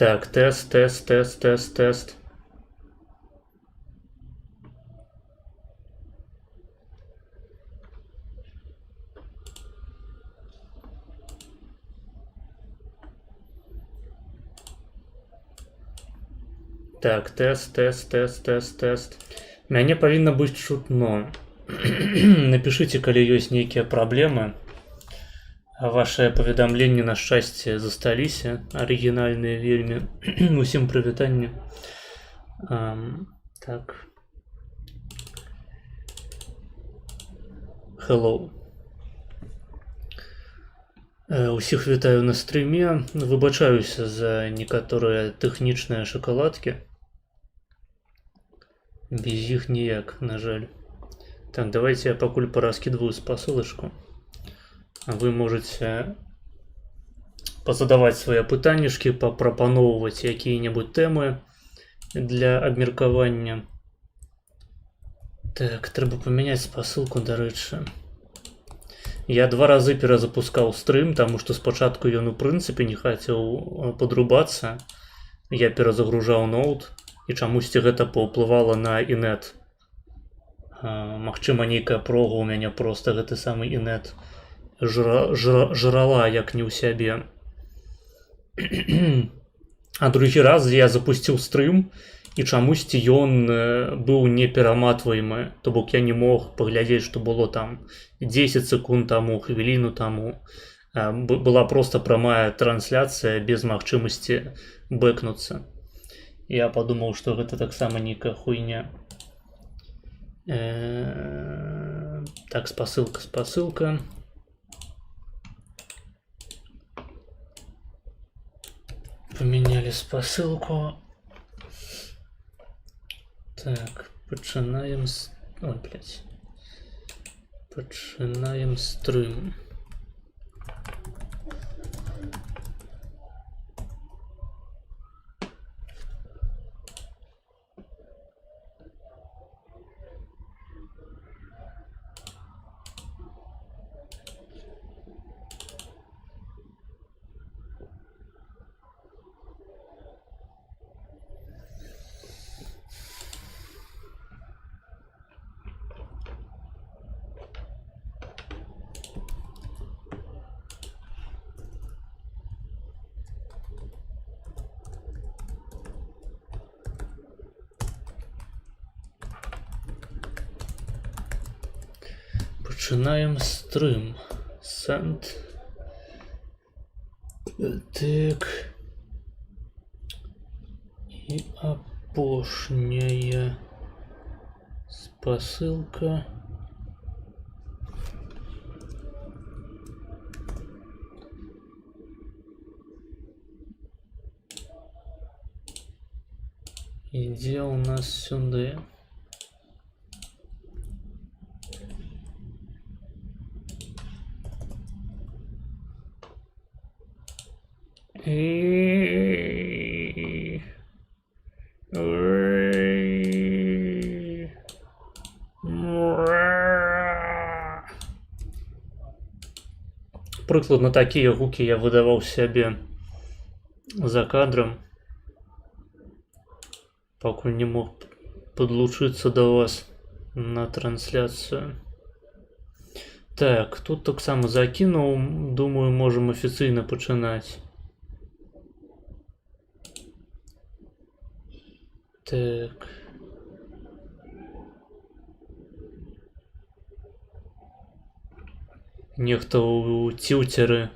Так, тест, тест, тест, тест, тест. Так, тест, тест, тест, тест, тест. Мяне павінна быць чутно. Напишите, калі ёсць нейкія праблемы. Ваши паведамленні, на шчасце, засталіся. Арыгінальныя вельмі. Усім прывітанне. Так. Hello. Усіх вітаю на стріме. Выбачаюся за некаторыя тэхнічныя шакаладкі. Без іх ніяк, на жаль. Так, давайте я пакуль пораскидываю спасылочку. Вы можете позадаваць свае пытаннішкі, папрапаноўваць якія-небудзь тэмы для абмеркавання. Так, трэба памяняць спасылку, дарэчы. Я 2 разы перазапускаў стрым, таму што спачатку ён у прынцыпе не хацеў падрубацца. Я перазагружаў ноут, і чамусьці гэта паўплывала на інет. Магчыма, нейкая прога ў мяне проста гэты самы інет жрала як не ў сябе. А другі раз я запусціў стрым, і чамусьці ён быў непераматваемы. То бок я не мог паглядзець, што было там 10 секунд таму, хвіліну таму. Была проста прамая трансляцыя без магчымасці бэкнуцца. Я падумаў, што гэта таксама нейкая хуйня. Так, спасылка. Поменяли спасылку. Так, пачынаем с... Ой, блядь. Пачынаем стрым. Пачынаем стрым. Сент. Так. І апошняя спасылка. Ідзе у нас сюди. Прыкладна такія гукі я выдаваў сябе за кадрам, пакуль не мог падлучыцца да вас на трансляцыю. Так, тут таксама закінуў, думаю, можам афіцыйна пачынаць. Так. Нехта ў цюцеры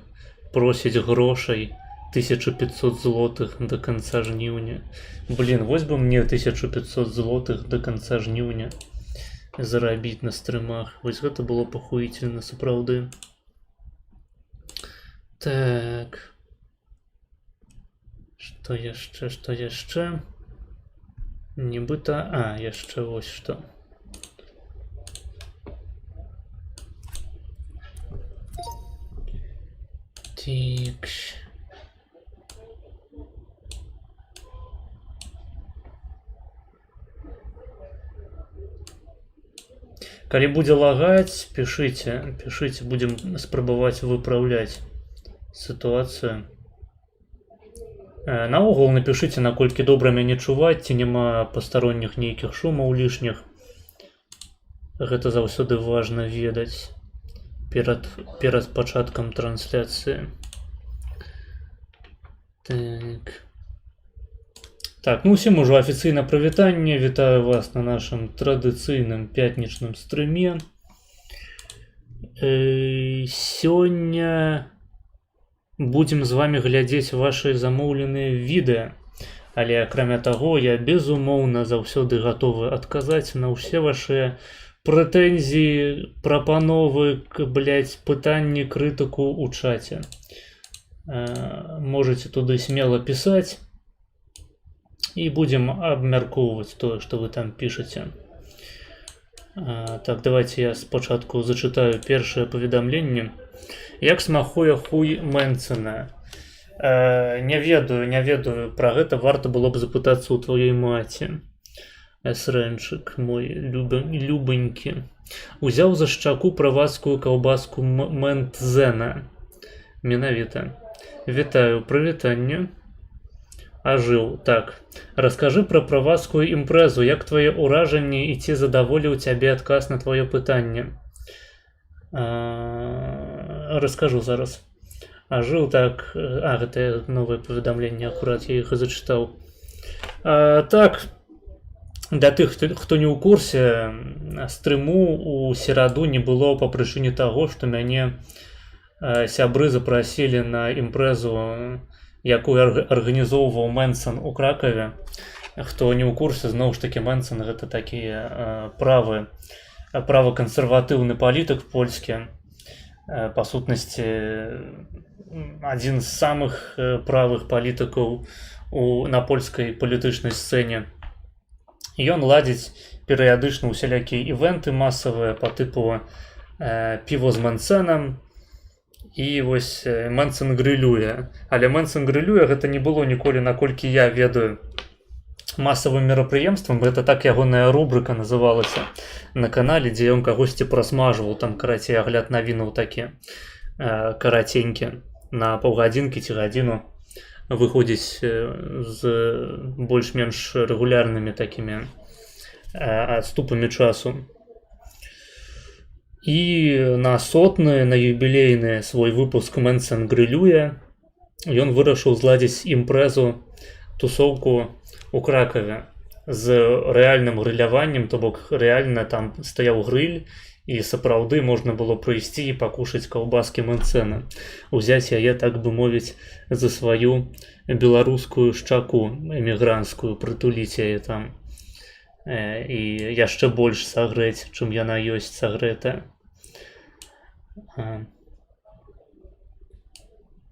просіць грошай 1500 злотых до конца жніўня. Блин, вось бы мне 1500 злотых до конца жніўня зарабіць на стрымах. Вось гэта было пахуительна, сапраўды. Так. Што яшчэ? Нібыта... яшчэ вось што. Так. Калі будзе лагаць, пішыце, будзем спрабаваць выпраўляць сітуацыю. Наогул напішыце, наколькі добра мяне чуваць, ці няма пастаронніх нейкіх шумаў лішніх. Гэта заўсёды важна ведаць перад пачаткам трансляцыі. Так, ну усім ужо афіцыйна прывітанне. Вітаю вас на нашым традыцыйным пятнічным стрыме. Сёння будзем з вами глядзець вашы замоўленыя відэа. Але акрамя таго, я безумоўна заўсёды гатовы адказаць на ўсе вашыя прэтэнзіі, прапановы, пытанні, крытыку ў чаце. Можете туды смело пісаць і будзем абмяркоўваць тое, што вы там пішаце. Так, давайте я спачатку зачытаю першае паведамленне. Як смахуе хуй Мэнсона? Не ведаю, пра гэта варта было б запытацца ў твоей маці. Эсрэнчык мой любенькі. Узяў за шчаку правацкую каўбаску Мэнтзена. Менавіта. Вітаю, прывітанне. Ажыў. Так. Раскажы пра правацкую імпрэзу, як твае ўражанні і ці задаволіў цябе адказ на твоё пытанне. Раскажу зараз. Ажыў, так. Гэта новае паведамленне, акурат я іх і зачытаў. Так. Для тых, хто не ў курсе, стрыму у сераду не было па прычыне таго, што мяне сябры запрасілі на імпрэзу, якую арганізоўваў Мэнсон у Кракаве. Хто не ў курсе, зноў ж такі Мэнсон гэта такі правакансерватыўны палітык польскі. Па сутнасці, адзін з самых правых палітыкаў на польскай палітычнай сцэне. Ён ладзіць перыядычна усялякія івэнты масавыя па тыпу піво з Мэнсонам. І вось Мэнсон грылюе. Але Мэнсон грылюе гэта не было ніколі, наколькі я ведаю, масавым мерапрыемствам. Гэта так ягоная рубрыка называлася на канале, дзе ён кагосьці прасмажваў, там карацей агляд навінаў такі караценькі, на паўгадзінкі ці гадзіну, выходзіць з больш-менш рэгулярнымі такімі адступамі часу. І на сотны, на юбілейны свой выпуск Мэнсон грылюе, ён вырашыў зладзіць імпрэзу, тусоўку у Кракаве з рэальным грыляваннем, то бок рэальна там стаяў грыль, і сапраўды можна было прыйсці і пакушаць каўбаскі Мэнсона, узяць яе, так бы мовіць, за сваю беларускую шчаку эмігранцкую, прытуліць яе там і яшчэ больш сагрэць, чым яна ёсць сагрэтая.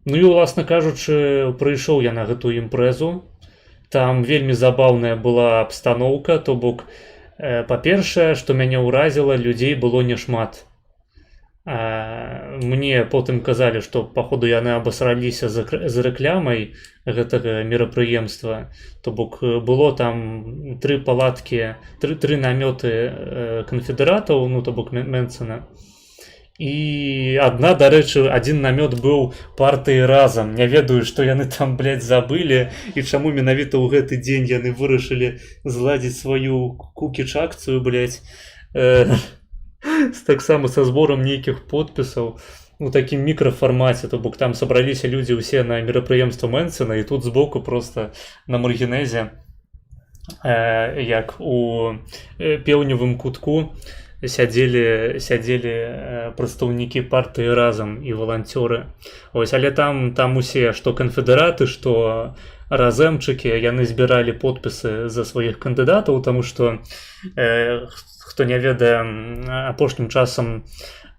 Ну і, уласна кажучы, прыйшоў я на гэтую імпрэзу. Там вельмі забаўная была абстаноўка, то бок, па-першае, што мяне ўразіла, людзей было няшмат. Мне потым казалі, што, паходу, яны абасраліся з рэклямай гэтага мерапрыемства. То бок, было там 3 палаткі, 3 намёты канфедэратаў, ну, то бок Мэнсона. І адна, дарэчы, адзін намёт быў партыі разам. Не ведаю, што яны там, забылі, і чаму менавіта ў гэты дзень яны вырашылі зладзіць сваю кукіч-акцыю, таксама са зборам нейкіх подпісаў у такім мікрафармаце. То бок там сабраліся людзі ўсе на мерапрыемства Мэнсона, і тут збоку проста на маргінезе, як у пеўневым кутку, сядзелі прадстаўнікі партыі разам і валанцёры. Ось, але там усе, што канфедэраты, што разэмчыкі, яны збіралі подпісы за сваіх кандыдатаў, таму што, хто не ведае, апошнім часам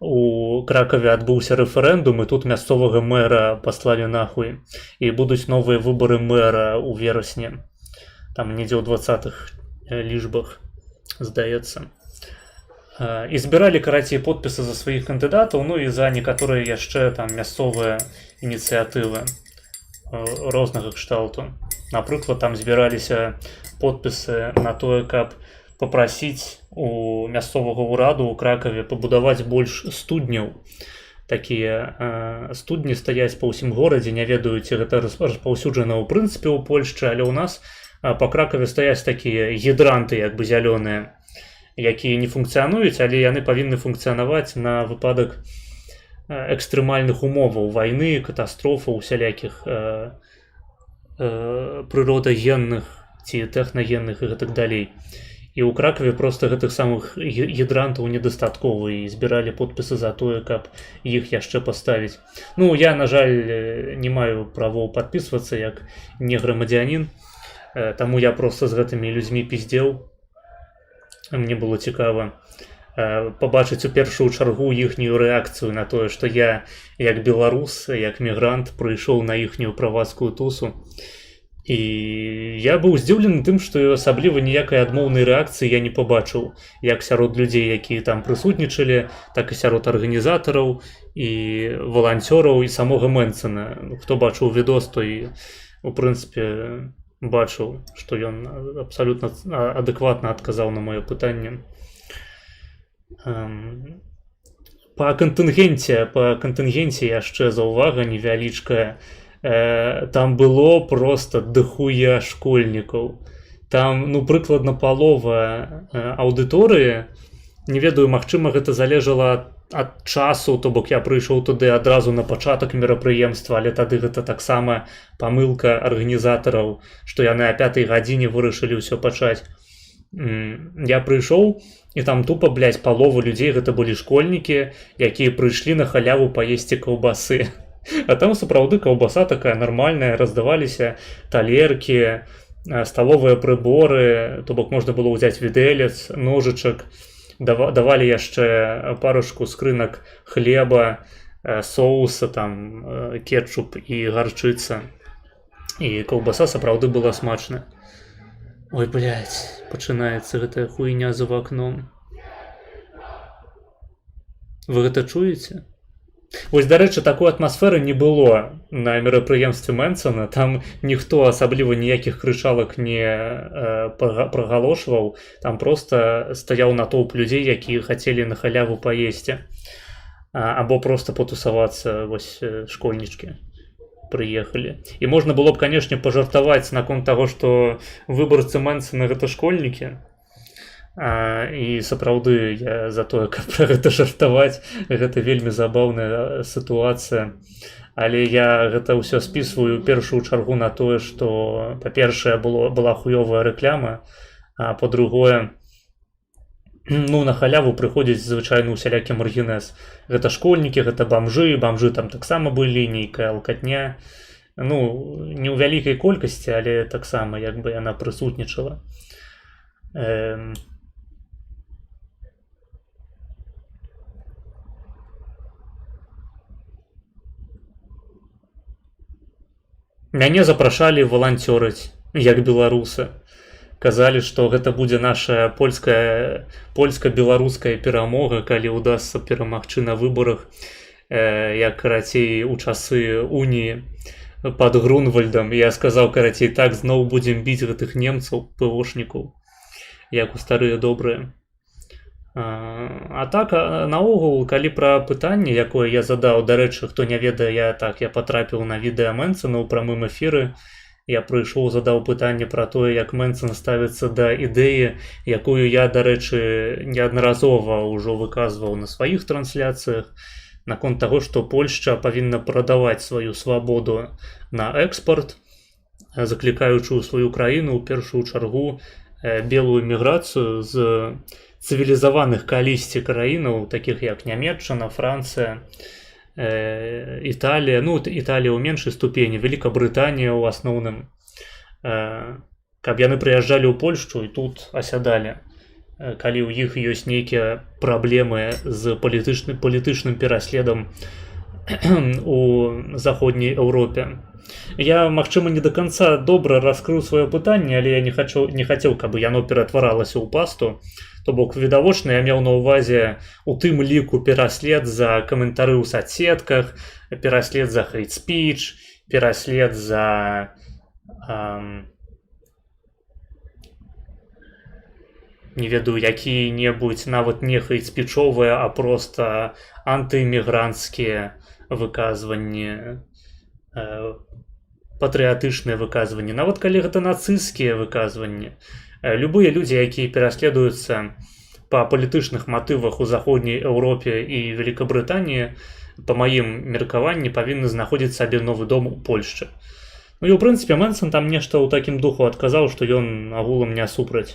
у Кракаве адбыўся рэферэндум, і тут мясцовага мэра паслалі нахуй, і будуць новыя выбары мэра ў верасні, там недзе ў 20-х лічбах, здаецца. І збіралі, карацей, подпісы за сваіх кандыдатаў, ну і за некаторыя яшчэ там мясцовыя ініцыятывы рознага кшталту. Напрыклад, там збіраліся подпісы на тое, каб папрасіць у мясцовага ўраду ў Кракаве пабудаваць больш студняў, такія студні стаяць па ўсім горадзе, не ведаю, ці гэта распаўсюджана ў прынцыпе ў Польшчы, але ў нас па Кракаве стаяць такія гідранты як бы зялёныя, якія не функцыянуюць, але яны павінны функцыянаваць на выпадак экстрэмальных умоваў, вайны, катастрофаў, усялякіх прыродагенных ці тэхнагенных і гэтак далей. І ў Кракаве проста гэтых самых гідрантаў недастаткова, і збіралі подпісы за тое, каб іх яшчэ паставіць. Ну, я, на жаль, не маю правоў падпісвацца як не грамадзянін, таму я проста з гэтымі людзьмі піздзеў. Мне было цікава пабачыць у першую чаргу іхнюю рэакцыю на тое, што я, як беларус, як мігрант, прыйшоў на іхнюю правацкую тусу. І я быў здзіўлены тым, што асабліва ніякай адмоўнай рэакцыі я не пабачыў, як сярод людзей, якія там прысутнічалі, так і сярод арганізатараў і валанцёраў і самога Мэнсана. Хто бачыў відос, той, у прынцыпе, бачыў, што ён абсалютна адэкватна адказаў на маё пытанне. Па кантынгенце яшчэ заўвага невялічкая. Там было просто дохуя школьнікаў. Там, ну, прыкладна палова аўдыторыі, не ведаю, магчыма, гэта залежала ад часу, то бок я прыйшоў туды адразу на пачатак мерапрыемства, але тады гэта таксама памылка арганізатараў, што яны о 5 гадзіне вырашылі ўсё пачаць. Я прыйшоў, і там тупа, блядь, палова людзей гэта былі школьнікі, якія прыйшлі на халяву паесці каўбасы. А там сапраўды каўбаса такая нармальная, раздаваліся талеркі, сталовыя прыборы, то бок можна было ўзяць відэлец, ножычак, давалі яшчэ парушку скрынак хлеба, соуса, там, кетчуп і гарчыца. І каўбаса сапраўды была смачная. Ой, блядь, пачынаецца гэтая хуйня за вакном. Вы гэта чуеце? Вось, дарэчы, такой атмасферы не было на мерапрыемстве Мэнсана. Там ніхто асабліва ніякіх крычалак не прагалошваў. Там проста стаяў натоўп людзей, якія хацелі на халяву паесці. Або проста патусавацца, вось, школьнічкі прыехалі. І можна было б, канешне, пажартаваць наконт таго, што выбарцы Мэнсана гэта школьнікі. І сапраўды я за тое, каб пра гэта жартаваць, гэта вельмі забаўная сітуацыя. Але я гэта ўсё спісваю ў першую чаргу на тое, што, па-першае, была хуёвая рэкляма, а па-другое, ну, на халяву прыходзіць звычайна усялякі маргінез. Гэта школьнікі, гэта бамжы там таксама былі, нейкая алкатня. Ну, не ў вялікай колькасці, але таксама, як бы яна прысутнічала. Мяне запрашалі валанцёрыць, як беларуса. Казалі, што гэта будзе наша польска-беларуская перамога, калі ўдасца перамагчы на выбарах, як, карацей, у часы уніі пад Грунвальдам. Я сказаў, карацей, так, зноў будзем біць гэтых немцаў, пвошнікаў, як у старыя добрыя. А так, наогул, калі пра пытанне, якое я задаў, дарэчы, хто не ведае, я патрапіў на відэа Мэнсана ў прамым эфіры. Я прыйшоў, задаў пытанне пра тое, як Мэнсан ставіцца да ідэі, якую я, дарэчы, неаднаразова ўжо выказваў на сваіх трансляцыях, наконт таго, што Польшча павінна прадаваць сваю свабоду на экспарт, заклікаючы ў сваю краіну ў першую чаргу белую міграцыю з цывілізаваных калісьці краінаў, такіх як Нямецчына, Францыя, Італія, ну, Італія ў меншай ступені, Великабрытанія ў асноўным, каб яны прыязджалі ў Польшчу і тут асядалі, калі ў іх ёсць нейкія праблемы з палітычным пераследам у заходняй Еўропе. Я, магчыма, не до конца добра раскрыў сваё пытанне, але я не хацеў, каб яно ператваралася ў пасту. То бок, відавочна, я меў на ўвазе у тым ліку пераслед за каментары ў соцсетках, пераслед за хейт-спіч, пераслед за не ведаю, які-небудзь нават не хейт-спічовыя, а проста антыэмігранцкія выказванні, патрыятычныя выказванні, нават калі гэта нацысцкія выказванні. Любыя людзі, якія пераследуюцца па палітычных матывах у заходняй Еўропе і Великабрытаніі, па маім меркаванні, павінны знаходзіць сабе новы дом у Польшчы. Ну і ў прынцыпе Мэнсон там нешта ў такім духу адказаў, што ён агулам не супраць.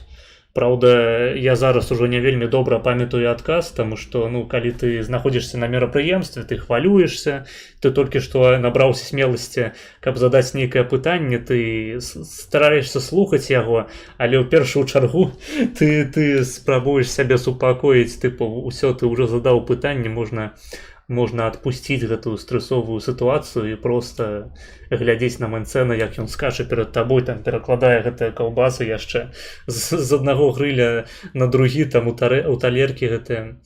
Праўда, я зараз ужо не вельмі добра памятаю адказ, таму што калі ты знаходзішся на мерапрыемстве, ты хвалюешся, ты толькі што набраўся смеласці, каб задаць нейкае пытанне, ты стараешся слухаць яго, але ў першую чаргу ты спрабуеш сябе супакоіць, тыпу ўсё, ты ўжо задаў пытанне, можна адпусціць гэтую стрэсовую сітуацыю і проста глядзець на Мэнсена, як ён скача перад табой, там перакладае гэтыя каўбасы яшчэ з аднаго грыля на другі, там у талеркі гэтыя.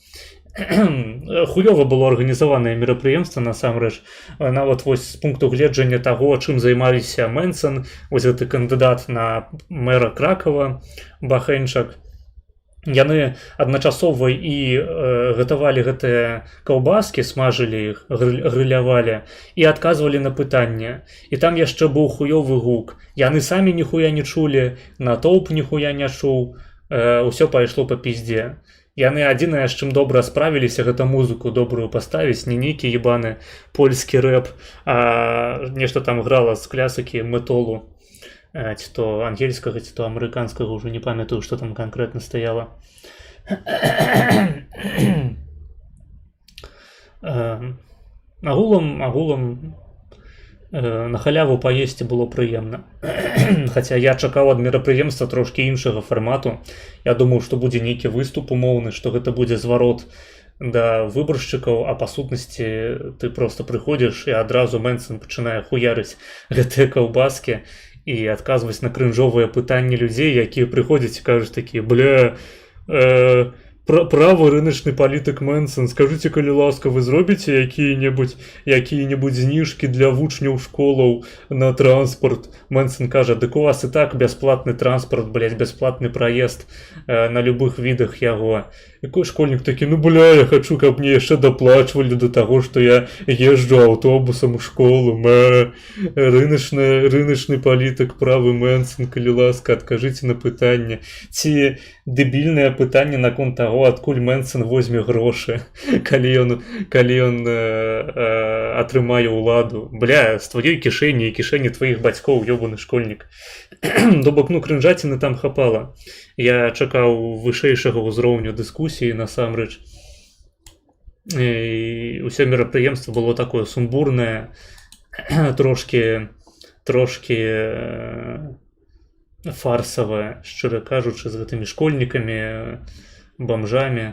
Хуёва было арганізаванае мерапрыемства насамрэч. Нават вось з пункту гледжання таго, чым займаліся Мэнсон, вось гэты кандыдат на мэра Кракова Бахенчак, яны адначасова і гатавалі гэтыя каўбаскі, смажылі іх, грылявалі і адказвалі на пытанне. І там яшчэ быў хуёвы гук. Яны самі ніхуя не чулі, натоўп ніхуя не чуў, усё пайшло па піздзе. Яны адзінае, з чым добра справіліся, гэта музыку добрую паставіць, не нейкі ебаны польскі рэп, а нешта там грала з клясыкі метолу. Ці то ангельскага, ці то амерыканскага, ўжо не памятаю, што там канкрэтна стаяла. Агулам на халяву паесці было прыемна. Хаця я чакаў ад мерапрыемства трошкі іншага фармату. Я думаў, што будзе нейкі выступ умоўны, што гэта будзе зварот да выбаршчыкаў, а па сутнасці ты проста прыходзіш і адразу Мэнсон пачынае хуярыць гэтыя каўбаскі і адказваць на крынжовыя пытанні людзей, якія прыходзяць і кажуць такія: бля, правы рыначны палітык Мэнсон, скажыце, калі ласка, вы зробіце якія-небудзь зніжкі для вучняў школаў на транспорт. Мэнсон кажа: дык у вас і так бясплатны транспорт, блядь, бясплатны праезд на любых відах яго. І школьнік такі: ну бля, я хачу, каб мне яшчэ даплачвалі да таго, што я езджу аўтобусам у школу. Рыначны палітык, правы Мэнсон, калі ласка, адкажыце на пытанне. Ці дэбільнае пытанне наконт таго, адкуль Мэнсон возьме грошы, калі ён атрымае ўладу. Бля, з тваёй кішэні і кішэні тваіх бацькоў, ёбаны школьнік. Добак, крынжаціны там хапала. Я чакаў вышэйшага ўзроўню дыскусіі насамрэч. І ўсё мерапрыемства было такое сумбурнае, трошкі фарсавае, шчыра кажучы, з гэтымі школьнікамі, бомжамі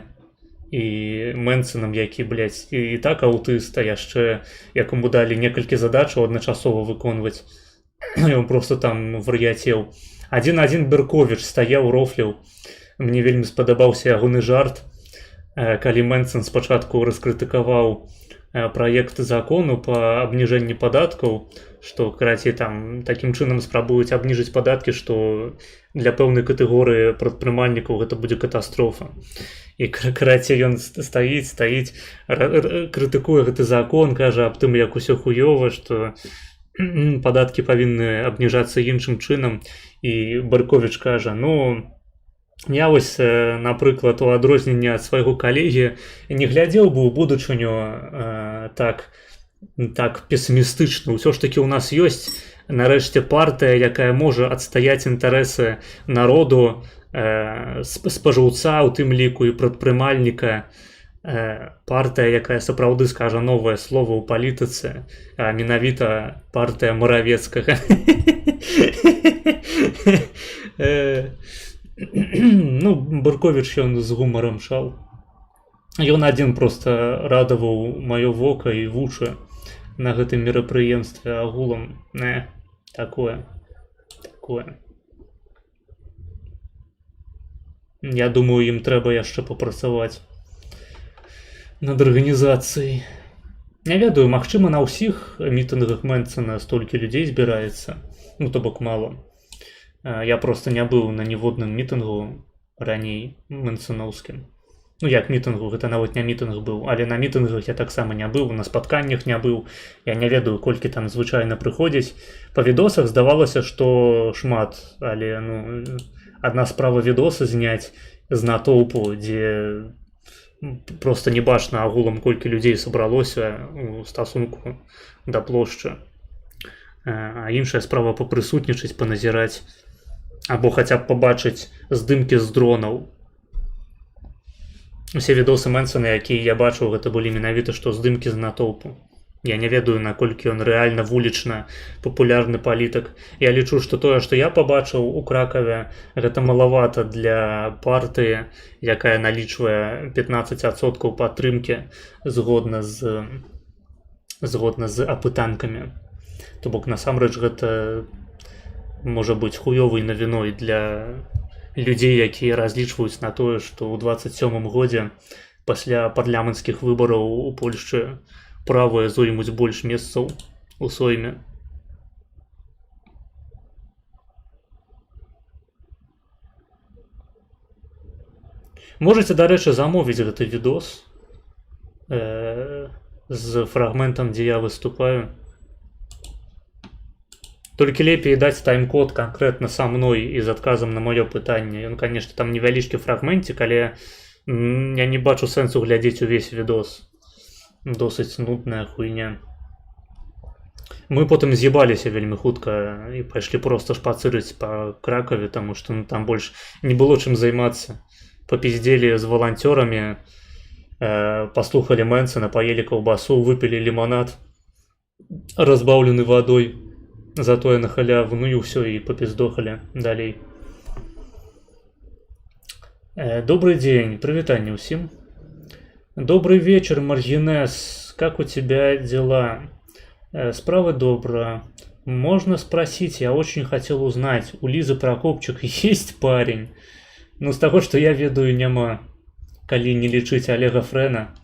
і Мэнсонам, які, блядь, і так аўтыст, а яшчэ якому далі некалькі задачаў адначасова выконваць. Ён просто там вар'яцеў. Адзін Берковіч стаяў, рофліў. Мне вельмі спадабаўся ягоны жарт, калі Мэнсон спачатку раскрытыкаваў праект закону па абніжэнні падаткаў, што, карацей, там такім чынам спрабуюць абніжыць падаткі, што для пэўнай катэгорыі прадпрымальнікаў гэта будзе катастрофа. І, карацей, ён стаіць, крытыкуе гэты закон, кажа аб тым, як усё хуёва, што падаткі павінны абніжацца іншым чынам. І Берковіч кажа: я вось, напрыклад, у адрозненне ад свайго калегі не глядзеў бы ў будучыню так песімістычна. Усё ж такі ў нас ёсць нарэшце партыя, якая можа адстаяць інтарэсы народу, спажыўца, у тым ліку і прадпрымальніка. Партыя, якая сапраўды скажа новае слово ў палітыцы, а менавіта партыя Маравецкага. Берковіч ён з гумарам шаў. Ён адзін проста радаваў маё вока і вушы на гэтым мерапрыемстве. Агулам такое. Я думаю, ім трэба яшчэ папрацаваць над арганізацыяй. Не ведаю, магчыма, на ўсіх мітынгах Мэнсона столькі людзей збіраецца. То бок мала. Я проста не быў на ніводным мітынгу раней мэнсанаўскім. Ну як мітынгу, гэта нават не мітынг быў, але на мітынгах я таксама не быў, на спатканнях не быў. Я не ведаю, колькі там звычайна прыходзіць. Па відосах здавалася, што шмат, але адна справа відосы зняць з натоўпу, дзе просто не бачна агулам, колькі людзей сабралося у стасунку да плошчы. А іншая справа папрысутнічаць, паназіраць, або хаця б пабачыць здымкі з дронаў. Усе відосы Мэнсона, якія я бачыў, гэта былі менавіта што здымкі з натоўпу. Я не ведаю, наколькі ён рэальна вулічна папулярны палітык. Я лічу, што тое, што я пабачыў у Кракаве, гэта малавата для партыі, якая налічвае 15% падтрымкі згодна з апытанкамі. То бок насамрэч гэта можа быць хуёвай навіной для людзей, якія разлічваюць на тое, што ў 27 годзе пасля парламенцкіх выбараў у Польшчы правыя зоймуць больш месцаў у Сойме. Можаце, дарэчы, замовіць гэты відос з фрагментам, дзе я выступаю. Толькі лепей даць тайм-код канкрэтна са мной і з адказам на маё пытанне. Ён, канешне, там невялічкі фрагментик, але я не бачу сэнсу глядзець увесь відос. Досыць нудная хуйня. Мы потым з'ебаліся вельмі хутка і пайшлі проста шпацырыць па Кракаве, таму што там больш не было чым займацца. Папіздзелі з валанцёрамі, паслухалі Мэнсона, паелі каўбасу, выпілі ліманад, разбаўлены вадой. Затое на халяву, ну і ўсё, і попиздохали далей. Добрый день, привитание усім. Добрый вечер, Маргинес, как у тебя дела? Справа добра. Можно спросить, я очень хотел узнать, у Лизы Прокопчук есть парень? Ну, з таго, што я ведаю, няма, калі не лічыць Олега Фрэна.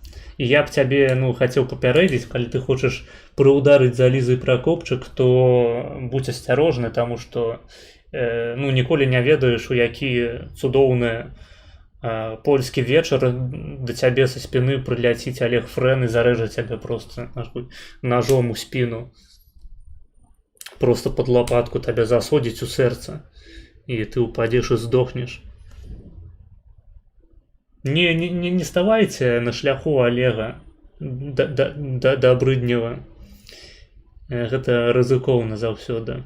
І я б цябе, хацеў папярэдзіць, калі ты хочаш прыударыць за Лізай Пракопчык, то будзь асцярожны, таму што ніколі не ведаеш, у які цудоўны польскі вечар да цябе са спіны прыляціць Олег Фрэн і зарэжа цябе проста ножом у спіну. Просто пад лапатку табе засодзіць у сэрца, і ты упадзеш і здохнеш. Не ставайце на шляху Олега Дабрыднева. Гэта рызыкоўна заўсёды.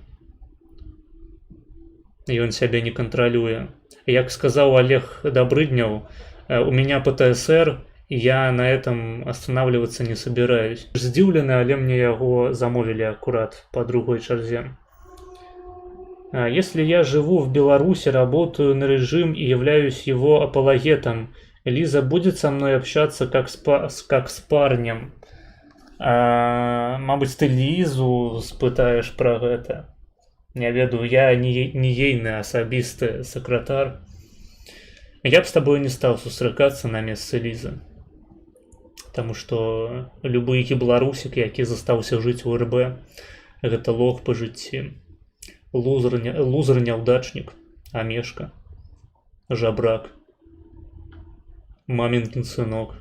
Ён сябе не кантралюе. Як сказаў Олег Дабрыднеў, у меня ПТСР, и я на этом останавливаться не собираюсь. Здзіўлены, але мне яго замовілі аккурат по другой чарзе. Если я живу в Беларуси, работаю на режим и являюсь его апологетом, Лиза будет со мной общаться как с парнем. Мабыць, ты Лизу спытаешь про гэта. Не ведаю, я не ейны асабісты сакратар. Я б с тобой не стал сустракацца на месцы Лизы. Потому что любы беларусік, які застаўся жыць у РБ, гэта лох па жыцці. Лузер, няўдачнік, амешка, жабрак, мамінкін сынок.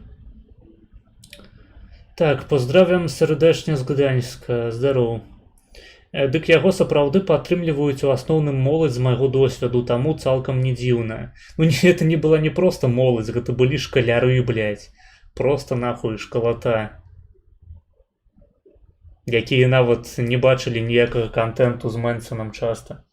Так, поздравям сардэчна з Гданьска, здароў. Дык яго сапраўды падтрымліваюць у асноўным моладзь з майго досведу, таму цалкам не дзіўна. Это не была не проста моладзь, гэта былі шкаляры, блядь. Просто нахуй шкалата. Якія нават не бачылі ніякага контенту з Мэнсонам часта.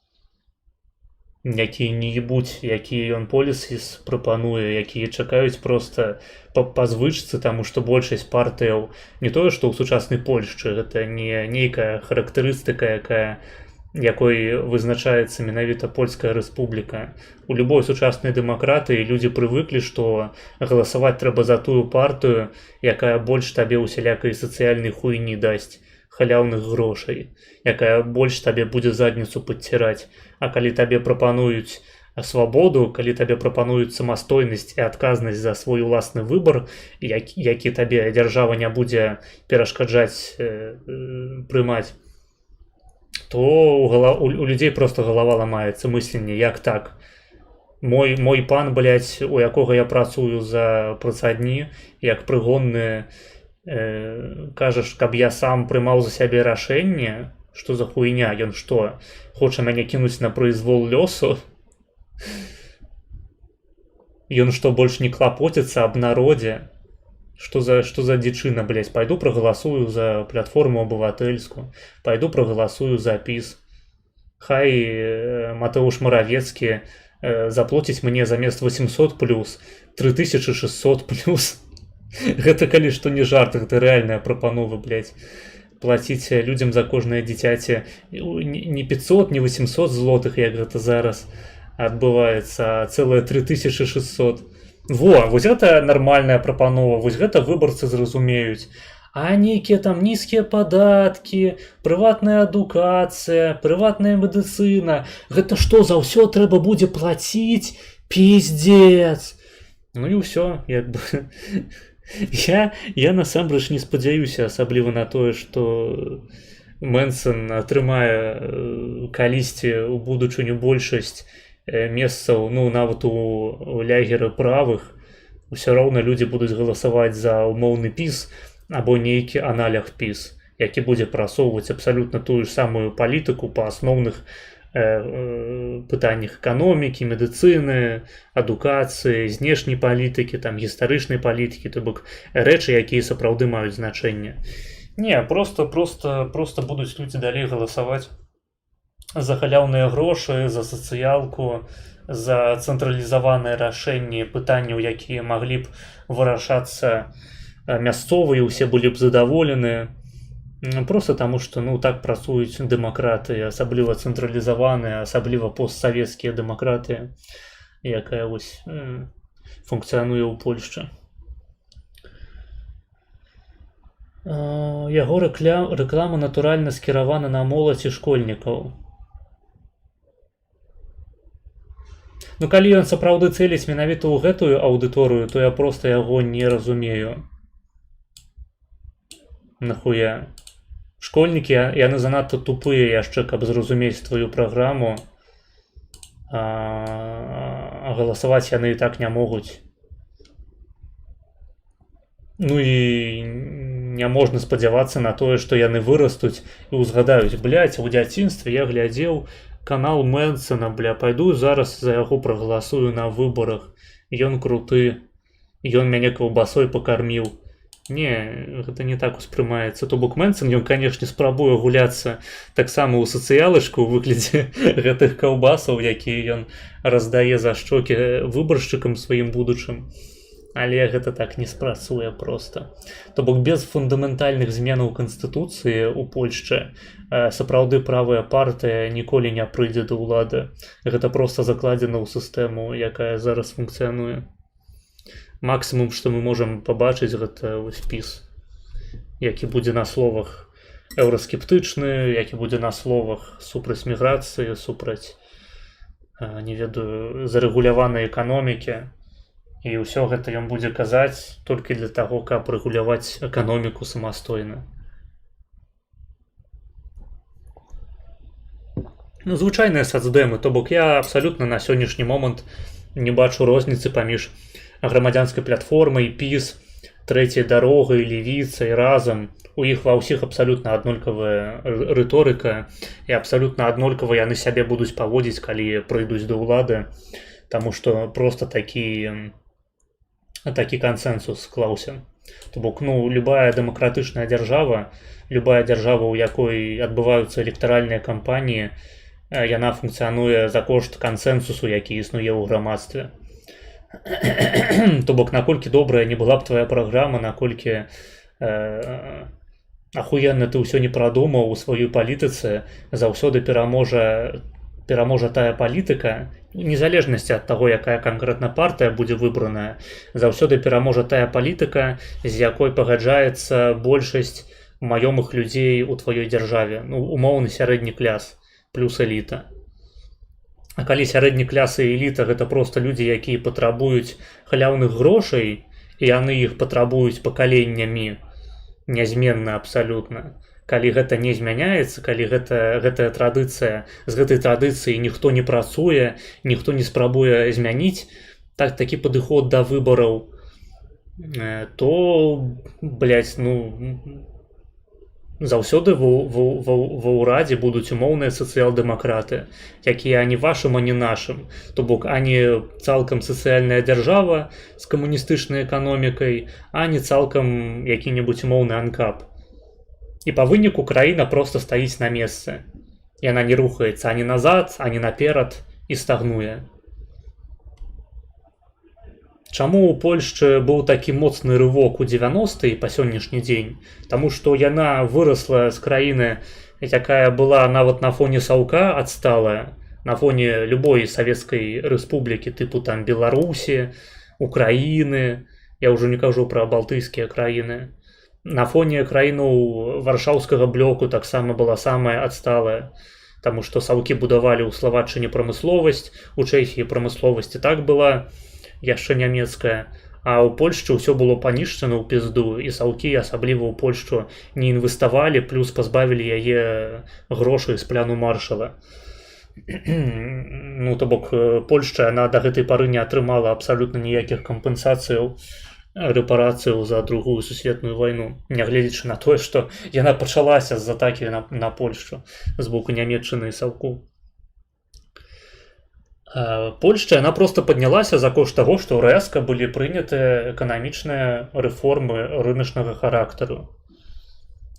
Якія не ебуць, якія ён полісіс прапануе, якія чакаюць проста па звычцы, таму што большасць партыяў не тое, што ў сучаснай Польшчы, гэта не нейкая характарыстыка, якой вызначаецца менавіта Польская рэспубліка. У любой сучаснай дэмакратыі людзі прывыклі, што галасаваць трэба за тую партыю, якая больш табе усялякай сацыяльнай хуйні дасць, халяўных грошай, якая больш табе будзе задніцу падціраць. А калі табе прапануюць свабоду, калі табе прапануюць самастойнасць і адказнасць за свой уласны выбар, які табе дзяржава не будзе перашкаджаць прымаць, то у людзей просто галава ламаецца мысленне, як так? Мой пан, блядь, у якога я працую за працадні, як прыгонны, кажаш, каб я сам прымаў за сябе рашэнне, што за хуйня, ён што, хоча мяне кінуць на прызвол лёсу? Ён што, больш не клапоціцца аб народзе? Что за дичина, блядь? Пойду проголосую за платформу обывательскую. Пойду проголосую за ПИС. Хай Матеуш Моровецкий заплатить мне замест 800 плюс 3600 плюс. Это, калі што не жарт, это реальная прапанова, блядь. Платить людям за кожнае дзіцяце не 500, не 800 злотых, як гэта зараз адбываецца, а цэлыя 3600. Во, вось гэта нормальная прапанова, вось гэта выбарцы зразумеюць. А нейкія там нізкія падаткі, прыватная адукацыя, прыватная медыцына, гэта што, за ўсё трэба будзе плаціць? Пиздец! Ну і ўсё, як бы. Я насамрэч не спадзяюся асабліва на тое, што Мэнсон атрымае калісьці ў будучыню большасць месцаў, ну, нават у лягеры правых. Усё роўна людзі будуць галасаваць за умоўны ПІС або нейкі аналог ПІС, які будзе прасоўваць абсалютна тую ж самую палітыку па асноўных пытаннях эканомікі, медыцыны, адукацыі, знешняй палітыкі, там гістарычнай палітыкі, то бок рэчы, якія сапраўды маюць значэнне. Не, просто будуць людзі далей галасаваць за халяўныя грошы, за сацыялку, за цэнтралізаваныя рашэнні пытанняў, якія маглі б вырашацца мясцова, і ўсе былі б задаволеныя. Просто таму, што ну так працуюць дэмакраты, асабліва цэнтралізаваныя, асабліва постсавецкія дэмакраты, якая вось функцыянуе ў Польшчы. Яго рэклама натуральна скіравана на моладзь і школьнікаў. Ну калі ён сапраўды цэліць менавіта ў гэтую аўдыторыю, то я проста яго не разумею. Нахуя? Школьнікі, яны занадта тупыя яшчэ, каб зразумець твою праграму, а галасаваць яны і так не могуць. Ну і не можна спадзявацца на тое, што яны вырастуць і ўзгадаюць, блядь, у дзяцінстве я глядзеў канал Мэнсона, бля, пайду зараз за яго прагаласую на выбарах. Ён круты, ён мяне каўбасой пакарміў. Не, гэта не так успрымаецца. То бок Мэнсон, ён, канешне, спрабуе гуляцца таксама ў сацыялачку ў выглядзе гэтых каўбасаў, якія ён раздае за шчокі выбаршчыкам сваім будучым. Але гэта так не спрацуе проста. То бок без фундаментальных зменаў Канстытуцыі ў Польшчы сапраўды правая партыя ніколі не прыйдзе да ўлады. Гэта проста закладзена ў сістэму, якая зараз функцыянуе. Максімум, што мы можам пабачыць, гэта вось ПІС, які будзе на словах еўраскептычны, які будзе на словах супраць міграцыі, супраць, не ведаю, зарэгуляванай эканомікі. І ўсё гэта ён будзе казаць толькі для таго, каб рэгуляваць эканоміку самастойна. Ну, звычайныя сацдэмы, то бок я абсалютна на сённяшні момант не бачу розніцы паміж грамадзянскай платформай, ПІС, трэцяй дарогай, левіцай, разам. У іх ва ўсіх абсалютна аднолькавая рыторыка, і абсалютна аднолькава яны сябе будуць паводзіць, калі прыйдуць да ўлады, таму што проста такі кансэнсус склаўся. То бок, ну, любая дэмакратычная дзяржава, любая дзяржава, у якой адбываюцца электаральныя кампаніі, яна функцыянуе за кошт кансэнсусу, які існуе ў грамадстве. То бок, наколькі добрая не была б твоя праграма, наколькі ахуенна ты ўсё не прадумаў у сваёй палітыцы, заўсёды пераможа тая палітыка, незалежнасці ад таго, якая канкрэтна партыя будзе выбраная, заўсёды пераможа тая палітыка, з якой пагаджаецца большасць маёмых людзей у тваёй дзяржаве. Ну, умоўны сярэдні кляс плюс эліта. А калі сярэдні кляс і эліта гэта проста людзі, якія патрабуюць халяўных грошай, і яны іх патрабуюць пакаленнямі, нязменна абсалютна. Калі гэта не змяняецца, калі гэтая традыцыя, з гэтай традыцыі ніхто не працуе, ніхто не спрабуе змяніць такі падыход да выбараў, то, блядь, заўсёды ва ўрадзе будуць умоўныя сацыял-дэмакраты, якія ані вашым, ані нашым. То бок ані цалкам сацыяльная дзяржава з камуністычнай эканомікай, ані цалкам які-небудзь умоўны анкап. І па выніку краіна проста стаіць на месцы. Яна не рухаецца ані назад, ані наперад і стагнуе. Чаму ў Польшчы быў такі моцны рывок у 90-е па сённяшні дзень? Таму што яна вырасла з краіны, якая была нават на фоне Саўка адсталая, на фоне любой савецкай рэспублікі, тыпу там Беларусі, Украіны, я ўжо не кажу пра балтыйскія краіны. На фоне краінаў варшаўскага блоку таксама была самая адсталая, таму што Саўкі будавалі ў Славаччыне прамысловасць, у Чэхіі прамысловасць і так была яшчэ нямецкая, а ў Польшчы ўсё было панішчана ў пізду, і Саўкі, асабліва ў Польшчу, не інвеставалі, плюс пазбавілі яе грошай з пляну маршала. То бок Польшча, яна да гэтай пары не атрымала абсалютна ніякіх кампенсацыяў, рэпарацыяў за Другую сусветную вайну, нягледзячы на тое, што яна пачалася з атакі на Польшчу з боку Нямецчыны і Саўку. Польшча, яна проста паднялася за кошт таго, што рэзка былі прынятыя эканамічныя рэформы рыначнага характару.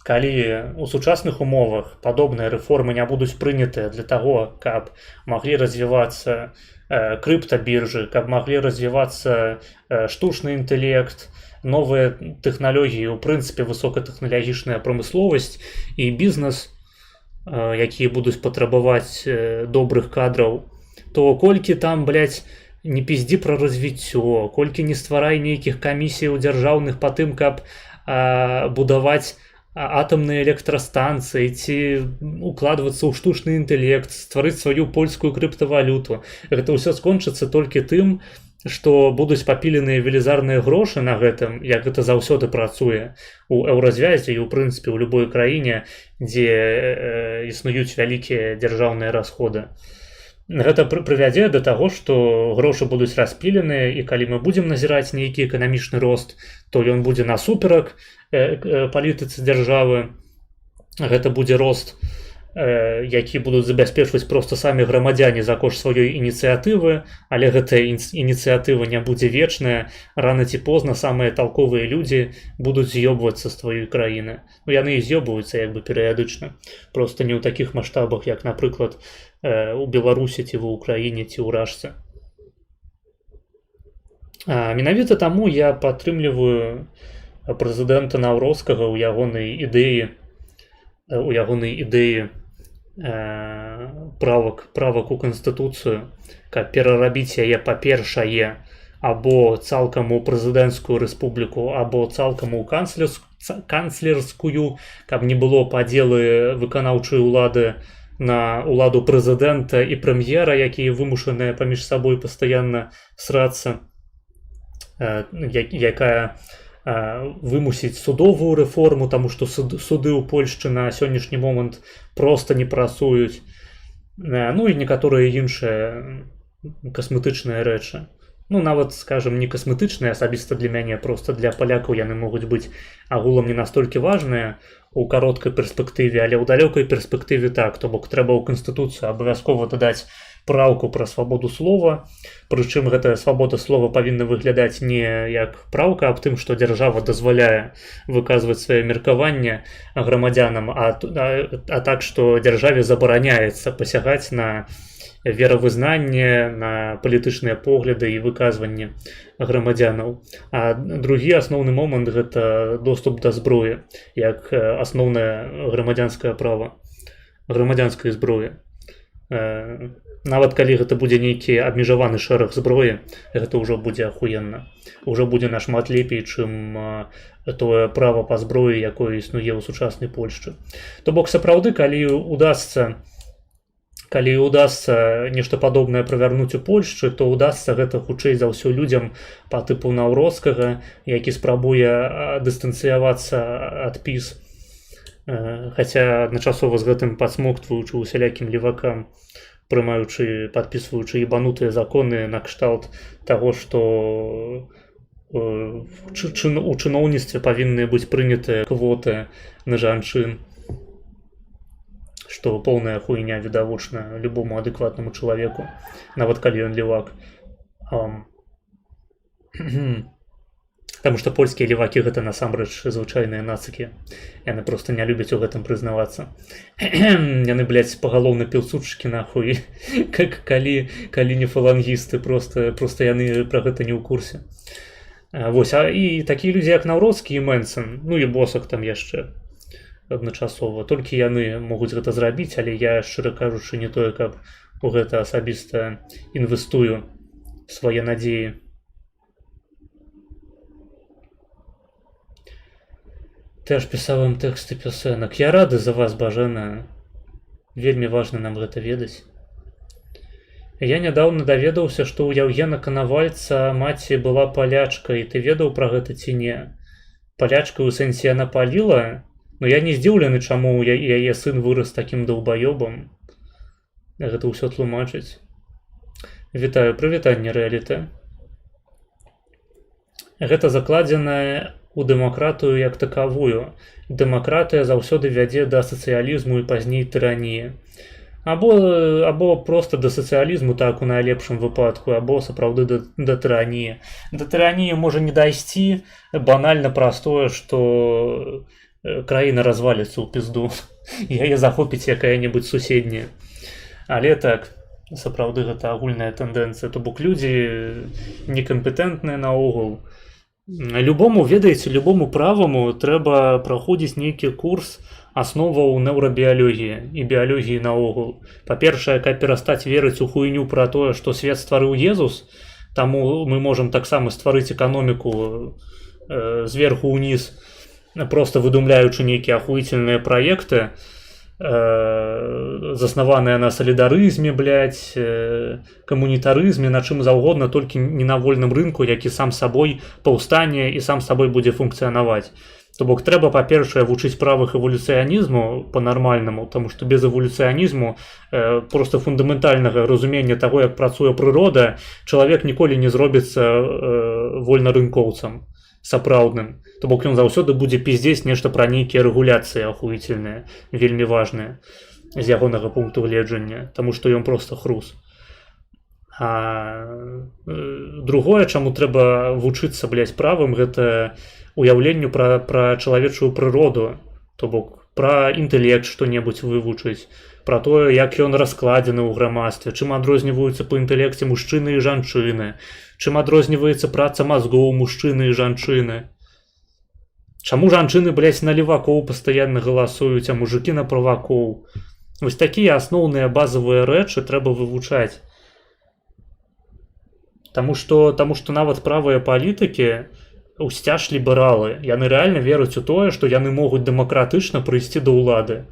Калі ў сучасных умовах падобныя рэформы не будуць прынятыя для таго, каб маглі развівацца крыптабіржы, каб маглі развівацца штучны інтэлект, новыя тэхналогіі, у прынцыпе, высокатэхналагічная прамысловасць і бізнес, якія будуць патрабаваць добрых кадраў, то колькі там, блядь, не пізді пра развіццё, колькі не стварай нейкіх камісіяў дзяржаўных па тым, каб будаваць атамныя электрастанцыі ці укладвацца ў штучны інтэлект, стварыць сваю польскую крыптавалюту. Гэта ўсё скончыцца толькі тым, што будуць папіленыя велізарныя грошы на гэтым, як гэта заўсёды працуе у еўразвязе і, ў прынцыпе, ў любой краіне, дзе існуюць вялікія дзяржаўныя расходы. Гэта прывядзе да таго, што грошы будуць распіленыя, і калі мы будзем назіраць нейкі эканамічны рост, то ён будзе насуперак палітыцы дзяржавы. Гэта будзе рост, які будуць забяспечваць проста самі грамадзяне за кошт сваёй ініцыятывы, але гэтая ініцыятыва не будзе вечная. Рана ці позна самыя талковыя людзі будуць з'ёбвацца з тваёй краіны. Яны і з'ёбваюцца як бы перыядычна, проста не ў такіх маштабах, як, напрыклад, у Беларусі ці ва Ўкраіне ці ў Рашцы. Менавіта таму я падтрымліваю прэзідэнта Наўроцкага ў ягонай ідэі правак у Канстытуцыю, каб перарабіць яе, па-першае, або цалкам у прэзідэнцкую рэспубліку, або цалкам у канцлерскую, каб не было падзелы выканаўчай улады на ўладу прэзідэнта і прэм'ера, якія вымушаныя паміж сабой пастаянна срацца, якая вымусіць судовую рэформу, таму што суды ў Польшчы на сённяшні момант проста не працуюць, і некаторыя іншыя касметычныя рэчы. Нават, скажем, не касметычныя, асабіста для мяне, проста для палякаў яны могуць быць агулам не настолькі важныя у кароткай перспектыве, але ў далёкай перспектыве так, то бок трэба ў Канстытуцыю абавязкова дадаць праўку пра свабоду слова, прычым гэтая свабода слова павінна выглядаць не як праўка аб тым, што дзяржава дазваляе выказваць сваё меркаванне грамадзянам, а так, што дзяржаве забараняецца пасягаць на веравызнанне, на палітычныя погляды і выказванне грамадзянаў. А другі асноўны момант – гэта доступ да зброі, як асноўнае грамадзянскае права, грамадзянскай зброі. Нават калі гэта будзе нейкі абмежаваны шэраг зброі, гэта ўжо будзе ахуенна. Ўжо будзе нашмат лепей, чым тое права па зброі, якое існуе ў сучаснай Польшчы. То бок, сапраўды, калі удасца калі удастся нешта падобнае правярнуць у Польшчы, то удастся гэта хутчэй за ўсё людзям па тыпу Наўроцкага, які спрабуе дыстанцыявацца ад ПіС, хаця адначасова з гэтым падсмоктваючы усялякім левакам, прымаючы, падпісваючы ебанутыя законы накшталт таго, што у чыноўніцтве павінны быць прынятыя квоты на жанчын, што поўная хуйня відавочна любому адэкватнаму чалавеку, нават калі ён левак. Таму што польскія левакі гэта насамрэч звычайныя нацыкі. Яны проста не любяць у гэтым прызнавацца. Яны, блядь, пагалоўна пілсудчыкі нахуй, калі не фалангісты, проста яны пра гэта не ў курсе. Вось, і такія людзі, як Наўроцкі і Мэнсон, ну і Босак там яшчэ адначасова, толькі яны могуць гэта зрабіць, але я, шчыра кажучы, не тое, каб у гэта асабіста інвестую свае надзеі. Ты аж пісаў ім тэксты пясэнак. Я рады за вас, Бажэна. Вельмі важна нам гэта ведаць. Я нядаўна даведаўся, што ў Яўгена Канавальца маці была палячкай. Ты ведаў пра гэта ці не? Палячка ў сэнсе яна паліла? Но я не здзіўлены, чаму яе сын вырас такім даўбаёбам. Гэта ўсё тлумачыць. Вітаю, прывітанне, рэалітэ. Гэта закладзенае у дэмакратыю як такавую. Дэмакратыя заўсёды вядзе да сацыялізму і пазней тыраніі. Або проста да сацыялізму, так у найлепшым выпадку, або сапраўды да тыраніі. Да тыраніі можа не дайсці банальна праз тое, што краіна разваліцца ў пізду. Яе захопіць якая-небудзь суседняя. Але так, сапраўды гэта агульная тэндэнцыя. То бок людзі некампетэнтныя наогул. Любому, ведаеце, любому праваму трэба праходзіць нейкі курс асноваў неўрабіялогіі і біялогіі наогул. Па-першае, каб перастаць верыць у хуйню пра тое, што свет стварыў Езус, таму мы можам таксама стварыць эканоміку зверху ўніз, проста выдумляючы нейкія ахуіцельныя праекты, заснаваныя на салідарызме, блядь, камунітарызме, на чым заўгодна, толькі не на вольным рынку, які сам сабой паўстане і сам сабой будзе функцыянаваць. То бок трэба, па-першае, вучыць правых эволюцыянізму па-нармальнаму, таму што без эволюцыянізму проста фундаментальнага разумення таго, як працуе прырода, чалавек ніколі не зробіцца вольнарынкоўцам сапраўдным. То бок ён заўсёды будзе піздзець нешта пра нейкія рэгуляцыі ахуіцельныя, вельмі важныя з ягонага пункту гледжання, таму што ён проста хрус. А другое, чаму трэба вучыцца, блядь, правым, гэта уяўленню пра чалавечую прыроду, то бок пра інтэлект што-небудзь вывучыць, пра тое, як ён раскладзены ў грамадстве, чым адрозніваюцца па інтэлекце мужчыны і жанчыны, чым адрозніваецца праца мазгоў мужчыны і жанчыны. Чаму жанчыны, блядь, на левакоў пастаянна галасуюць, а мужыкі на правакоў? Вось такія асноўныя базавыя рэчы трэба вывучаць. Таму што нават правыя палітыкі, усцяж лібералы, яны рэальна веруць у тое, што яны могуць дэмакратычна прыйсці да ўлады.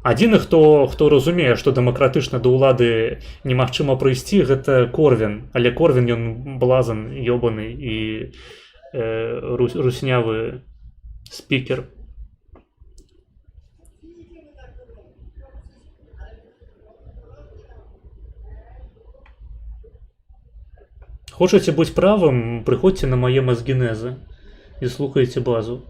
Адзіны, хто разумее, што дэмакратычна да ўлады немагчыма прыйсці, гэта Корвін. Але Корвін, ён блазан ёбаны і руснявы спікер. Хочаце быць правым, прыходзьце на мае мазгінезы і слухайце базу.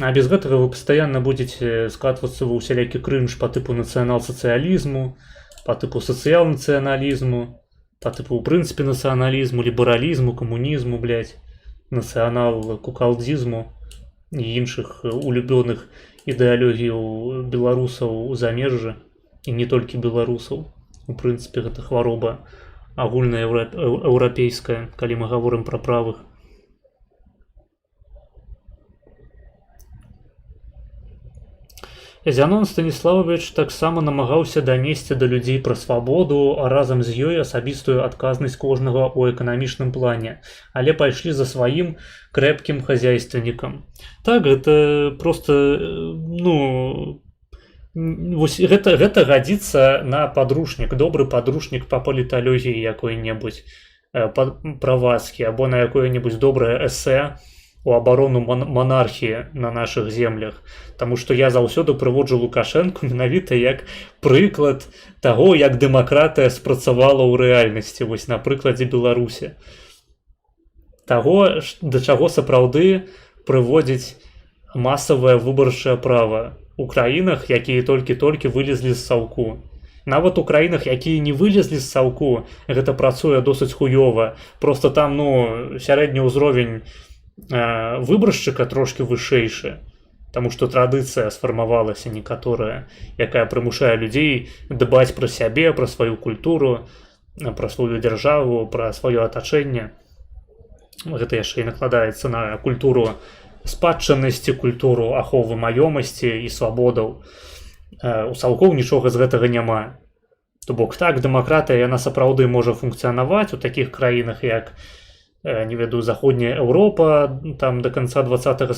А без гэтага вы пастаянна будзеце скатвацца ва ўсялякі крынж па тыпу нацыянал-сацыялізму, па тыпу сацыял-нацыяналізму, па тыпу, ў прынцыпе, нацыяналізму, лібералізму, камунізму, блядь, нацыянал-кукалдзізму і іншых улюбёных ідэалогіяў беларусаў у замежжы, і не толькі беларусаў. У прынцыпе, гэта хвароба агульная еўрапейская, калі мы гаворым пра правых. Зянон Станіславович таксама намагаўся данесці да людзей пра свабоду, а разам з ёй асабістую адказнасць кожнага ў эканамічным плане, але пайшлі за сваім крэпкім хазяйственнікам. Так, гэта проста, Вось гэта гадзіцца на падручнік, добры падручнік па паліталогіі якой-небудзь правацкі або на якое-небудзь добрае эсэ у абарону монархіі на нашых землях. Таму што я заўсёды прыводжу Лукашэнку менавіта як прыклад таго, як дэмакратыя спрацавала ў рэальнасці, вось на прыкладзе Беларусі. Таго, да чаго сапраўды прыводзіць масавае выбарчае права у краінах, якія толькі-толькі вылезлі з саўку. Нават у краінах, якія не вылезлі з саўку, гэта працуе досыць хуёва. Просто там, сярэдні ўзровень выбаршчыка трошки вышэйшы. Таму што традыцыя сфармавалася некаторая, якая прымушае людзей дбаць пра сябе, пра сваю культуру, пра сваю дзяржаву, пра сваё атачэнне. Гэта яшчэ і накладаецца на культуру спадчыннасці, культуру аховы маёмасці і свабодаў. У саўкоў нічога з гэтага няма. То бок так, дэмакратыя яна сапраўды можа функцыянаваць у такіх краінах, як, не ведаю, заходняя Еўропа, там да канца 20-го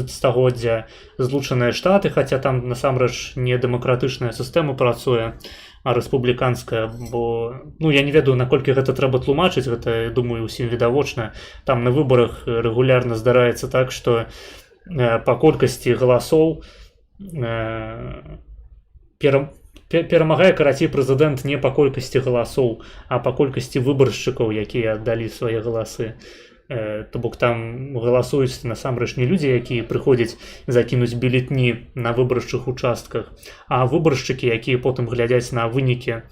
стагоддзя, Злучаныя Штаты, хаця там насамрэч не дэмакратычная сістэма працуе, а рэспубліканская, бо я не ведаю, наколькі гэта трэба тлумачыць, гэта, думаю, усім відавочна. Там на выбарах рэгулярна здараецца так, што па колькасці галасоў перамагае, карацей, прэзідэнт не па колькасці галасоў, а па колькасці выбаршчыкаў, якія аддалі свае галасы. То бок там галасуюць насамрэч не людзі, якія прыходзяць закінуць бюлетні на выбарчых участках, а выбаршчыкі, якія потым глядзяць на вынікі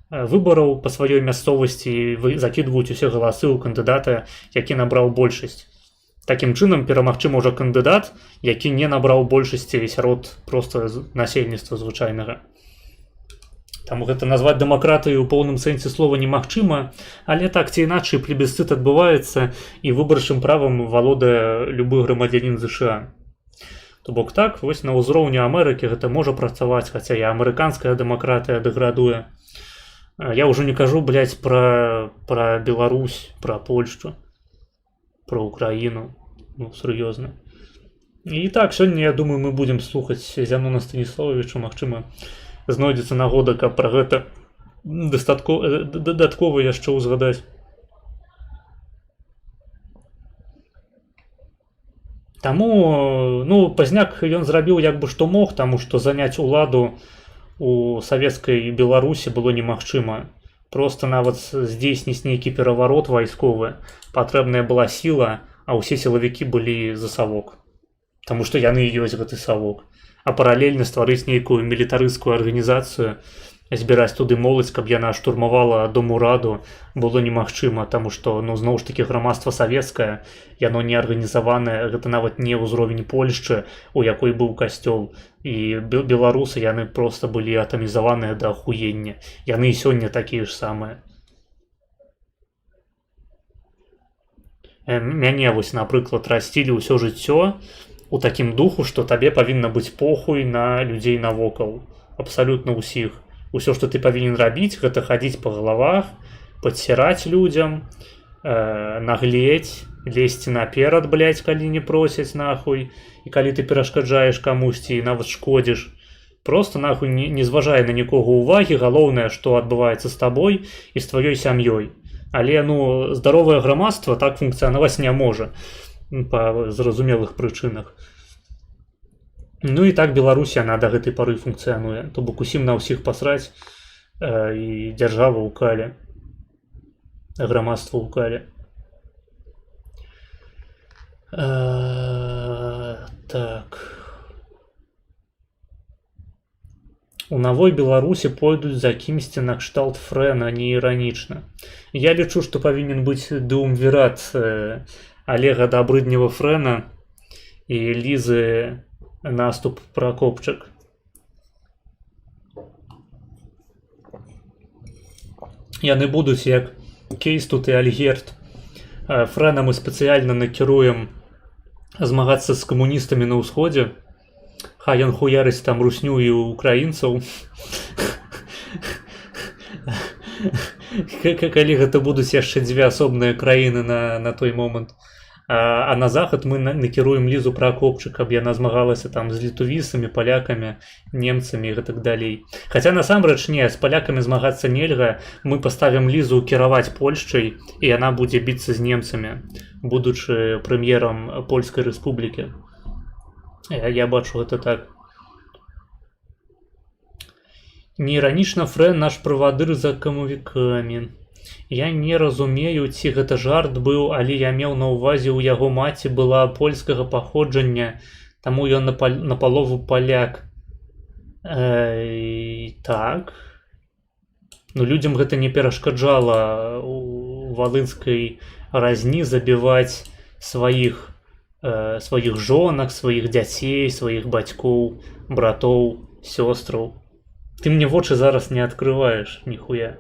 выбараў па сваёй мясцовасці і закідваюць усе галасы ў кандыдата, які набраў большасць. Такім чынам перамагчы можа кандыдат, які не набраў большасці сярод проста насельніцтва звычайнага. Таму гэта назваць дэмакратыяй у поўным сэнсе слова немагчыма, але так ці іначай плебісцыт адбываецца і выбарчым правам валодае любы грамадзянін ЗША. То бок так, вось на ўзроўні Амерыкі гэта можа працаваць, хаця і амерыканская дэмакратыя дэградуе. Я ўжо не кажу, пра Беларусь, пра Польшчу, пра Украіну, сур'ёзна. І так, сёння, я думаю, мы будзем слухаць Зянона Станіславовича, магчыма, знойдзецца нагода, каб пра гэта дадаткова яшчэ ўзгадаць. Таму, пазняк ён зрабіў як бы што мог, таму што заняць уладу у савецкай Беларусі было немагчыма. Проста нават здзейсніць нейкі пераварот вайсковы патрэбная была сіла, а ўсе сілавікі былі за савок. Таму што яны ёсць гэты савок. А паралельна стварыць нейкую мілітарысцкую арганізацыю, збіраць туды моладзь, каб яна штурмавала дом-ураду, было немагчыма, таму што, зноў ж такі, грамадства савецкае, яно не арганізаванае, гэта нават не ўзровень Польшчы, у якой быў касцёл. І беларусы, яны проста былі атамізаваныя да ахуення. Яны і сёння такія ж самыя. Мяне, вось, напрыклад, расцілі ўсё жыццё у такім духу, што табе павінна быць похуй на людзей навокал. Абсалютна ўсіх. Усё, што ты павінен рабіць, гэта хадзіць па галавах, падсіраць людзям, нагледзь, лезці наперад, калі не просяць, нахуй. І калі ты перашкаджаеш камусьці і нават шкодзіш. Проста, нахуй, не зважай на нікога ўвагі, галоўнае, што адбываецца з табой і з тваёй сям'ёй. Але, здаровае грамадства так функцыянаваць не можа. Па зразумелых прычынах. І так Беларусь, яна да гэтай пары функцыянуе. То бок усім на ўсіх пасраць, і дзяржава ў кале, грамадства ў кале. Так. У новой Беларусі пойдуць за кімсьці накшталт Фрэна, не іранічна. Я лічу, што павінен быць дуумвірат Олега Добрыднева Фрэна і Лізы Наступ Прокопчык. Яны будуць як Кейстут і Альгерт. Фрэна мы спецыяльна накіруем змагацца з камуністамі на ўсходзе. Хай ён хуярыць там русню і украінцаў. Калі гэта будуць яшчэ дзве асобныя краіны на той момант. А на захад мы накіруем Лізу Пракопчык, каб яна змагалася там з літувісамі, палякамі, немцамі і гэтак далей. Хаця насамрэч не, з палякамі змагацца нельга, мы паставім Лізу кіраваць Польшчай, і яна будзе біцца з немцамі, будучы прэм'ерам Польскай Рэспублікі. Я бачу гэта так. Неіранічна Фрэн наш правадыр за камавікамі. Я не разумею, ці гэта жарт быў, але я меў на ўвазе, у яго маці была польскага паходжання, таму ён напалову паляк. Так. Ну, людзям гэта не перашкаджала у валынскай разні забіваць сваіх жонак, сваіх дзяцей, сваіх бацькоў, братоў, сёстраў. Ты мне вочы зараз не адкрываеш, ніхуя.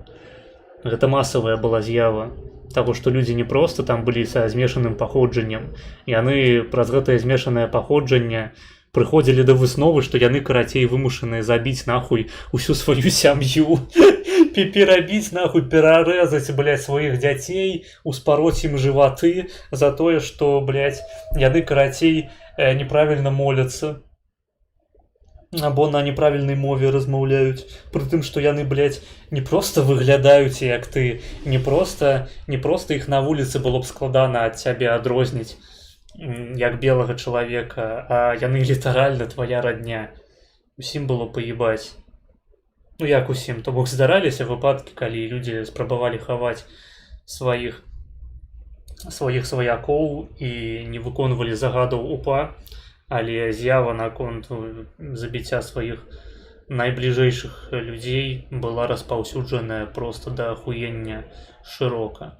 Гэта масавая была з'ява таго, што людзі не проста там былі са змешаным паходжаннем. Яны праз гэтае змешанае паходжанне прыходзілі да высновы, што яны карацей вымушаныя забіць нахуй усю сваю сям'ю, перабіць нахуй, перарэзаць, блядь, сваіх дзяцей, успароць ім жываты за тое, што, блядь, яны карацей неправільна моляцца. Або на неправільнай мове размаўляюць, пры тым, што яны, блядь, не проста выглядаюць як ты, не проста іх на вуліцы было б складана ад цябе адрозніць як белага чалавека, а яны літаральна твая радня. Усім было паебаць. Ну як усім, то бок здараліся выпадкі, калі людзі спрабавалі хаваць сваіх сваякоў і не выконвалі загадаў УПА, але з'ява наконт забіцця сваіх найбліжэйшых людзей была распаўсюджаная проста да ахуення шырока.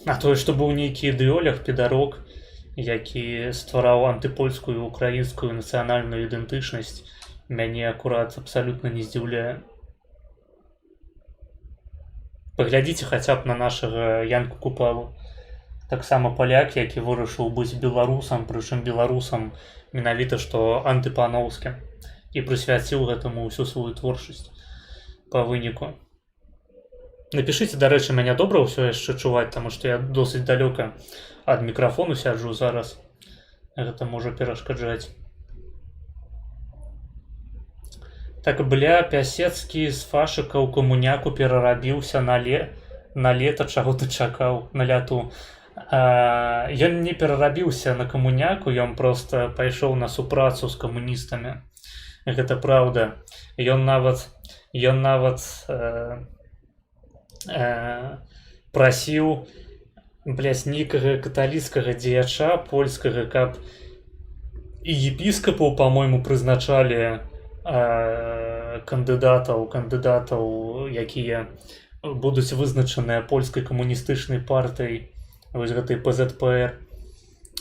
А тое, што быў нейкі ідэолог, педарок, які ствараў антыпольскую украінскую нацыянальную ідэнтычнасць, мяне акурат абсалютна не здзіўляе. Паглядзіце хаця б на нашага Янку Купалу. Таксама паляк, які вырашыў быць беларусам, прычым беларусам менавіта што антыпановскім, і прысвяціў гэтаму ўсю сваю творчасць па выніку. Напішыце, дарэчы, мяне добра ўсё яшчэ чуваць, таму што я досыць далёка ад мікрафону сяджу зараз. Гэта можа перашкаджаць. Так, бля, Пясецкі з фашыкаў камуняку перарабіўся на лета, чаго ты чакаў, на ляту. Ён не перарабіўся на камуняку, ён проста пайшоў на супрацу з камуністамі. Гэта праўда. Ён нават прасіў, блядь, нейкага каталіцкага дзеяча польскага, каб і епіскапаў, па-мойму, прызначалі кандыдатаў, якія будуць вызначаныя польскай камуністычнай партыяй, вось гэтай ПЗПР.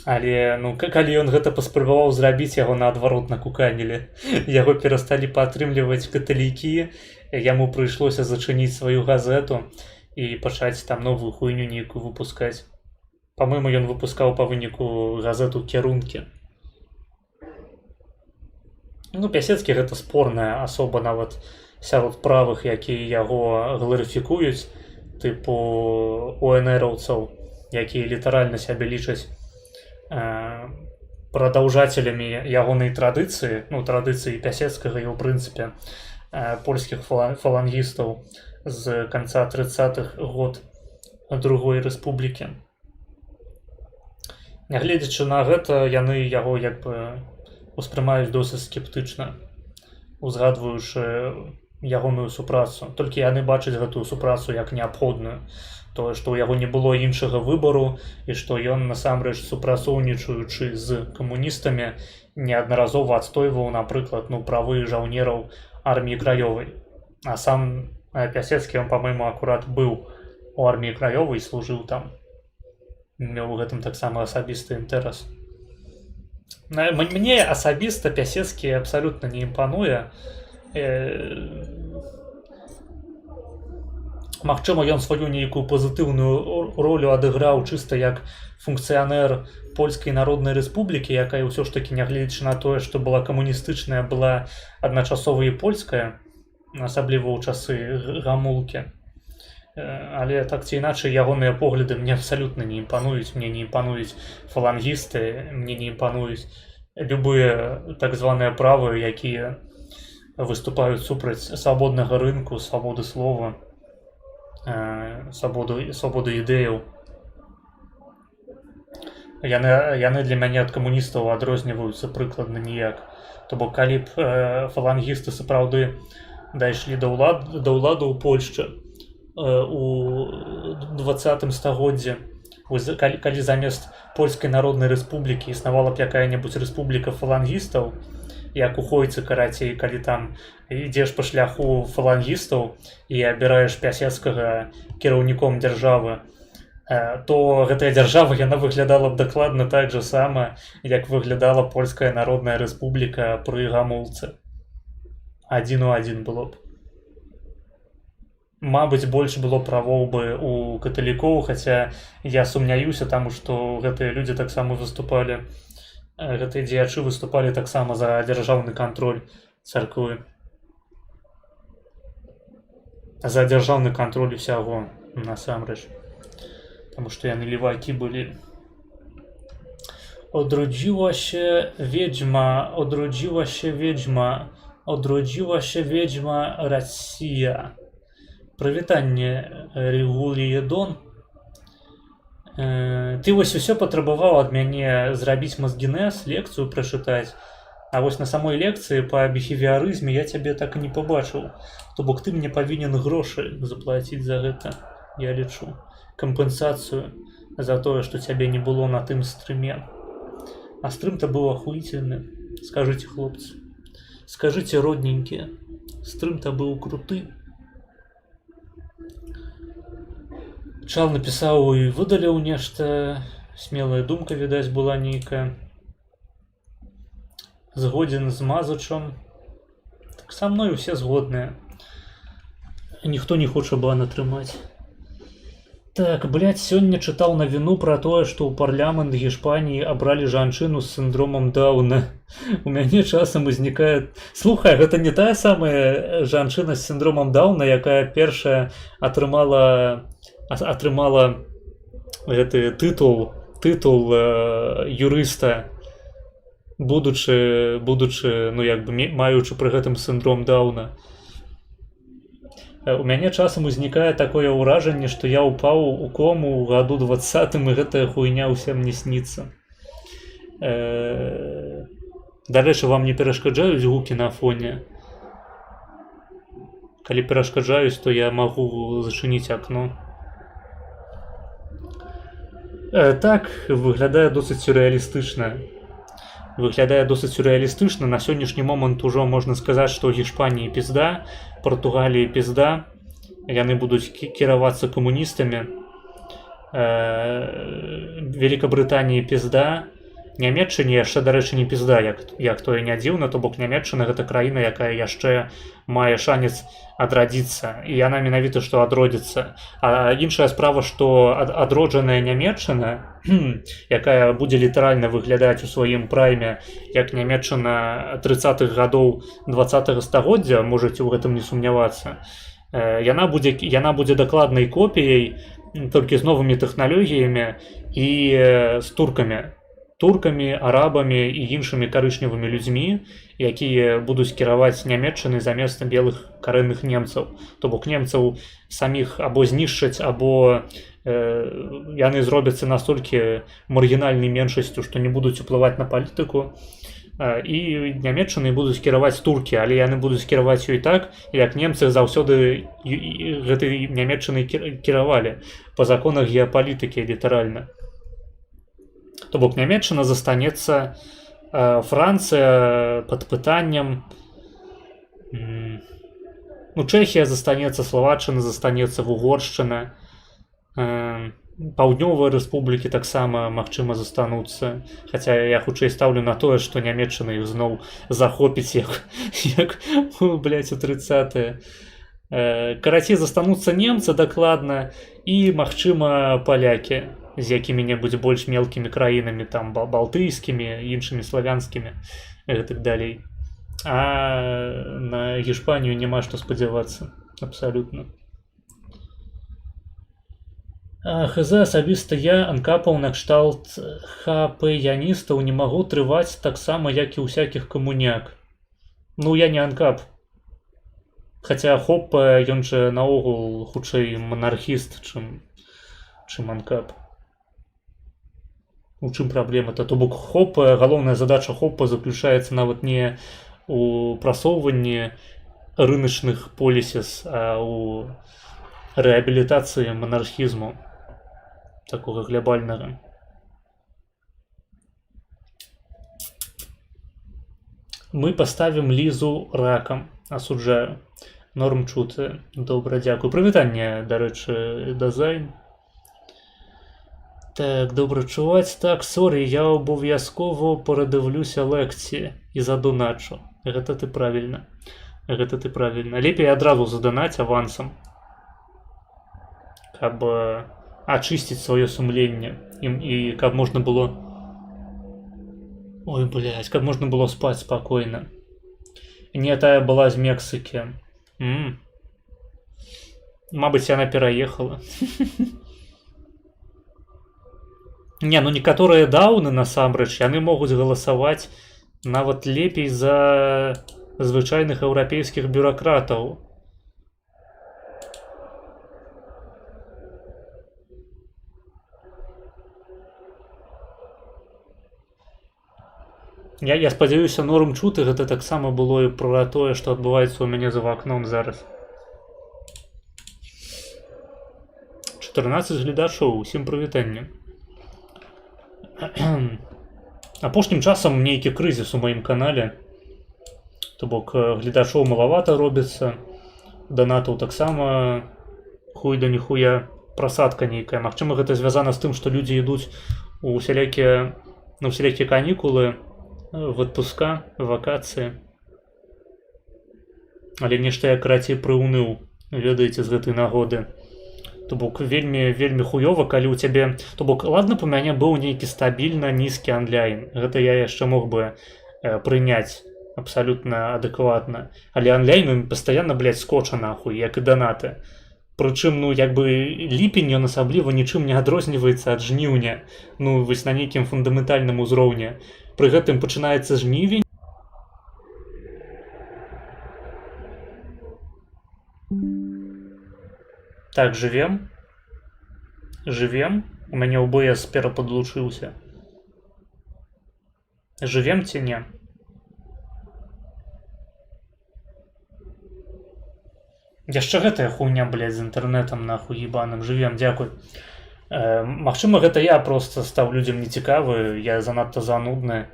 Але, ну, калі ён гэта паспрабаваў зрабіць, яго наадварот накуканілі. Яго перасталі падтрымліваць каталікі, яму прыйшлося зачыніць сваю газету і пачаць там новую хуйню нейкую выпускаць. Па-мойму, ён выпускаў па выніку газету «Кірункі». Ну, Пясецкі гэта спорная асоба нават сярод правых, якія яго гларыфікуюць, тыпу УНРаўцаў, якія літаральна сябе лічаць прадаўжацелямі ягонай традыцыі, ну, традыцыі Пясецкага і, ў прынцыпе, польскіх фалангістаў з канца 30-х год Другой Рэспублікі. Нягледзячы на гэта, яны яго як бы успрымаюць досыць скептычна, узгадваючы ягоную супрацу. Толькі яны бачаць гэтую супрацу як неабходную. Тое, што ў яго не было іншага выбару і што ён насамрэч супрацоўнічаючы з камуністамі неаднаразова адстойваў, напрыклад, правы жаўнераў арміі краёвай. А сам Пясецкі, ён, па-мойму, акурат быў у арміі краёвай, служыў там. Меў у гэтым таксама асабісты інтэрас. Мне асабіста Пясецкі абсалютна не імпануе. Магчыма, ён сваю нейкую пазітыўную ролю адыграў чыста як функцыянер Польскай Народнай Рэспублікі, якая ўсё ж такі, нягледзячы на тое, што была камуністычная, была адначасова і польская, асабліва ў часы гамулкі. Але так ці іначай ягоныя погляды мне абсалютна не імпануюць, мне не імпануюць фалангісты, мне не імпануюць любыя так званыя правыя, якія выступаюць супраць свабоднага рынку, свабоды слова, свабоды ідэяў. Яны для мяне ад камуністаў адрозніваюцца прыкладна ніяк. То бок калі б фалангісты сапраўды дайшлі да ўлады ў Польшчы у 20 стагоддзі, калі замест Польскай Народнай Рэспублікі існавала б якая-небудзь рэспубліка фалангістаў, як у Хойцы, карацей, калі там ідзеш па шляху фалангістаў і абіраеш Пясецкага кіраўніком дзяржавы, то гэтая дзяржава яна выглядала б дакладна так жа сама, як выглядала Польская Народная Рэспубліка пры Гамулцы. 1 у 1 было б. Мабыць, больш было правоў бы у каталікоў, хаця я сумняюся, таму што гэтыя людзі таксама выступалі, гэтыя дзеячы выступалі таксама за дзяржаўны кантроль царквы. За дзяржаўны кантроль усяго, насамрэч. Таму што яны левакі былі. Odrodziła się wiedźma, Rosja. Прывітанне, Регулиедон. Ты вось усё патрабаваў ад мяне зрабіць мазгінез, лекцыю прачытаць. А вось на самой лекцыі па біхевіарызме я цябе так і не пабачыў. То бок ты мне павінен грошы заплаціць за гэта, я лічу. Кампенсацыю за тое, што цябе не было на тым стрыме. А стрым-то быў ахуительны. Скажыце, хлопцы. Скажыце, родненькія. Стрым-то быў круты. Чал напісаў і выдаліў нешта. Смелая думка, відаць, была нейкая. Згодзін з Мазычам. Так са мной усе згодныя. Ніхто не хоча бан атрымаць. Так, блядь, сёння чытаў навіну пра тое, што ў парламент Гішпаніі абралі жанчыну з сіндромам Дауна. У мяне часам узнікае... Слухай, гэта не тая самая жанчына з сіндромам Дауна, якая першая атрымала гэты тытул юрыста, будучы, ну як бы маючы пры гэтым сіндром Дауна. У мяне часам узнікае такое ўражанне, што я ўпаў у кому ў году 20-м і гэтая хуйня ўсім не сніцца. Дарэчы, вам не перашкаджаюць гукі на фоне? Калі перашкаджаюць, то я магу зачыніць акно. Так, выглядае досыць сюррэалістычна. На сённяшні момант ужо можна сказаць, што Гішпаніі пізда, Партугаліі пізда, яны будуць кіравацца камуністамі, Великабрытаніі пізда, Нямецчыне яшчэ, дарэчы, не пізда, як тое не дзіўна, то бок Нямецчына гэта краіна, якая яшчэ мае шанец адрадзіцца, і яна менавіта што адродзіцца. А іншая справа, што адроджаная Нямецчына, якая будзе літаральна выглядаць у сваім прайме як Нямецчына 30-х гадоў 20-го стагоддзя, можаце ў гэтым не сумнявацца, яна будзе дакладнай копіяй, толькі з новымі тэхналогіямі і з туркамі, арабамі і іншымі карычневымі людзьмі, якія будуць кіраваць Нямецчынай замест белых карэнных немцаў. То бок немцаў саміх або знішчаць, або яны зробяцца настолькі маргінальнай меншасцю, што не будуць уплываць на палітыку, і Нямецчынай будуць кіраваць туркі, але яны будуць кіраваць ёй так, як немцы заўсёды гэтай Нямецчынай кіравалі па законах геапалітыкі літаральна. То бок Нямецчына застанецца, Францыя пад пытаннем, ну, Чэхія застанецца, Словаччына застанецца, Угоршчына, Паўднёвыя рэспублікі таксама, магчыма, застануцца. Хаця я хутчэй стаўлю на тое, што Нямецчына іх зноў захопіць, як блядь, у 30-е. Карацей, застануцца немцы дакладна і, магчыма, палякі з якімі-небудзь больш мелкімі краінамі, там, балтыйскімі, іншымі славянскімі, гэтак далей. А на Гішпанію няма што спадзявацца, абсалютна. Хз, асабіста я анкапаў накшталт хапыяністаў не магу трываць таксама, як і ўсякіх камуняк. Ну, я не анкап. Хаця Хоппа, ён жа наогул хутчэй монархіст, чым анкап. У чым праблема-то? То бок Хоппа, галоўная задача Хоппа заключаецца нават не у прасоўванні рыначных полісіс, а ў рэабілітацыі монархізму такога глобальнага. Мы паставім Лізу ракам. Асуджаю. Норм чуты. Добра, дзякую. Прывітанне, дарэчы, дазайн. Так, добра чуваць. Так, сорі, я абавязкова перадивлюся лекції і задоначу. Гэта ты правільна. Гэта ты правільна. Лепей адразу задонаць авансам. Каб очистить свое сумленне. И каб можно было... Ой, блядь, каб можно было спать спокойно. Не, тая была з Мексики. Мабыць, яна пераехала. Не, ну некаторыя дауны насамрэч, яны могуць галасаваць нават лепей за звычайных еўрапейскіх бюракратаў. Я спадзяюся, норм чуты, гэта таксама было і пра тое, што адбываецца ў мяне за вакном зараз. 14 гледачоў, усім прывітанне. Апошнім часам нейкі крызіс у маім канале. То бок гледачоў малавата робіцца, донатаў таксама хуй да ніхуя, прасадка нейкая. Магчыма, гэта звязана з тым, што людзі ідуць у усялякія канікулы, в отпуска, вакацыі. Але нешта я карацей прыўныў, ведаеце, з гэтай нагоды. То бок вельмі хуёва, калі ў цябе... То бок, ладно, па мяне быў нейкі стабільна нізкі онлайн. Гэта я яшчэ мог бы прыняць абсалютна адэкватна. Але онлайн ён пастаянна, блядь, скоча нахуй, як і донаты. Прычым, ну, як бы ліпень ён асабліва нічым не адрозніваецца ад жніўня. Ну, вось на нейкім фундаментальным узроўні. Пры гэтым пачынаецца жнівень. Так, жывем. Жывем. У мяне ОБС перападлучыўся. Жывем ці не? Яшчэ гэтая хуйня, блядь, з інтэрнэтам нахуй ебаным. Жывем, дзякуй. Магчыма, гэта я проста стаў людзям нецікавы, я занадта занудны.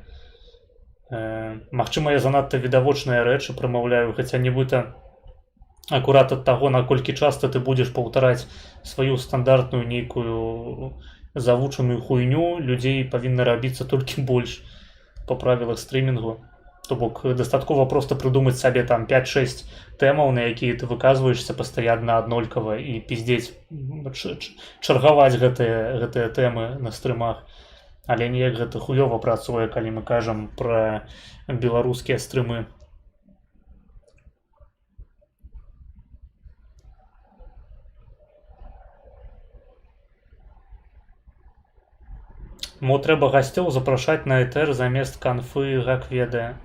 Магчыма, я занадта відавочныя рэчы прамаўляю, хаця нібыта акурат ад таго, наколькі часта ты будзеш паўтараць сваю стандартную нейкую завучаную хуйню, людзей павінна рабіцца толькі больш па правілах стрымінгу. То бок дастаткова проста прыдумаць сабе там 5-6 тэмаў, на якія ты выказваешся пастаянна аднолькава і пиздзець, чаргаваць гэтыя тэмы на стрымах. Але неяк гэта хуёва працуе, калі мы кажам пра беларускія стрымы. Мо трэба гасцёў запрашаць на этэр замест канфы, гак ведае.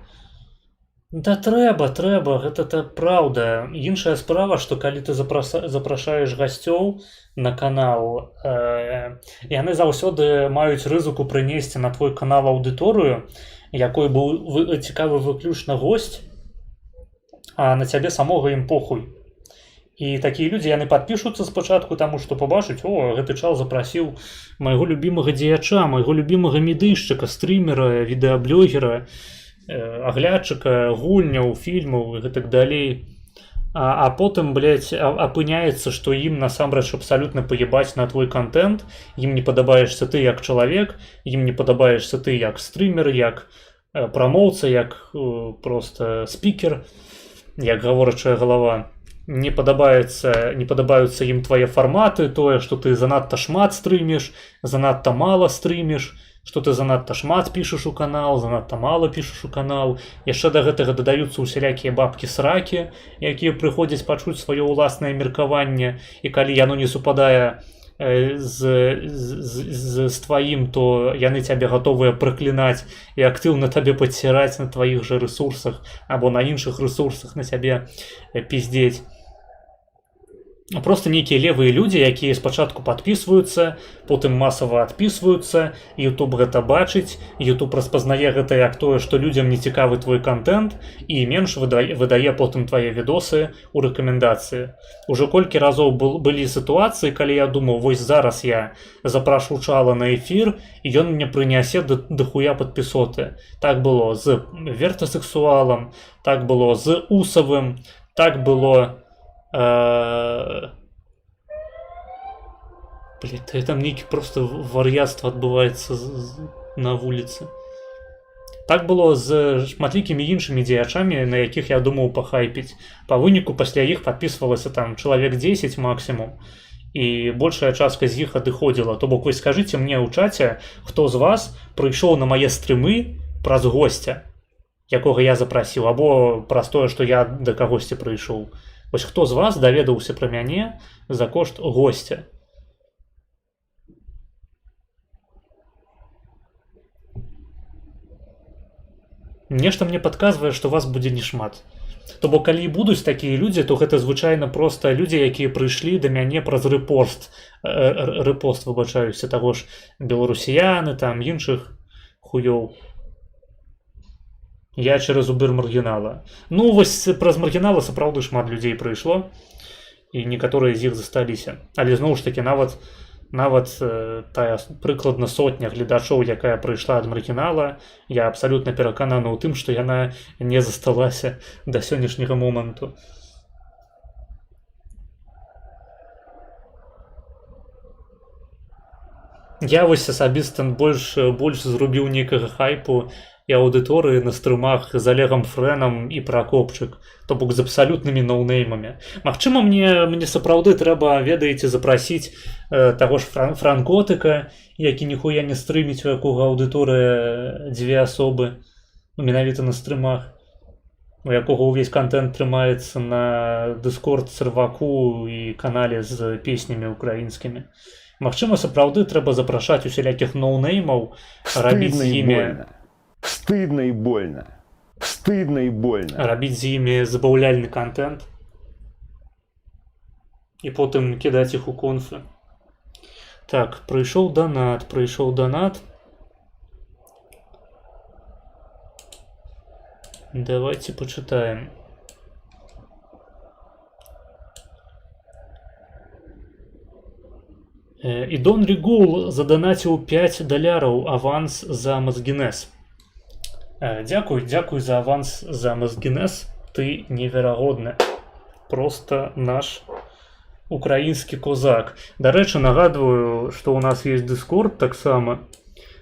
Да трэба, гэта праўда. Іншая справа, што калі ты запрашаеш гасцёў на канал, яны заўсёды маюць рызыку прынесці на твой канал аўдыторыю, якой быў цікавы выключна госць, а на цябе самога ім похуй. І такія людзі, яны падпішуцца спачатку, таму што пабачыць, о, гэты чал запрасіў майго любімага дзеяча, майго любімага медыйшчыка, стрымера, відэаблогера, аглядчыка, гульняў, фільмаў і гэтак далей. А потым, блядь, апыняецца, што ім насамрэч абсалютна паебаць на твой контент, ім не падабаешся ты як чалавек, ім не падабаешся ты як стрымер, як прамоўца, як проста спікер, як гаворачая галава. Не падабаюцца ім твае фарматы, тое, што ты занадта шмат стрыміш, занадта мала стрыміш, што ты занадта шмат пішаш у канал, занадта мала пішаш у канал. Яшчэ да гэтага дадаюцца усялякія бабкі-сракі, якія прыходзяць пачуць сваё ўласнае меркаванне, і калі яно не супадае з тваім, то яны цябе гатовыя праклінаць і актыўна табе падціраць на тваіх жа рэсурсах або на іншых рэсурсах на цябе пиздзець. Просто нейкія левыя людзі, якія спачатку падпісваюцца, потым масава адпісваюцца, YouTube гэта бачыць, YouTube распазнае гэта як тое, што людзям не цікавы твой контент і менш выдае потым твае відосы ў рэкамендацыі. Ужо колькі разоў былі сітуацыі, калі я думаў, вось зараз я запрашу Чала на эфір і ён мне прынясе дахуя падпісоты. Так было з вертасексуалам, так было з Усавым, так было блин, там нейкі просто вар'яцтва адбываецца на вуліцы. Так было з шматлікімі іншымі дзеячамі, на якіх я думаў пахайпіць. Па выніку пасля іх падпісвалася там чалавек 10 максімум, і большая частка з іх адыходзіла. То бок, вы скажыце мне ў чаце, хто з вас прыйшоў на мае стрымы праз госця, якога я запрасіў, або праз тое, што я да кагосьці прыйшоў. Вось хто з вас даведаўся пра мяне за кошт госця? Нешта мне падказвае, што вас будзе нешмат. То бок, калі і будуць такія людзі, то гэта звычайна проста людзі, якія прыйшлі да мяне праз рэпост, выбачаюся, таго ж беларусіяны, там іншых хуёў. Я через Убер маргінала. Ну, вось праз маргінала сапраўды шмат людзей прыйшло, і некаторыя з іх засталіся. Але зноў ж такі нават тая прыкладна сотня гледачоў, якая прыйшла ад маргінала, я абсалютна перакананы ў тым, што яна не засталася да сённяшняга моманту. Я вось асабіста больш зрубіў нейкага хайпу і аўдыторыі на стрымах з Олегам Фрэнам і Пракопчык, то бок з абсалютнымі ноунеймамі. Магчыма, мне сапраўды трэба, ведаеце, запрасіць таго ж Франкотыка, які ніхуя не стрыміць, у якога аўдыторыя 2 асобы, менавіта на стрымах, у якога ўвесь контент трымаецца на Discord серваку і канале з песнямі украінскімі. Магчыма, сапраўды трэба запрашаць усялякіх ноунеймаў, рабіць з імі... Стыдно и больно. Стыдно и больно. Рабіць з імі забаўляльны контент і потым кідаць іх у конфы. Так, прыйшоў донат. Давайте почитаем. Идон Ригул заданаціў $5 аванс за Мазгінес. Дякую за аванс за Мазгінес. Ты неверагодны. Просто наш украінскі козак. Дарэчы, нагадваю, што ў нас есть Discord таксама,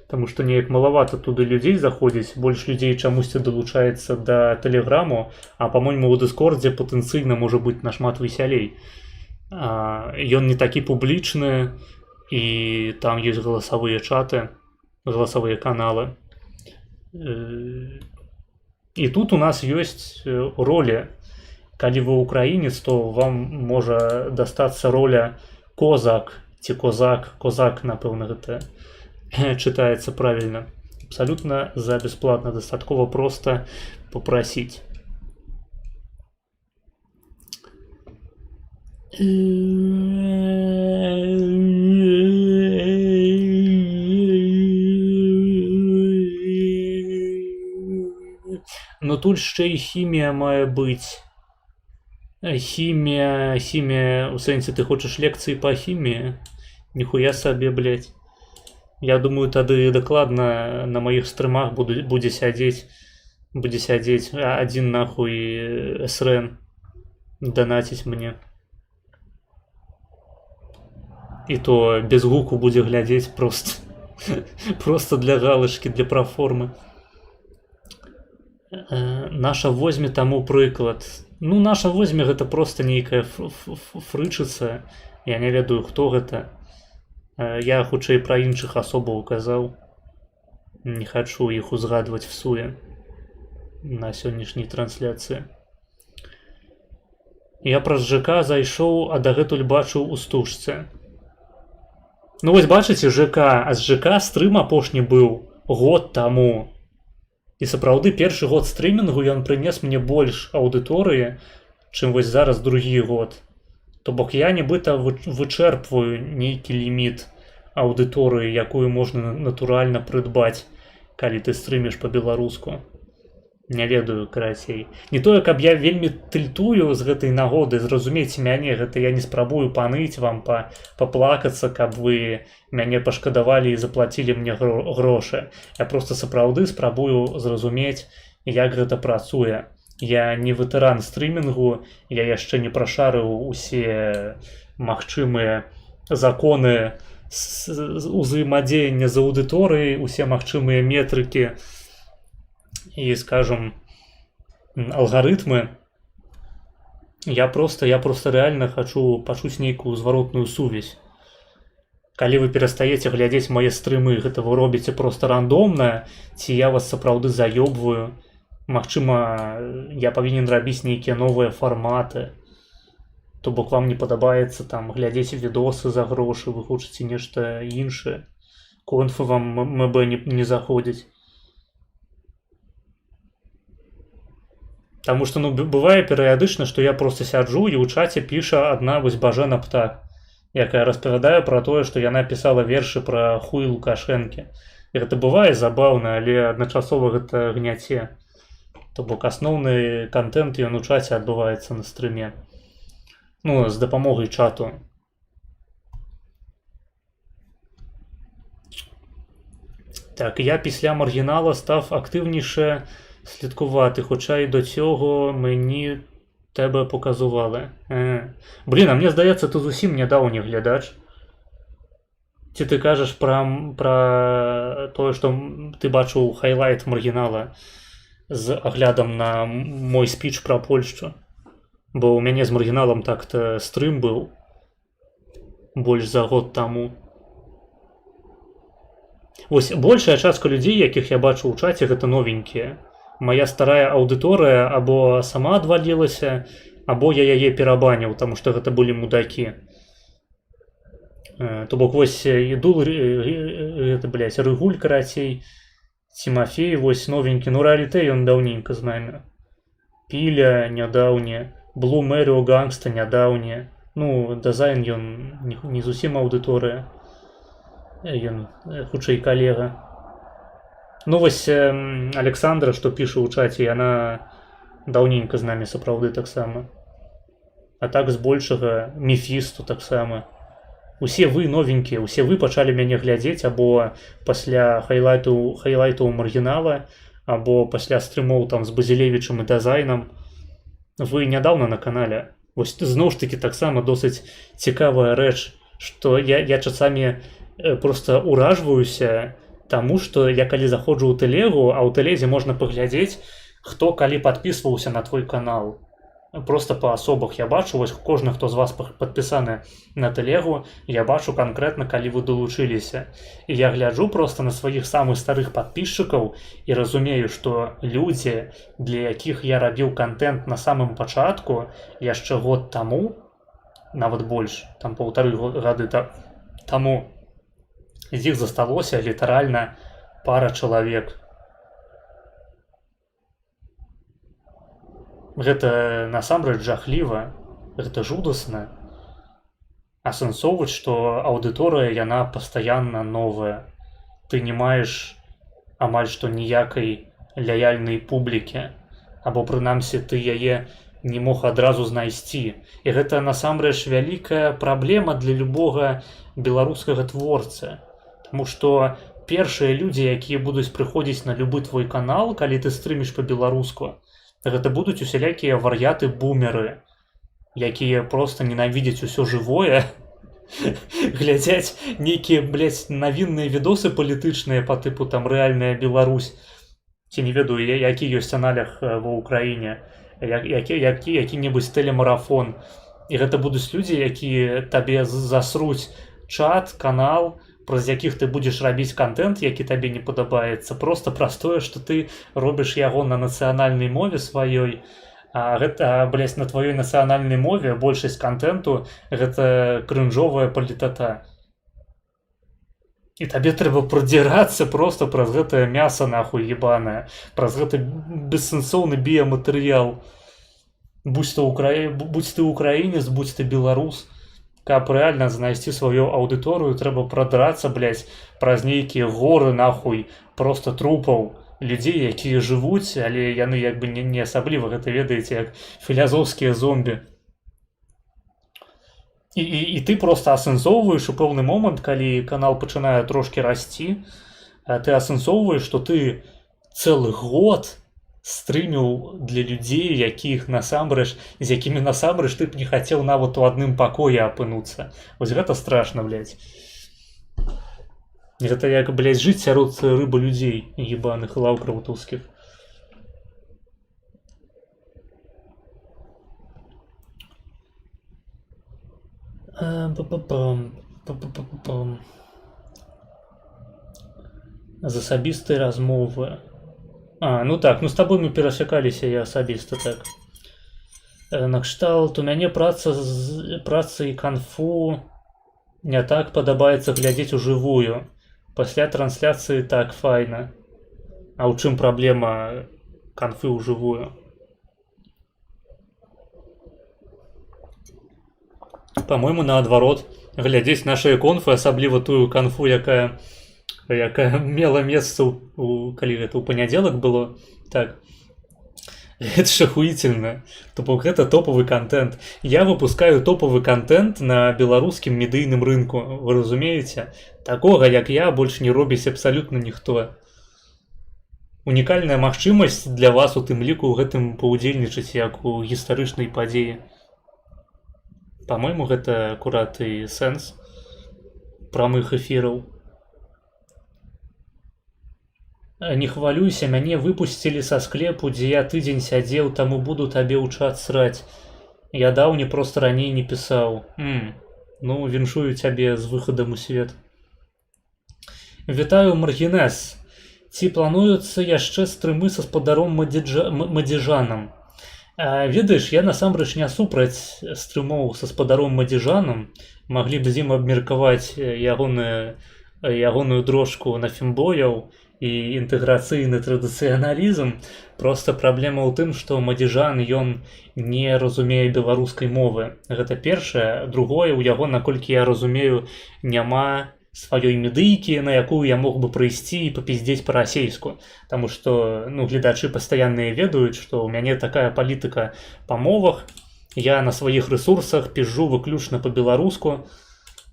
таму што неяк малавата туды людзей заходзіць, больш людзей чамусьці далучаецца да Тэлеграму, а па-мойму у Дыскордзе патэнцыйна можа быць нашмат весялей. Ён не такі публічны, і там ёсць галасавыя чаты, галасавыя каналы. І тут у нас ёсць ролі. Калі вы украінец, то вам можа дастацца роля козак ці козак. Козак, напэўна, гэта чытаецца правільна. Абсалютна за бясплатна, дастаткова проста папрасіць. Но тут ще й хімія має быць. Хімія, у сэнсе, ты хочаш лекцыі па хіміі? Ніхуя сабе, блядь. Я думаю, тады дакладна на маіх стрымах будзе сядзець адзін нахуй СРН данаціць мне. І то без гуку будзе глядзець просто. Просто для галочки, для праформы. Наша возьме таму прыклад. Ну, наша возьме гэта просто нейкая фрычыца. Я не ведаю, хто гэта. Я хутчэй пра іншых асобаў казаў. Не хачу іх узгадваць всуе на сённяшняй трансляцыі. Я праз ЖК зайшоў, а дагэтуль бачыў у стужцы. Ну вось бачыце ЖК, а з ЖК стрым апошні быў год таму. І сапраўды першы год стрымінгу ён прынес мне больш аўдыторыі, чым вось зараз другі год. То бок я нібыта вычэрпваю нейкі ліміт аўдыторыі, якую можна натуральна прыдбаць, калі ты стрыміш па-беларуску. Не ведаю, карацей. Не тое, каб я вельмі тыльтую з гэтай нагоды, зразумейце мяне, гэта я не спрабую паныць вам, паплакацца, каб вы мяне пашкадавалі і заплацілі мне грошы. Я проста сапраўды спрабую зразумець, як гэта працуе. Я не ветэран стрымінгу, я яшчэ не прашарыў усе магчымыя законы узаемадзеяння з аўдыторыяй, усе магчымыя метрыкі і, скажем, алгарытмы. Я просто рэальна хочу пачуць нейкую зваротную сувязь. Калі вы перастаеце глядзець мае стрымы, гэта вы робіце проста рандомна, ці я вас сапраўды заёбваю. Магчыма, я павінен рабіць нейкія новыя фарматы. То бок вам не падабаецца там глядзець відосы за грошы, вы хочаце нешта іншае. Конфы вам МБ не заходзіць. Таму што, бывае перыядычна, што я проста сяджу і ў чаце піша адна вось Бажэна Птак, якая распавядае пра тое, што яна пісала вершы пра хуй Лукашэнкі. І гэта бывае забаўна, але адначасова гэта гняце. То бок асноўны кантэнт ён у чаце адбываецца на стрыме. З дапамогай чату. Так, я після маргінала став активніше слідкувати, хоча й до цього мені тебе показували. Блін, а мені здається, ти зовсім недавній глядач. Ці ти кажеш про те, що ти бачив хайлайт маргінала з оглядом на мой спіч про Польщу? Бо у мяне з маргіналам так-то стрым быў больш за год таму. Вось большая частка людзей, якіх я бачу ў чаце, гэта новенькія. Моя старая аўдыторыя або сама адвалілася, або я яе перабаніў, таму што гэта былі мудакі. То бок вось іду, Рыгуль, карацей, Тимофей, вось новенькі, Реалітэ ён даўненька з намі. Піля нядаўне, Блу Мэріо Гангста нядаўне. Дызайн ён не зусім аўдыторыя. Ён хутчэй калега. Вось Александра, што піша ў чаце, яна даўненька з намі сапраўды таксама. А так збольшага Мефісту таксама. Усе вы новенькія, усе вы пачалі мяне глядзець або пасля хайлайтаў маргінала, або пасля стрымоў там з Базілевічам і дызайнам. Вы нядаўна на канале. Вось зноў ж такі таксама досыць цікавая рэч, што я часамі просто уражваюся таму, што я калі заходжу ў тэлегу, а ў тэлезе можна паглядзець, хто калі падпісваўся на твой канал. Просто па асобах я бачу, вось кожны, хто з вас падпісаны на тэлегу, я бачу канкрэтна, калі вы далучыліся. І я гляджу просто на сваіх самых старых падпісчыкаў і разумею, што людзі, для якіх я рабіў кантэнт на самым пачатку, яшчэ год таму, нават больш, там 1,5 гады таму, з іх засталося літаральна пара чалавек. Гэта насамрэч жахліва, гэта жудасна. Асэнсоўваць, што аўдыторыя яна пастаянна новая. Ты не маеш амаль што ніякай лаяльнай публікі, або прынамсі ты яе не мог адразу знайсці. І гэта насамрэч вялікая праблема для любога беларускага творцы. Таму што першыя людзі, якія будуць прыходзіць на любы твой канал, калі ты стрыміш па-беларуску, гэта будуць усялякія вар'яты-бумеры, якія проста ненавідзяць усё жывое, глядзяць нейкія, навінныя відосы палітычныя па тыпу там «Рэальная Беларусь», ці не ведаю, які ёсць аналях ва ўкраіне, які-небудзь тэлемарафон. І гэта будуць людзі, якія табе засруць чат, канал, праз якіх ты будзеш рабіць кантэнт, які табе не падабаецца, проста праз тое, што ты робіш яго на нацыянальнай мове сваёй, а гэта, на тваёй нацыянальнай мове большасць кантэнту гэта крынжовая палітата. І табе трэба прадзірацца просто праз гэтае мяса нахуй ебанае, праз гэты бессэнсоўны біяматэрыял. Будь ты украінец, будь ты беларус, каб рэальна знайсці сваю аўдыторыю, трэба прадрацца, блядь, праз нейкія горы нахуй просто трупаў людзей, якія жывуць, але яны як бы не асабліва гэта ведаеце, як філязофскія зомбі. І ты просто асэнсоўваеш у пэўны момант, калі канал пачынае трошкі расці, ты асэнсоўваеш, што ты цэлы год стрыміў для людзей, з якімі насамрэч ты б не хацеў нават у адным пакоі апынуцца. Вось гэта страшна, блядь. Гэта як, блядь, жыць сярод рыба людзей ебаных лаўкраўтаўскіх. З асабістай размовы. Ну так, з табой мы перасякаліся і асабіста, так. Накшталт, у мяне праца і канфу не так падабаецца глядзець ужывую. Пасля трансляцыі так файна. А ў чым праблема канфы ўжывую? Па-мойму, наадварот, глядзець нашыя конфы, асабліва тую канфу, якая мела месца, калі гэта ў панядзелак было, так, гэта ж ахуительна. То бок гэта топавы контент. Я выпускаю топавы контент на беларускім медыйным рынку, вы разумееце? Такога, як я, больш не робіць абсалютна ніхто. Унікальная магчымасць для вас у тым ліку ў гэтым паўдзельнічаць як у гістарычнай падзеі. Па-мойму, гэта акурат і сэнс прамых эфіраў. Не хвалюйся, мяне выпусцілі са склепу, дзе я тыдзень сядзеў, таму буду табе ў чат сраць. Я даўні проста раней не пісаў. Ну, віншую цябе з выхадам у свет. Вітаю, Маргінес. Ці плануюцца яшчэ стрымы са спадаром Мадзіжанам? Ведаеш, я насамрэч не супраць стрымоў са спадаром Мадзіжанам. Маглі б з ім абмеркаваць ягоную дрожку на фімбояў і інтэграцыйны традыцыяналізм. Проста праблема ў тым, што Мадзіжан, ён не разумее беларускай мовы. Гэта першае. Другое, у яго, наколькі я разумею, няма сваёй медыйкі, на якую я мог бы прыйсці і папіздзець па-расейску. Таму што, гледачы пастаянныя ведаюць, што ў мяне такая палітыка па мовах. Я на сваіх рэсурсах піжу выключна па-беларуску.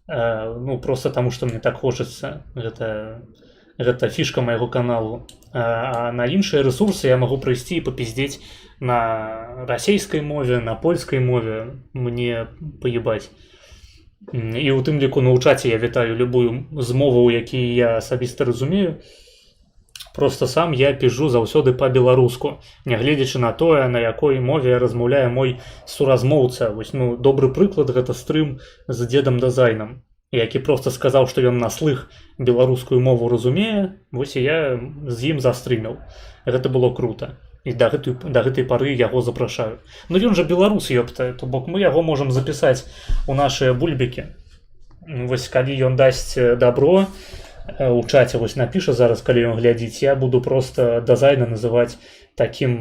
Проста таму, што мне так хочацца. Гэта фішка майго каналу. А на іншыя рэсурсы я магу прыйсці і папіздзець на расейскай мове, на польскай мове. Мне паебаць. І ў тым ліку ў чаце я вітаю любую з моваў, якія я асабіста разумею. Проста сам я піжу заўсёды па-беларуску, нягледзячы на тое, на якой мове размаўляе мой суразмоўца. Вось, добры прыклад гэта стрым з дзедам Дазайнам, які проста сказаў, што ён на слых беларускую мову разумее, вось і я з ім застрыміў. Гэта было крута. І да гэтай пары яго запрашаю. Ён жа беларус, ёпта, то бок мы яго можам запісаць у нашыя бульбікі. Вось калі ён дасць дабро, у чаце вось напіша зараз, калі ён глядзіць, я буду проста Дазайна называць такім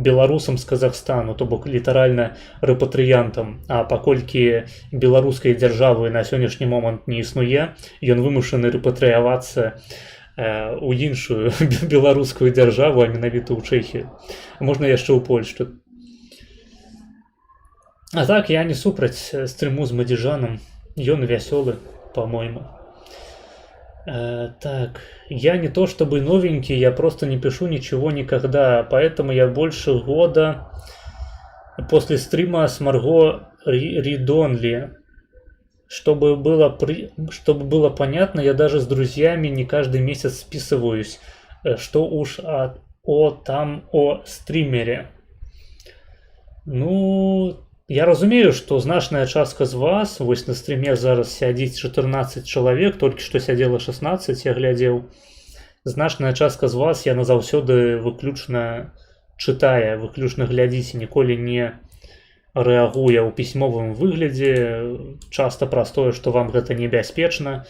беларусам з Казахстану, то бок літаральна рэпатрыянтам. А паколькі беларускай дзяржавы на сённяшні момант не існуе, ён вымушаны рэпатрыявацца у іншую беларускую дзяржаву, а менавіта ў Чэхію. Можна яшчэ ў Польшчу. А так, я не супраць стрыму з Мадзіжанам. Ён вясёлы, па-мойму. Так, я не то чтобы новенький, я просто не пишу ничего никогда, поэтому я больше года после стрима с Марго Ридонли. Чтобы было понятно, я даже с друзьями не каждый месяц списываюсь, что уж о стримере. Я разумею, што значная частка з вас, вось на стріме зараз сядзіць 14 чалавек, толькі што сядзела 16, я глядзеў. Значная частка з вас, яна заўсёды выключна чытае, выключна глядзіць, ніколі не рэагуе ў пісьмовым выглядзе, часта праз тое, што вам гэта небяспечна.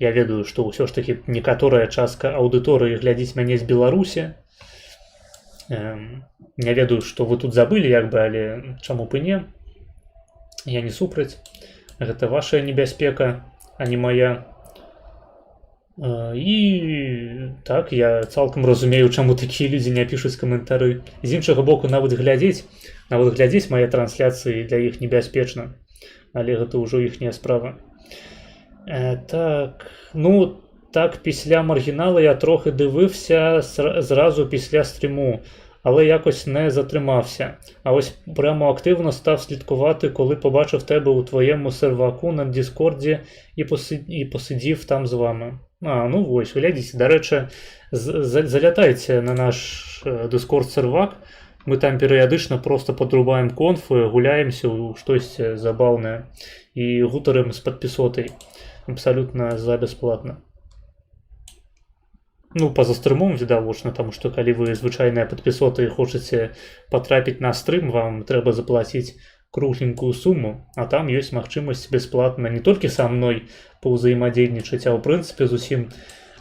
Я ведаю, што ўсё ж такі некаторая частка аўдыторыі глядзіць мяне з Беларусі. Не ведаю, што вы тут забылі, як бы, але чаму б і не. Я не супраць. Гэта вашая небяспека, а не моя. І так, я цалкам разумею, чаму такія людзі не пішуць каментары. З іншага боку, нават глядзець мае трансляцыі для іх небяспечна. Але гэта ўжо іхняя справа. Так, ну, так, після маргінала я трохи дивився зразу після стріму, але якось не затримався. А ось прямо активно став слідкувати, коли побачив тебе у твоєму серваку на Діскорді і посидів там з вами. Ну ось, глядіть, до речі, залятайте на наш Дискорд-сервак. Мы там перыядычна просто подрубаем конфы, гуляемся ў штосьці забаўнае і гутарым з падпісотай абсалютна за бясплатна. Ну, па-за стрымом відавочна, таму што калі вы звычайныя падпісоты і хочаце патрапіць на стрым, вам трэба заплаціць кругленькую суму, а там ёсць магчымасць бясплатна не толькі са мной паўзаемадзейнічаць, а ў прынцыпе з усім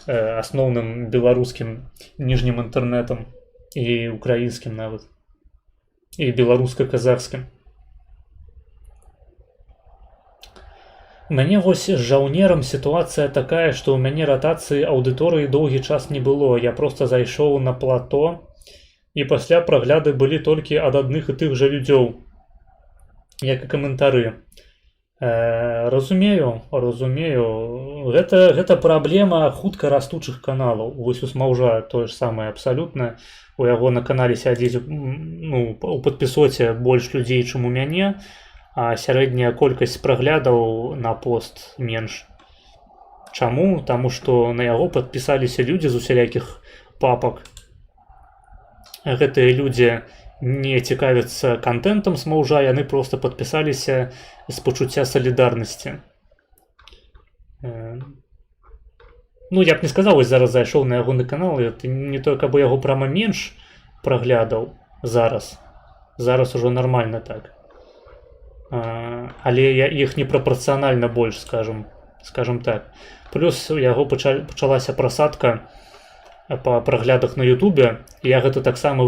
асноўным беларускім ніжнім інтэрнэтам і украінскім нават, і беларуска-казахскім. У мяне вось з жаўнерам сітуацыя такая, што ў мяне ратацыі аўдыторыі доўгі час не было. Я проста зайшоў на плато, і пасля прагляды былі толькі ад адных і тых жа людзёў, як і каментары. Разумею. Гэта праблема хутка растучых каналаў. Вось у Смаўжа тое ж самае абсалютна. У яго на канале сядзіць, ну, у падпісоце больш людзей, чым у мяне, а сярэдняя колькасць праглядаў на пост менш. Чаму? Таму што на яго падпісаліся людзі з усялякіх папак. Гэтыя людзі не цікавяцца контентам Смаўжа, яны проста падпісаліся з пачуцця салідарнасці. Ну, я б не сказаў, вось зараз зайшоў на ягоны канал, это не то, каб яго прама менш праглядаў зараз. Зараз ужо нармальна так. Але іх непрапарцыянальна больш, скажем так. Плюс у яго пачалася прасадка па праглядах на Ютубе, і я гэта таксама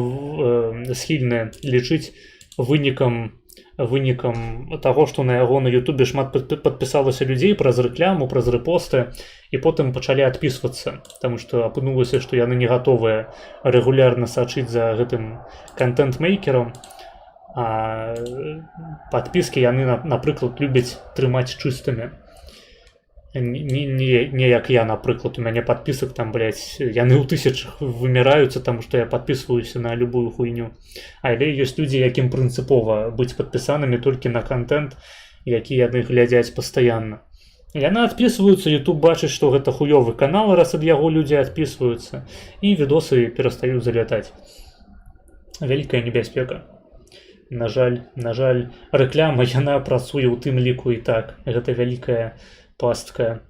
схільны лічыць вынікам таго, што на яго на Ютубе шмат падпісалася людзей праз рэкляму, праз рэпосты, і потым пачалі адпісвацца, таму што апынулася, што яны не гатовыя рэгулярна сачыць за гэтым контент-мейкерам, а падпіскі яны, напрыклад, любяць трымаць чыстымі. Не як я, напрыклад, у мяне падпісак там, яны ў тысячах выміраюцца, таму што я падпісваюся на любую хуйню. Але ёсць людзі, якім прынцыпова быць падпісанымі толькі на контент, які яны глядзяць пастаянна. Яны адпісваюцца, YouTube бачыць, што гэта хуёвы канал, раз ад яго людзі адпісваюцца, і відосы перастаюць залятаць. Вялікая небяспека. На жаль, рэкляма, яна працуе ў тым ліку і так. Гэта вялікая пастка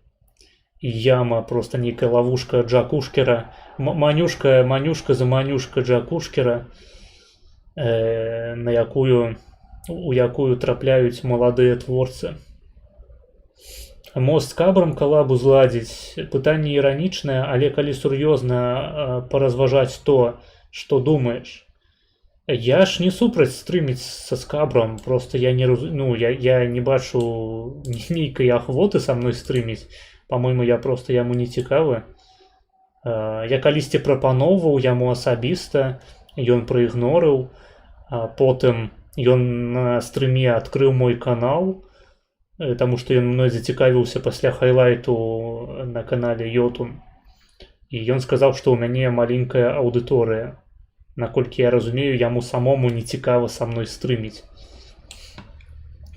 і яма, просто нейкая лавушка Джакушкера, манюшка за манюшка Джакушкера, у якую трапляюць маладыя творцы. Мост з кабрам калабу зладзіць. Пытанне іранічнае, але калі сур'ёзна паразважаць то, што думаеш. Я ж не супраць стрыміць са скабрам, просто я не бачу нейкай ахвоты са мной стрыміць. Па-мойму, я просто яму не цікавы. Я калісьці прапаноўваў яму асабіста, ён праігнорыў, потым ён на стрыме адкрыў мой канал, таму што ён мной зацікавіўся пасля хайлайту на канале Йотун. І ён сказаў, што ў мяне маленькая аўдыторыя. Наколькі я разумею, яму самому не цікава са мной стрыміць.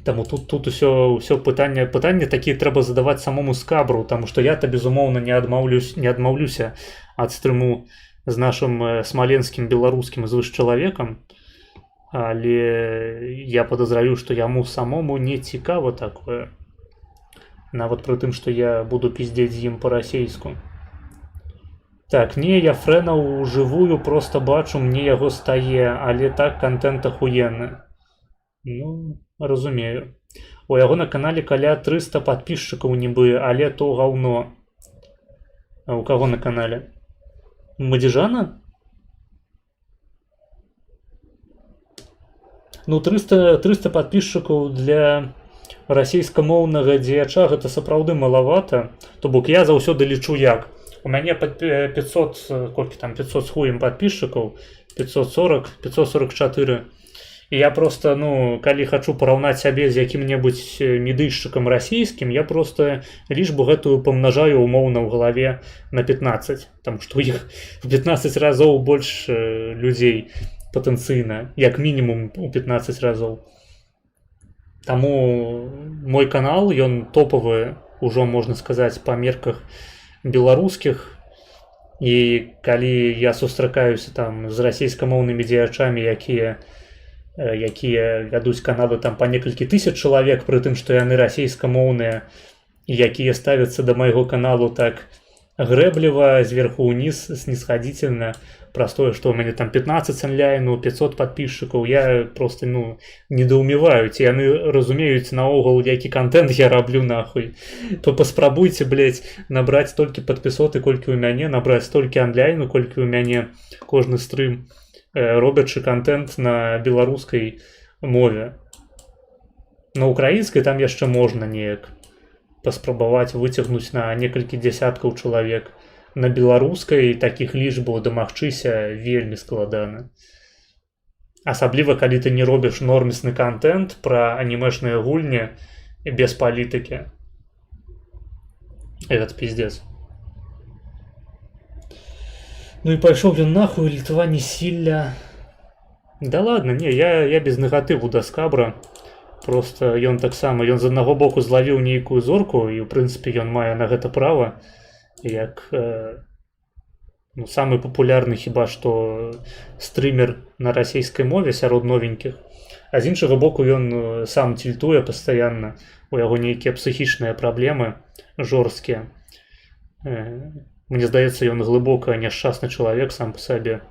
Таму тут усё пытанне такія трэба задаваць самому скабру, таму што я-то, безумоўна, не адмаўлюся ад стрыму з нашым смаленскім беларускім звышчалавекам, але я падазраю, што яму самому не цікава такое. Нават пры тым, што я буду пиздзець з ім па-расейску. Так, не, я Фрэна ўжывую просто бачу, мне яго стае, але так контент ахуенны. Ну, разумею. У яго на канале каля 300 падпісчыкаў нібы, але то гаўно. А у кого на канале? Мадижана? Ну, 300 подписчикаў для расійскамоўнага дзеяча гэта сапраўды малавата. То бок я заўсёды лічу як. У мяне 500, колькі там, 500 з хуем подписчикаў, 544. І я просто, ну, калі хачу параўнаць сябе з якім-небудзь медыйшчыкам расійскім, я просто лічбу гэтую памнажаю умоўна ў галаве на 15. Там што іх в 15 разоў больш людзей патэнцыйна, як мінімум у 15 разоў. Таму мой канал, ён топавы ўжо, можна сказаць, па мерках беларускіх. І калі я сустракаюся там з расійскамоўнымі дзеячамі, якія вядуць каналы там па некалькі тысяч чалавек, пры тым, што яны расійскамоўныя, якія ставяцца да майго каналу так грэбліва, зверху ўніз, снісхадзіцельна, праз тое, што ў мяне там 15 онлайну, 500 подписчикаў, я просто, ну, недоумеваю, ці яны разумеюць наогул, які контент я раблю нахуй. То паспрабуйце, блядь, набраць столькі падпісоты, колькі ў мяне, набраць столькі онлайну, колькі ў мяне кожны стрым, робячы контент на беларускай мове. На украінскай там яшчэ можна неяк паспрабаваць выцягнуць на некалькі дзясяткаў чалавек. На беларускай такіх лічбаў дамагчыся вельмі складана. Асабліва, калі ты не робіш нормісны контент пра анімешныя гульні без палітыкі. Этот пиздец. Ну і пайшоў ён нахуй, Літва не сілля. Да ладно, не, я без негатыву да Скабра. Просто ён таксама, ён з аднаго боку злавіў нейкую зорку, і ў прынцыпе ён мае на гэта права, як ну, самы папулярны хіба што стрымер на расійскай мове сярод новенькіх. А з іншага боку ён сам тільтуе пастаянна, у яго нейкія псіхічныя праблемы жорсткія. Мне здаецца, ён глыбока няшчасны чалавек сам па сабе.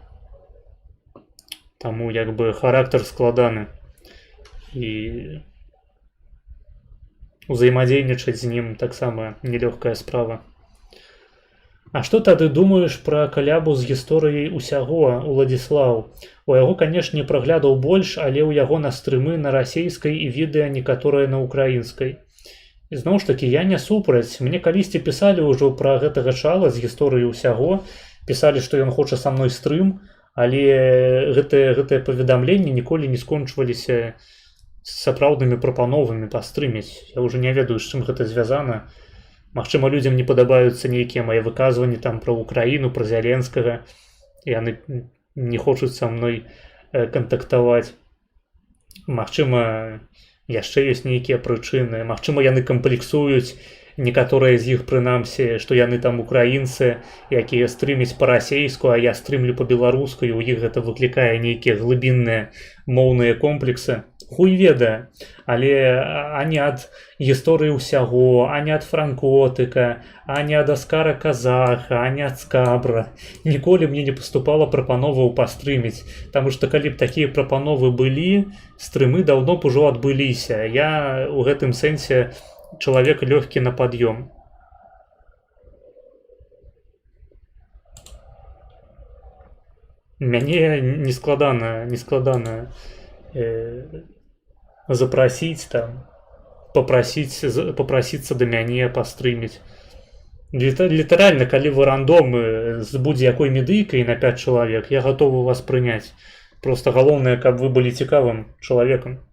Таму як бы характар складаны. І узаемадзейнічаць з ім таксама нелёгкая справа. А што тады думаеш пра калябу з гісторыяй усяго, Уладзіслаў? У яго, канешне, праглядаў больш, але ў яго на стрымы на расейскай і відэа некаторыя на украінскай. І зноў ж такі, я не супраць. Мне калісьці пісалі ўжо пра гэтага чала з гісторыі ўсяго, пісалі, што ён хоча са мной стрым, але гэтыя паведамленні ніколі не скончваліся сапраўднымі прапановамі пастрыміць. Я ўжо не ведаю, з чым гэта звязана. Магчыма, людзям не падабаюцца нейкія мае выказванні там пра Украіну, пра Зяленскага. Яны не хочуць са мной кантактаваць. Магчыма, яшчэ ёсць нейкія прычыны. Магчыма, яны камплексуюць, некаторыя з іх прынамсі, што яны там украінцы, якія стрымяць па-расейску, а я стрымлю па-беларуску, і ў іх гэта выклікае нейкія глыбінныя моўныя комплексы. Хуй ведае, але ані ад гісторыі ўсяго, ані ад франкотыка, ані ад Аскара Казаха, ані ад Скабра ніколі мне не паступала прапановаў пастрыміць, таму што калі б такія прапановы былі, стрымы даўно б ужо адбыліся. Я ў гэтым сэнсе чалавек лёгкі на пад'ём. Мяне не складана запрасіць там, папрасіцца да мяне пастрыміць. Літаральна, калі вы рандом з будзе-якой медыйкай на 5 чалавек, я гатовы вас прыняць. Просто галоўнае, каб вы былі цікавым чалавекам.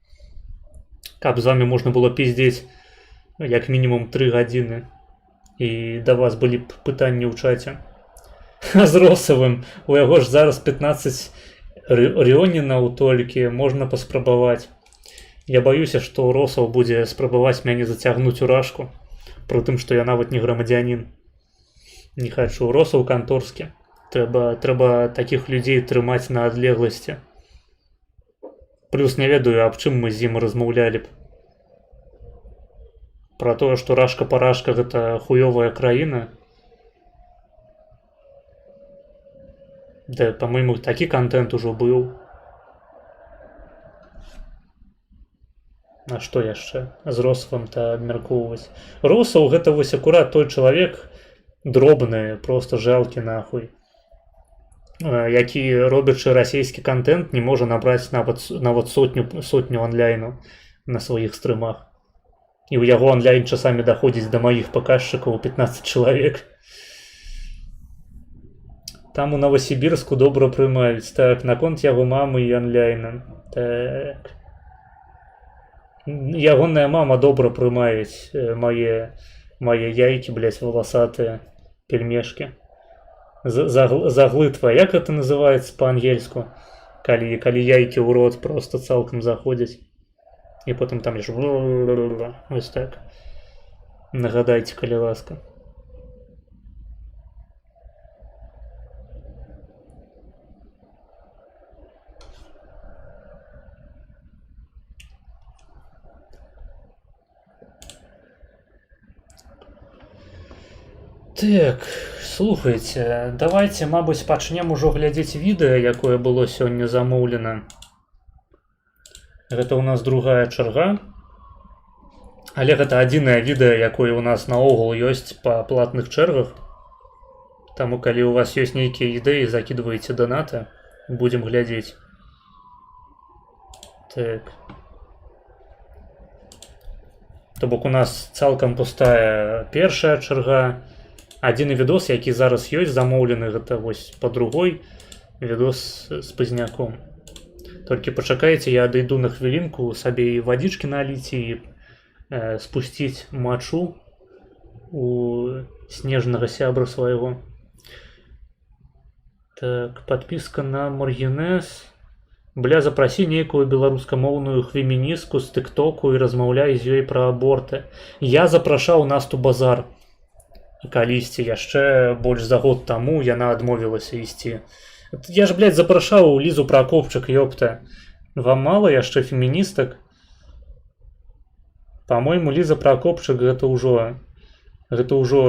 Каб з вамі можна было пиздзець як мінімум 3 гадзіны. І да вас былі б пытанні ў чаце. А з Росавым, у яго ж зараз 15 рёнінаў толькі, можна паспрабаваць. Я баюся, што Росаў будзе спрабаваць мяне зацягнуць у рашку, пры тым, што я нават не грамадзянін. Не хачу. Росаў канторскі. Трэба такіх людзей трымаць на адлегласці. Плюс не ведаю, аб чым мы з ім размаўлялі б. Пра тое, што рашка-парашка гэта хуёвая краіна. Да, па-мойму, такі контент ужо быў. А што яшчэ з Росавым-то абмяркоўваць? Росаў гэта вось акурат той чалавек, дробны, просто жалкі нахуй, які, робячы расійскі контент, не можа набраць нават сотню онлайну на сваіх стрымах. І ў яго онлайн часамі даходзіць да маіх паказчыкаў 15 чалавек. Там у Новосибірску добра прымаюць. Так, наконт яго мамы і онлайна. Так. Ягоная мама добра прымаюць мае яйкі, блядь, валасатыя пельмешкі. Заглытва. Як гэта называецца па-ангельску? Калі яйкі ў рот просто цалкам заходзяць. І потым там лишь вось так. Нагадайце, калі ласка. Так, слухайте, давайте, мабыць, пачнем ужо глядзець відэа, якое было сёння замоўлена. Гэта у нас другая чарга. Але гэта адзінае відэа, якое у нас наогул ёсць па платных чэргах. Таму калі у вас ёсць нейкія ідэі, закідваеце данаты, будзем глядзець. Так. То бок у нас цалкам пустая першая чарга. Адзіны відос, які зараз ёсць замоўлены, гэта вось па другой відос з пазняком. Толькі пачакайце, я адыйду на хвілінку, сабе і вадзічкі наліць і спусціць мачу у снежнага сябра свайго. Так, падпіска на Маргінез. Бля, запрасі нейкую беларускамоўную феміністку з тыктоку і размаўляй з ёй пра аборты. Я запрашаў Насту Базар. Калісьці яшчэ больш за год таму яна адмовілася ісці. Я ж, блядь, запрашаў Лізу Пракопчык, ёпта. Вам мала яшчэ феміністак? Па-мойму, Ліза Пракопчык гэта ўжо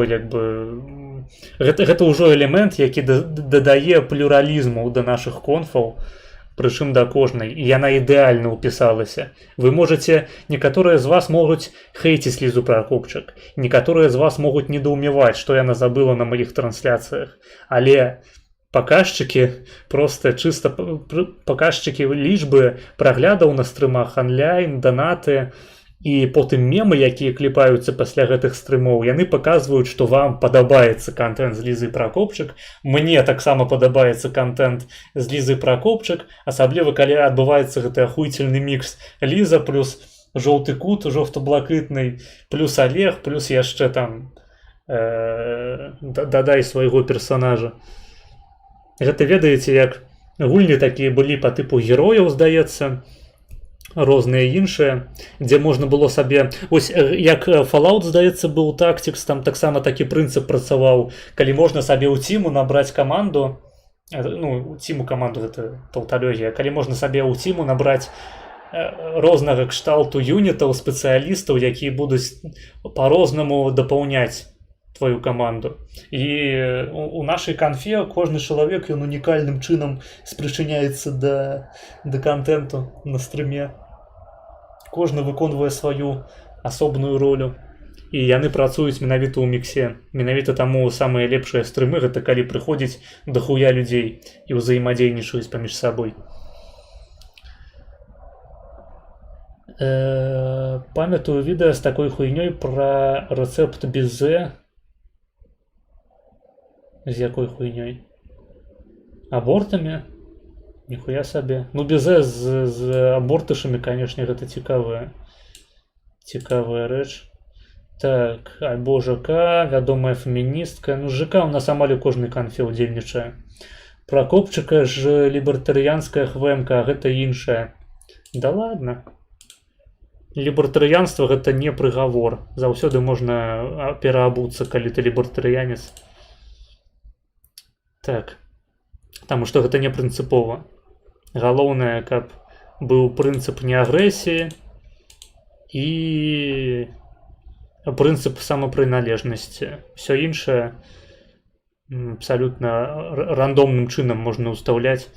як бы... Гэта ўжо элемент, які дадае плюралізму да нашых конфаў, прычым да кожнай. І яна ідэальна ўпісалася. Вы можаце... Некаторыя з вас могуць хейціць Лізу Пракопчык. Некаторыя з вас могуць недоумеваць, што яна забыла на маіх трансляцыях. Але паказчыкі, просто чыста паказчыкі лічбы праглядаў на стрымах, онлайн, данаты і потым мемы, якія кліпаюцца пасля гэтых стрымоў, яны паказваюць, што вам падабаецца контент з Лізы Пракопчык. Мне таксама падабаецца контент з Лізы Пракопчык, асабліва калі адбываецца гэты ахуйцельны мікс Ліза плюс жоўты кут, жоўта-блакытны, плюс Олег, плюс яшчэ там дадай свайго персонажа. Гэта, ведаеце, як гульні такія былі па тыпу герояў, здаецца, розныя іншыя, дзе можна было сабе... Ось як Fallout, здаецца, быў Tactics, там таксама такі прынцып працаваў, калі можна сабе ў ціму набраць каманду, ну, ціму каманду, гэта таўталогія, калі можна сабе ў ціму набраць рознага кшталту юнітаў, спецыялістаў, якія будуць па-рознаму дапаўняць твою каманду. І у нашай канфе кожны чалавек, ён унікальным чынам спрычыняецца да контенту на стрыме. Кожны выконвае сваю асобную ролю. І яны працуюць менавіта ў міксе. Менавіта таму самыя лепшыя стрымы гэта калі прыходзіць дахуя людзей і ўзаемадзейнічаюць паміж сабой. Памятаю відэа з такой хуйнёй пра рэцэпт безе. З якой хуйнёй? Абортамі? Ніхуя сабе. Ну, безе з абортышамі, канешне, гэта цікавая рэч. Так, альбо ЖК, вядомая феміністка. Ну, ЖК у нас амаль у кожнай канфе ўдзельнічае. Пракопчыка ж лібертарыянская хвэмка, а гэта іншая. Да ладно. Лібертарыянства гэта не прыгавор. Заўсёды можна пераабуцца, калі ты лібертарыянец. Так. Таму што гэта не прынцыпова. Галоўнае, каб быў прынцып неагрэсіі і прынцып самапрыналежнасці. Всё іншае абсалютна рандомным чынам можна ўстаўляць.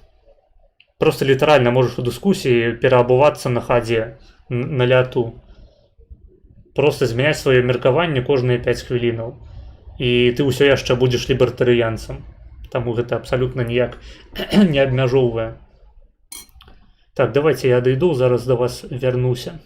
Просто літаральна можаш у дыскусіі пераабувацца на хадзе, на ляту. Просто змяняць сваё меркаванне кожныя 5 хвілінаў. і ты ўсё яшчэ будзеш лібертарыянцам. Таму гэта абсалютна ніяк не абмяжоўвае. Так, давайте я дойду, зараз до вас вярнуся.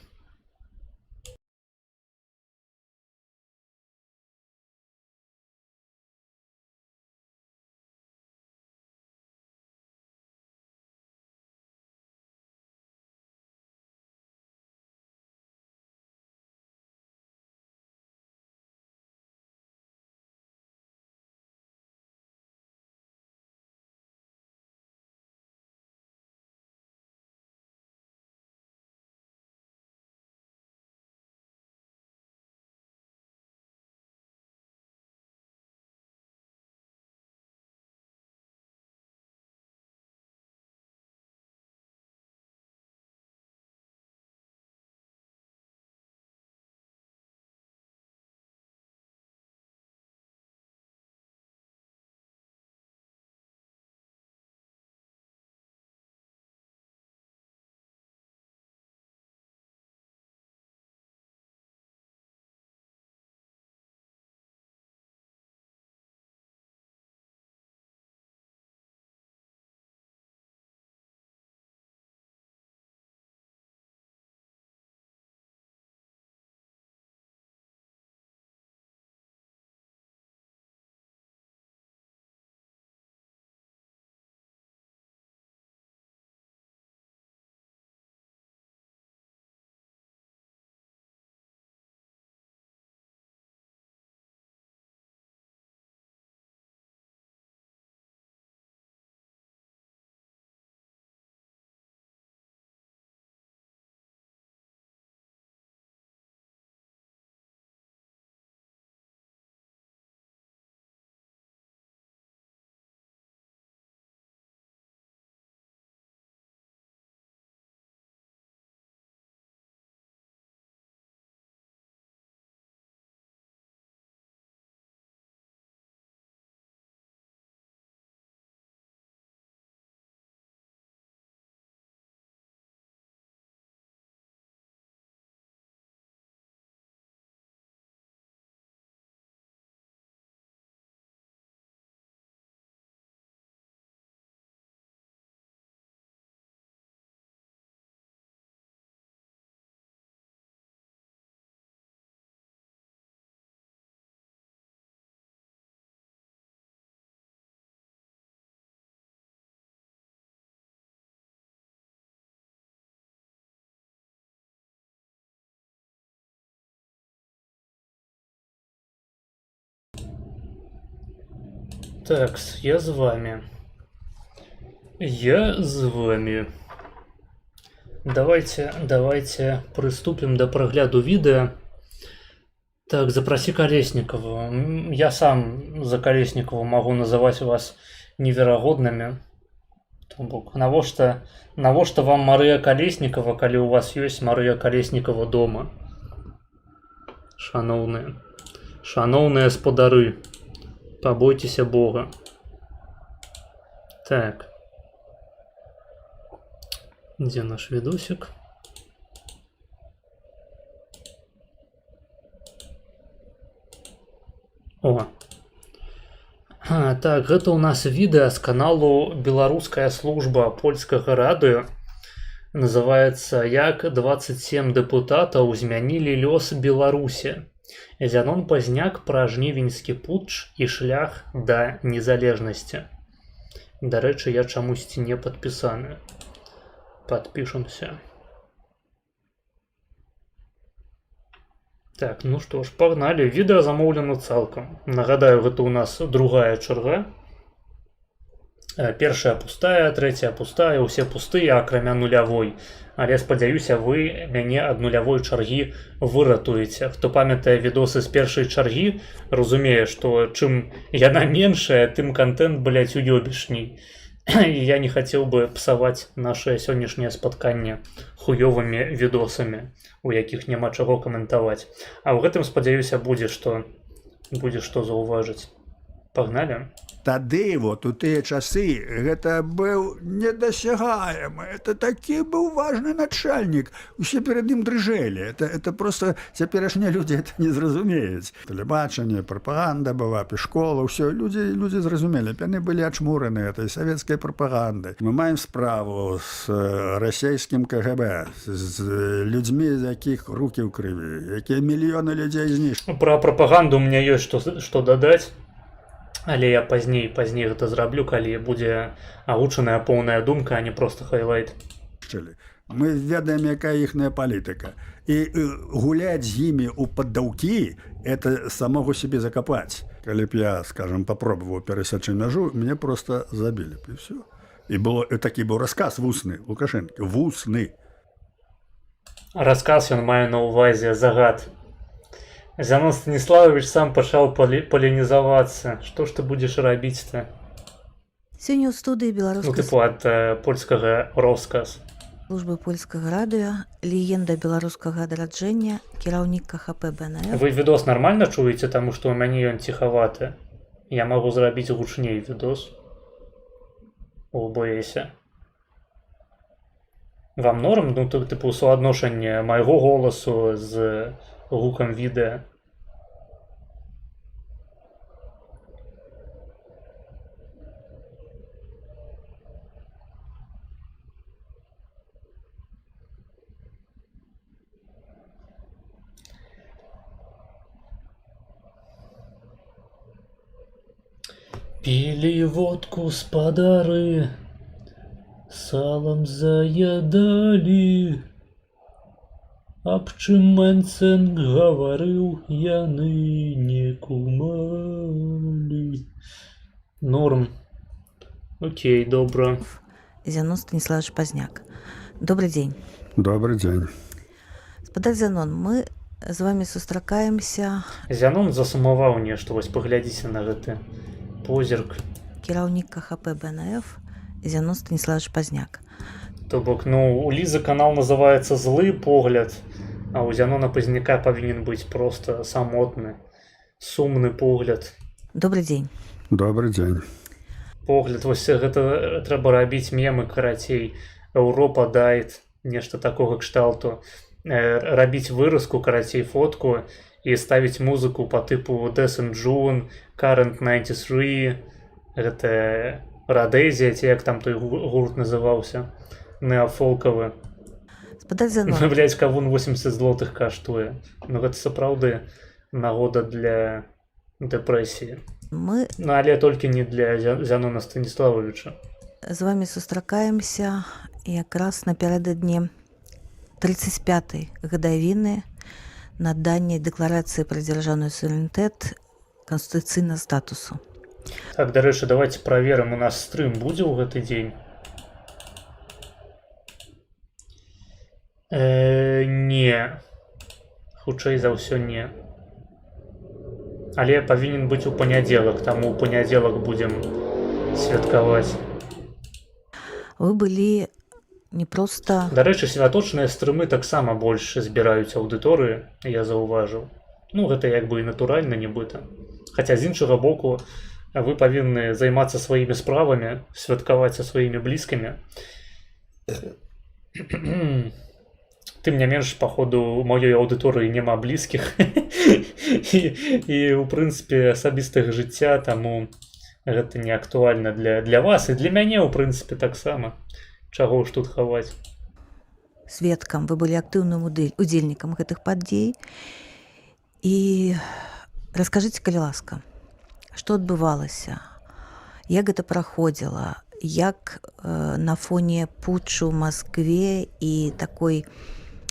Так, я з вами. Я з вами. Давайте приступим до прогляду відео. Так, запроси Колесникова. Я сам за Колесникова могу называть вас неверагодными. Навошта вам Марыя Колесникова, калі у вас ёсць Марыя Колесникова дома? Шановные спадары, побойтеся Бога. Так. Где наш видосик? О. Так, гэта у нас відэа з каналу «Беларуская служба польскага радыё». Называецца «Як 27 дэпутатаў змянілі лёс Беларусі». Зянон Пазняк пра жнівеньскі путч і шлях да незалежнасці. Дарэчы, я чамусьці не падпісаны. Подпишемся. Так, ну что ж, погнали. Відэа замоўлена цалкам. Нагадаю, гэта у нас другая чарга. Першая пустая, третья пустая, усе пустыя, акрамя нулявой. Але спадзяюся, вы мяне ад нулявой чаргі выратуеце. Хто памятае відосы з першай чаргі, разумее, што чым яна меншая, тым контент, блядь, уёбішней. И я не хотел бы псаваць наше сённяшняе спатканне хуёвымі відосамі, у якіх няма чаго каментаваць. А ў гэтым, спадзяюся, будзе што заўважыць. Пагнали. тады вот у тыя часы гэта быў недасягаемы, это такі быў важны начальнік, усе перад ім дрыжэлі, это просто цяперашнія людзі это не зразумеюць. Тэлебачанне, прапаганда была, школа, ўсё людзі зразумелі, яны былі ачмураны этой савецкай прапагандай. Мы маем справу з расійскім КГБ, з людзьмі, з якіх рукі ў крыві, якія мільёны людзей знішчылі. Про прапаганду у меня ёсць што дадаць, але я пазней гэта зраблю, калі будзе агучаная поўная думка, а не просто хайлайт. Мы ведаем, якая іхная палітыка. І гуляць з імі ў паддаўкі – это самого себе закапаць. Калі б я, скажем, попробовал пересячы мяжу, мне просто забілі б, і все. І такі быў расказ вусны Лукашэнкі. Вусны. Расказ ён мае на ўвазе загад. Зянон Станіславович сам пачаў палінізавацца. Што ж ты будзеш рабіць-то? Сёння ў студыі беларускай тыпу ад польскага розказ. Службы польскага радыё, легенда беларускага адраджэння, кіраўнік КХП БНФ. Вы відос нармальна чуеце, таму што ў мяне ён ціхаваты. Я магу зрабіць гучней відос у OBS. Вам норм? Ну, тыпу суадношанне майго голасу з гукам відэа. Пили водку спадары, салом заядали. Аб чым Мэнцэнг гаварыў, яны не кумалі. Норм. Окей, добра. Зянон Станіславович Пазняк. Добрый день. Добрый день. Спадар Зянон, мы з вами сустракаемся. Зянон засумаваў нешта, вось паглядзіце на гэты позірк. Кіраўнік КХП БНФ Зянон Станіславович Пазняк. То бок, ну, у Лізы канал называецца «Злы погляд», а у Зянона Пазняка павінен быць просто самотны, сумны погляд. Добрый день. Добрый день. Погляд, вось гэта трэба рабіць мемы, карацей, Еўропа дайт, нешта такога кшталту. Рабіць выразку, карацей, фотку і ставіць музыку по тыпу Death in June, Current 93, гэта Радэзія, ці як там той гурт называўся, неафолкавы. Спадар Зянон. Блядь, кавун 80 злотых каштуе. Ну гэта сапраўды нагода для дэпрэсіі. Мы... Ну, але толькі не для Зянона Станіславовича. З вами сустракаемся якраз напярэдадні 35-й гадавіны надання дэкларацыі пра дзяржаўны суверэнітэт канстытуцыйнага статусу. Так, дарэчы, давайте праверым, у нас стрым будзе ў гэты дзень? Не. Хутчэй за ўсё не. Але павінен быць у панядзелак, таму ў панядзелак будзем святкаваць. Вы былі не проста... Дарэчы, святочныя стрымы таксама больш збіраюць аўдыторыі, я заўважыў. Ну, гэта як бы і натуральна, нібыта. Хаця з іншага боку, вы павінны займацца сваімі справамі, святкаваць са сваімі блізкімі. Тым не менш, паходу, у маёй аўдыторыі няма блізкіх. І, у прынцыпе, асабістага жыцця, таму гэта не актуальна для вас і для мяне, у прынцыпе, таксама. Чаго ж тут хаваць? Сведкам, вы былі актыўным удзельнікам гэтых падзей. І раскажыце, калі ласка, што адбывалася, як гэта праходзіла, як на фоне путчу ў Маскве і такой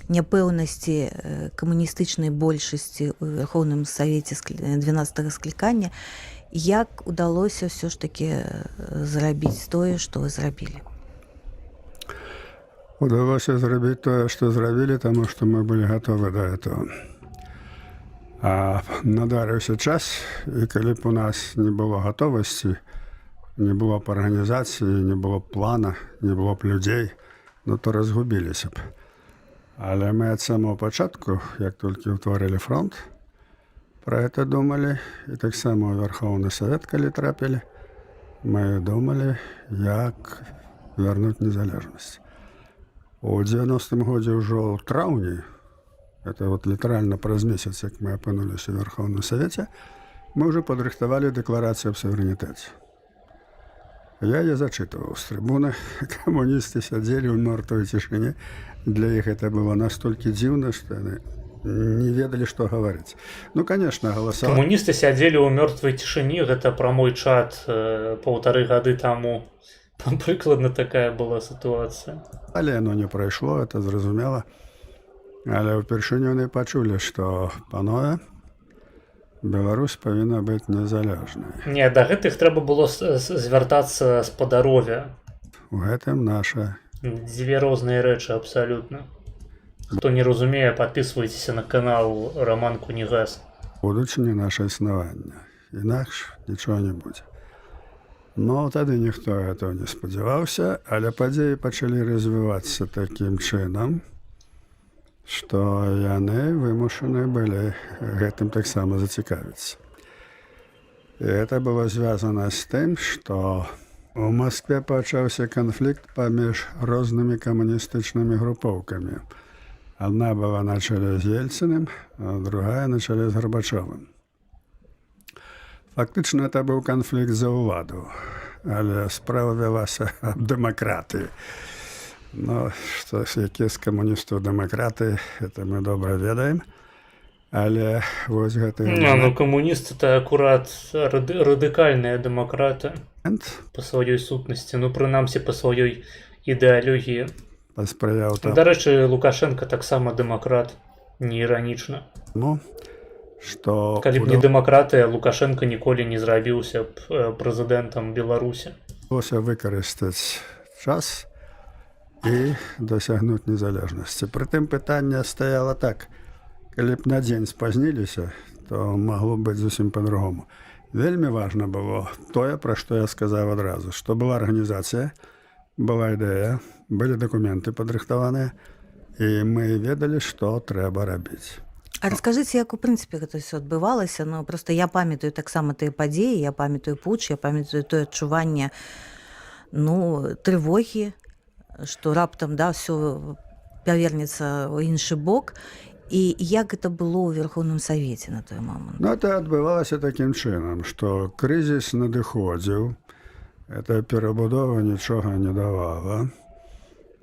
няпэўнасці камуністычнай большасці ў Верхоўным Савеце 12-го склікання, як удалося ўсё ж такі зрабіць тое, што вы зрабілі? Удалося зрабіць тое, што зрабілі, таму што мы былі гатовы да этого. А надарыўся час, і калі б у нас не было гатовасці, не было б арганізацыі, не было б плана, не было б людзей, ну то разгубіліся б. Але мы ад самого пачатку, як толькі ўтварылі фронт, пра гэта думалі, і таксама ў Верхоўны Савет, калі трапілі, мы думалі, як вярнуць незалежнасць. У 90-м годзе ўжо ў траўні, это вот літаральна праз месяц, як мы апынуліся ў Верховным Савеце, мы ўжо падрыхтавалі дэкларацыю аб суверэнітэце. Я яе зачытываў з трыбуны, камуністы сядзелі ў мёртвай цішыні. Для іх это было настолькі дзіўна, што яны не ведалі, што гаварыць. Ну, конечно, галасавалі. Камуністы сядзелі ў мёртвай цішыні, гэта пра мой чат 1,5 гады таму. Прыкладна такая была сітуацыя. Але яно не прайшло, это зразумела. Але ўпершыню яны пачулі, што, панове, Беларусь павінна быць незалежнай. Не, да гэтых трэба было звяртацца з падаровя. У гэтым наша. Дзве розныя рэчы абсалютна. Хто не разумее, падпісвайцеся на канал Роман Кунігас. Будучыня наша існавання. Інакш нічога не будзе. Но тады ніхто гэтага не спадзяваўся, але падзеі пачалі развівацца такім чынам, што яны вымушаны былі гэтым таксама зацікавіцца. І гэта было звязана з тым, што у Маскве пачаўся канфлікт паміж рознымі камуністычнымі групоўкамі. Адна была на чале з Ельцыным, а другая на чале з Гарбачовым. Фактычна, это быў канфлікт за ўладу, але справа вялася аб дэмакратыі. Ну, што якія з камуністаў дэмакраты, это мы добра ведаем. Але вось гэты... Ну, камуністы это акурат радыкальныя дэмакраты па сваёй сутнасці, ну, прынамсі, па сваёй ідэалогіі. Паспрыяў там. Да рэчы, Лукашенко таксама дэмакрат, не іранічна. Ну, што... Калі б не дэмакратыя, Лукашенко ніколі не зрабіўся б прэзідэнтам Беларусі. Удалося выкарыстаць час і дасягнуць незалежнасці. Прытым пытанне стаяла так. Калі б на дзень спазніліся, то магло быць зусім па-другому. Вельмі важна было тое, пра што я сказаў адразу, што была арганізацыя, была ідэя, былі дакументы падрыхтаваныя, і мы ведалі, што трэба рабіць. А раскажыце, як у прынцыпе гэта ўсё адбывалася? Ну, проста я памятаю таксама тыя падзеі, я памятаю путч, я памятаю тое адчуванне, ну, трывогі, што раптам, да, ўсё павернецца ў іншы бок. І як гэта было ў Верховным Савеце на той момант? Ну, это адбывалася такім чынам, што крызіс надыходзіў, эта перабудова нічога не давала.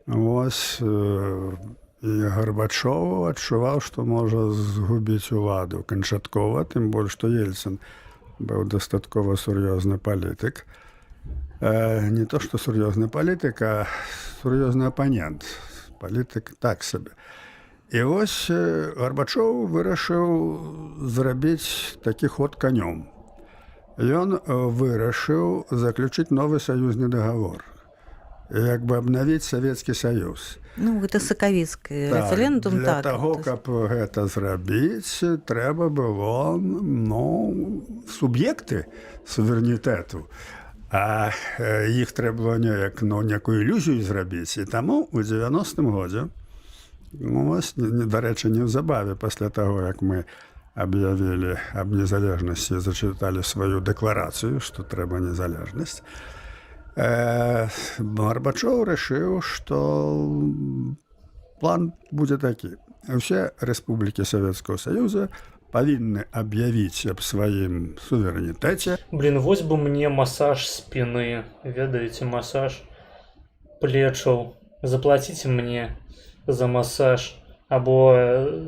Вось і Гарбачоў адчуваў, што можа згубіць уладу канчаткова, тым больш, што Ельцын быў дастаткова сур'ёзны палітык. Не то, што сур'ёзны палітык, а сур'ёзны апанент. Палітык так сабе. І вось Гарбачоў вырашыў зрабіць такі ход канём. Ён вырашыў заключыць новы саюзны дагавор. Як бы абнавіць Савецкі Саюз. Ну, гэта сакавіцкі рэферэндум, так. Для так. таго, каб гэта зрабіць, трэба было, ну, суб'екты суверэнітэту. А іх трэба было неяк, ну, некую ілюзію зрабіць. І таму ў 90-м годзе, ну, вось, дарэчы, неўзабаве пасля таго, як мы аб'явілі аб незалежнасці, зачыталі сваю дэкларацыю, што трэба незалежнасць, Гарбачоў рашыў, што план будзе такі. Усе рэспублікі Савецкага Саюза павінны аб'явіць аб сваім суверэнітэце. Блін, вось бы мне масаж спіны, ведаеце, масаж плечаў. Заплаціце мне за масаж, або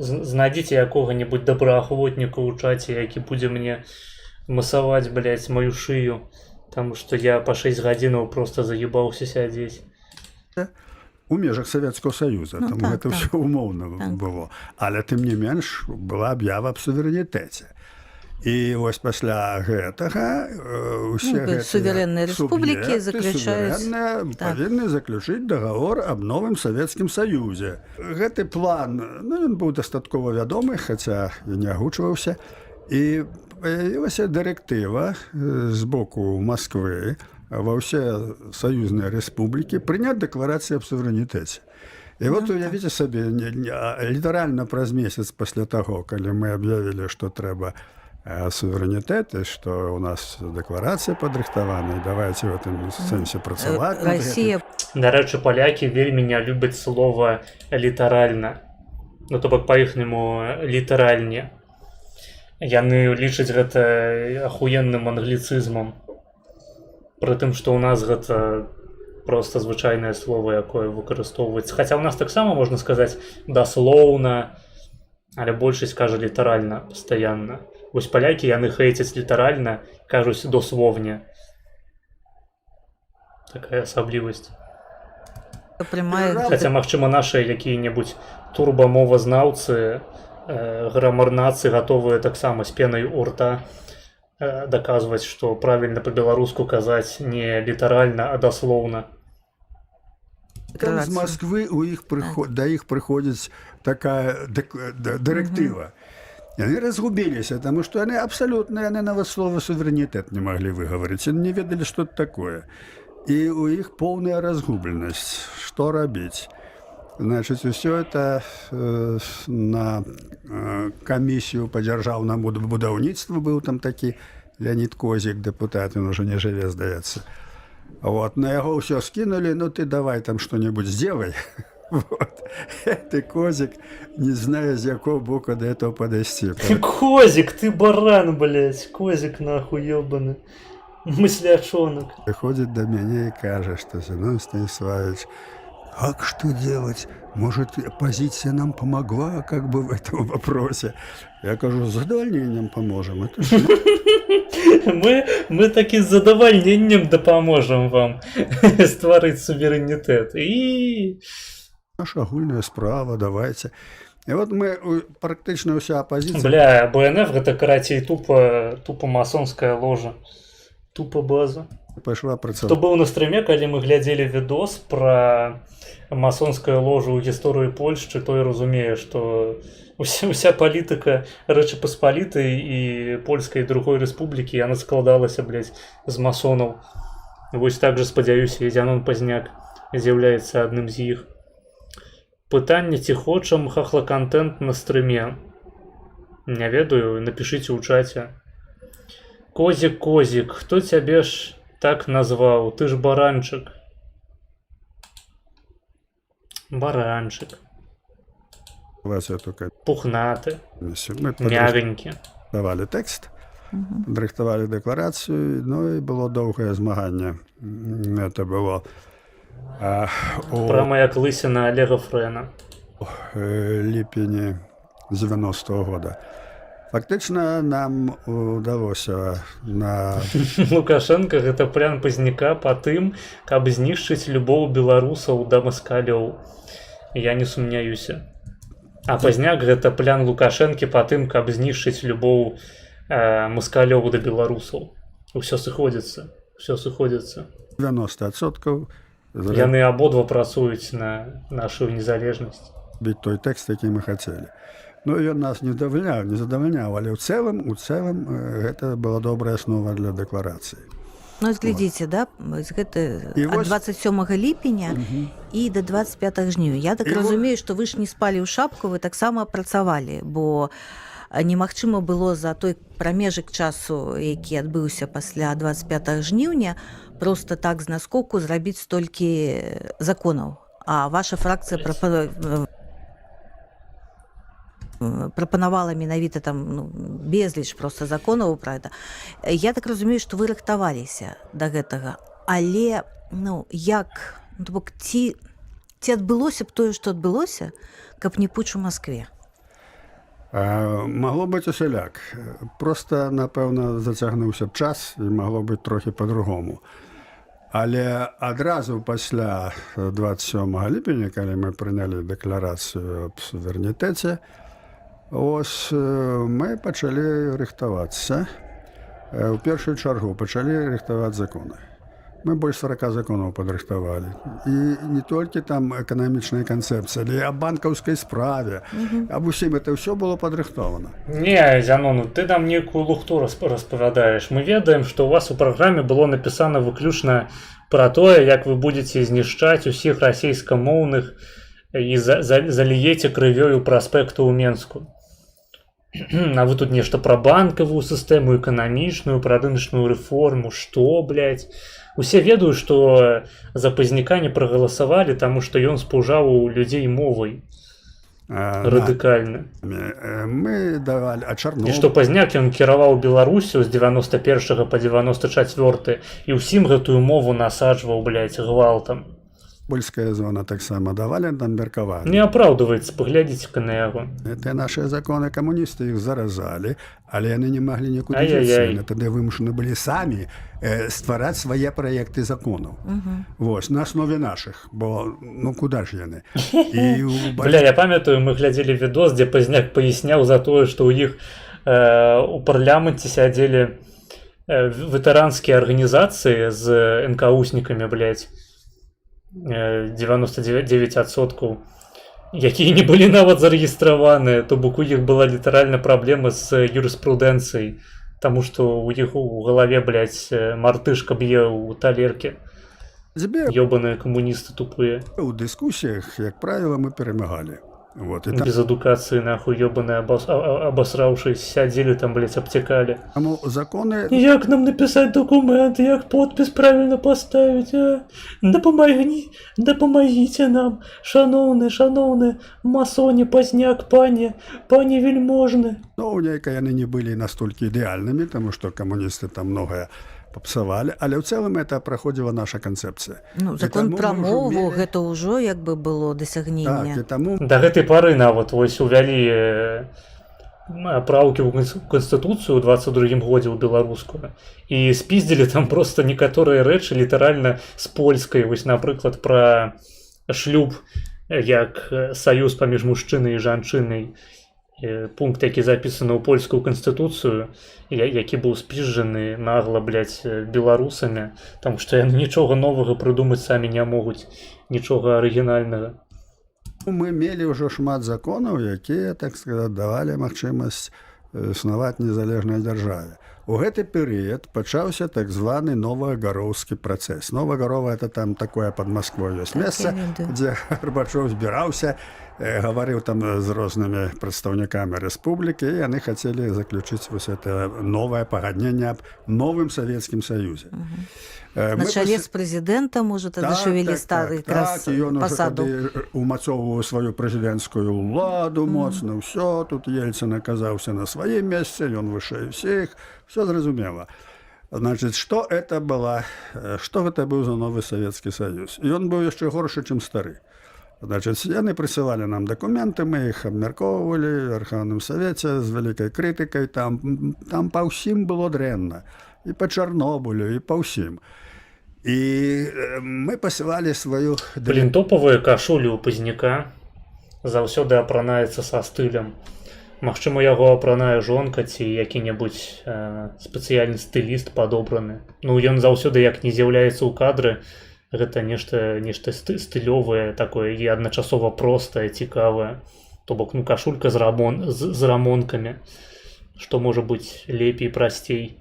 знайдзіце якога-небудзь добраахвотніка ў чаце, які будзе мне масаваць, блядь, маю шыю. Таму што я па 6 гадзінаў проста заебаўся сядзець. У межах Савецкага Саюза, ну, таму так, гэта так. ўсё умоўна Так. было. Але тым не менш была аб'ява аб суверэнітэце. І вось пасля гэтага усе гэтыя суверэнныя рэспублікі заключаюць... суверэнныя Так. павінны заключыць дагавор аб новым Савецкім Саюзе. Гэты план, ну, ён быў дастаткова вядомы, хаця і не агучваўся. І паявілася дырэктыва з боку Масквы ва ўсе саюзныя рэспублікі прыняць дэкларацыю аб суверэнітэце. І вот уявіце сабе, літаральна праз месяц пасля таго, калі мы аб'явілі, што трэба суверэнітэт, і што у нас дэкларацыя падрыхтавана, і давайте в этом сэнсе працаваць. Россия Дарэчы, палякі вельмі не любяць слова літаральна. Ну, то бок па-іхняму літаральне. Яны лічаць гэта ахуенным англіцызмам. Пры тым, што ў нас гэта проста звычайнае слово, якое выкарыстоўваецца. Хаця ў нас таксама можна сказаць даслоўна, але большасць кажа літаральна пастаянна. Вось палякі яны хейцяць літаральна, кажуць дословне. Такая асаблівасць. прямая... Хаця, магчыма, нашыя якія-небудзь турбамовазнаўцы, грамарнацы гатовыя таксама з пенай у рта даказваць, што правільна па-беларуску казаць не літаральна, а даслоўна. Там з Масквы да іх прыходзіць такая дырэктыва. Яны разгубіліся, таму што яны абсалютна нават слова суверэнітэт не маглі выгаварыць, яны не ведалі, што это такое. І у іх поўная разгубленасць. Што рабіць? Значыць, усё это на камісію па дзяржаўнаму будаўніцтву быў там такі Леонід Козік, дэпутат, ён ужо не жыве, здаецца. Вот, на яго ўсё скінулі, ну ты давай там што-небудзь сделай. Вот. Ты Козік не знае, з якого боку до этого подойти. Козік, ты баран, блядь, Козік нахуй ёбаны. Мыслячонок. Приходит до меня и кажет, что Зенон Станиславович, как что делать? Может, оппозиция нам помогла как бы в этом вопросе? Я кажу, с задовольнением поможем. Мы таки з задовольненням дапаможам вам стварыць суверэнітэт. І наша агульная справа, давайте. И вот мы практычна ўся апозіцыя. Бля, БНФ гэта карацей тупо масонская ложа. Тупо база. Пайшла працаваць. Хто быў на стрыме, калі мы глядзелі відос пра масонскую ложу ў гісторыі Польшчы, той разумее, што уся палітыка Рэчы Паспалітай і польскай другой рэспублікі, яна складалася, блядь, з масонаў. Вось так жа, спадзяюся, і Зянон Пазняк з'яўляецца адным з іх. Пытанне, ці хочам хахла-кантэнт на стрыме? Не ведаю, напішыце ў чаце. Козік, Козік, хто цябе ж так назваў? Ты ж баранчык. Баранчык. Пухнаты. Мы мягенькі. Давалі тэкст, падрыхтавалі дэкларацыю, ну і было доўгае змаганне. Это было прямо як лысіна Олега Фрэна. Ліпені 90-го года. Фактычна нам удалося на... Лукашенко гэта план Пазняка па тым, каб знішчыць любоў беларусаў да маскалёў. Я не сумняюся. А Пазняк гэта план Лукашэнкі па тым, каб знішчыць любоў маскалёў да беларусаў. Усё сыходзіцца. Усё сыходзіцца. 90%. Яны абодва працуюць на нашу незалежнасць. Быць той тэкст, які мы хацелі. Ну, ён нас не задавальняў, але ў цэлым гэта была добрая аснова для дэкларацыі. Ну, глядзіце, да, гэта ад 27 ліпеня і да 25 жніўня. Я так разумею, што вы ж не спалі ў шапку, вы таксама працавалі, бо немагчыма было за той прамежак часу, які адбыўся пасля 25 жніўня, проста так з наскоку зрабіць столькі законаў. А ваша фракцыя прапанавала менавіта там безліч просто законаў пра гэта. Я так разумею, што вы рыхтаваліся да гэтага, але як, ці адбылося б тое, што адбылося, каб не пуч у Маскве? Магло быць усяляк. Просто, напэўна, зацягнуўся б час і магло быць трохі па-другому. Але адразу пасля 27 ліпеня, калі мы прынялі дэкларацыю аб суверэнітэце, ось мы пачалі рыхтавацца. У першую чаргу пачалі рыхтаваць законы. Мы больш 40 законаў падрыхтавалі. І не толькі там эканамічная канцэпцыя, але і аб банкаўскай справе. Аб усім это ўсё было падрыхтована. Не, Зянон, ты нам нейкую лухту распавядаеш. Мы ведаем, што у вас у праграме было напісана выключна пра тое, як вы будзеце знішчаць усіх расейскамоўных і заліеце крывёю праспекту ў Менску. А вы тут нешта пра банкавую сістэму, эканамічную, пра рыначную рэформу, што, блядь? Усе ведаюць, што за Пазняка не прагаласавалі, таму што ён спужаў у людзей мовай радыкальна. Мы давали, а І Чарнобыль... што Пазняк ён кіраваў Беларусю з 91 па 94 і ўсім гэтую мову насаджваў, блядь, гвалтам. Польская зона таксама давалі нам меркаванне. Не апраўдваецца, паглядзіце-ка на яго. Это наши законы, камуністы іх заразалі, але яны не маглі нікуды Ай-яй-яй. дзецца. Яны тады вымушаны былі самі ствараць свае праекты законаў. Вось, на аснове нашых, бо ну куды ж яны? І Бля, я памятаю, мы глядзелі відос, дзе Пазняк паясняў за тое, што ў іх у парламенце сядзелі ветэранскія арганізацыі з НКУснікамі, блядь, 99%, якія не былі нават зарэгістраваныя, то бок у іх была літаральна праблема з юрыспрудэнцыяй, таму што у іх у галаве, блядь, мартышка б'е ў талеркі. Ёбаныя камуністы тупыя. У дыскусіях, як правіла, мы перамагалі. Вот, і там... Без адукацыі, нахуй, ёбаныя абасраўшись, сядзелі там, блядь, абцякалі. Таму законы... Як нам напісаць дакумент, як подпіс правільна паставіць, а? Дапамагіце нам, шаноўны масоне, Пазняк, пане вельможны. Ну, нейка яны не былі настолькі ідэальнымі, таму што камуністы там многае папсавалі, але ў цэлым это праходзіла наша канцэпцыя. Ну, закон пра мову, гэта ўжо як бы было Так, дасягнення. і таму... Да гэтай пары нават вось увялі праўкі ў Канстытуцыю ў 22-м годзе ў беларускую. І спіздзілі там проста некаторыя рэчы літаральна з польскай. Вось, напрыклад, пра шлюб як саюз паміж мужчынай і жанчынай. Пункт, які запісаны ў польскую канстытуцыю, які быў спізджаны нагла, блядь, беларусамі, таму што яны нічога новага прыдумаць самі не могуць, нічога арыгінальнага. Мы мелі ўжо шмат законаў, якія, так сказаць, давалі магчымасць існаваць незалежнай дзяржаве. У гэты перыяд пачаўся так званы новагароўскі працэс. Новагарова — это там такое пад Масквой ёсць месца, дзе Гарбачоў збіраўся, гаварыў там з рознымі прадстаўнікамі рэспублікі, і яны хацелі заключыць вось это новае пагадненне аб новым Савецкім Саюзе. На чале з прэзідэнтам уже тады шавялі стары пасаду. Умацоўваў сваю прэзідэнцкую ўладу моцна, ўсё, тут Ельцын аказаўся на сваім месцы, ён вышэй усіх, все зразумела. Значит, што гэта быў за новы Савецкі Саюз? Ён быў яшчэ горшы, чым стары. Значит, яны прысылалі нам дакументы, мы іх абмяркоўвалі ў Верховным Савеце з вялікай крытыкай, там па ўсім было дрэнна, і па Чарнобылю, і па ўсім. І мы пасылалі сваю... Блін, топавыя кашулі ў Пазняка заўсёды апранаецца са стылем. Магчыма, яго апранае жонка ці які-небудзь спецыяльны стыліст падобраны. Ну, ён заўсёды, як не з'яўляецца ў кадры, гэта нешта стылёвае такое і адначасова простае, цікавае. То бок, ну, кашулька з рамонкамі, што можа быць лепей, прасцей.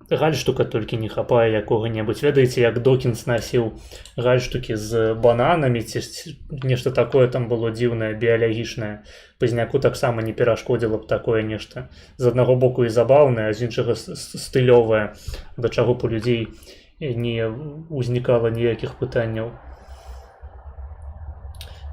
Гальштука толькі не хапае якога-небудзь. Ведаеце, як Докінс насіў гальштукі з бананамі, ці нешта такое там было дзіўнае, біялагічнае. Пазняку таксама не перашкодзіла б такое нешта. З аднаго боку і забаўнае, а з іншага стылёвае, да чаго б у людзей не ўзнікала ніякіх пытанняў.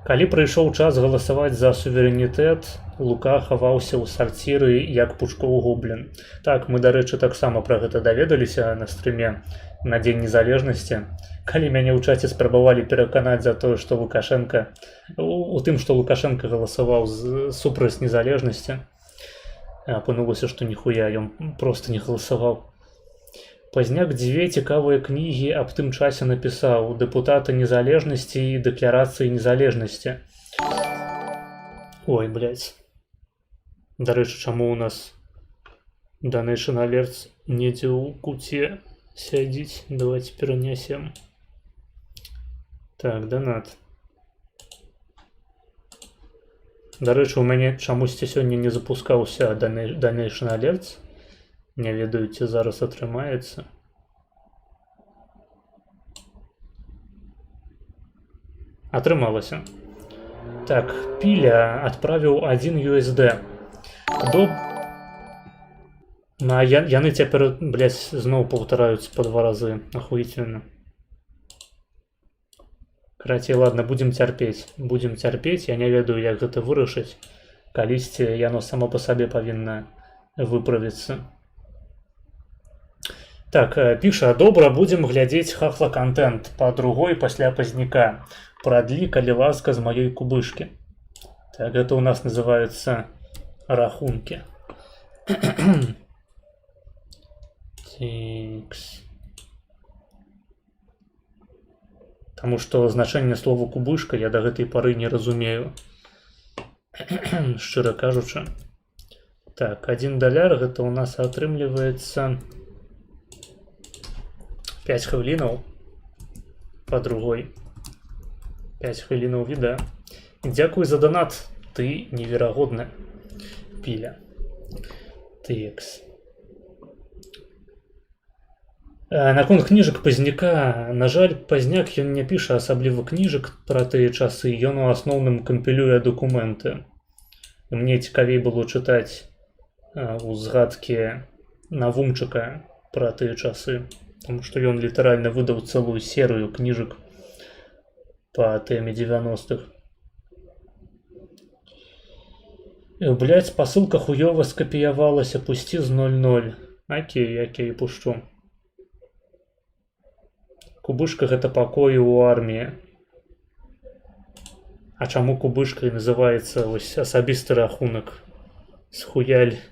Калі прыйшоў час галасаваць за суверэнітэт, Лука хаваўся ў сарціры як Пучкоў гоблін. Так, мы, дарэчы, таксама пра гэта даведаліся на стрыме на Дзень незалежнасці. Калі мяне ў чаце спрабавалі пераканаць за тое, што Лукашенко, у тым, што Лукашенко галасаваў супраць незалежнасці, апынулася, што ніхуя, ён проста не галасаваў. Пазняк дзве цікавыя кнігі аб тым часе напісаў: «Дэпутаты незалежнасці» і «Дэкларацыі незалежнасці». Ой, блядь. Дарэчы, чаму у нас Donation Alerts недзе ў куце сядзіць? Давайте перанясем. Так, донат. Дарэчы, у мяне чамусьці сёння не запускаўся Donation Alerts. Не ведаю, ці зараз атрымаецца. Атрымалася. Так, Піля адправіў 1 USD. Ну, а яны цяпер, блядь, зноў паўтараюцца па 2 разы. Ахуительно. Карацей, ладно, будзем цярпець, я не ведаю, як гэта вырашыць. Калісьці яно само па сабе павінна выправіцца. Так, піша, добра, будзем глядзець хахла-контент па другой пасля пазняка. Прадлі, калі ласка, з маёй кубышкі. Так, гэта у нас называюцца рахункі. Тикс. Таму што значэнне слова кубышка я да гэтай пары не разумею. Шчыра кажучы. Так, $1 гэта у нас атрымліваецца 5 хвілінаў па другой. 5 хвілінаў відэа. Дзякуй за донат, ты неверагодны. Піля. Текс. Наконт кніжак пазняка, на жаль, пазняк ён не піша асабліва кніжак пра тыя часы, ён у асноўным кампілюе дакументы. Мне цікавей было чытаць узгадкі Навумчыка пра тыя часы, таму што ён літаральна выдаў цэлую серыю кніжак па тэме 90-х. Блядь, пасылка хуёва скапіявалася, пусці з 0,0. Окей, пушчу. Кубышка гэта пакоі ў арміі. А чаму кубышкай называецца вось асабісты рахунак? Схуяль.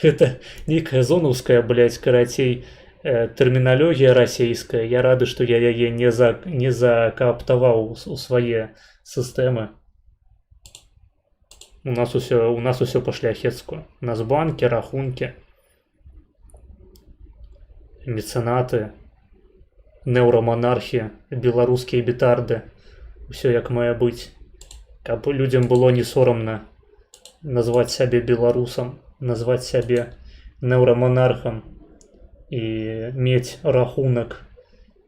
Гэта нейкая зонаўская, блядь, карацей, тэрміналогія расейская. Я рады, што я яе не закааптаваў у свае сістэмы. У нас усё па-шляхецку. У нас банкі, рахункі, мецэнаты, неўраманархі, беларускія бетарды. Усё як мае быць. Каб людзям было не сорамна назваць сябе беларусам, назваць сябе неўраманархам і мець рахунак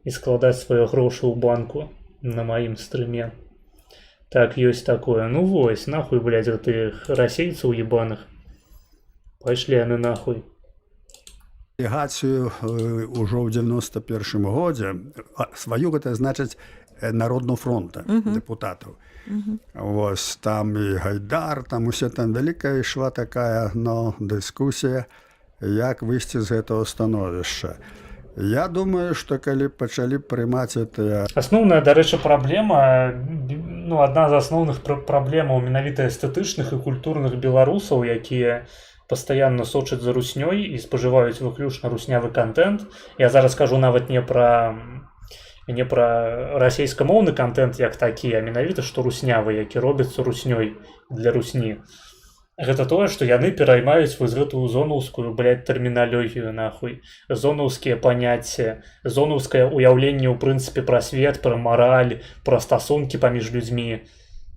і складаць свае грошы ў банку на маім стрыме. Так, ёсць такое. Ну вось, нахуй, блядь, гэтых расейцаў ебаных. Пайшлі яны нахуй. Дэлегацыю ўжо ў 91 годзе, сваю гэта значыць Народного фронта дэпутатаў. Вось там і Гайдар, там усе там вялікая ішла такая, дыскусія, як выйсці з гэтага становішча. Я думаю, што калі пачалі прымаць это... Асноўная, дарэчы, праблема, адна з асноўных праблемаў менавіта эстэтычных і культурных беларусаў, якія пастаянна сочаць за руснёй і спажываюць выключна руснявы контент. Я зараз кажу нават не пра расейскамоўны контент як такі, а менавіта што руснявы, які робіцца руснёй для русні. Гэта тое, што яны пераймаюць вось гэтую зонаўскую, блядь, тэрміналогію, нахуй. Зонаўскія паняцці, зонаўскае ўяўленне, ў прынцыпе, пра свет, пра мараль, пра стасункі паміж людзьмі.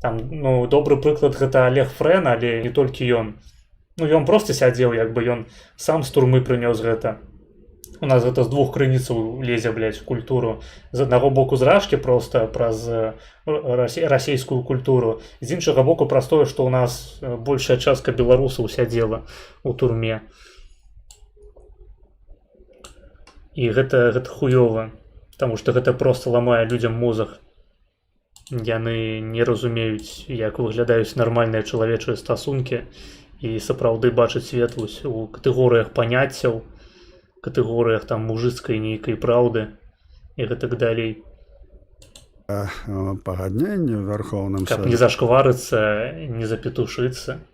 Там, добры прыклад гэта Олег Фрэн, але не толькі ён. Ён проста сядзеў, як бы ён сам з турмы прынёс гэта. У нас гэта з двух крыніцаў лезе, блядь, культуру. З аднаго боку зражкі проста праз расейскую культуру, з іншага боку праз тое, што ў нас большая частка беларусаў сядзела ў турме. І гэта хуёва, таму што гэта проста ламае людзям мозг. Яны не разумеюць, як выглядаюць нармальныя чалавечыя стасункі і сапраўды бачаць свет у катэгорыях паняццяў, катэгорыях там мужыцкай нейкай праўды і гэтак далей. Пагадненне ў Верховным Каб не зашкварыцца, не запетушыцца.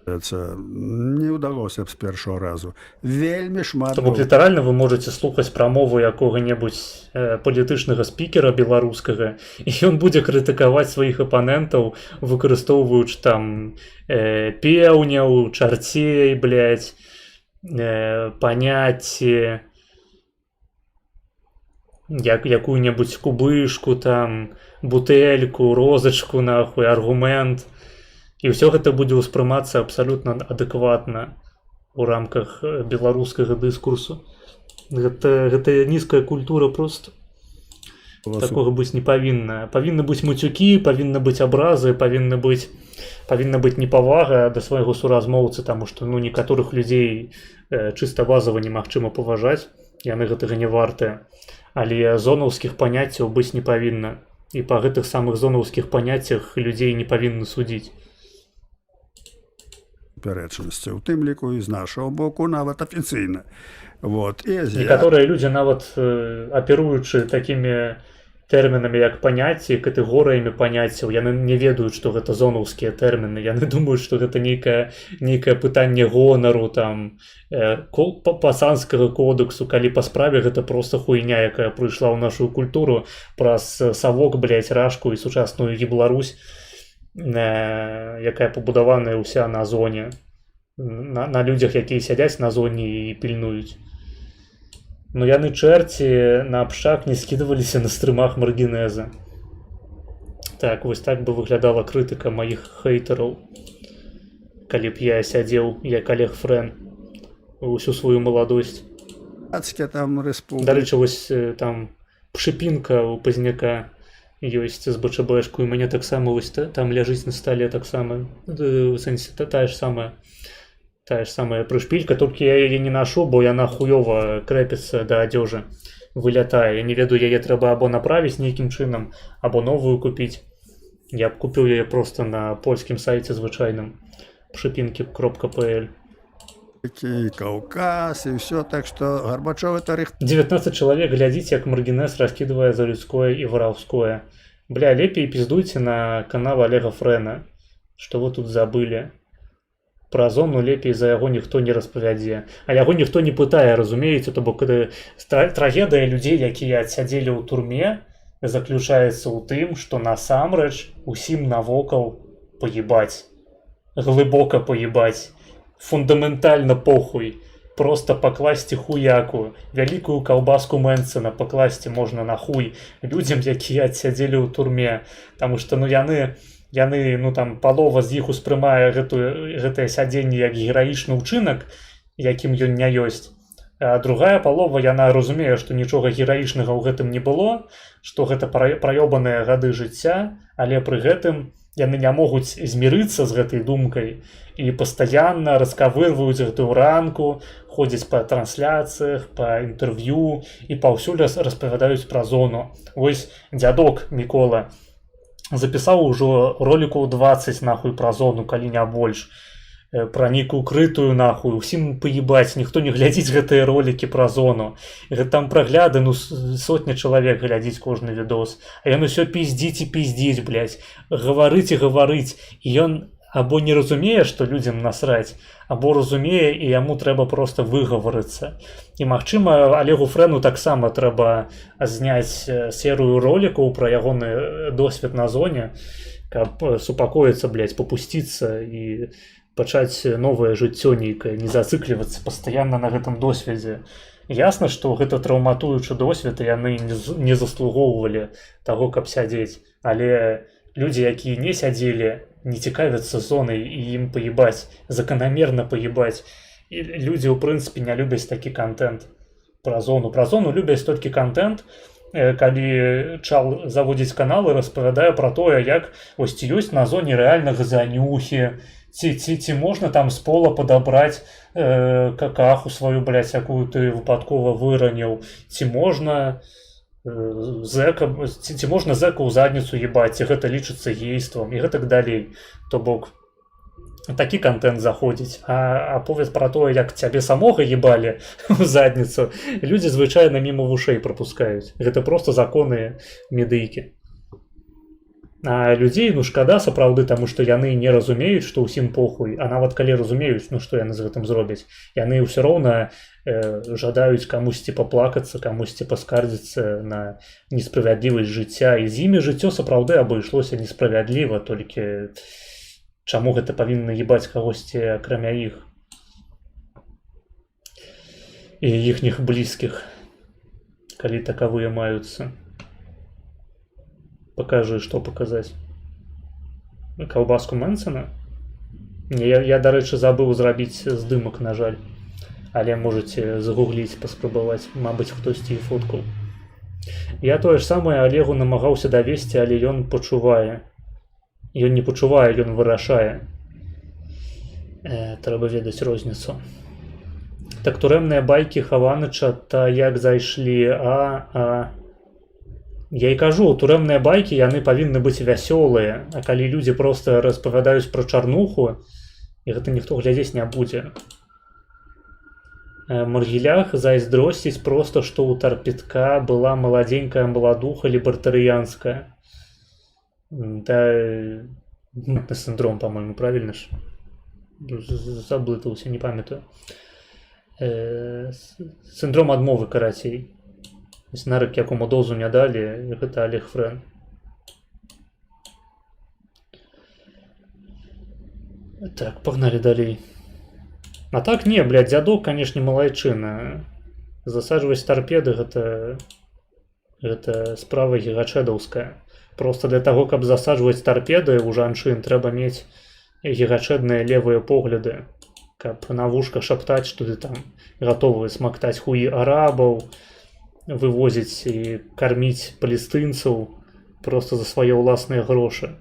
Не ўдалося б з першого разу. Вельмі шмат. Тому літаральна вы можаце слухаць прамову якога-небудзь палітычнага спікера беларускага, і ён будзе крытыкаваць сваіх апанентаў, выкарыстоўваючы там пеўняў, чарцей, блядь, паняцці, якую-небудзь кубышку, там, бутэльку, розачку, нахуй, аргумент. І ўсё гэта будзе ўспрымацца абсалютна адэкватна ў рамках беларускага дыскурсу. Гэта нізкая культура проста. Такога быць не павінна. Павінны быць мацюкі, павінны быць абразы, павінна быць непавага да свайго суразмоўцы, таму што ну некаторых людзей чыста базава немагчыма паважаць, яны гэтага не вартыя. Але зонаўскіх паняццяў быць не павінна. І па гэтых самых зонаўскіх паняццях людзей не павінны судзіць. Пярэчнасці, у тым ліку і з нашага боку нават афіцыйна. Вот. Некаторыя людзі нават аперуючы такімі тэрмінамі як паняцці, катэгорыямі паняццяў, яны не ведаюць, што гэта зонаўскія тэрміны. Яны думаюць, што гэта нейкае пытанне гонару, там, пасанскага кодексу, калі па справе гэта проста хуйня, якая прыйшла ў нашу культуру праз савок, блядь, рашку і сучасную Беларусь, якая пабудаваная ўся на зоне, на людзях, якія сядзяць на зоне і пільнуюць. Но яны чэрці на абшчак не скідываліся на стрымах маргінеза. Так, вось так бы выглядала крытыка маіх хейтараў, калі б я сядзеў як Олег Френ усю сваю маладосць. Там Дарэчы, вось там пшыпінка ў Пазняка ёсць з БЧБшку, і мяне таксама вось там ляжыць на стале таксама, у сэнсе тая ж самая прышпілька, толькі я яе не нашу, бо яна хуёва крэпіцца да адзежы, вылятае. Я не ведаю, яе трэба або направіць нейкім чынам, або новую купіць. Я б купіў яе проста на польскім сайце звычайным пшыпінкі.pl. Каўказ і ўсё, так што Гарбачоў это 19 чалавек глядзіць, як маргінез раскідвае за людское і вараўское. Бля, лепей пиздуйте на канал Олега Френа, што вы тут забылі. Пра зону лепей за яго ніхто не распавядзе. А яго ніхто не пытае, разумееце, то бок трагедыя людзей, якія адсядзелі ў турме, заключаецца ў тым, што насамрэч усім навокал паебаць. Глыбока паебаць. Фундаментальна похуй. Просто пакласці хуяку. Вялікую каўбаску Мэнсона пакласці можна на хуй людзям, якія адсядзелі ў турме. Таму што ну яны, ну там палова з іх успрымае гэтае сядзенне як гераічны ўчынак, якім ён не ёсць. А другая палова, яна разумее, што нічога гераічнага ў гэтым не было, што гэта праёбаныя гады жыцця, але пры гэтым яны не могуць змірыцца з гэтай думкай і пастаянна раскавырваюць гэтую ранку, ходзяць па трансляцыях, па інтэрв'ю і паўсюль распавядаюць пра зону. Вось дзядок Мікола запісаў ужо ролікаў 20 нахуй пра зону, калі не больш. Пра нейкую крытую нахуй, усім паебаць, ніхто не глядзіць гэтыя ролікі пра зону. Там прагляды, ну сотня чалавек глядзіць кожны відос. А ён усё пиздзіць і пиздзіць, блядь, гаварыць і гаварыць. І ён або не разумее, што людзям насраць, або разумее, і яму трэба проста выгаварыцца. І магчыма, Олегу Френу таксама трэба зняць серыю ролікаў пра ягоны досвед на зоне, каб супакоіцца, блядь, попусціцца і пачаць новае жыццё нейкае, не зацыклівацца пастаянна на гэтым досведзе. Ясна, што гэта траўматуючы досвед, і яны не заслугоўвалі таго, каб сядзець. Але людзі, якія не сядзелі, не цікавяцца зонай і ім паебаць, заканамерна паебаць. І людзі, ў прынцыпе, не любяць такі контент пра зону. Пра зону любяць толькі контент, калі чал заводзіць канал і распавядае пра тое, як ось ці ёсць на зоне рэальна газанюхі, ці можна там з пола падабраць какаху сваю, блядь, якую ты выпадкова выраніў, ці можна зэка ў задніцу ебаць, ці гэта лічыцца гействам і гэтак далей. То бок такі контент заходзіць, а аповед пра тое, як цябе самога ебалі ў задніцу, людзі звычайна міма вушэй прапускаюць. Гэта проста законы медыйкі. А людзей, ну, шкада сапраўды, таму што яны не разумеюць, што ўсім похуй, а нават калі разумеюць, ну, што яны з гэтым зробяць, яны ўсё роўна жадаюць камусьці паплакацца, камусьці паскардзіцца на несправядлівасць жыцця, і з імі жыццё сапраўды абышлося несправядліва, толькі чаму гэта павінна ебаць кагосьці акрамя іх і іхніх блізкіх, калі такавыя маюцца. Покажи, што паказаць. Каўбаску Мэнсона? Я, дарэчы, забыў зрабіць здымак, на жаль. Але можаце загугліць, паспрабаваць. Мабыць, хтосьці і фоткаў. Я тое ж самае Олегу намагаўся давесці, але ён пачувае. Ён не пачувае, ён вырашае. Трэба ведаць розніцу. Так турэмныя байкі Хаваныча, та як зайшлі, Я і кажу, турэмныя байкі, яны павінны быць вясёлыя, а калі людзі проста распавядаюць пра чарнуху, і гэта ніхто глядзець не будзе. Маргілях зайздросціць проста, што ў Тарпітка была маладзенькая маладуха лібертарыянская. Сіндром, па-мойму, правільна ж? Заблытаўся, не памятаю. Сіндром адмовы, карацей. Нарык, якому дозу не далі, гэта Олег Френ. Так, пагналі далей. А так не, блядь, дзядок, канешне, малайчына. Засаджваць тарпеды гэта справа гігачэдаўская. Просто для таго, каб засаджваць тарпеды у жанчын, трэба мець гігачэдныя левыя погляды. Каб на вушка шаптаць, што ты там гатовы смактаць хуі арабаў, вывозіць і карміць палестынцаў просто за свае ўласныя грошы.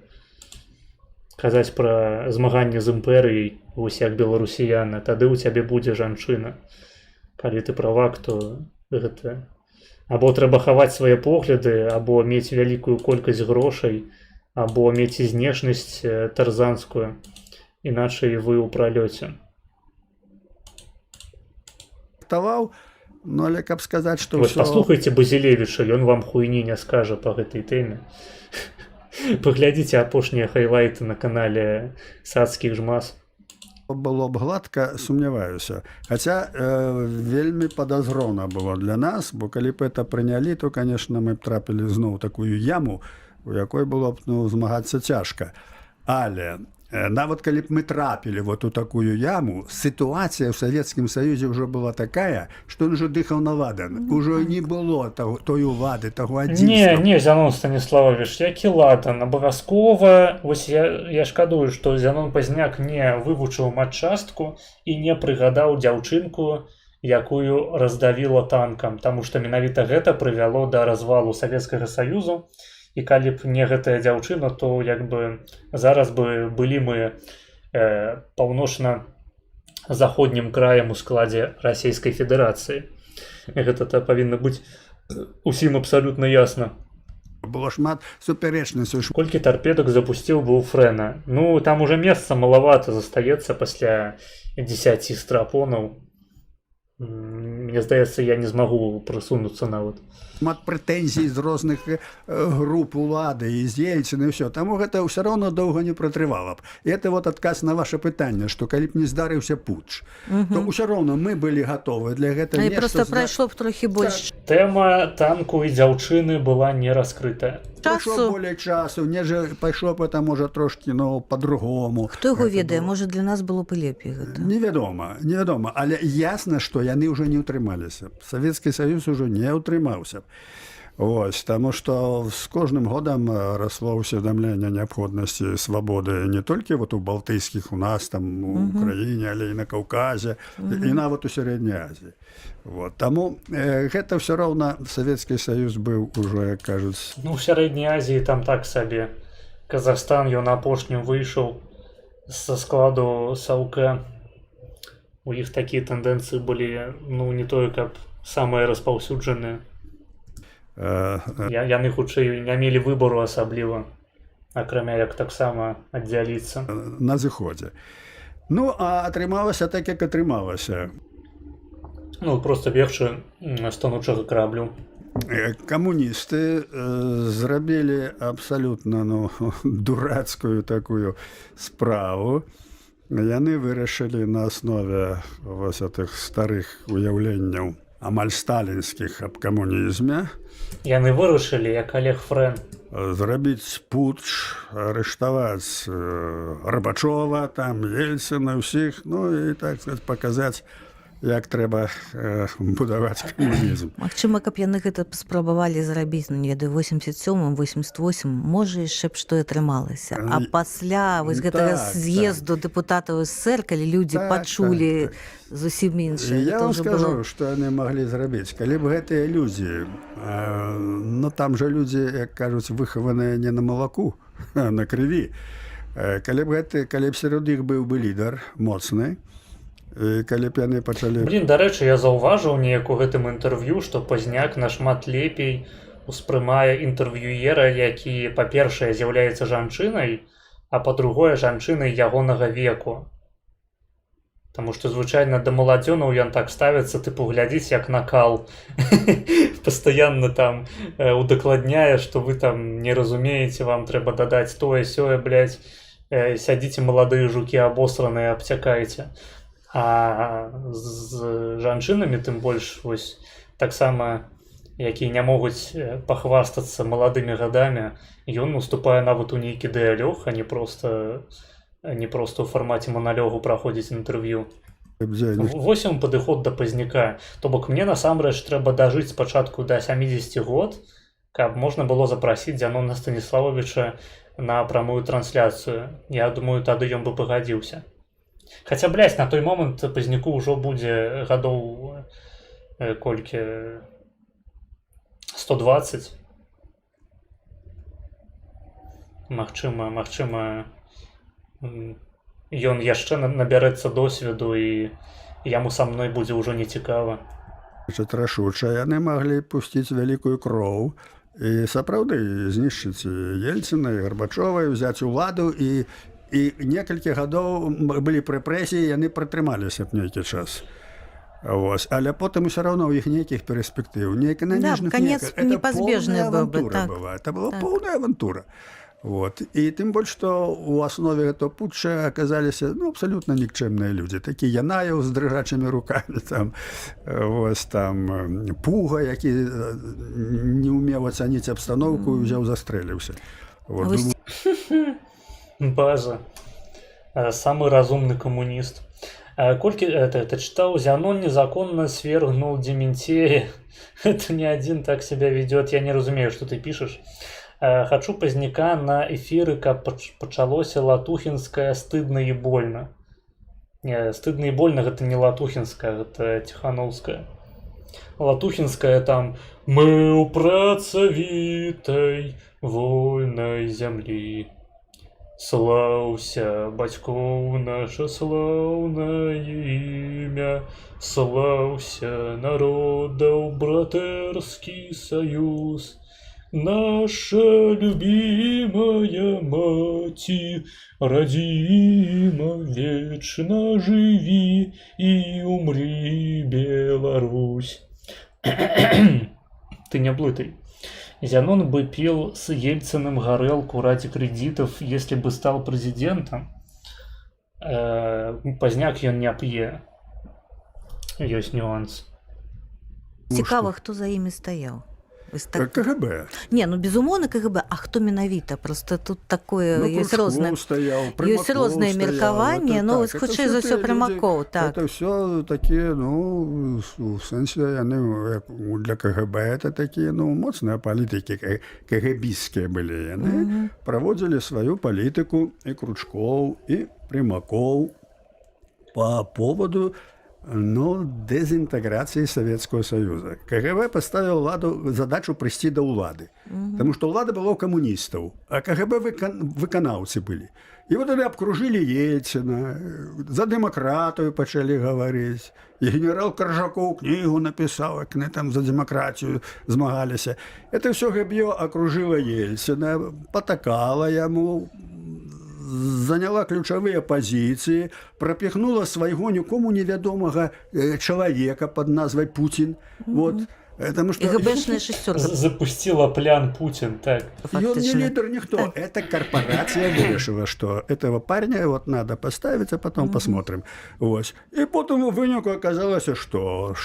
Казаць пра змаганне з імперыяй, вось як беларусіяна, тады ў цябе будзе жанчына. Калі ты правак, то гэта... Або трэба хаваць свае погляды, або мець вялікую колькасць грошай, або мець знешнасць тарзанскую, іначай вы ў пралёце. Ну, але каб сказаць, што ўсё... Паслухайце Базілевіча, ён вам хуйні не скажа па гэтай тэме. Паглядзіце апошнія хайлайты на канале Сацкіх жмас. Было б гладка, сумняваюся. Хаця вельмі падазрона было для нас, бо калі б это прынялі, то, конечно, мы б трапілі зноў такую яму, у якой было б змагацца цяжка. Але нават калі б мы трапілі вот у такую яму, сітуацыя ў Савецкім Саюзе ўжо была такая, што он ужо дыхаў на ладан. Ужо не было той улады, таго адзінства. Не, Зянон Станіславович, які ладан? Абавязкова, вось я шкадую, што Зянон Пазняк не вывучыў матчастку і не прыгадаў дзяўчынку, якую раздавіла танкам, таму што менавіта гэта прывяло да развалу Савецкага Саюзу. І калі б не гэтая дзяўчына, то як бы зараз бы былі мы паўночна-заходнім краем у складзе Расійскай Федэрацыі. Гэта павінна быць усім абсалютна ясна. Было шмат супярэчнасцяў. Колькі тарпедак запусціў быў Фрэна? Ну, там уже месца малавата застаецца пасля 10 страпонаў. Мне здаецца, я не змагу прысунуцца нават. Шмат прэтэнзій з розных груп улады і з Ельцына і ўсё. Таму гэта ўсё роўна доўга не пратрывала б. І это вот адказ на ваше пытанне, што калі б не здарыўся путч, то ўсё роўна мы былі гатовы для гэтага. І проста прайшло б трохі больш. Тэма танку і дзяўчыны была не раскрытая. Пайшло болей часу, пайшло б это, можа, трошкі, по-другому. Хто яго ведае, можа, для нас было б лепей гэта. Невядома, але ясна, што яны ўжо не ўтрымаліся. Савецкі Саюз ужо не ўтрымаўся. Вось, таму што з кожным годам расло ўсведамленне неабходнасці свабоды не толькі вот у балтыйскіх, у нас там у краіне, але і на Каўказе, і нават у Сярэдняй Азіі. Вот. Таму гэта ўсё роўна Савецкі Саюз быў ужо, як кажуць... Ну, у Сярэдняй Азіі там так сабе. Казахстан, ён апошнім выйшаў са складу САУК. У іх такія тэндэнцыі былі, не тое, каб самыя распаўсюджаныя. Яны хутчэй не мелі выбару асабліва, акрамя як таксама аддзяліцца. На зыходзе. Ну, а атрымалася так, як атрымалася. Просто бегчы станучага караблю. Камуністы зрабілі абсалютна дурацкую такую справу. Яны вырашылі на аснове вось гэтых старых уяўленняў амаль сталінскіх аб камунізме. Яны вырашылі, як Олег Френ. Зрабіць путч, арыштаваць Гарбачова, там Ельцына, ўсіх, і так сказаць, паказаць як трэба будаваць камунізм. Магчыма, каб яны гэта спрабавалі зрабіць, ну, не ведаю, 87-м, 88-м, можа, яшчэ б што і атрымалася. А пасля вось гэтага з'езду дэпутатаў СССР, калі людзі пачулі зусім іншае, Я гэта вам ўжо скажу, было... што яны маглі зрабіць. Калі б гэтыя людзі, ну там жа людзі, як кажуць, выхаваныя не на малаку, а на крыві. Калі б сярод іх быў бы лідар моцны, калі б яны пачалі... Блін, дарэчы, я заўважыў неяк у гэтым інтэрв'ю, што Пазняк нашмат лепей успрымае інтэрв'юера, які, па-першае, з'яўляецца жанчынай, а па-другое, жанчынай ягонага веку. Таму што звычайна да маладзёнаў ён так ставіцца, тыпу, глядзіць як накал. Пастаянна там удакладняе, што вы там не разумееце, вам трэба дадаць тое-сёе, блядь, сядзіце маладыя жукі абосраныя, абцякаеце. А з жанчынамі, тым больш, вось, таксама, якія не могуць пахвастацца маладымі гадамі, ён уступае нават у нейкі дыялог, а не проста ў фармаце маналогу праходзіць інтэрв'ю. Вось ён падыход да Пазняка. То бок мне насамрэч трэба дажыць спачатку да 70 год, каб можна было запрасіць Дзянона Станіславовича на прамую трансляцыю. Я думаю, тады ён бы пагадзіўся. Хаця, блядь, на той момант Пазняку ўжо будзе гадоў колькі? 120. Магчыма, ён яшчэ набярэцца досведу і яму са мной будзе ўжо нецікава. Рашуча, яны маглі пусціць вялікую кроў і сапраўды знішчыць Ельціна і Гарбачова, взяць уладу, і некалькі гадоў былі прэпрэсіі, яны пратрымаліся б нейкі час. Вось. Але потым усё роўно ў іх нейкіх перспектыў, не эканамічных, это поўная авантура была. Это была поўная авантура. Вот. І тым больш, што ў аснове гэтага путча аказаліся абсалютна нікчэмныя людзі. Такі Янаеў з дрыжачымі рукамі, Пуга, які не ўмеў ацаніць абстаноўку і ўзяў застрэліўся. База. Самы разумны камуніст. Колькі ты чытаў, Зянон незаконна свергнул Дементея. Это не один так себя ведет. Я не разумею, что ты пишешь. Хочу Пазняка на эфиры, каб пачалося латухінскае стыдна і больно. Не, стыдна і больно гэта не латухінская, гэта Ціхановская. Латухінская там «Мы ў працавітай вольнай зямлі. Слаўся, бацькоў наша слаўнае імя, слаўся, народаў братэрскі саюз. Наша любимая маці, радзіма, вечна жыві і умрі, Беларусь». Ты не блытай. Зянон бы пил с Ельциным горелку ради кредитов, если бы стал президентом. Пазняк ён не п'е. Ёсць нюанс. Цікава, хто за імі стаяў? КГБ. Не, безумоўна КГБ, а хто менавіта? Просто тут такое ёсць рознае меркаванне, хутчэй за ўсё Прымакоў, так. Это ўсё такія, у сэнсе яны для КГБ это такія, моцныя палітыкі, КГБістскія былі. Яны праводзілі сваю палітыку і Кручкоў, і Прымакоў по поводу дезинтеграции Советского Союза. КГБ поставил задачу прийти до улады. Потому что улада была у коммунистов, а КГБ выканаўцы были. И вот они обкружили Ельцина, за демократию почали говорить. И генерал Коржаков книгу написал, как они там за демократию змагались. Это все ГБ окружило Ельцина, потакало ему, заняла ключавыя пазіцыі, прапіхнула свайго нікому невядомага чалавека пад назвай Путін. ГБшная шестерка. Запустила плян Путин, так. Ён не лидер никто. Эта корпорация вырашила, что этого парня надо поставить, а потом посмотрим. И потом у выніку оказалось, что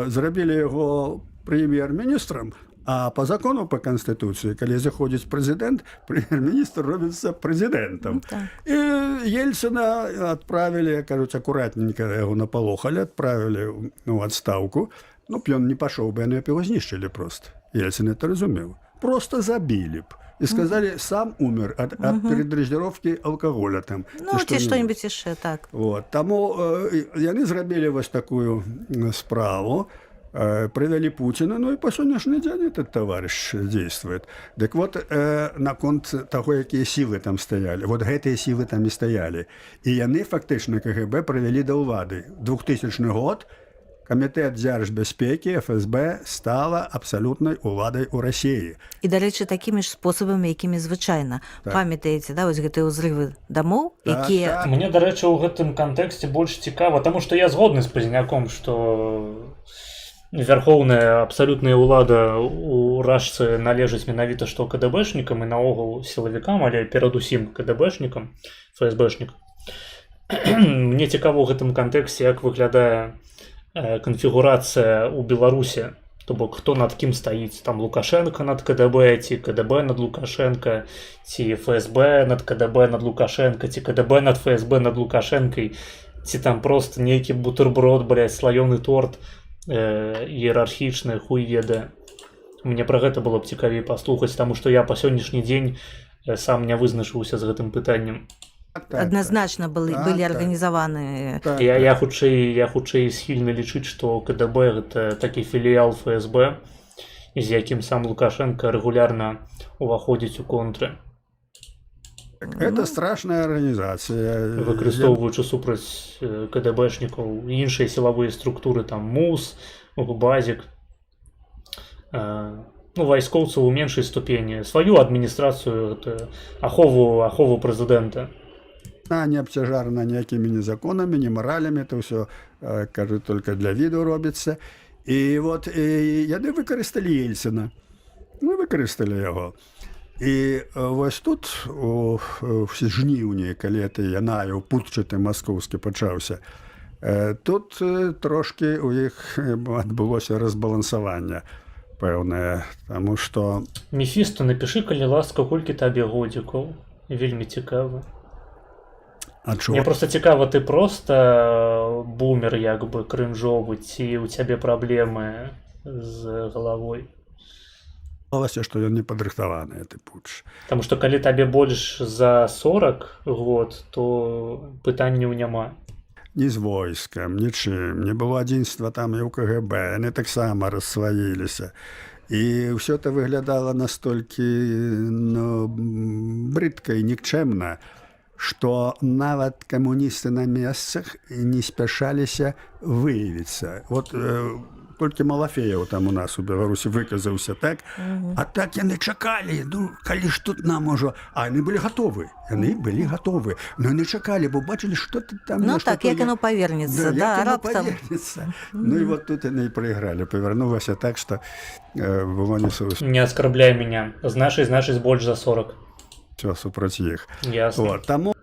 зрабілі яго прэм'ер-міністрам, А по закону, по Конституции, когда заходит президент, премьер-министр робится президентом. И Ельцина отправили, кажуть, аккуратненько его наполохали, отправили в отставку. Ну, б он не пошел бы, они б его знищили просто. Ельцин это разумел. Просто забили б. И сказали, сам умер от передозировки алкоголя. Там, Ну, ці что-нибудь еще, так. Вот. Тому яны зрабілі вось такую справу, привели Путина, ну и по сегодняшний день этот товарищ действует. Так вот, наконт того, какие силы там стояли, вот гэтые силы там и стояли. И яны фактично КГБ привели до улады. 2000 год Камітэт дзяржбяспекі ФСБ стала абсалютнай уладай у Расіі. І, дарэчы, такімі ж спосабамі, якімі звычайна. Так. Памятаеце, да, вось гэтыя ўзрывы дамоў, Так, якія... так. Мне, дарэчы, ў гэтым кантэксце больш цікава, таму што я згодны з Пазняком, што вярхоўная абсалютная ўлада ў Рашцы належыць менавіта што КДБшнікам і наогул сілавікам, але перадусім КДБшнікам, ФСБшнікам. Мне цікава ў гэтым кантэксце, як выглядае канфігурацыя ў Беларусі, то бок хто над кім стаіць, там Лукашенко над КДБ, ці КДБ над Лукашенко, ці ФСБ над КДБ над Лукашенко, ці КДБ над ФСБ над Лукашенкай, ці там просто нейкі бутерброд, блядь, слаёны торт іерархічны, хуй ведае. Мне пра гэта было б цікавей паслухаць, таму што я па сённяшні дзень сам не вызначыўся з гэтым пытаннем. Адназначна былі арганізаваны. Я хутчэй схільны лічыць, што КДБ гэта такі філіял ФСБ, з якім сам Лукашенко рэгулярна уваходзіць у контры. Это страшная арганізацыя. Выкарыстоўваючы супраць КДБшнікаў іншыя сілавыя структуры, там МУС, БАЗік, ну, вайскоўцаў у меншай ступені, сваю адміністрацыю, ахову прэзідэнта. Не абцяжарана ніякімі ні законамі, ні маралямі, это ўсё, кажу, только для віду робіцца. І вот яны выкарысталі Ельцина. Мы выкарысталі яго. І вось тут, у жніўні, калі это янаю, путчаты маскоўскі пачаўся, тут трошки у іх адбылося разбалансаванне пэўнае, таму што... Мефісто, напішы, калі ласка, колькі табе годзікаў. Вельмі цікава. Мне просто цікава, ты просто бумер, як бы, крынжовы, ці у цябе праблемы з галавой? Алася, што ён не падрыхтаваны, гэты путч. Таму што калі табе больш за 40 год, то пытанняў няма. Ні з войскам, нічым, не было адзінства там і ў КГБ, яны таксама рассваіліся. І ўсё это выглядала настолькі брыдка і нікчэмна, што нават камуністы на месцах не спяшаліся выявіцца. Вот толькі Малафеяў там у нас у Беларусі выказаўся так, а так яны чакалі, ну, калі ж тут нам ужо... А яны былі гатовы, но яны чакалі, бо бачылі, што там... Ну так, як яно павернецца, да, раптам. Ну і вот тут яны і прайгралі, павярнулася так, што было не сус. Не аскарбляй меня, значыць больш за 40. Все супраць іх. Ясно. Вот, таму...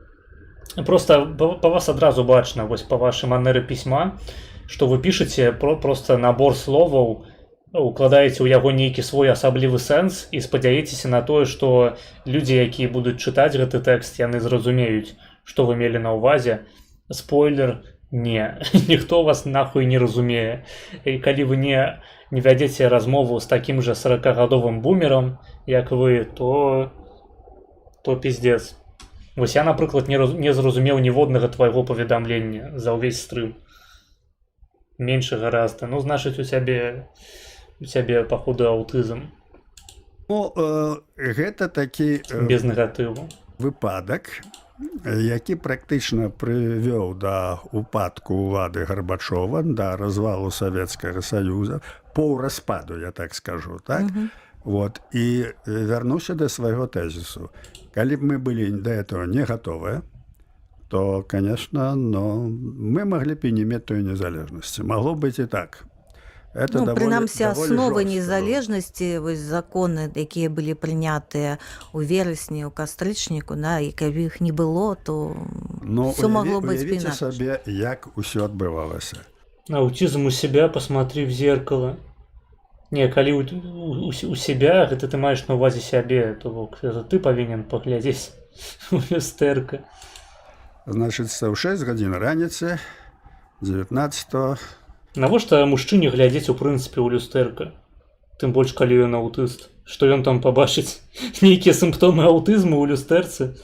Просто по вас адразу бачна, вось по вашай манеры пісьма, што вы пішаце просто набор словаў, укладаеце ў яго нейкі свой асаблівы сэнс і спадзяецеся на тое, што людзі, якія будуць чытаць гэты тэкст, яны зразумеюць, што вы мелі на ўвазе. Спойлер, не. Ніхто вас нахуй не разумее. І калі вы не вядзеце размову з такім жа 40-гадовым бумерам, як вы, то пиздец. Вось я, напрыклад, не зразумеў ніводнага твайго паведамлення за ўвесь стрым. Меньше гораздо. Ну, значыць, у цябе паходу аўтызм. Ну, гэта такі... Без негатыву. Выпадак, які практычна прывёў да упадку ўлады Гарбачова, да развалу Савецкага Саюза, паўраспаду, я так скажу, так? Вот, і вярнуўся да свайго тэзісу. Калі б мы былі да этого не гатовыя, то, конечно, мы могли б і не мець той незалежнасці. Магло быць і так. Это ну, прынамсі, асновы жорстка. незалежнасці, вось законы, якія былі прынятыя ў верасні, ў кастрычніку, да, і калі іх не было, то все могло быць уявіце інакш. сабе, як усё адбывалася. Аутизм у себя, посмотри в зеркало. Не, калі у себя, гэта ты маеш на ўвазе сябе, то бок гэта ты павінен паглядзець у люстэрка. Значит, в 6 гадзін раніцы 19 Навошта мужчыне глядзець у прынцыпе ў люстэрка? Тым больш калі ён аўтыст. Што ён там пабачыць? Нейкія сімптомы аўтызму ў люстэрцы?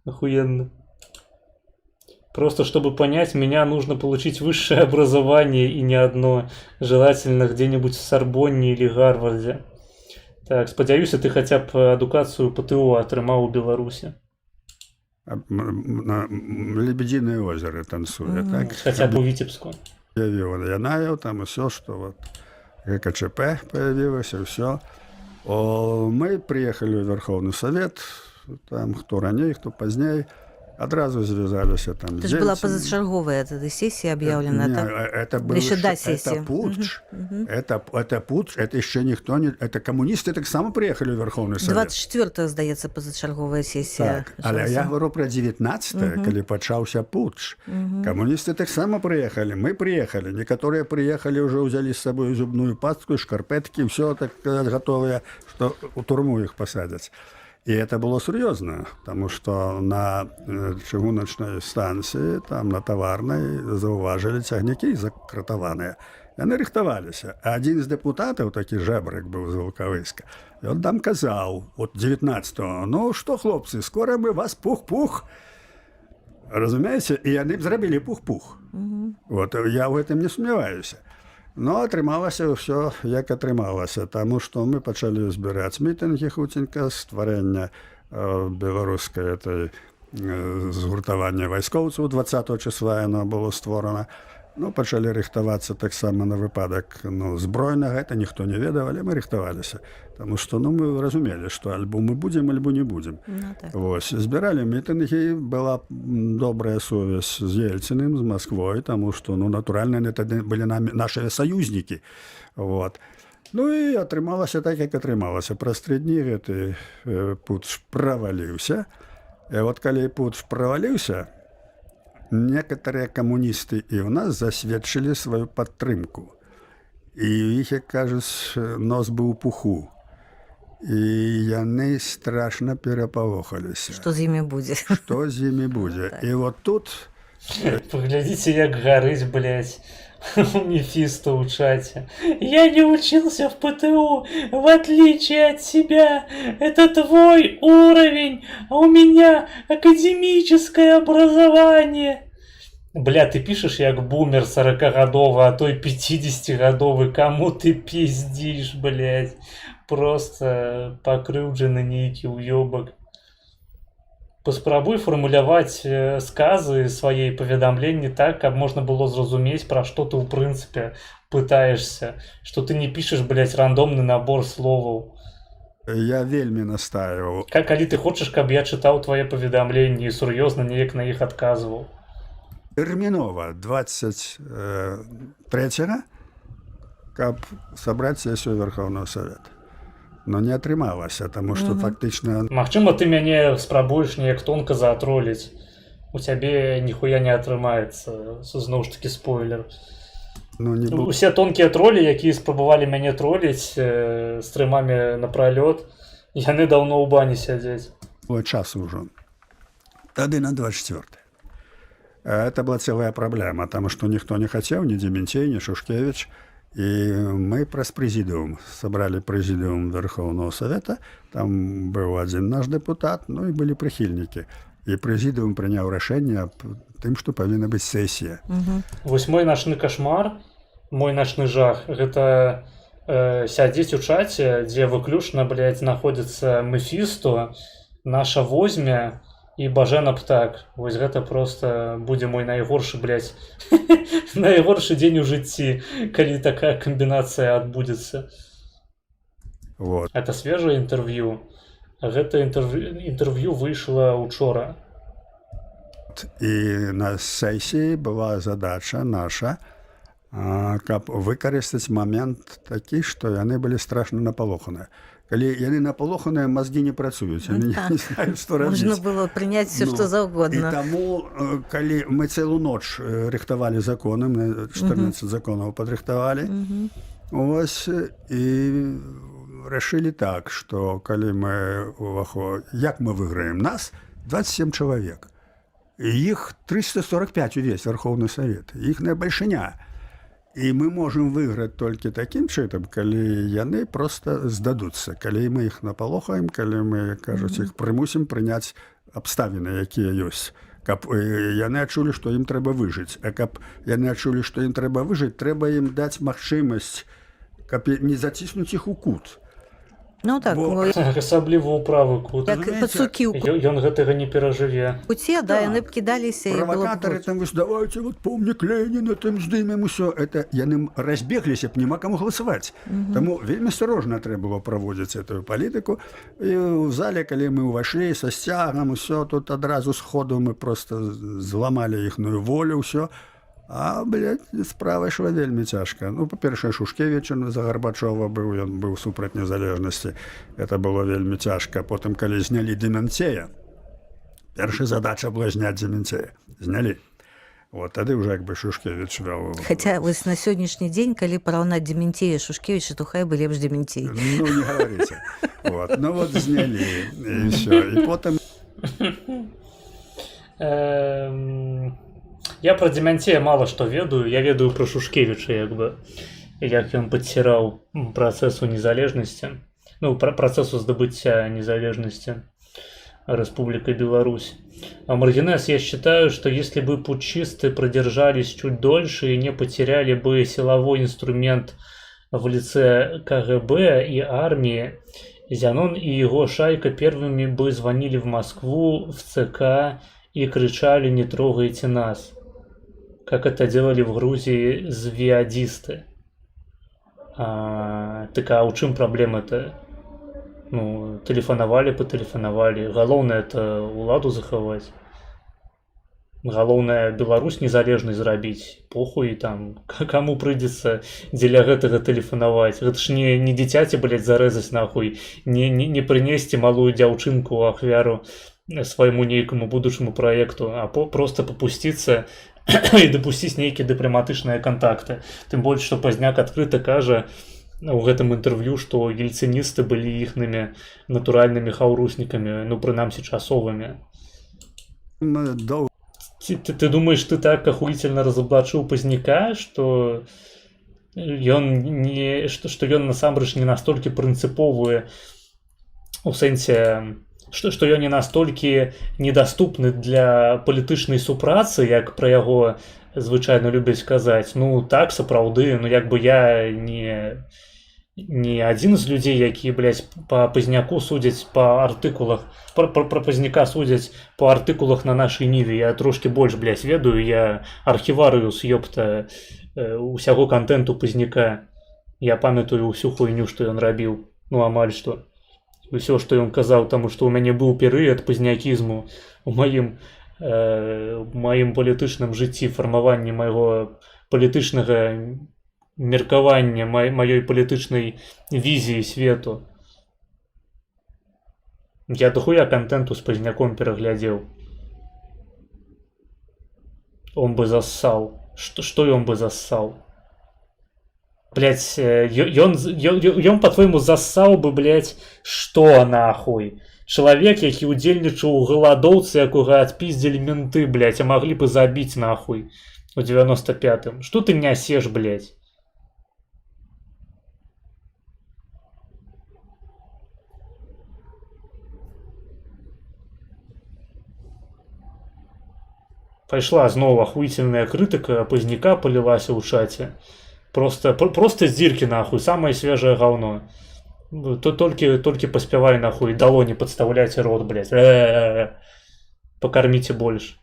Охуенно. Просто чтобы понять, меня нужно получить высшее образование и не одно, желательно где-нибудь в Сорбонне или Гарварде. Так, спадзяюся, ты хотя б адукацыю ПТУ атрымаў у Беларусі. на Лебединое озеро танцуя, так? Хотя бы у Витебску. Янаев, там и все, что вот ГКЧП появилось, и все. Мы приехали в Верховный Совет, там кто ранее, кто позднее, одразу звязаліся там. Это же была позачерговая эта сессия объявлена. Это был еще до сессии. Это путч. Это путч. Это еще никто не... Это коммунисты так само приехали в Верховный Совет. 24-го, здається, позачерговая сессия. Так, але я говорю про 19-е, коли почався путч. Коммунисты так само приехали, мы приехали. Некоторые приехали, уже взяли с собой зубную пасту, шкарпетки, все так готовые, что у тюрьму их посадят. И это было серьезно, потому что на чыгуначной станции, там на Товарной, зауважили цягнікі закратаваныя. Яны рыхтаваліся. А один из депутатов, такі жэбрык быў з Волковыска, он там казаў, от 19-го, ну что, хлопцы, скоро мы вас пух-пух. Разумеете? И яны б зрабілі пух-пух. Вот, я в этом не сомневаюсь. Но атрымалася ўсё, як атрымалася, таму што мы пачалі збіраць мітынгі хуценька, стварэння беларускай этой згуртавання вайскоўцаў 20 числа яно было створана. Ну, пачалі рыхтавацца таксама на выпадак збройнага, это ніхто не ведаў, але мы рыхтаваліся. Таму што мы разумелі, што альбо мы будзем, альбо не будзем. Так. Вось, збіралі мітынгі, была добрая сувязь з Ельциным, з Москвой, таму што, натуральна, это былі нашыя саюзнікі. Вот. Ну і атрымалася так, як атрымалася. Праз 3 дні гэты путч праваліўся. І вот калі путч праваліўся, некоторые коммунисты и у нас засведчили свою подтрымку. И их, як кажуть, нос был у пуху. И яны страшно перапалохаліся. Что з імі будзе? Что з імі будзе? И вот тут... Поглядите, як горыть, блядь, у Мефисто в чате. Я не учился в ПТУ, в отличие от тебя. Это твой уровень, а у меня академическое образование. Бля, ты пишешь, як бумер 40-годовый, а то и 50-годовый. Кому ты пиздишь, блядь? Просто покрыўджаны нейкі уёбак. Паспрабуй фармуляваць сказы свае паведамленні так, каб можна было зразумець, пра што ты ў прынцыпе пытаешься, што ты не пішаш, блядь, рандомны набор словаў. Я вельмі настаивал. Калі ты хочаш, каб я чытаў твае паведамленні і сур'ёзна неяк на іх адказваў. Тэрмінова 23-го, каб сабраць сессию Верховного Совета. Но не атрымалася, таму што фактычна... Магчыма, ты мяне спрабуеш неяк тонка заатроліць. У цябе ніхуя не атрымаецца. Зноў ж такі спойлер. Усе тонкія тролі, якія спрабавалі мяне троліць стрымамі напралёт, яны даўно ў бане сядзяць. Час ужо. Тады на 24-й. Это была целая проблема, таму што ніхто не хацеў, ні Дементей, ні Шушкевич. И мы праз президиум, собрали президиум Верховного Совета, там был один наш депутат, ну и были прихильники. И президиум принял решение о том, что повинна быть сессия. Вось мой начны кошмар, мой начны жах, это сядзець у чате, где выключно, блядь, находится Мефисто, наша возьмя и Бажена Птак. Вось гэта просто будзе мой найгоршы, блядь, найгоршы дзень у жыцці, калі такая комбинация адбудзецца. Вот. Это свежее интервью. Гэта интервью выйшло учора. И на сессии была задача наша, каб выкарыстаць момент такі, што яны былі страшна напалоханыя. Калі яны напалоханыя, мозги не працуюць, яны не знаюць, што рабіць. Можно было принять все, что угодно. И тому, калі мы целую ноч рыхтавалі законы, мы 14 законов подрыхтавалі, Вось і рашылі так, што калі мы як мы выйграем нас 27 чалавек. Іх 345 увесь Верховны Савет, іхная бальшыня. І мы можам выйграць толькі такім чынам, калі яны проста здадуцца, калі мы іх напалохаем, калі мы, кажуць, іх прымусім прыняць абставіны, якія ёсць. Каб яны адчулі, што ім трэба выжыць. А каб яны адчулі, што ім трэба выжыць, трэба ім даць магчымасць, каб не заціснуць іх у кут. Ну так, Асабліва ў правы кут. як пацукі ў Ён гэтага не перажыве. куце, да, яны б кідаліся і было б Правакатары горш. там вось, давайте вот помнік Леніна, там здымем усё. Это яны разбегліся б, няма каму галасаваць. Таму вельмі асторожна трэба было праводзіць эту палітыку. І ў зале, калі мы ўвайшлі са сцягам, усё, тут адразу сходу мы проста зламалі іхную волю, ўсё. А, справа ішла вельмі цяжка. Ну, па-першае, Шушкевіч за Гарбачова быў, ён быў супраць незалежнасці. Это было вельмі цяжка. Потым, калі знялі Дементея, першая задача была зняць Дементея. Знялі. Вот тады ўжо як бы Шушкевіч вёў. Хаця вось на сённяшні дзень, калі параўнаць Дементея і Шушкевіча, то хай бы лепш Дементей. Ну, не гаварыце. Вот. Ну, вот знялі, і ўсё. І потым... Я про Дементея мало што ведаю. Я ведаю про Шушкевіча, як ён падціраў працэсу незалежнасці. Ну, працэсу здабыцця незалежнасці Республики Беларусь. А Маргинес, я считаю, что если бы путчисты продержались чуть дольше и не потеряли бы силовой инструмент в лице КГБ и армии, Зянон и его шайка первыми бы звонили в Москву, в ЦК и кричали «Не трогайте нас», как это делали в Грузии звиадисты. Так а у чым праблема-то? Ну, патэлефанавалі. Галоўнае это уладу захаваць. Галоўнае Беларусь незалежнай зрабіць. Похуй там, каму прыйдзецца дзеля гэтага тэлефанаваць. Гэта ж не дзіцяці, зарэзаць нахуй, не прынесці малую дзяўчынку ахвяру свайму нейкаму будучаму праекту, а просто попусціцца і дапусціць нейкія дыпламатычныя кантакты. Тым больш, што Пазняк адкрыта кажа у гэтым інтэрв'ю, што ельцыністы былі іхнымі натуральнымі хаўруснікамі, ну, прынамсі, часовымі. Ты думаешь, ты так ахуительно разоблачыў Пазняка, што ён насамрэч не настолькі прынцыповы у сэнсе, што ён не настолькі недаступны для палітычнай супрацы, як пра яго звычайна любяць казаць. Ну так, сапраўды, ну як бы я не адзін з людзей, які, па Пазняку судзяць па артыкулах, пра Пазняка судзяць па артыкулах на нашай ніве. Я трошки больш, ведаю, я архіварыус, ёпта, усяго контенту Пазняка. Я памятаю ўсю хуйню, што ён рабіў, ну амаль што. Усё, што ён казаў, таму што ў мяне быў перыяд пазнякізму у маім палітычным жыцці, фармаванні майго палітычнага меркавання, маёй палітычнай візіі свету. Я дохуя контенту з Пазняком пераглядзеў. Он бы зассаў. Што ён бы зассаў? Ён, по-твоему, зассаў бы, што нахуй? Чалавек, які удзельнічаў у галадоўцы, якога адпіздзілі менты, а маглі бы забіць нахуй у 95-м. Што ты нясеш, Пайшла зноў ахуительная крытыка, Пазняка палілася ў чаце. Просто здзіркі нахуй, самае свежае гаўно. Толькі паспявай нахуй, далоні падстаўляць рот, Пакарміце больш.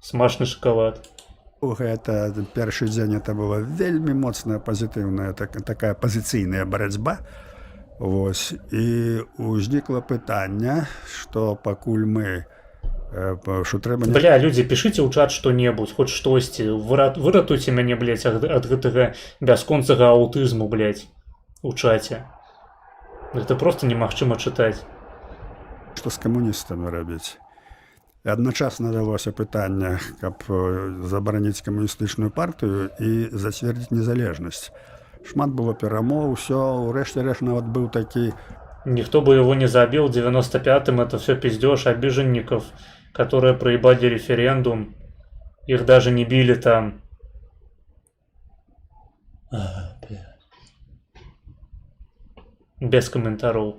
Смачны шакалад. Гэта першы дзень, это была вельмі моцная пазітыўная такая пазіцыйная барацьба. Вось, і ўзнікла пытанне, што пакуль мы што трэба... Людзі, пішыце ў чат што-небудзь, хоць штосьці, выратуйце мяне, ад гэтага бясконцага аўтызму, у чаце. Гэта проста немагчыма чытаць. Што з камуністамі рабіць? Адначасна далося пытанне, каб забараніць камуністычную партыю і зацвердзіць незалежнасць. шмат было перамоў, усё, урэшце рэшт нават быў такі Никто бы его не забил. 95-м это все пиздеж обиженников, которые проебали референдум. Их даже не били там. Без комментариев.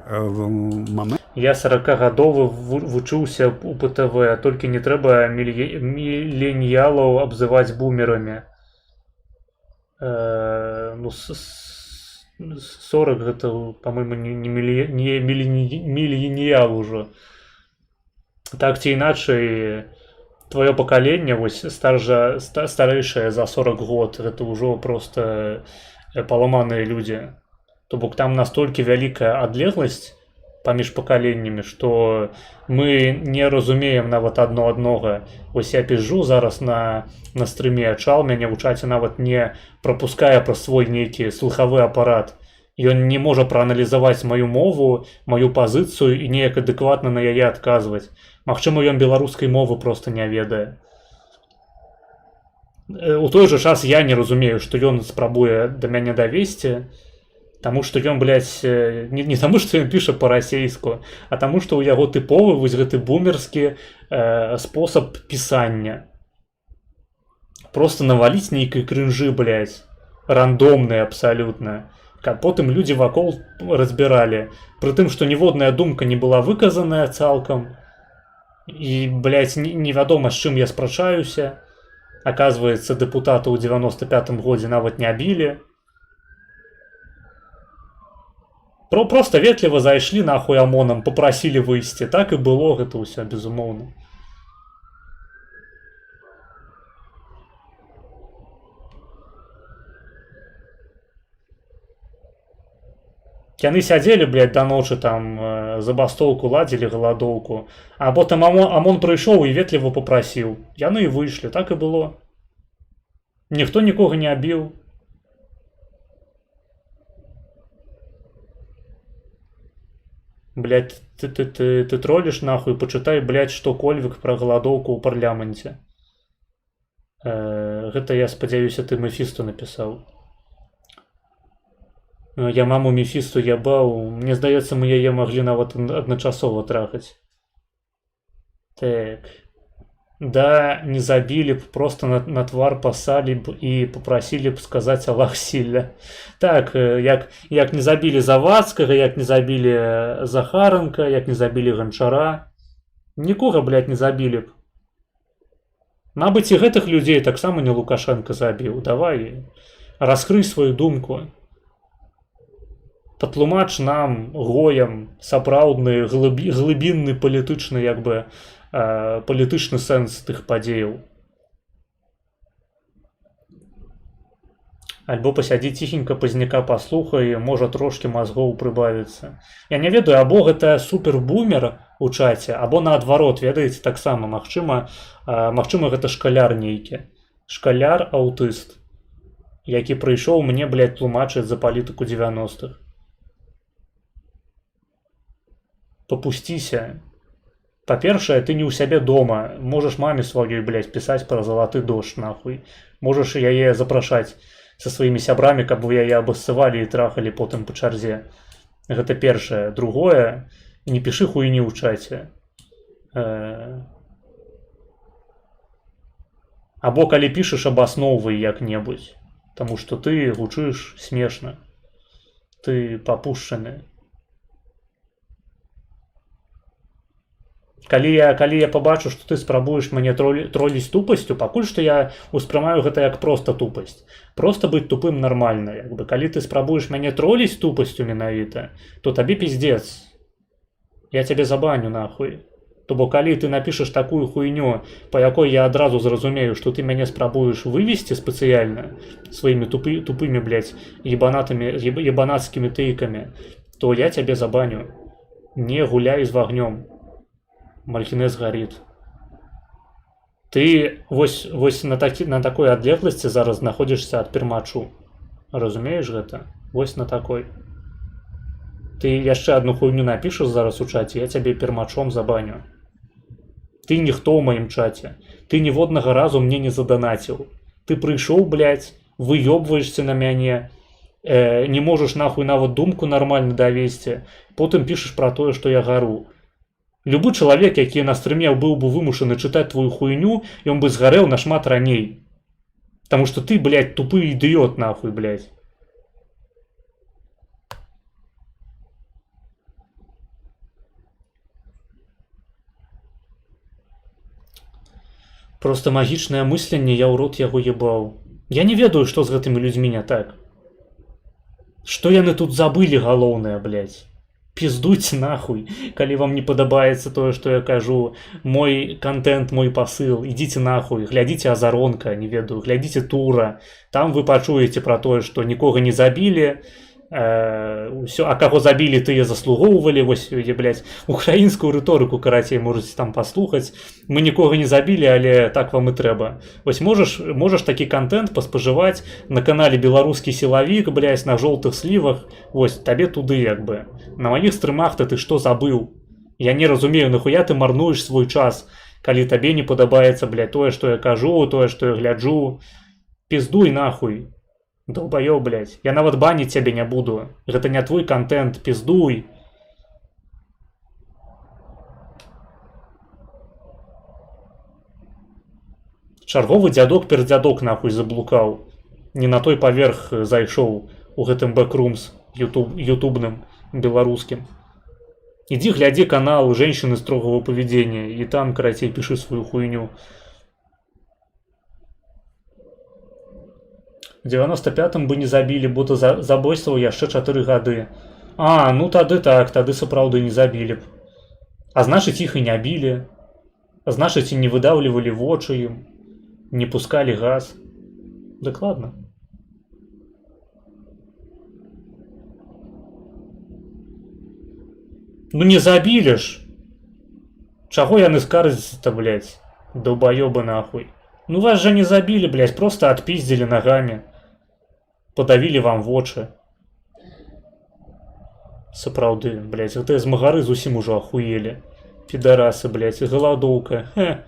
момент. Я 40-гадовы вучыўся у ПТВ, толькі не трэба міленіялаў абзываць бумерамі. Ну, 40 гэта, по-моему, не міленіял ужо. Так ці іначай, твоё пакаленне, вось старэйшае за 40 год, гэта ўжо просто паламаныя людзі. То бок там настолькі вялікая адлегласць паміж пакаленнямі, што мы не разумеем нават адно аднога. Вось я піжу зараз на стрыме, чал мяне ў чаце нават не прапускае праз свой нейкі слыхавы апарат. Ён не можа прааналізаваць маю мову, маю пазіцыю і неяк адэкватна на яе адказваць. Магчыма, ён беларускай мовы проста не ведае. У той жа час я не разумею, што ён спрабуе да мяне давесці, таму што ён, блядь, не таму, што ён піша па-расейску, а таму, што ў яго тыповы вось гэты бумерскі спосаб пісання. Просто наваліць нейкай крынжы, блядь, рандомнай абсалютна. Каб потым людзі вакол разбіралі. Пры тым, што ніводная думка не была выказаная цалкам. І, блядь, невядома, з чым я спрачаюся. Аказваецца, дэпутата ў 95-м годзе нават не білі. Просто ветліва зайшлі нахуй ОМОНам, попросілі выйсці. Так і было гэта ўсё, безумоўна. Яны сядзелі, блядь, да ночы там, забастолку ладзілі, галадоўку. А потым ОМОН прыйшоў і ветліва папрасіў. Яны і выйшлі, так і было. Ніхто нікога не абіў. Блядь, ты троллишь нахуй, почитай, блядь, што-кольвік пра галадоўку ў парламенце. Гэта, я спадзяюся, ты Мефісту напісаў. Я маму Мефісту ябаў, мне здаецца, мы яе маглі нават адначасова трахаць. Так. Да, не забілі б, просто на твар пасалі б і папрасілі б сказаць Аллах сілля. Так, як не забілі Завадскага, як не забілі Захаранка, як не забілі Ганчара. Нікога, блядь, не забілі б. Мабыць, і гэтых людзей таксама не Лукашенко забіў. Давай, раскрый сваю думку. Патлумач нам, гоям, сапраўдны, глыбінны палітычны, як бы, палітычны сэнс тых падзеяў. Альбо пасядзі ціхенька, пазняка паслухай, можа трошкі мазгоў прыбавіцца. Я не ведаю, або гэта супербумер у чаце, або наадварот, ведаеце, таксама, магчыма, гэта шкаляр нейкі. Шкаляр-аўтыст, які прыйшоў мне, блядь, тлумачыць за палітыку 90-х. Попусціся. Па-першае, ты не ў сябе дома. Можаш маме сваёй, блядь, пісаць пра залаты дождж, нахуй. Можаш яе запрашаць са сваімі сябрамі, каб вы яе абассывалі і трахалі потым па чарзе. Гэта першае. Другое, не пішы хуйні ў чаце. Або калі пішаш, абасноўвай як-небудзь. Таму што ты гучыш смешна. Ты папушчаны. Калі я пабачу, што ты спрабуеш мяне троліць тупасцю, пакуль што я ўспрымаю гэта як проста тупасць. Проста быць тупым нармальна. Як бы, калі ты спрабуеш мяне троліць тупасцю менавіта, то табе пиздец. Я цябе забаню нахуй. То бо калі ты напішаш такую хуйню, па якой я адразу зразумею, што ты мяне спрабуеш вывесці спецыяльна сваімі тупымі, блядь, ебанацкімі тыйкамі, то я цябе забаню. Не гуляй з вагнём. Малькінез гарит. Ты вось на такой адлегласці зараз знаходзішся ад пермачу. Разумееш гэта? Вось на такой. Ты яшчэ адну хуйню напішаш зараз у чаце, я цябе пермачом забаню. Ты ніхто ў маім чаце. Ты ніводнага разу мне не заданаціў. Ты прыйшоў, блядь, выёбваешься на мяне, не можаш нахуй нават думку нармальна давесці, потым пішаш пра тое, што я гару. Любы чалавек, які на стрыме быў бы вымушаны чытаць твою хуйню, ён бы згарэў нашмат раней. Таму што ты, блядь, тупы ідыёт нахуй, блядь. Просто магічнае мысленне, я ў рот яго ебаў. Я не ведаю, што з гэтымі людзьмі не так. Што яны тут забылі галоўнае, блядь? Пиздуйте нахуй, калі вам не падабаецца тое, што я кажу, мой контент, мой посыл, ідзіце нахуй, глядзіце Азаронка, не ведаю, глядзіце Тура, там вы пачуеце пра тое, што нікога не забілі, а каго забілі, тыя заслугоўвалі, вось, блядь, украінскую рыторыку, карацей, можаце там паслухаць, мы нікога не забілі, але так вам і трэба. Вось можаш такі контент паспажываць на канале «Беларускі сілавік», блядь, на жоўтых слівах, вось, табе туды, як бы. На маіх стрымах-то ты што забыў? Я не разумею, нахуя ты марнуеш свой час, калі табе не падабаецца, блядь, тое, што я кажу, тое, што я гляджу. Пиздуй нахуй. Долбаёб, блядь. Я нават баніць цябе не буду. Гэта не твой контент, пиздуй. Чарговы дзядок пердзядок нахуй заблукаў. Не на той паверх зайшоў у гэтым бэкрумс ютубным беларускім. Ідзі глядзі канал «Женщины строгого поведения» і там, карацей, пішы сваю хуйню. В 95-м бы не забілі, бо то забойстваў яшчэ 4 гады. А, ну тады так, тады сапраўды не забілі б. А значыць, іх і не білі. А значыць, і не выдаўлівалі вочы ім, не пускалі газ. Дакладна. Ну не забілі ж. Чаго яны скардзяцца-то, блядь? Долбаёбы нахуй. Ну вас же не забілі, блядь, просто отпиздили ногами. Подавили вам вочы. Сапраўды, блядь, гэтыя змагары зусім ужо ахуелі. Пидарасы, блядь, і галадоўка. Хе.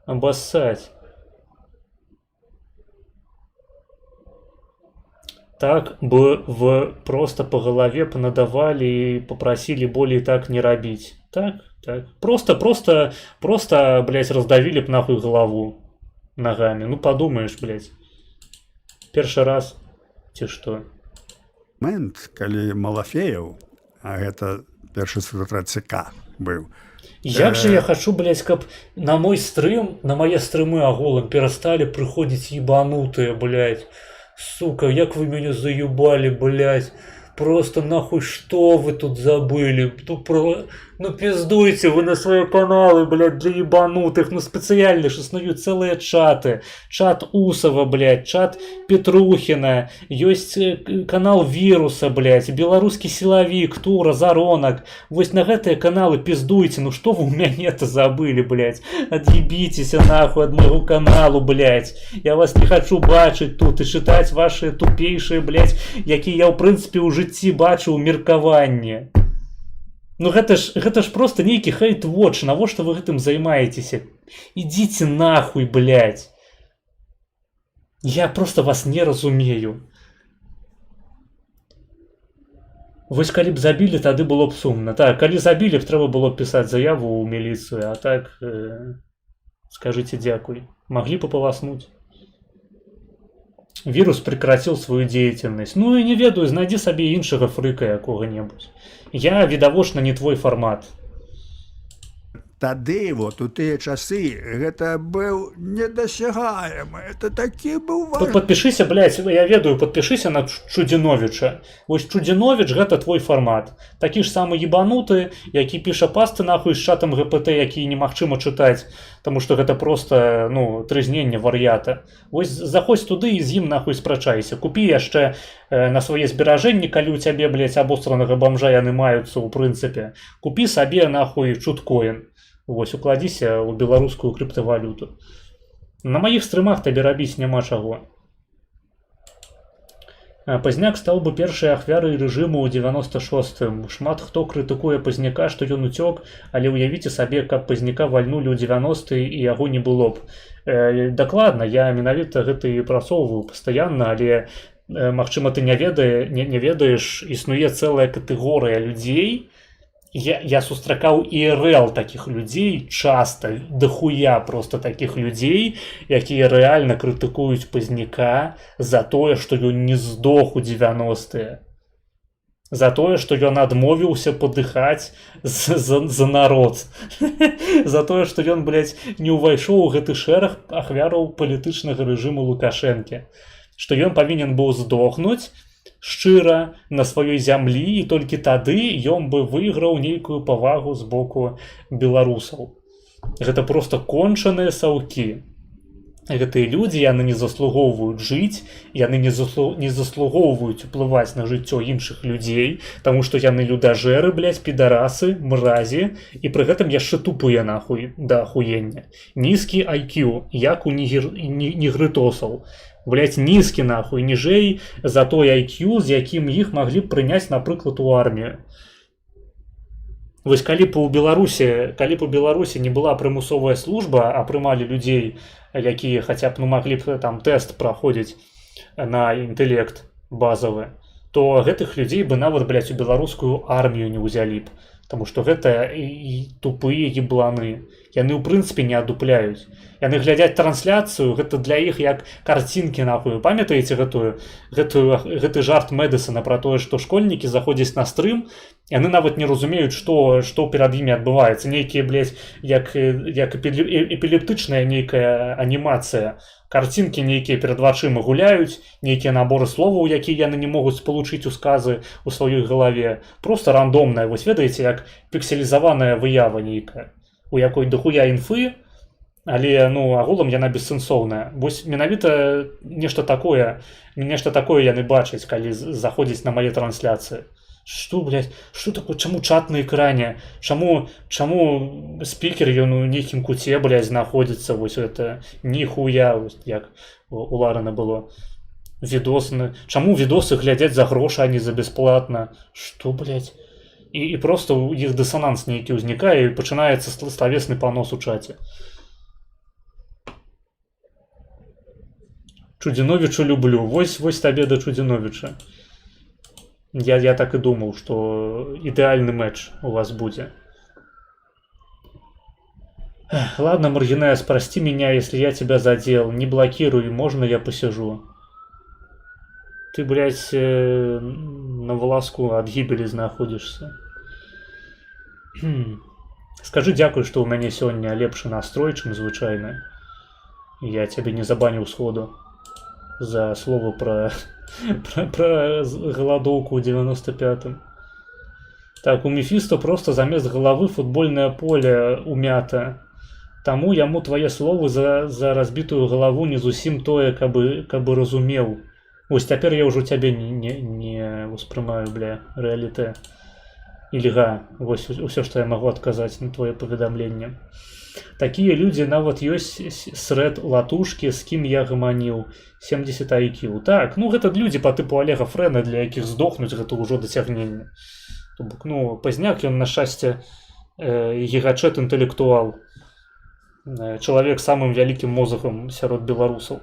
Абассаць. Так бы просто по голове понадавали и попросили более так не робить. Так. Просто, блядь, раздавили б нахуй голову ногами. Ну подумаешь, блядь. Перший раз, ці что? Момент, калі Малафеев, а гэта першы сакратар ЦК быў. Як же я хочу, блядь, каб на мой стрым, на мои стримы аголам перестали приходить ебанутые, блядь. Сука, як вы меня заебали, блядь. Просто нахуй, что вы тут забыли? Ну пиздуйте вы на свои каналы, блядь, для ебанутых. Ну специально ж існують целые чаты. Чат Усова, блядь, чат Петрухина. Есть канал Вируса, блядь, беларускі сілавік, Тура, Заронак. Вось на гэтыя каналы пиздуйте. Ну что вы у мяне-то забыли, блядь? Отъебитесь нахуй от моего каналу, блядь. Я вас не хочу бачить тут и читать ваши тупейшие, блядь, якія я в принципе у жыцці бачу ў меркаванні. Ну гэта ж просто нейкі хейт-вотч, навошта вы гэтым займаецеся? Ідзіце нахуй, блядь. Я просто вас не разумею. Вось калі б забілі, тады было б сумна. Так, калі забілі б, трэба было б пісаць заяву ў міліцыю, а так скажите дзякуй. Маглі б папаласнуць. Вирус прекратил свою деятельность. Ну и не ведаю, знайди сабе іншага фрыка якога-небудзь. Я відавочна не твой формат. Тады вот у тыя часы гэта быў недасягаемы. Это такі быў важны. Подпішыся, блядь, я ведаю, подпішыся на Чудзіновіча. Вось Чудзіновіч гэта твой формат. Такі ж самы ебануты, які піша пасты нахуй з чатам ГПТ, які немагчыма чытаць, таму што гэта просто, ну, трызненне вар'ята. Вось заходзь туды і з ім нахуй спрачайся. Купі яшчэ на свае зберажэнні, калі у цябе, блядь, абостранага бомжа яны маюцца ў прынцыпе. Купі сабе нахуй чуткоін. Вось, укладзіся ў беларускую крыптавалюту. На маіх стрымах табе рабіць няма чаго. Пазняк стаў бы першай ахвярай рэжыму ў 96-м. Шмат хто крытыкуе Пазняка, што ён уцёк, але ўявіце сабе, каб Пазняка вальнулі ў 90-е і яго не было б. Дакладна, я менавіта гэта і прасоўваю пастаянна, але магчыма ты не ведаеш, існуе цэлая катэгорыя людзей. Я сустракаў ІРЛ такіх людзей часта, дохуя просто такіх людзей, якія рэальна крытыкуюць Пазняка за тое, што ён не здох у 90-е. За тое, што ён адмовіўся падыхаць за народ. За тое, што ён, блядь, не ўвайшоў у гэты шэраг ахвяраў палітычнага рэжыму Лукашэнкі. Што ён павінен быў здохнуць шчыра на сваёй зямлі, і толькі тады ён бы выйграў нейкую павагу з боку беларусаў. Гэта проста кончаныя саўкі. Гэтыя людзі, яны не заслугоўваюць жыць, яны не заслугоўваюць уплываць на жыццё іншых людзей, таму што яны людажэры, блядь, підарасы, мразі, і пры гэтым яшчэ тупыя нахуй да ахуення. Нізкі IQ, як у негрытосаў. Блять, нізкі нахуй, ніжэй за той IQ, з якім іх маглі б прыняць, напрыклад, у армію. Вось калі б у Беларусі не была прымусовая служба, а прымалі людзей, якія хаця б маглі б там тэст праходзіць на інтэлект базавы, то гэтых людзей бы нават, блять, у беларускую армію не ўзялі б. Таму што гэта і тупыя ебланы. Яны ў прынцыпе не адупляюць. Яны глядзяць трансляцыю, гэта для іх як карцінкі нахуй. Памятаеце гэты жарт Мэдысона пра тое, што школьнікі заходзяць на стрым, яны нават не разумеюць, што перад імі адбываецца. Нейкія, блядь, як эпілептычная нейкая анімацыя. Карцінкі нейкія перад вачыма гуляюць, нейкія наборы словаў, якія яны не могуць спалучыць у сказы ў сваёй галаве. Проста рандомная, вось ведаеце, як пікселізаваная выява нейкая, у якой дохуя інфы, але, ну, агулам яна бессэнсоўная. Вось менавіта нешта такое яны бачаць, калі заходзяць на мае трансляцыі. Што, блядь, што такое, чаму чат на экране, чаму спікер ён у нейкім куце, блядь, знаходзіцца, вось гэта, ніхуя, як у Ларана было. Чаму відосы глядзяць за грошы, а не за бясплатна? Што, блядь? І проста у іх дысананс нейкі ўзнікае, і пачынаецца славесны панос у чаце. Чудзіновіча люблю, вось табе да Чудзіновіча. Я так и думал, что идеальный матч у вас будет. Ладно, Маргинес, прости меня, если я тебя задел. Не блокируй, можно я посижу? Ты, блядь, на волоску от гибели находишься. Скажи дякую, что у меня сегодня лепший настрой, чем звычайно. Я тебя не забанил сходу за слово про голодовку ў 95-м. Так, у Мефісто просто замест головы футбольное поле умята. Таму яму твае словы за разбитую голову не зусім тое, кабы разумеў. Вось цяпер я ўжо цябе не успрымаю, бля, рэалітэ. Ільга, вось усё, што я магу адказаць на твоє паведамленне. Такія людзі нават ёсць сред латушкі, з кім я гаманіў. 70 IQ. Так, ну гэта людзі па тыпу Олега Фрэна, для якіх здохнуць гэта ўжо дасягненне. То бок, ну, Пазняк, ён на шчасце гігачэт інтэлектуал. Чалавек з самым вялікім мозгам сярод беларусаў.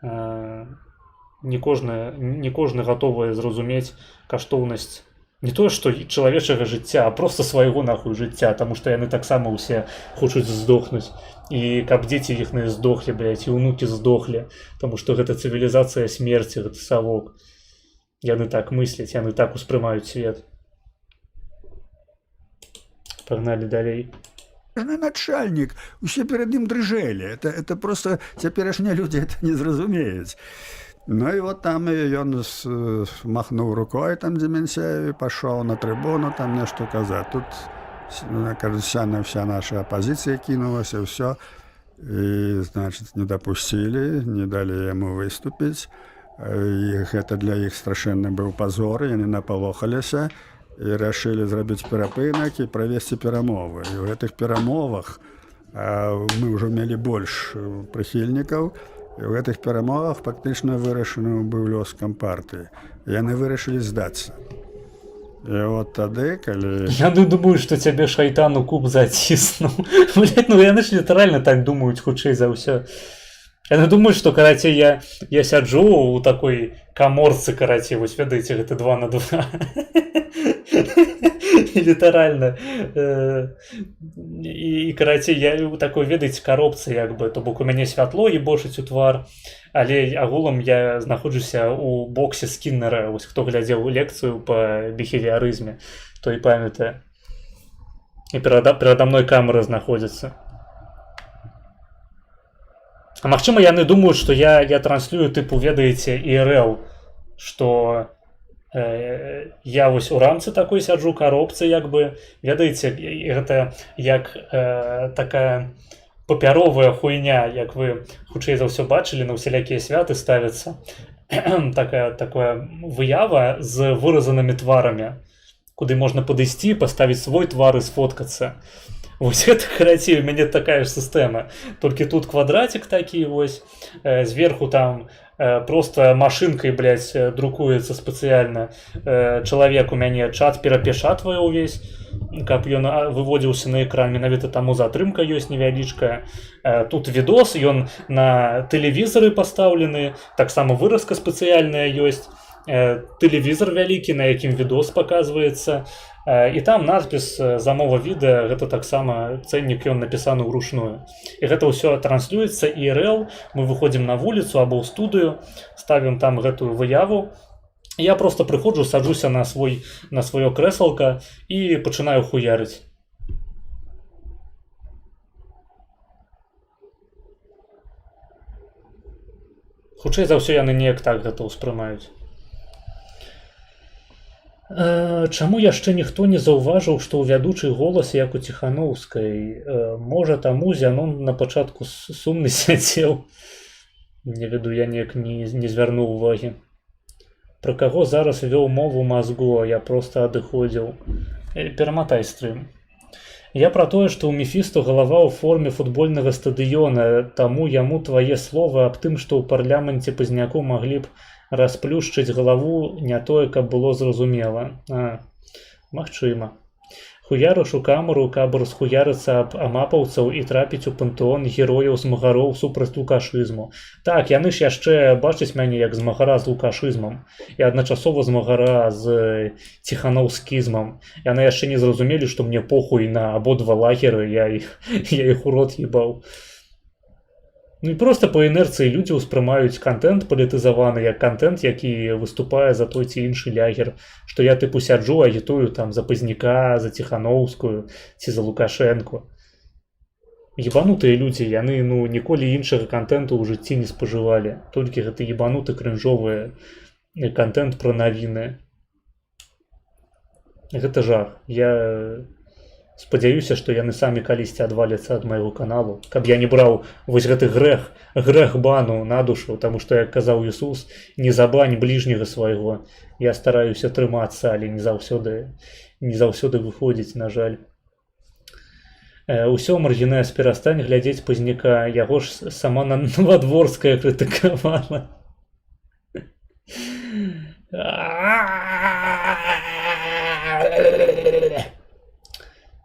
Не кожны гатовы зразумець каштоўнасць не тое, што чалавечага жыцця, а проста свайго нахуй жыцця, таму што яны таксама ўсе хочуць здохнуць. І каб дзеці іхныя здохлі, блядь, і ўнукі здохлі, таму што гэта цывілізацыя смерці, гэта савок. Яны так мысляць, яны так успрымаюць свет. Пагналі далей. Начальник, усе перед ім дрыжэлі. Это просто цяперашнія людзі это не зразумеюць. Ну і вот там ён махнуў рукой, там дзе Менсеев, пашоў на трыбуну, там нешта казаць. Тут, кажется, вся наша апозіцыя кінулася, ўсё. І, значит, не дапусцілі, не далі яму выступіць. І гэта для іх страшэнны быў пазор, яны напалохаліся і рашылі зрабіць перапынак і правесці перамовы. І ў гэтых перамовах мы ўжо мелі больш прыхільнікаў, І ў гэтых перамовах фактычна вырашаны быў лёс кампартыі. Яны вырашылі здацца. І от тады, калі... Я не думаю, што цябе шайтан у куб заціснуў. Блядь, ну яны ж літаральна так думаюць хутчэй за ўсё. Я не думаю, што, карацей, я сяджу ў такой каморцы, карацей, вось ведаеце, гэта 2 на 2. Літаральна. І, карацей, я ў такой, ведаеце, коробцы, як бы, то бок у мяне святло ебошыць у твар, але агулам я знаходжуся ў боксе Скіннера. Вось хто глядзеў лекцыю па біхевіарызме, той памятае. І перада мной камера знаходзіцца. А магчыма, яны думаюць, што я транслюю, тыпу, ведаеце, ІРЛ, што я вось у рамцы такой сяджу, коробцы, як бы, ведаеце, гэта як такая папяровая хуйня, як вы хутчэй за ўсё бачылі, на ўсялякія святы ставіцца, такая выява з выразанымі тварамі, куды можна падысці, паставіць свой твар і сфоткацца. Вось гэта, карацей, у мяне такая ж сістэма. Толькі тут квадратик такі, вось, зверху там просто машинкай, блядь, друкуецца спецыяльна. Чалавек у мяне чат перапечатвае ўвесь, каб ён выводзіўся на экран, менавіта таму затрымка ёсць невялічкая. Тут відос, ён на тэлевізары пастаўлены, таксама выразка спецыяльная ёсць. Тэлевізор вялікі, на якім відос паказваецца. І там надпіс замова відэа, гэта таксама цэннік, ён напісаны ўручную. І гэта ўсё транслюецца ІРЛ, мы выходзім на вуліцу або ў студыю, ставім там гэтую выяву. Я просто прыходжу, саджуся на сваё крэсалка і пачынаю хуярыць. Хутчэй за ўсё яны неяк так гэта ўспрымаюць. Чаму яшчэ ніхто не заўважыў, што ў вядучай голас, як у Ціханаўскай? Можа, таму Зянон на пачатку сумны сядзеў. Не веду, я неяк не звярнуў увагі. Пра каго зараз вёў мову мазгу, а я проста адыходзіў. Пераматай стрым. Я пра тое, што ў Мефісту галава ў форме футбольнага стадыёна, таму яму твае словы аб тым, што ў парламенце пазняку маглі б расплюшчыць галаву, не тое, каб было зразумела. Магчыма. Хуярыш у камеру, каб расхуярыцца аб амапаўцаў і трапіць у пантэон герояў змагароў супраць лукашызму. Так, яны ж яшчэ бачаць мяне як змагара з лукашызмам і адначасова змагара з ціханаўскізмам. Яны яшчэ не зразумелі, што мне похуй на абодва лагеры, я іх у рот ебаў. Ну і проста па інерцыі людзі ўспрымаюць контент палітызаваны як контент, які выступае за той ці іншы лягер, што я тыпу сяджу, агітую там за Пазняка, за Ціханаўскую ці за Лукашэнку. Ебанутыя людзі, яны ніколі іншага контенту ў жыцці не спажывалі, толькі гэта ебануты крынжовы контент пра навіны. Гэта жах. Я спадзяюся, што яны самі калісьці адваляцца ад майго каналу, каб я не браў вось гэты грэх бану на душу, таму што, як казаў Ісус, не забань бліжняга свайго. Я стараюся трымацца, але не заўсёды выходзіць, на жаль. Усё, Маргінэс, перастань глядзець Пазняка, яго ж сама Новадворская крытыкавала.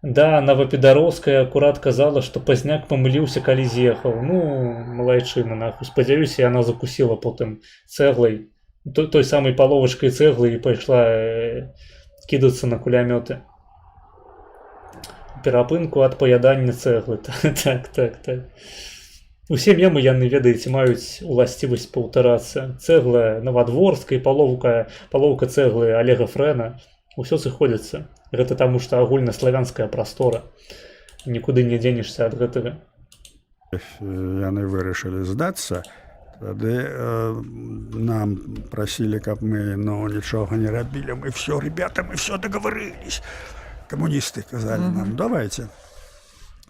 Да, Новопедаровская акурат казала, што Пазняк памыліўся, калі з'ехаў. Малайчына, нахуй. Спадзяюся, яна закусіла потым цэглай, той самай паловачкай цэглы і пайшла кідацца на кулямёты. Перапынку ад паядання цэглы. Так. Усе мемы яны, ведаеце, маюць уласцівасць паўтарацца. Цэгла Новадворскай, палоўка цэглы Олега Фрэна. Усё сыходзіцца. Гэта таму, што агульнаславянская прастора. Нікуды не дзенешся ад гэтага. Яны вырашылі здацца. Тады нам прасілі, каб мы нічога не рабілі. Мы все, ребята, мы все договорились. Камуністы казалі нам, давайте.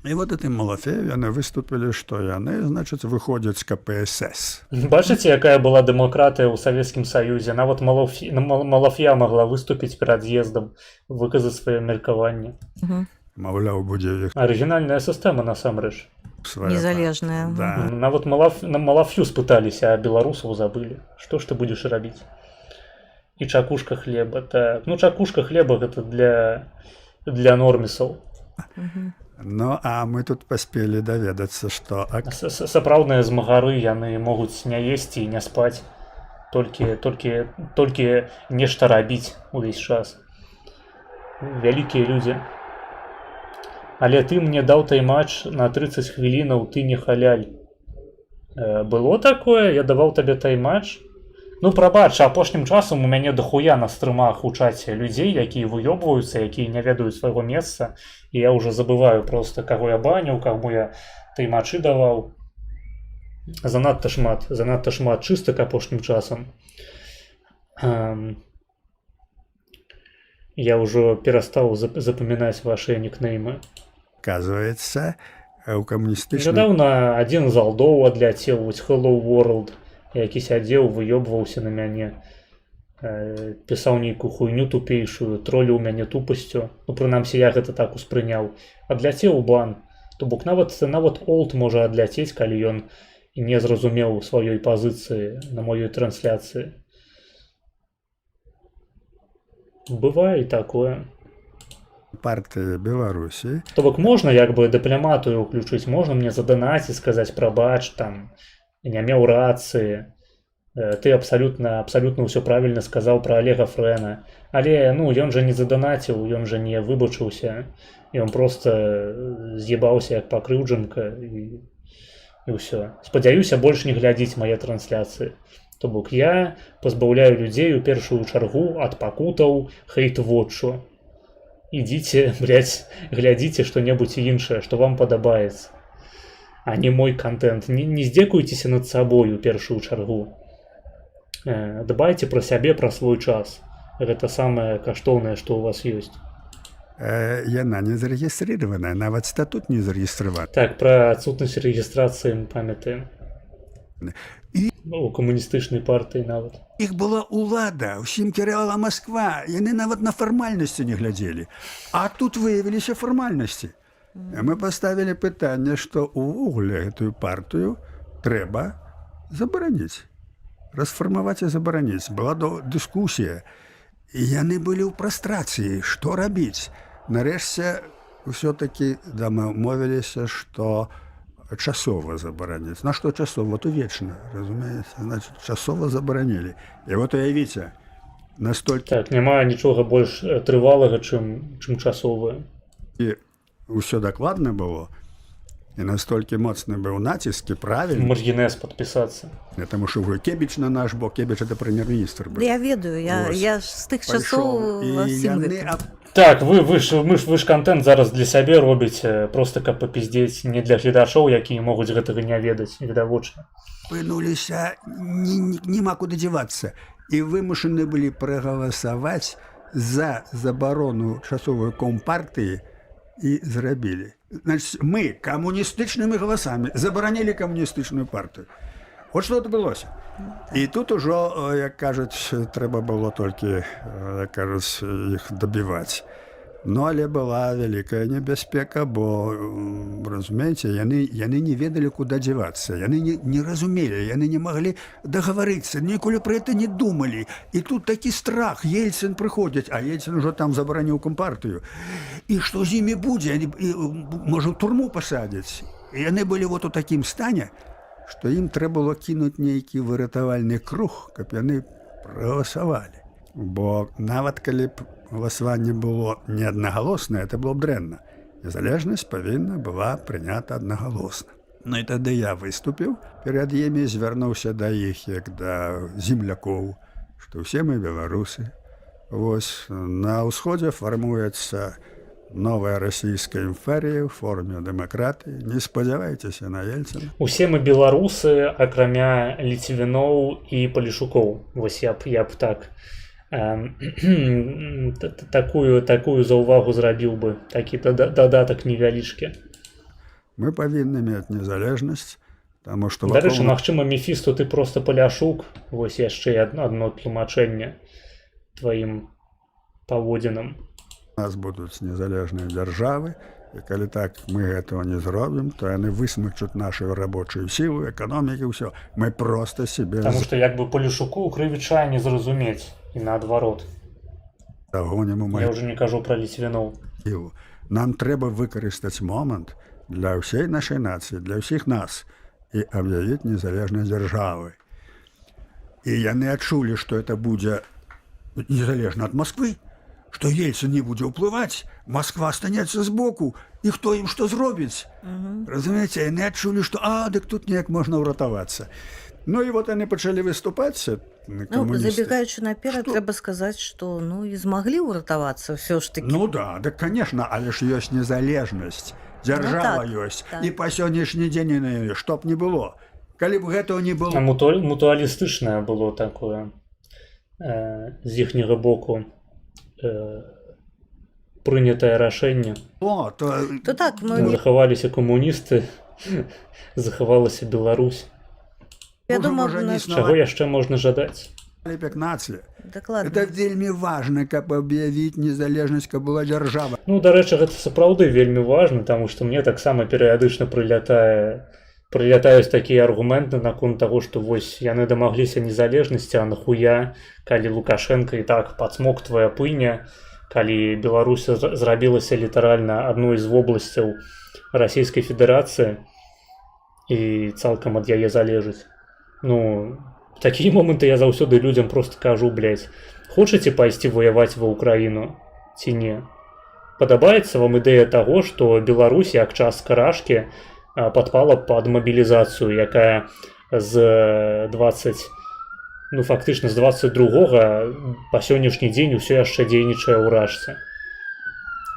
І вот этим Малафею яны выступілі, што яны, значыць, выходзяць з КПСС. Бачыце, якая была дэмакратыя ў Савецкім Саюзе? Нават Малаф'я магла выступіць перад з'ездам, выказаць сваё меркаванне. Маўляў, будзе іх. Арыгінальная сістэма, насамрэч. Свая Незалежная. партия. Да. Нават малаф'ю спыталіся, а беларусаў забылі. Што ж ты будзеш рабіць? І чакушка хлеба, так. Ну, чакушка хлеба гэта для нормісаў. Ну, а мы тут паспелі даведацца, што Сапраўдныя змагары, яны могуць не есці і не спаць. Толькі нешта рабіць увесь час. Вялікія людзі. Але ты мне даў тайм-матч на 30 хвілінаў, ты не халяль. Было такое? Я даваў табе тайм-матч? Ну, прабач, апошнім часам у мяне дохуя на стрымах у чаце людзей, якія выёбваюцца, якія не ведаюць свайго месца, і я ўжо забываю просто, каго я баніў, каму я тайм-матчы даваў. Занадта шмат чыстак апошнім часам. Я ўжо перастаў запамінаць вашыя нікнеймы. оказывается, у камуністычных Нядаўна адзін з алдоў адляцеў, вось Hello World, які сядзеў, выёбваўся на мяне, пісаў нейкую хуйню тупейшую, троліў мяне тупасцю. Ну, прынамсі, я гэта так успрыняў. Адляцеў у бан. То бок нават олд можа адляцець, калі ён не зразумеў сваёй пазіцыі на маёй трансляцыі. Бывае і такое. партыі Беларусі То бок можна як бы дыпламатыю ўключыць, можна мне заданаціць, сказаць прабач, там, не меў рацыі, ты абсалютна ўсё правільна сказаў пра Олега Фрэна, але ну ён жа не заданаціў, ён жа не выбачыўся, ён проста з'ебаўся як пакрыўджанка і ўсё. Спадзяюся, больш не глядзіць мае трансляцыі. То бок я пазбаўляю людзей у першую чаргу ад пакутаў хейт-вотчу. Ідзіце, блядь, глядзіце што-небудзь іншае, што вам падабаецца, а не мой контент. Не здзекуйцеся над сабой у першую чаргу. Дбайце пра сябе, пра свой час. Гэта самае каштоўнае, што ў вас ёсць. яна не зарэгістраваная, нават статут не зарэгістраваны. Так, пра адсутнасць рэгістрацыі мы памятаем. І У камуністычнай партыі нават. іх была ўлада, усім кіравала Масква, яны нават на фармальнасці не глядзелі. А тут выявіліся фармальнасці. Мы паставілі пытанне, што ўвогуле гэтую партыю трэба забараніць. Расфармаваць і забараніць. Была дыскусія. І яны былі ў прастрацыі, што рабіць. Нарэшце ўсё-такі дамовіліся, што часова забараніць. На што часова? То вечна, разумееце? Значит, часова забаранілі. І вот уявіце, настолькі Так, няма нічога больш трывалага, чым часовае. ўсё дакладна было, і настолькі моцны быў націск і правільны, Маргінез падпісацца. таму што ўжо Кебіч на наш бок, Кебіч это прэм'ер-міністр быў. Я ведаю, я ж з тых часоў І всім яны гэтым. Так, вы ж контент зараз для сябе робіце, просто каб папіздзець, не для гледачоў, якія могуць гэтага не ведаць, відавочна. апынуліся, няма куды дзявацца. І вымушаны былі прагаласаваць за забарону часовой компартыі і зрабілі. Значит, мы камуністычнымі галасамі забаранілі камуністычную партыю. Вот што адбылося. І тут ужо, як кажуць, трэба было толькі, як кажуць, іх дабіваць. Ну, але была вялікая небяспека, бо, разумееце, яны не ведалі, куды дзявацца. Яны не разумелі, яны не маглі дагаварыцца, ніколі пра гэта не думалі. І тут такі страх. Ельцин прыходзіць, а Ельцин ужо там забараніў компартыю. І што з імі будзе? Можа, ў турму пасадзяць. І яны былі вот у такім стане, што ім трэба было кінуць нейкі выратавальны круг, каб яны прагаласавалі. Бо нават калі б галасаванне было не аднагалоснае, это было б дрэнна. Незалежнасць павінна была прынята аднагалосна. Ну і тады я выступіў перад імі, звярнуўся да іх як да землякоў, што ўсе мы беларусы. Вось на ўсходзе фармуецца новая расійская імперія ў форме дэмакратыі. Не спадзявайцеся на Ельцина. Усе мы беларусы, акрамя Ліцвіноў і Палішукоў. Вось я б так такую заўвагу зрабіў бы, такі дадатак невялічкі. Мы павінны мець незалежнасць, таму што Дарэчы, магчыма, Мефісту ты проста Паляшук. Вось яшчэ адно тлумачэнне тваім паводзінам. У нас будуць незалежныя дзяржавы, І калі так мы гэтага не зробім, то яны высмыкчуць нашу рабочую сілу, эканомікі, ўсё. Мы проста себе Таму што як бы Полішуку Крывіча не зразумець і наадварот. загонім у Я ўжо не кажу пра ліцвіноў. сілу. Нам трэба выкарыстаць момант для ўсей нашай нацыі, для ўсіх нас і аб'явіць незалежнасць дзяржавы. І яны адчулі, што это будзе незалежна ад Масквы, што Ельцин не будзе ўплываць, Масква астанецца збоку, і хто ім што зробіць. Разумееце, яны адчулі, што дык тут неяк можна ўратавацца. Ну і вот яны пачалі выступаць, Ну, камуністы. забегаючы наперад, Што? трэба сказаць, што ну і змаглі ўратавацца ўсё ж такі. Ну да, так, конечно, але ж ёсць незалежнасць. Дзяржава так, ёсць. так. І па сённяшні дзень яны, што б не было. Калі б гэтага не было, Мутуалістычнае было такое з іхняга боку прынятае рашэнне. то То так, мы Захаваліся камуністы, захавалася Беларусь. вядома, можа, не наш... існаваць. Чаго яшчэ можна жадаць? як нацыя. Дакладна. Это вельмі важна, каб аб'явіць незалежнасць, каб была дзяржава. Ну, дарэчы, гэта сапраўды вельмі важна, таму што мне таксама перыядычна прылятаюць такія аргументы наконт таго, што вось яны дамагліся незалежнасці, а нахуя, калі Лукашенко і так падсмоктвае пыня, калі Беларусь зрабілася літаральна адной з вобласцяў Расійскай Федэрацыі і цалкам ад яе залежыць. Ну, в такія моманты я заўсёды людзям просто кажу, блядь, хочаце пайсці ваяваць ва Ўкраіну ці не? Падабаецца вам ідэя таго, што Беларусь як частка рашкі падпала пад мабілізацыю, якая з 22-го па сённяшні дзень усё яшчэ дзейнічае ў рашцы.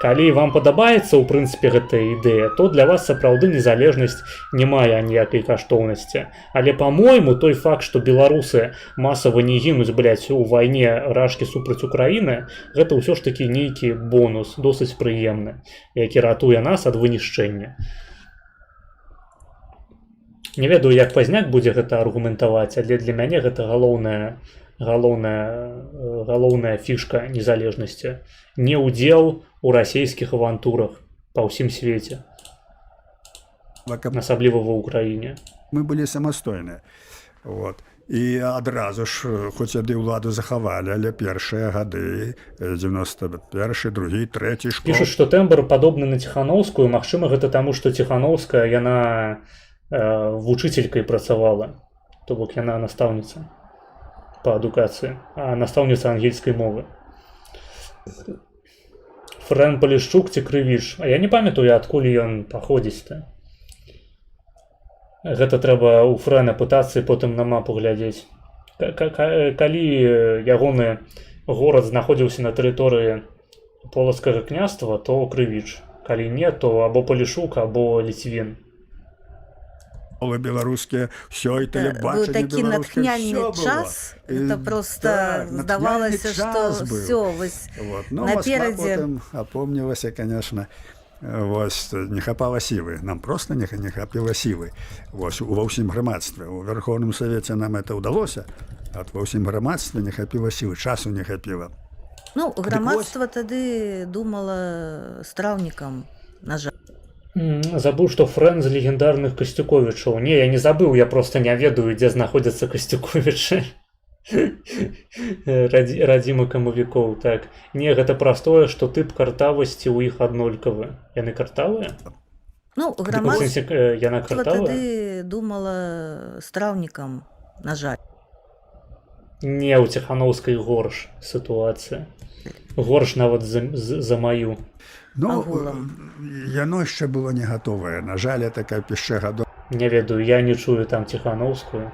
Калі вам падабаецца, у прынцыпе, гэтая ідэя, то для вас сапраўды незалежнасць не мае аніякай каштоўнасці. Але, па-мойму, той факт, што беларусы масава не гінуць, блядь, у вайне рашкі супраць Украіны, гэта ўсё ж такі нейкі бонус, досыць прыемны, які ратуе нас ад вынішчэння. Не ведаю, як Пазняк будзе гэта аргументаваць, але для мяне гэта галоўная фішка незалежнасці. Не ўдзел у расійскіх авантурах па ўсім свеце, асабліва ва Ўкраіне. Мы былі самастойныя. Вот. І адразу ж, хоць ады ўладу захавалі, але першыя гады, 91-й, другі, трэці школ. Пішуць, што тэмбр падобны на Ціханаўскую, магчыма, гэта таму, што Ціханаўская, яна вучытелькай працавала, то бок яна настаўніца па адукацыі, а настаўніца ангельскай мовы. Фрэн Полішчук ці Крывіч, а я не памятаю, адкуль ён паходзіць-то. Гэта трэба ў Фрэна пытацца і потым на мапу глядзець. Калі ягоны горад знаходзіўся на тэрыторыі Полацкага княства, то Крывіч. Калі не, то або Полішук, або Ліцвін. Беларускія, ўсё, і тэлебачанне Быў такі натхняльны час, это просто здавалася, што ўсё, вось наперадзе. Потым апомнілася, конечно, вось, не хапала сілы, нам просто не хапіла сілы. Вось, ва ўсім грамадстве, у Верховным Савеце нам это ўдалося, а ва ўсім грамадстве не хапіла сілы, часу не хапіла. Ну, грамадства тады думала страўнікам, на жаль. Забыў, што Фрэн з легендарных Касцюковічаў. Не, я не забыў, я просто не ведаю, дзе знаходзяцца Касцюковічы. Радзіма камавікоў, так. Не, гэта простое, што тып картавасці ў іх аднолькавы. Яны картавыя? Ну, грамадства яна картавая? тады думала страўнікам, на жаль. Не, у Ціханаўскай горш сітуацыя. Горш нават за маю. Ну, яно яшчэ было не гатовае. На жаль, такая яшчэ гадоў. Не ведаю, я не чую там Ціханаўскую.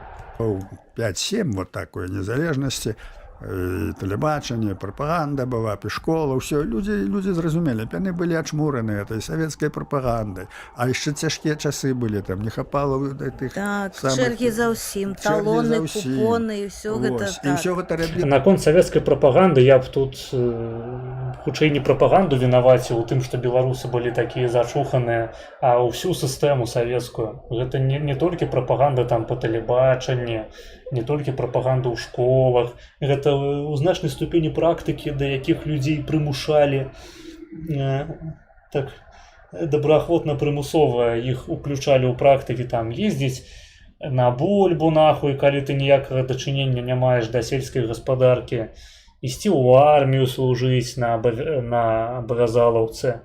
5-7 вот такой незалежнасці, тэлебачанне, прапаганда была, школа, ўсё, людзі зразумелі, яны былі ачмураны этой савецкай прапагандай, а яшчэ цяжкія часы былі, там не хапала тых так, чэргі за ўсім, талоны, купоны, і ўсё гэта так. І ўсё гэта рабілі. Наконт савецкай прапаганды я б тут хутчэй не прапаганду вінаваціў у тым, што беларусы былі такія зачуханыя, а ўсю сістэму савецкую. Гэта не толькі прапаганда там па тэлебачанні, не толькі прапаганда ў школах, гэта ў значнай ступені практыкі, да якіх людзей прымушалі так добраахвотна прымусова іх уключалі ў практыкі там ездзіць на бульбу нахуй, калі ты ніякага дачынення не маеш да сельскай гаспадаркі, ісці ў армію служыць на абразалаўцы,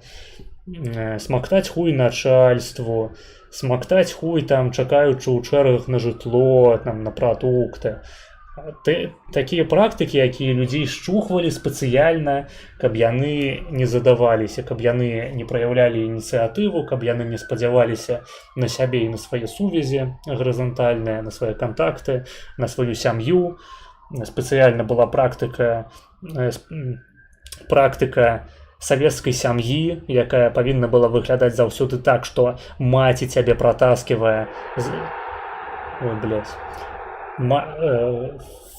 смактаць хуй начальству, смактаць хуй там, чакаючы ў чэргах на жытло, там, на прадукты. Такія практыкі, якія людзей шчухвалі спецыяльна, каб яны не задаваліся, каб яны не праяўлялі ініцыятыву, каб яны не спадзяваліся на сябе і на свае сувязі гарызантальныя, на свае кантакты, на сваю сям'ю. Спецыяльна была практыка савецкай сям'і, якая павінна была выглядаць заўсёды так, што маці цябе пратасківае ой, блядь.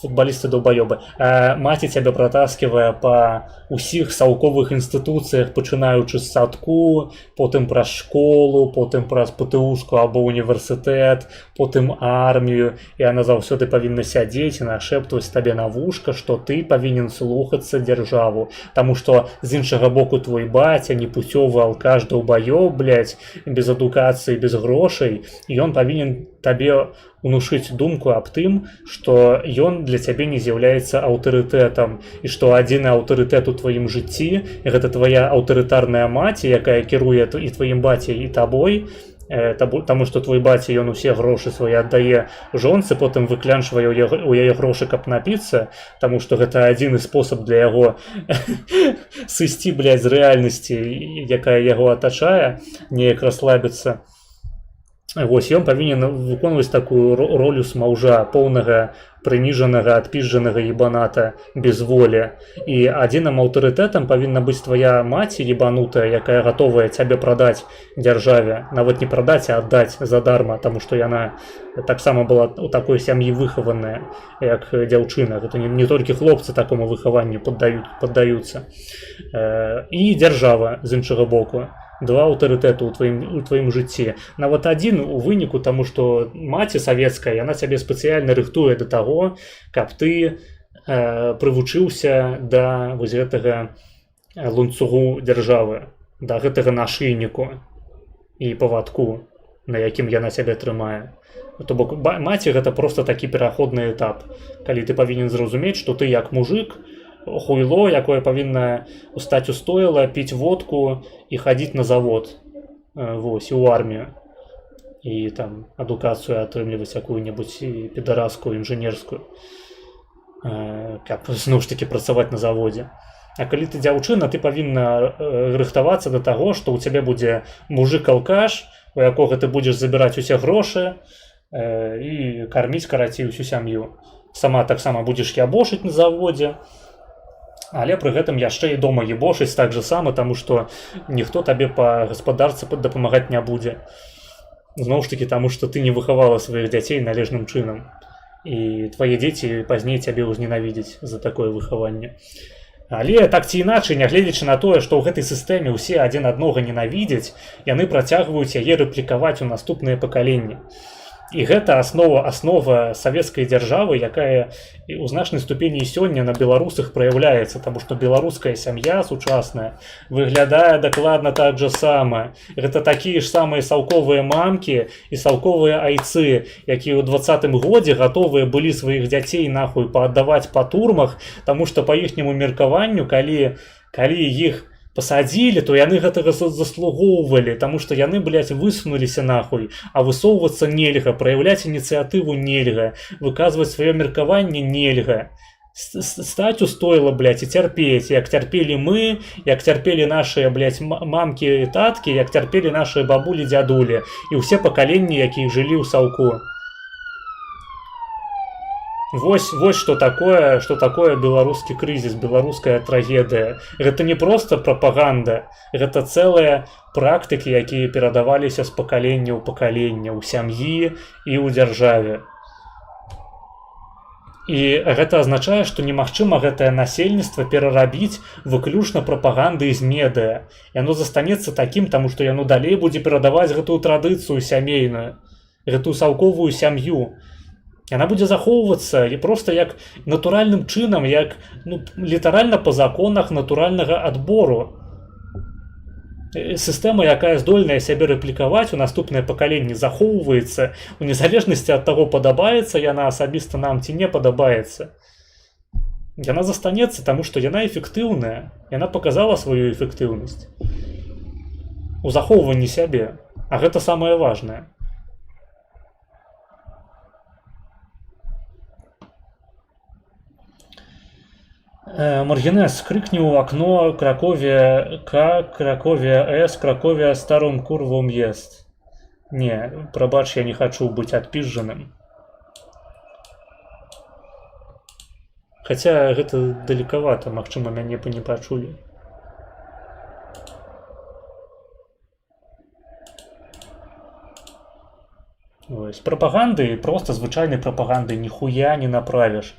Футболісты долбоёбы. Маці цябе пратасківае па ўсіх саўковых інстытуцыях, пачынаючы з садку, потым праз школу, потым праз ПТУшку або універсітэт, потым армію, і яна заўсёды павінна сядзець і нашэптваць табе на вушка, што ты павінен слухацца дзяржаву, таму што з іншага боку твой баця непуцёвы алкаш долбоёб, блядь, без адукацыі, без грошай, і ён павінен табе унушыць думку аб тым, што ён для цябе не з'яўляецца аўтарытэтам, і што адзіны аўтарытэт у тваім жыцці гэта твая аўтарытарная маці, якая кіруе і тваім бацяй, і табой, таму што твой баця, ён усе грошы свае аддае жонцы, потым выклянчвае у яе грошы, каб напіцца, таму што гэта адзіны спосаб для яго сысці, блядь, з рэальнасці, якая яго атачае, неяк расслабіцца. Вось, ён павінен выконваць такую ролю смаўжа, поўнага, прыніжанага, адпізжанага ебаната без волі. І адзіным аўтарытэтам павінна быць твая маці ебанутая, якая гатовая цябе прадаць дзяржаве. Нават не прадаць, а аддаць задарма, таму што яна таксама была ў такой сям'і выхаваная, як дзяўчына. Гэта не толькі хлопцы такому выхаванню паддаюцца. І дзяржава з іншага боку. Два аўтарытэту ў тваім жыцці. Нават адзін у выніку, таму што маці савецкая, яна цябе спецыяльна рыхтуе да таго, каб ты прывучыўся да вось гэтага ланцугу дзяржавы, да гэтага нашыйніку і павадку, на якім яна цябе трымае. То бок маці гэта проста такі пераходны этап, калі ты павінен зразумець, што ты як мужик, хуйло, якое павінна стаць устояла, піць водку і хадзіць на завод, вось, і ў армію, і там адукацыю атрымліваць якую-небудзь педараскую, інжынерскую, каб зноў ж такі працаваць на заводзе. А калі ты дзяўчына, ты павінна рыхтавацца да таго, што ў цябе будзе мужик-алкаш, у якога ты будзеш забіраць усе грошы і карміць, карацей, усю сям'ю. Сама таксама будзеш ябошыць на заводзе, але пры гэтым яшчэ і дома ебошыць так же сама, таму што ніхто табе па гаспадарцы дапамагаць не будзе. Зноў ж такі, таму што ты не выхавала сваіх дзяцей належным чынам. І твае дзеці пазней цябе ўзненавідзяць за такое выхаванне. Але так ці іначай, нягледзячы на тое, што ў гэтай сістэме ўсе адзін аднога ненавідзяць, яны працягваюць яе рэплікаваць у наступныя пакаленні. І гэта аснова савецкай дзяржавы, якая ў значнай ступені сёння на беларусах праяўляецца, таму што беларуская сям'я сучасная выглядае дакладна так же сама. Гэта такія ж самыя саўковыя мамкі і саўковыя айцы, якія ў 20-м годзе гатовыя былі сваіх дзяцей нахуй пааддаваць па турмах, таму што па іхняму меркаванню, калі іх пасадзілі, то яны гэтага заслугоўвалі, таму што яны, блядь, высунуліся нахуй, а высоўвацца нельга, праяўляць ініцыятыву нельга, выказваць сваё меркаванне нельга. Стаць устоіла, блядь, і цярпець, як цярпелі мы, як цярпелі нашыя, блядь, мамкі і таткі, як цярпелі нашыя бабулі, дзядулі і ўсе пакаленні, якія жылі ў саўку. Вось што такое беларускі крызіс, беларуская трагедыя. Гэта не проста прапаганда, гэта цэлыя практыкі, якія перадаваліся з пакалення ў пакаленне, ў сям'і і ў дзяржаве. І гэта азначае, што немагчыма гэтае насельніцтва перарабіць выключна прапагандай з медыа. Яно застанецца такім, таму што яно далей будзе перадаваць гэтую традыцыю сямейную, гэтую саўковую сям'ю. Яна будзе захоўвацца і проста як натуральным чынам, як літаральна па законах натуральнага адбору. Сістэма, якая здольная сябе рэплікаваць у наступнае пакаленне, захоўваецца у незалежнасці ад таго, падабаецца яна асабіста нам ці не падабаецца. Яна застанецца, таму што яна эфектыўная, яна паказала сваю эфектыўнасць у захоўванні сябе, а гэта самае важнае. Маргінес, крыкні ў акно Кракове К, Кракове С, Кракове старым курвом ест. Не, прабач, я не хачу быць адпізжаным. Хаця гэта далекавата, магчыма, мяне б не пачулі. З прапагандай, проста звычайнай прапагандай ніхуя не направіш.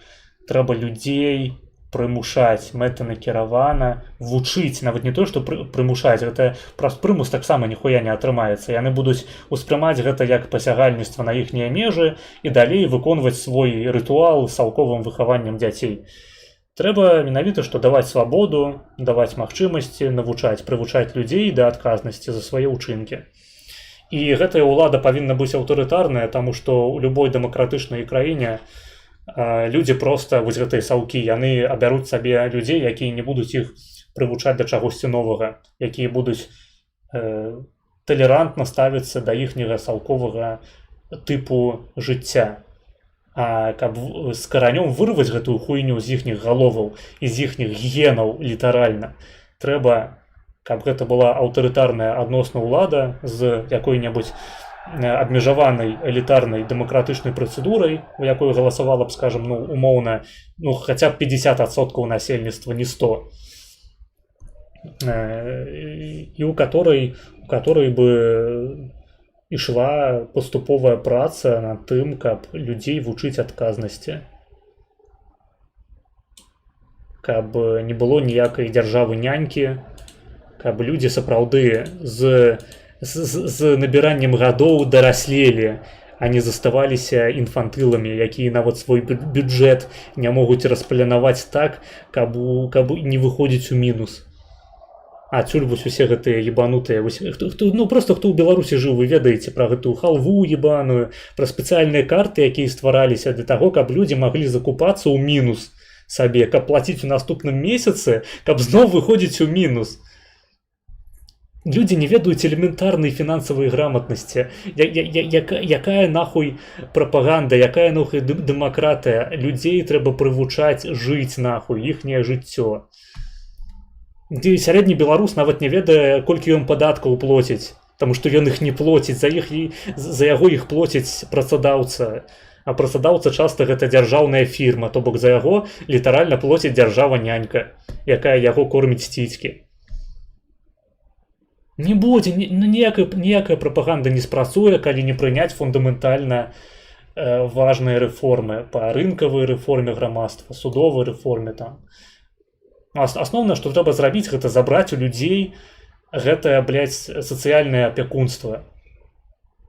Трэба людзей прымушаць мэтанакіравана, вучыць, нават не то, што прымушаць, гэта праз прымус таксама ніхуя не атрымаецца. Яны будуць успрымаць гэта як пасягальніцтва на іхнія межы і далей выконваць свой рытуал з салковым выхаваннем дзяцей. Трэба менавіта, што даваць свабоду, даваць магчымасці, навучаць, прывучаць людзей да адказнасці за свае ўчынкі. І гэтая ўлада павінна быць аўтарытарная, таму што ў любой дэмакратычнай краіне людзі проста, вось гэтыя саўкі, яны абяруць сабе людзей, якія не будуць іх прывучаць да чагосьці новага, якія будуць талерантна ставіцца да іхняга саўковага тыпу жыцця. А каб з каранём вырваць гэтую хуйню з іхніх галоваў і з іхніх генаў літаральна, трэба, каб гэта была аўтарытарная адносна ўлада з якой-небудзь абмежаванай элітарнай дэмакратычнай працэдурай, у якой галасавала б, скажем, умоўна, хаця б 50% насельніцтва, не 100. І у которой бы ішла паступовая праца над тым, каб людзей вучыць адказнасці. Каб не было ніякай дзяржавы-нянькі, каб людзі сапраўды з набіраннем гадоў дараслелі, а не заставаліся інфантыламі, якія нават свой бюджэт не могуць распланаваць так, каб не выходзіць у мінус. Адсюль вось усе гэтыя ебанутыя, просто хто ў Беларусі жыў, вы ведаеце пра гэтую халву ебаную, пра спецыяльныя карты, якія ствараліся для таго, каб людзі маглі закупацца ў мінус сабе, каб плаціць у наступным месяцы, каб зноў выходзіць у мінус. Людзі не ведаюць элементарнай фінансавай граматнасці. Якая нахуй прапаганда, якая нахуй дэмакратыя. Людзей трэба прывучаць жыць нахуй, іхняе жыццё. Сярэдні беларус нават не ведае, колькі ён падаткаў плоціць, таму што ён іх не плоціць, за яго іх плоціць працадаўца. А працадаўца часта гэта дзяржаўная фірма, то бок за яго літаральна плоціць дзяржава-нянька, якая яго корміць ціцкі. Не будзе, ніякая прапаганда не спрацуе, калі не прыняць фундаментальна важныя рэформы па рынкавай рэформе грамадства, судовай рэформе там. Асноўнае, што трэба зрабіць, гэта забраць у людзей гэтае, сацыяльнае апякунства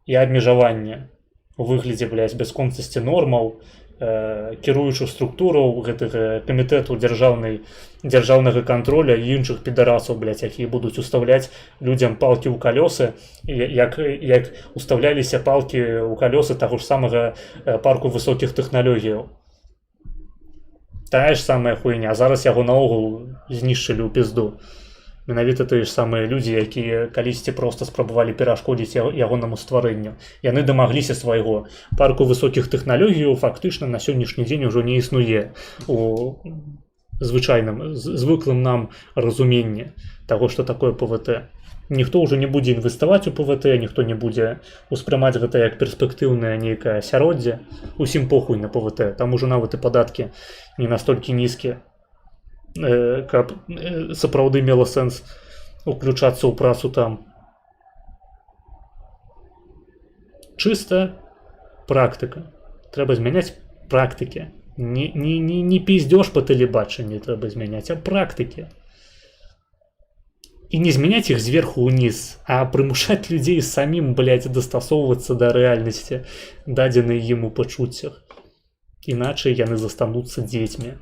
і абмежаванне у выглядзе, бясконцасці нормаў, кіруючых структураў гэтага камітэту дзяржаўнага контроля і іншых підарасаў, якія будуць устаўляць людзям палкі ў калёсы, як устаўляліся палкі ў калёсы таго ж самага парку высокіх тэхналогіяў. Тая ж самая хуйня, а зараз яго наогул знішчылі ў пізду. Менавіта тыя ж самыя людзі, якія калісьці проста спрабавалі перашкодзіць ягонаму стварэнню. Яны дамагліся свайго. Парку высокіх тэхналогіяў фактычна на сённяшні дзень ужо не існуе у звычайным, звыклым нам разуменні таго, што такое ПВТ. Ніхто ўжо не будзе інвеставаць у ПВТ, ніхто не будзе ўспрымаць гэта як перспектыўнае нейкае асяроддзе. Усім похуй на ПВТ, там ужо нават і падаткі не настолькі нізкія, каб сапраўды мела сэнс уключацца ў працу там. Чыста практыка. Трэба змяняць практыкі. Не пиздёж по тэлебачанні трэба змяняць, а практыкі. І не змяняць іх зверху ўніз, а прымушаць людзей самім, дастасоўвацца да рэальнасці, дадзенай ім у пачуццях. Іначай яны застануцца дзецьмі.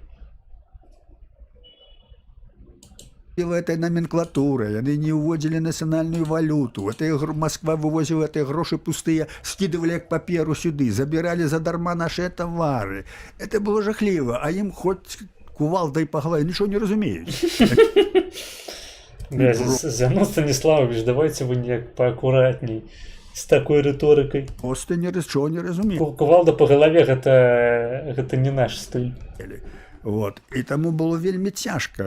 этой номенклатуры, яны не ўводзілі нацыянальную валюту. Москва вывозіла эти грошы пустыя, скидывали як паперу сюды, забирали задарма наши товары. Это было жахліва, а ім хоць кувалдай па галаве, нічого не разумеюць. Зянон Станіславович, давайте вы неяк поаккуратней с такой риторикой. Просто нічого не разумеюць. Кувалда по голове гэта не наш стыль. Вот. І таму было вельмі цяжка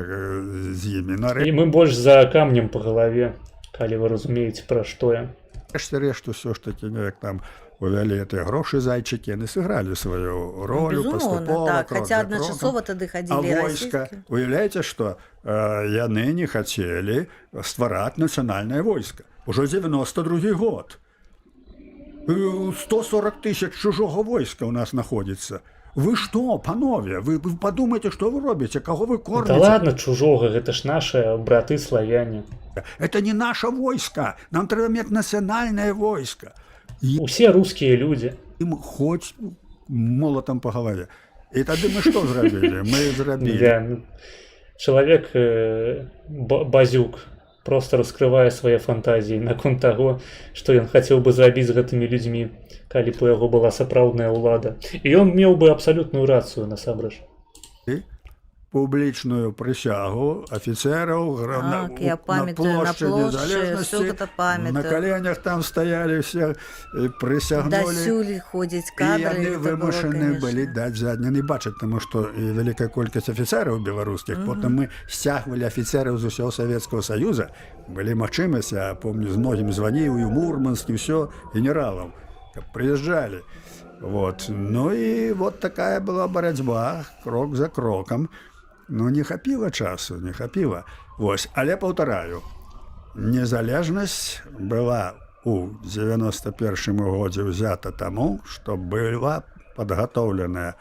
з імі. І мы больш за камнем по голове, калі вы разумееце, пра што я. Рэшту ўсё ж такі неяк там увялі эти грошы зайчыкі, яны сыгралі сваю ролю паступова, так, крок хаця за адначасова крокам. тады А хадзілі войска, расійскія. уяўляеце, што яны не хацелі ствараць нацыянальнае войска. Ужо 92 год. 140 тысяч чужого войска у нас находится. Вы что, панове, вы подумайте, что вы робите, кого вы кормите? Да ладно чужого, гэта ж наши браты славяне. Это не наше войско, нам трэба мець нацыянальное войско. Усе русские люди. Им хоть молотом по голове. И тогда мы что зрабілі? Мы зрабілі. Да. Человек Базюк просто раскрывае свае фантазіі наконт таго, што ён хацеў бы зрабіць з гэтымі людзьмі, калі б у яго была сапраўдная ўлада. І ён меў бы абсалютную рацыю насамрэч. Публічную прысягу офіцераў на плошчы Незалежнасці, на коленях там стаялі все, прысягнулі. Дасюль ходзяць І кадры. яны вымушаны былі даць заднені бачыць, таму што і вялікая колькасць афіцераў беларускіх, потым мы сцягвалі афіцераў з усяго Савецкага Саюза, былі магчымасці, я помню, з многім званіў і ў Мурманск, і ўсё, генералаў, каб прыязджалі. Вот. Ну і вот такая была барацьба, крок за крокам. Ну, не хапіла часу, не хапіла. Вось, але паўтараю, незалежнасць была у 91 годзе ўзята таму, што была падгатоўленая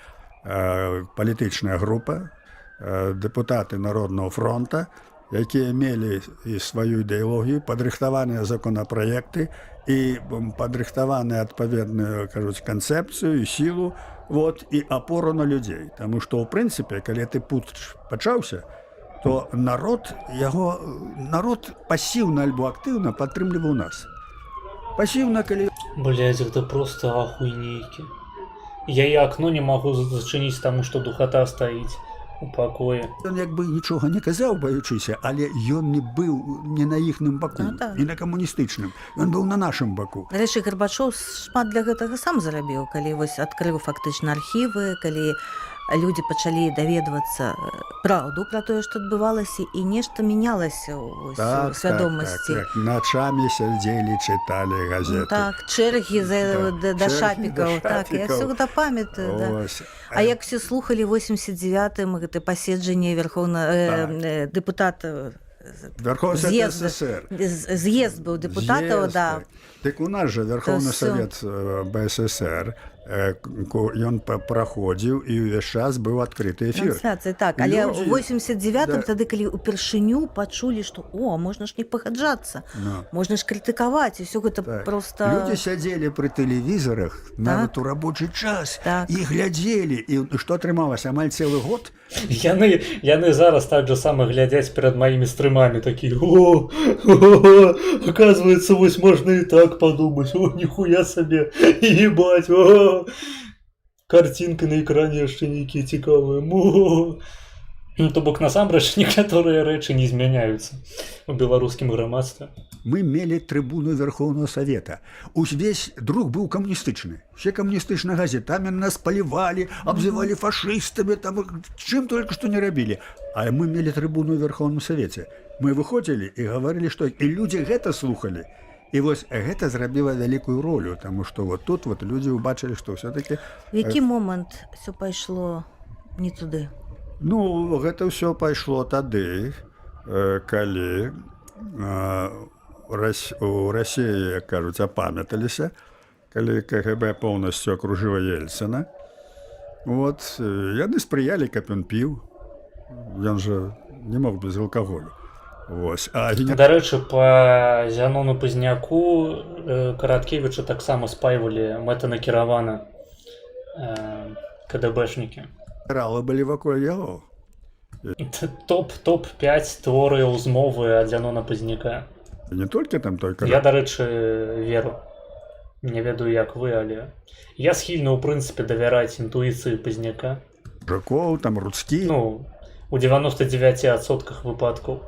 палітычная група, дэпутаты Народнага фронта, якія мелі і сваю ідэалогію, падрыхтаваныя законапраекты і падрыхтаваныя адпаведную, кажуць, канцэпцыю і сілу, вот, і апору на людзей. Таму што, ў прынцыпе, калі ты путч пачаўся, то народ пасіўна альбо актыўна падтрымліваў нас. Пасіўна, калі... Блядь, гэта просто ахуй нейкі. Я і акно не магу зачыніць таму, што духата стаіць у пакоі. Ён як бы нічога не казаў, баючыся, але ён не быў не на іхным баку, не на камуністычным. Ён быў на нашым баку. Рэчы, Гарбачоў шмат для гэтага сам зарабіў, калі вось адкрыў фактычна архівы, калі людзі пачалі даведвацца праўду пра тое, што адбывалася, і нешта мянялася ў свядомасці. Так. Начамі сядзелі, чыталі газеты. Так, чэргі да шапікаў. Так, я все гэта памятаю. А як все слухалі 89-м гэта паседжанне дэпутата Верховный Совет СССР. З'езд быў дэпутатаў, да. Так у нас же Верховный Совет БССР, ён праходзіў і ўвесь час быў адкрыты эфір. Трансляцыя, так, але ў 89-м тады, калі ўпершыню пачулі, што можна ж не пагаджацца, можна ж крытыкаваць, і ўсё гэта просто... Людзі сядзелі пры тэлевізарах нават у рабочы час і глядзелі, і што атрымалася, амаль цэлы год. Яны зараз так же сама глядзяць перад маімі стрымамі, такія: оказывается, вось можна і так падумаць, ніхуя сабе, ебать, картинка на экране яшчэ нейкія цікавыя. Ну, то бок насамрэч некаторыя рэчы не змяняюцца у беларускім грамадстве. Мы мелі трыбуну Верховного Совета. Увесь друг быў камуністычны. Все камуністычныя газеты, там нас палівалі, абзывалі фашыстамі, там чым только што не рабілі. А мы мелі трыбуну ў Верховном Совете. Мы выходзілі і гаварылі, што і людзі гэта слухалі. І вось гэта зрабіла вялікую ролю, таму што вот тут вот людзі ўбачылі, што ўсё-такі... В які момант ўсё пайшло не туды? Ну, гэта ўсё пайшло тады, калі у Расіі, як кажуць, апамяталіся, калі КГБ поўнасцю акружыла Ельцына. Вот, яны спрыялі, каб ён піў. Ён жа не мог без алкаголю. Да рэчы, па Зянону Пазняку Караткевіча таксама спайвалі мэтанакіравана КДБшнікі. Генералы былі вакол яго. Топ-5 творы ўзмовы ад Зянона Пазняка. Не толькі там только Я, дарэчы, веру. Не ведаю, як вы, але я схільны, ў прынцыпе, давяраць інтуіцыі Пазняка. Жукоў, там Руцкі. Ну, у 99% выпадкаў.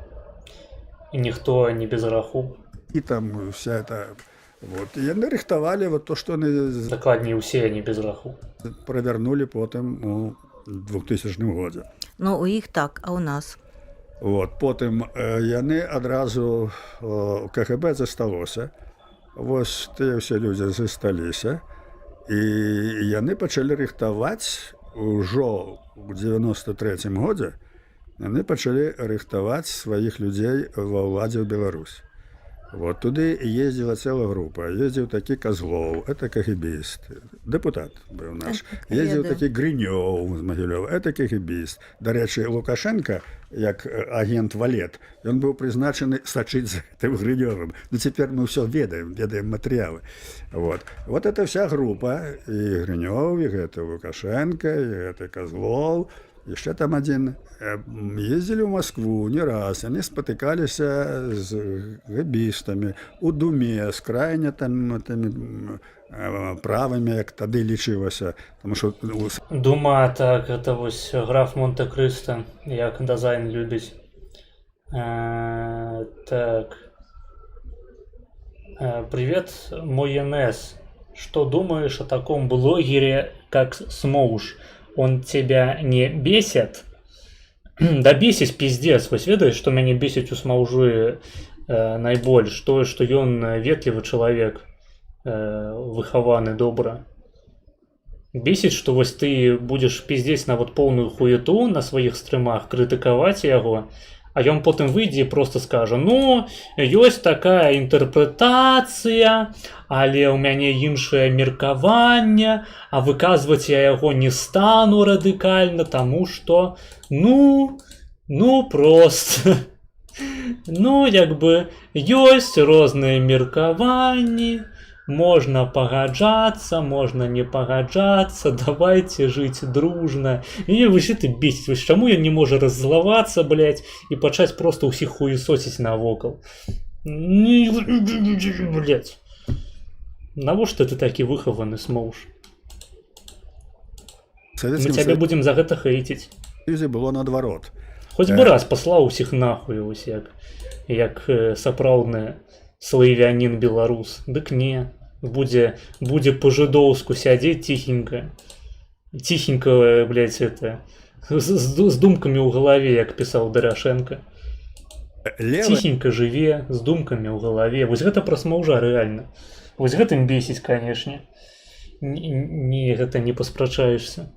І ніхто не без граху. І там вся это... Вот. І яны рыхтавалі вот то, што яны Дакладней, усе не без граху. правярнулі потым у 2000 годзе. Ну, у іх так, а у нас? Вот. Потым яны адразу КГБ засталося. Вось тыя ўсе людзі засталіся. І яны пачалі рыхтаваць ужо ў 93-м годзе. Яны пачалі рыхтаваць сваіх людзей ва ўладзе ў Беларусі. Вот туды ездзіла цэлая група. Ездзіў такі Козлоў, это кагебіст, дэпутат быў наш. Ездзіў такі Грынёў з Магілёва, это кагебіст. Дарэчы, Лукашенко, як агент Валет, ён быў прызначаны сачыць за гэтым Грынёвым. Ну цяпер мы ўсё ведаем матэрыялы. Вот это вся група, і Грынёў, і гэта Лукашенко, і гэта Козлоў, яшчэ там адзін. Ездзілі ў Маскву не раз, яны спатыкаліся з гэбістамі у Думе, з крайне там правымі, як тады лічылася. Дума, так, гэта вось граф Монте-Крысто, як Дазайн любіць. Так. Привет, мой НС. Что думаешь о таком блогере, как Смоуш? Он тебя не бесит? Да бесіць пиздец. Вось ведаеш, што мяне бесіць у Смаўжы найбольш? Тое, што ён ветлівы чалавек, выхаваны добра. Бесіць, што вось ты будзеш пиздзець нават поўную хуету на сваіх стрымах, крытыкаваць яго, а ён потым выйдзе і проста скажа: ну, ёсць такая інтэрпрэтацыя, але ў мяне іншае меркаванне, а выказваць я яго не стану радыкальна, таму што проста. Ну, як бы, ёсць розныя меркаванні, можна пагаджацца, можна не пагаджацца, давайте жыць дружна. І вось гэта бесіць, вось чаму ён не можа раззлавацца, блядь, і пачаць проста ўсіх хуесосіць навокал. Блядь. Навошта ты такі выхаваны, Смоуш? Мы цябе будзем за гэта хейціць. Было наадварот. Хоць бы раз паслаў усіх нахуй, вось як сапраўдны славянін беларус. Дык не. Будзе по-жыдоўску сядзець ціхенька, блядь, это, з думкамі ў галаве, як пісаў Дарашенко. Ціхенька жыве, з думкамі ў галаве. Вось гэта пра Смаўжа рэальна. Вось гэтым бесіць, канешне. Гэта не паспрачаешся.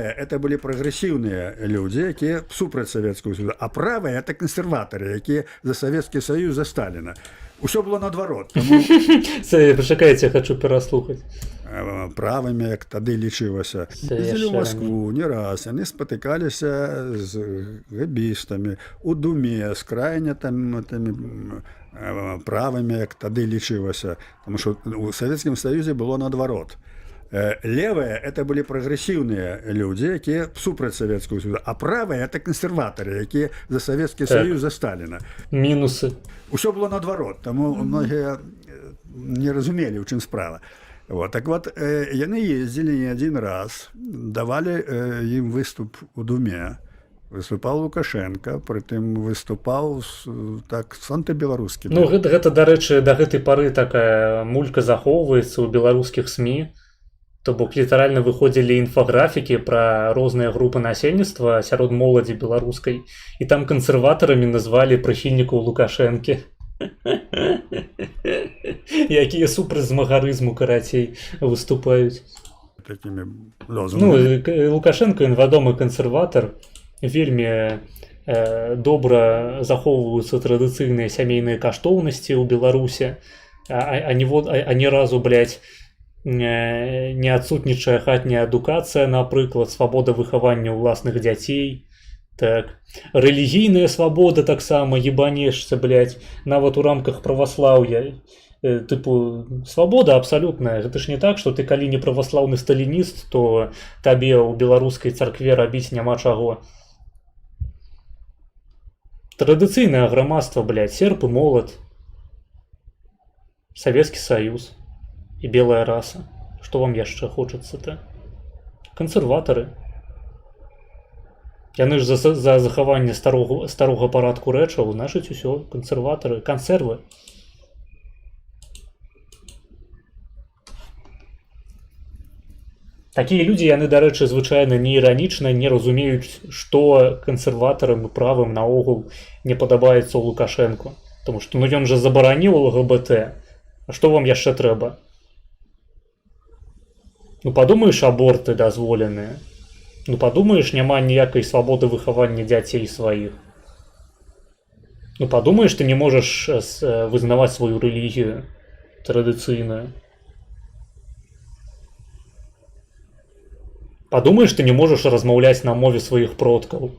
Это былі прагрэсіўныя людзі, якія супраць Савецкага Саюза, а правыя — это кансерватары, якія за Савецкі Саюз, за Сталіна. Усё было наадварот. Пачакайце, я хочу пераслухаць. Правымі, як тады лічылася. Ездзілі ў Маскву не раз, яны спатыкаліся з гэбістамі у Думе, з крайне там правымі, як тады лічылася. Таму што ў Савецкім Саюзе было наадварот. Левыя — это былі прагрэсіўныя людзі, якія супраць Савецкага Саюза, а правыя — это кансерватары, якія за Савецкі Саюз, за Сталіна. Мінусы. Усё было наадварот, таму многія не разумелі, у чым справа. Так вот, яны ездзілі не адзін раз, давалі ім выступ у Думе. Выступаў Лукашенко, прытым выступаў так з антыбеларускім. Ну, гэта, дарэчы, да гэтай пары такая мулька захоўваецца ў беларускіх СМІ. То бок літаральна выходзілі інфаграфікі пра розныя групы насельніцтва сярод моладзі беларускай, і там кансерватарамі назвалі прыхільнікаў Лукашэнкі, якія супраць змагарызму, карацей, выступаюць. Лукашенко, ён вядомы кансерватар, вельмі добра захоўваюцца традыцыйныя сямейныя каштоўнасці ў Беларусі, а ні разу, блядь, не адсутнічае хатняя адукацыя, напрыклад, свабода выхавання ўласных дзяцей, так, рэлігійная свабода таксама, ебанешся, блядь, нават у рамках праваслаўя. Тыпу, свабода абсалютная. Гэта ж не так, што ты калі не праваслаўны сталініст, то табе ў беларускай царкве рабіць няма чаго. Традыцыйнае грамадства, блядь, серп і молат. Савецкі Саюз і белая раса. Што вам яшчэ хочацца-то? Кансерватары. Яны ж за захаванне старога парадку рэчаў, значыць, усё, кансерватары, кансервы. Такія людзі, яны, дарэчы, звычайна не іранічна не разумеюць, што кансерватарам і правым наогул не падабаецца ў Лукашэнку. Таму што ён жа забараніў ЛГБТ. А што вам яшчэ трэба? Ну падумаеш, аборты дазволеныя. Ну падумаеш, няма ніякай свабоды выхавання дзяцей сваіх. Ну падумаеш, ты не можаш вызнаваць сваю рэлігію традыцыйную. Падумаеш, ты не можаш размаўляць на мове сваіх продкаў.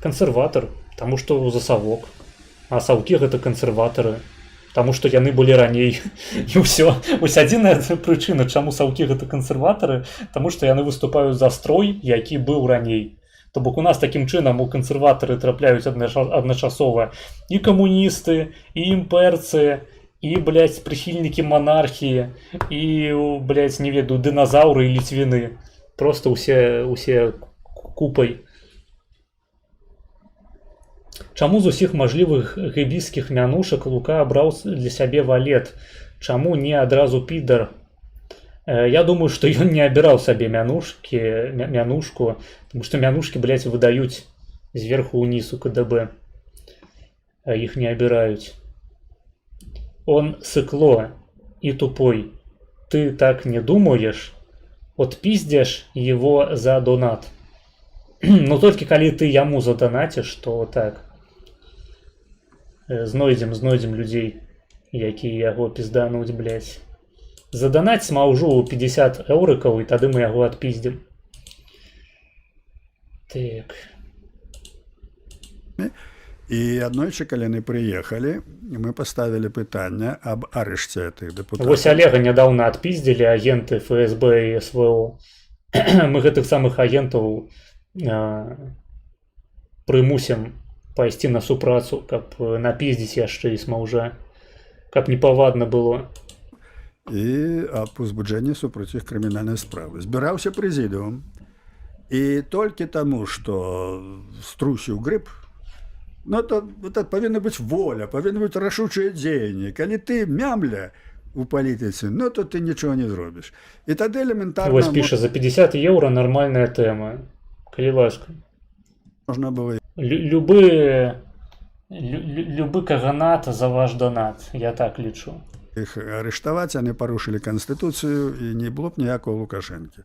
Кансерватар, таму што за савок. А саўкі гэта кансерватары. Таму што яны былі раней. І ўсё. Вось адзіная прычына, чаму саўкі гэта кансерватары, таму што яны выступаюць за строй, які быў раней. То бок у нас такім чынам у кансерватары трапляюць адначасова і камуністы, і імперцы, і, блядь, прыхільнікі манархіі, і, блядь, не ведаю, дыназаўры і ліцвіны. Просто усе купай. Чаму з усіх мажлівых гэбійскіх мянушак Лука абраў для сябе валет? Чаму не адразу підар? Я думаю, што ён не абіраў сабе мянушку, тому што мянушкі, блядь, выдаюць зверху ўніз у КДБ. А іх не абіраюць. Он сыкло и тупой. Ты так не думаешь? Отпиздишь его за донат. Но только коли ты яму задонатишь, то так. Знойдем людей, якія яго піздануць, блядь. Задонать смаўжу 50 еўрыкаў, і тады мы яго адпиздзім. Так. І аднойчы, калі яны прыехалі, мы паставілі пытанне аб арышце гэтых дэпутатаў. Вось Олега нядаўна адпиздзілі агенты ФСБ і СВО. Мы гэтых самых агентаў прымусім пайсці на супрацу, каб напиздзіць яшчэ і смаўжа, каб непавадна было. І аб узбуджэнні супраць іх крымінальнай справы. Збіраўся прэзідыум, і толькі таму, што струсіў грып, ну, то павінна быць воля, павінны быць рашучыя дзеянні. Калі ты мямля у палітыцы, ну, то ты нічого не зробіш. І тады элементарна... Вось піша, за 50 еўра нармальная тэма. Калі ласка. Можна было... Любы каганат за ваш донат, я так лічу. Іх арыштаваць, яны парушылі Канстытуцыю, і не было б ніякого Лукашэнкі.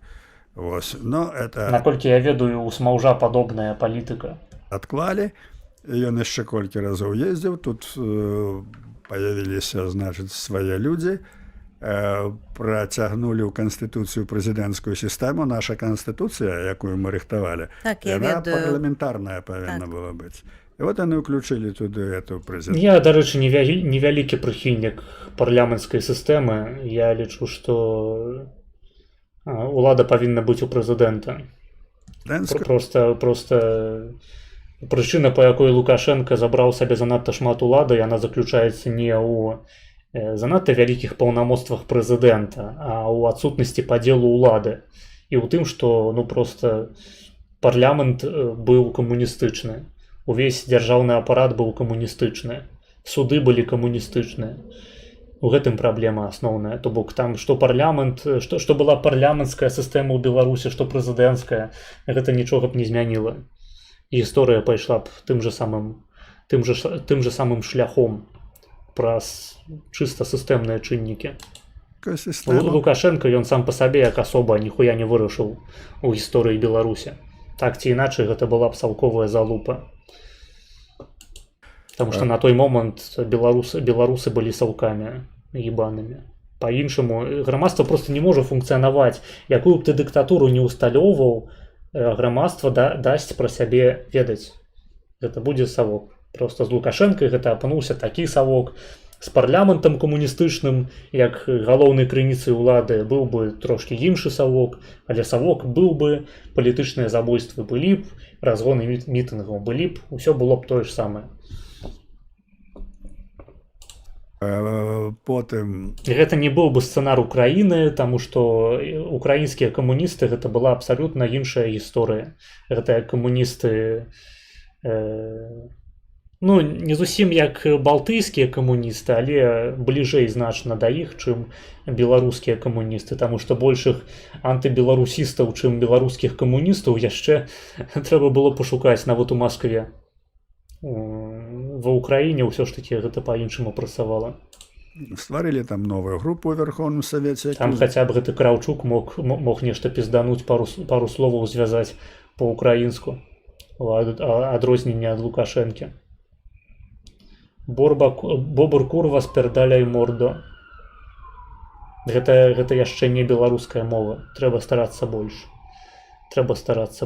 Вось, но это... Наколькі я ведаю, у смаўжа падобная палітыка. Адклалі. Ён яшчэ колькі разоў ездзіў, тут паявіліся, значыць, свае людзі, працягнулі ў Канстытуцыю прэзідэнцкую сістэму. Наша Канстытуцыя, якую мы рыхтавалі, яна парламентарная павінна была быць. І вот яны ўключылі туды эту прэзідэнцкую. Я, дарэчы, невялікі прыхільнік парламенцкай сістэмы. Я лічу, што улада павінна быць у прэзідэнта. Просто прычына, па якой Лукашенко забраў сабе занадта шмат улады, яна заключаецца не ў занадта вялікіх паўнамоцтвах прэзідэнта, а ў адсутнасці падзелу ўлады. І ў тым, што просто парламент быў камуністычны. Увесь дзяржаўны апарат быў камуністычны. Суды былі камуністычныя. У гэтым праблема асноўная. То бок там, што парламент, што была парламенцкая сістэма ў Беларусі, што прэзідэнцкая, гэта нічога б не змяніла. Гісторыя пайшла б тым же самым шляхом праз чыста сістэмныя чыннікі. Лукашенко, ён сам па сабе як асоба ніхуя не вырашыў у гісторыі Беларусі. Так ці іначай гэта была б цалковая залупа. Таму што на той момант беларусы былі саўкамі ебанымі. Па-іншаму, грамадства проста не можа функцыянаваць. Якую б ты дыктатуру не ўсталёўваў, грамадства дасць пра сябе ведаць. Гэта будзе савок. Просто з Лукашэнкай гэта апынуўся такі савок, з парламентам камуністычным як галоўнай крыніцай улады быў бы трошкі іншы савок, але савок быў бы, палітычныя забойствы былі б, разгоны мітынгаў былі б, усё было б тое ж самае. Потым Гэта не быў бы сцэнар Украіны, таму што украінскія камуністы гэта была абсалютна іншая гісторыя. Гэтыя камуністы ну, не зусім як балтыйскія камуністы, але бліжэй значна да іх, чым беларускія камуністы, таму што большых антыбеларусістаў, чым беларускіх камуністаў яшчэ трэба было пашукаць нават у Маскве. Ва ўкраіне ўсё ж такі гэта па-іншаму працавала. стварылі там новую групу ў Верховным Савеце. Там хаця б гэты Краўчук мог нешта піздануць, пару словаў звязаць па-украінску, адрозненне ад Лукашэнкі. Бобур курва спердаляй мордо. Гэта яшчэ не беларуская мова. Трэба старацца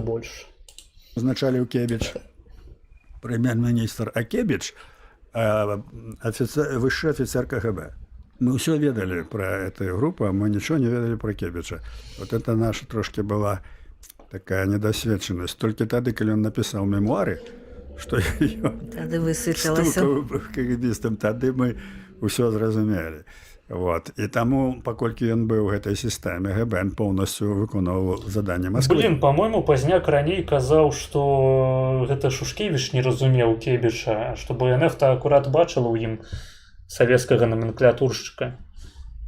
больш. Узначаліў Кебіч, прэм'ер-міністр Акебіч, высшы афіцер КГБ. Мы ўсё ведалі пра эту групу, а мы нічого не ведалі пра Кебіча. Вот это наша трошки была такая недосведчанасць. Толькі тады, калі ён напісаў мемуары, што ён Тады высветлілася. кагебістам, тады мы ўсё зразумелі. Вот. І таму, паколькі ён быў у гэтай сістэме, ГБН поўнасцю выконваў заданне Масквы. Блин, по-мойму, пазняк раней казаў, што гэта Шушкевіч не разумеў Кебіча, што БНФ-то акурат бачыла ў ім савецкага номенклатуршчыка,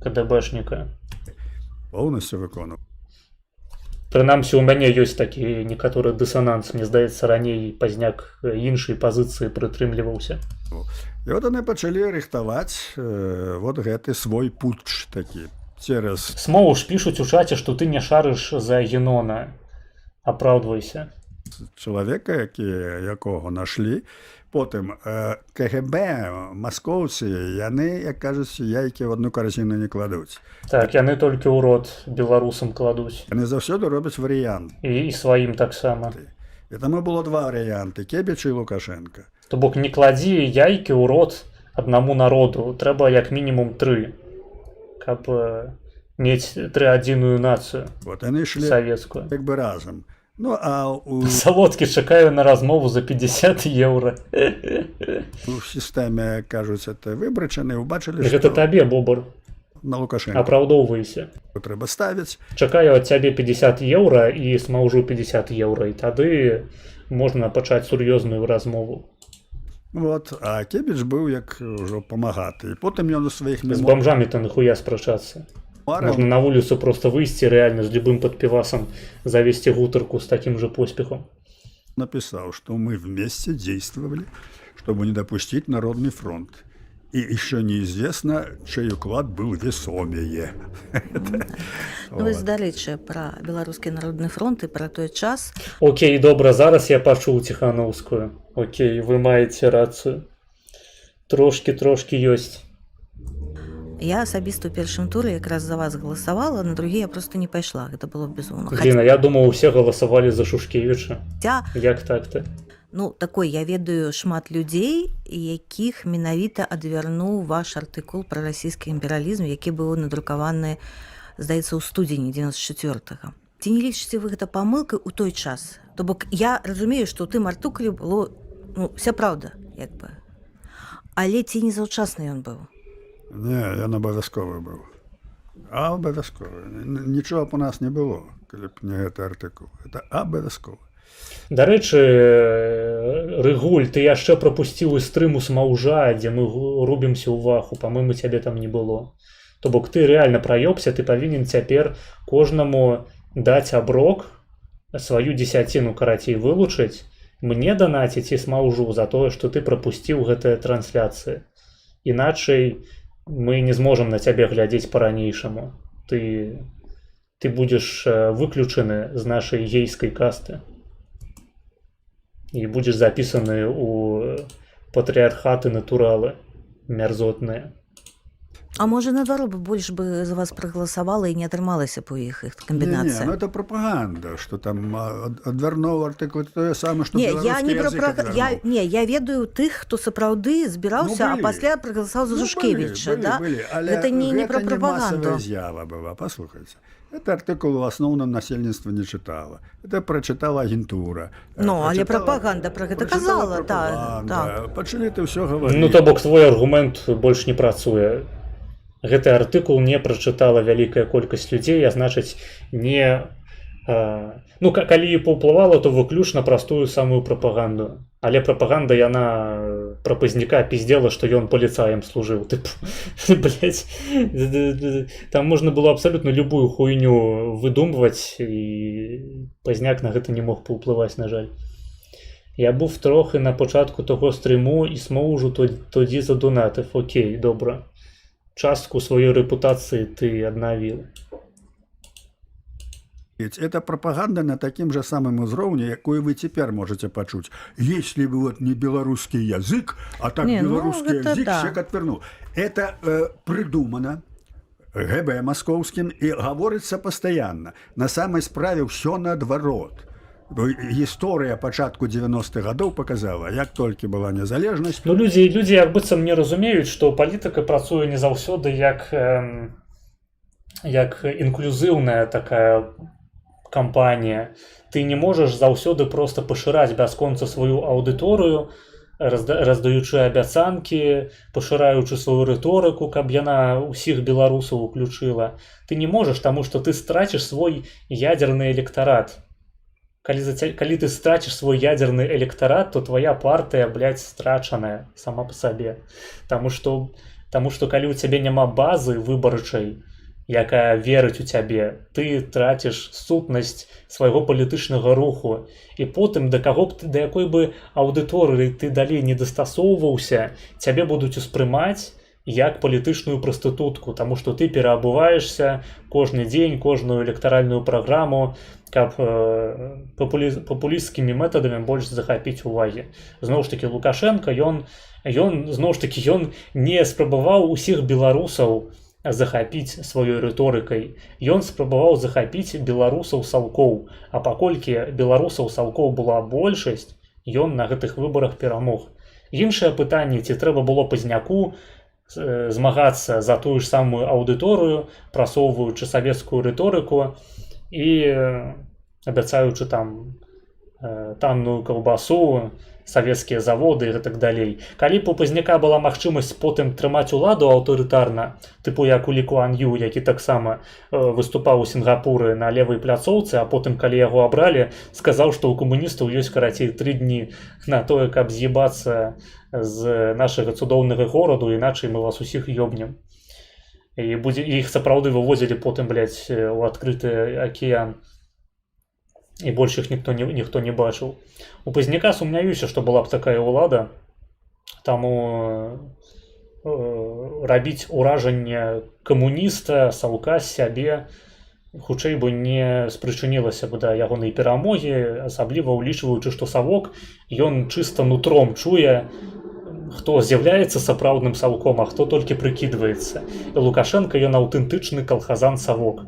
КДБшніка. Поўнасцю выконваў. Прынамсі, у мяне ёсць такі некаторы дысананс. Мне здаецца, раней пазняк іншай пазіцыі прытрымліваўся. І от яны пачалі рыхтаваць вот гэты свой путч такі цераз Смоў ж пішуць у чаце, што ты не шарыш за Генона. Апраўдвайся. чалавека, якого нашлі. Потым КГБ, маскоўцы, яны, як кажуць, яйкі в одну карзіну не кладуць. Так, яны толькі ў рот беларусам кладуць. Яны заўсёды робяць варыянт. І сваім таксама. І таму было два варыянты: Кебіч і Лукашенко. То бок не кладзі яйкі ў рот аднаму народу, трэба як мінімум 3, каб мець 3-адзіную нацыю. Вот яны ішлі савецкую. як бы разам. Ну, а у Салодкі чакаю на размову за 50 еўра. сістэме, кажуць, это выбрачаны, убачылі, Гэта што табе, Бобр, на Лукашенко апраўдоўвайся. трэба ставіць. Чакаю ад цябе 50 еўра і смаўжу 50 еўра, і тады можна пачаць сур'ёзную размову. Вот, а Кебіч быў як ужо памагаты. І потым ён у сваіх З бомжамі-то нахуя спрачацца. Можна на вуліцу просто выйсці рэальна з любым падпівасам, завесці гутарку з такім же поспехом. написал, что мы вместе действовали, чтобы не допустить Народный фронт. И еще неизвестно, чей уклад был весомее. Ну, вось далейчае пра Беларускі народны фронт і пра той час. Окей, добра, зараз я пачуў Ціханаўскую. Окей, вы маеце рацыю. Трошкі ёсць. Я асабіста ў першым туры якраз за вас галасавала, на другі я просто не пайшла. Гэта было безумоўна. Блін, я думаў, усе галасавалі за Шушкевіча. Хаця, Як так-то? ну, такой, я ведаю шмат людзей, якіх менавіта адвярнуў ваш артыкул пра расійскі імперыялізм, які быў надрукаваны, здаецца, ў студзені 94-го. Ці не лічыце вы гэта памылкай у той час? То бок я разумею, што ў тым артыкуле было, ну, вся праўда, як бы. Але ці не заўчасны ён быў? Не, ён абавязковы быў. А абавязковы. Нічого б у нас не было, калі б не гэты артыкул. Это абавязкова. Дарэчы, Рыгуль, ты яшчэ прапусціў стрым у Смаўжа, дзе мы рубімся ў ваху, па-мойму, цябе там не было. То бок ты рэальна праёбся, ты павінен цяпер кожнаму даць аброк, сваю дзесяціну карацей вылучыць, мне данаціць і Смаўжу за тое, што ты прапусціў гэтыя трансляцыі. Іначай мы не зможам на цябе глядзець па-ранейшаму. Ты будзеш выключаны з нашай гейскай касты. І будзеш запісаны ў патрыархаты натуралы мярзотныя. А можа наадварот бы больш бы за вас прагаласавала і не атрымалася б у іх камбінацыя? Ну это пропаганда, что там адвярнуў артыкул, тое самае, што Не, я не беларускі про язык я, адвярнуў. не, я ведаю тых, хто сапраўды збіраўся, Ну, а былі. пасля прагаласаваў за Жушкевіча, да? Але Гэта не про масавая прапаганду. з'ява была, паслухайце. Это артыкул в асноўным насельніцтва не чытала. Это прачытала агентура. Ну, але Прачытала- прапаганда про гэта прачытала казала, прапаганда. так. Пачалі ты ўсё гаварыць. Ну, то бок твой аргумент больш не працуе. Гэты артыкул не прачытала вялікая колькасць людзей, а значыць не ну калі і паўплывала, то выключна праз тую самую прапаганду. Але прапаганда яна пра Пазняка пиздела, што ён паліцаем служыў. Блять, там можна было абсалютна любую хуйню выдумваць, і Пазняк на гэта не мог паўплываць, на жаль. Я був трохи на початку того стріму і зможу тоді задонатив. Окей, добре. Частку своєї репутації ти обновив. Это пропаганда на таким же самым узроўні, якую вы теперь можете пачуць. Если бы вот не беларускі язык, а так Не, беларускі язык да. всех отвернул. Это придумано ГБ московским и говорится постоянно. На самой справе все наадварот. Гісторыя пачатку 90-х гадоў показала, як толькі была незалежнасць. Ну, людзі як быццам не разумеюць, што палітыка працуе не заўсёды як інклюзіўная такая кампанія. Ты не можаш заўсёды проста пашыраць бясконца сваю аўдыторыю, раздаючы абяцанкі, пашыраючы сваю рыторыку, каб яна ўсіх беларусаў уключыла. Ты не можаш, таму што ты страціш свой ядерны электарат. Калі ты страчыш свой ядерны электарат, то твоя партыя, блядь, страчаная сама па сабе. Таму што калі ў цябе няма базы выбарчай, якая верыць у цябе, ты траціш сутнасць свайго палітычнага руху. І потым да якой бы аўдыторыі ты далей не дастасоўваўся, цябе будуць успрымаць як палітычную прастытутку, таму што ты пераабуваешся кожны дзень, кожную электаральную праграму, каб папулісцкімі метадамі больш захапіць увагі. Зноў ж такі Лукашенко, ён не спрабаваў усіх беларусаў захапіць сваёй рыторыкай. Ён спрабаваў захапіць беларусаў саўкоў, а паколькі беларусаў саўкоў была большасць, ён на гэтых выбарах перамог. Іншае пытанне, ці трэба было Пазняку змагацца за тую ж самую аўдыторыю, прасоўваючы савецкую рыторыку і абяцаючы там танную каўбасу, савецкія заводы і так далей. Калі б у Пазняка была магчымасць потым трымаць уладу аўтарытарна, тыпу як у Лі Куан Ю, які таксама выступаў у Сінгапуры на левай пляцоўцы, а потым, калі яго абралі, сказаў, што ў камуністаў ёсць карацей 3 дні на тое, каб з'ебацца з нашага цудоўнага гораду, іначай мы вас усіх ёбнем. І іх сапраўды вывозілі потым, блядь, у адкрыты акіян. І больш іх ніхто не бачыў. У Пазняка сумняюся, што была б такая ўлада, таму рабіць уражанне камуніста, саўка з сябе хутчэй бы не спрычынілася б да ягонай перамогі, асабліва ўлічваючы, што савок, ён чыста нутром чуе, хто з'яўляецца сапраўдным саўком, а хто толькі прыкідваецца. І Лукашенко, ён аўтэнтычны калхазан-савок.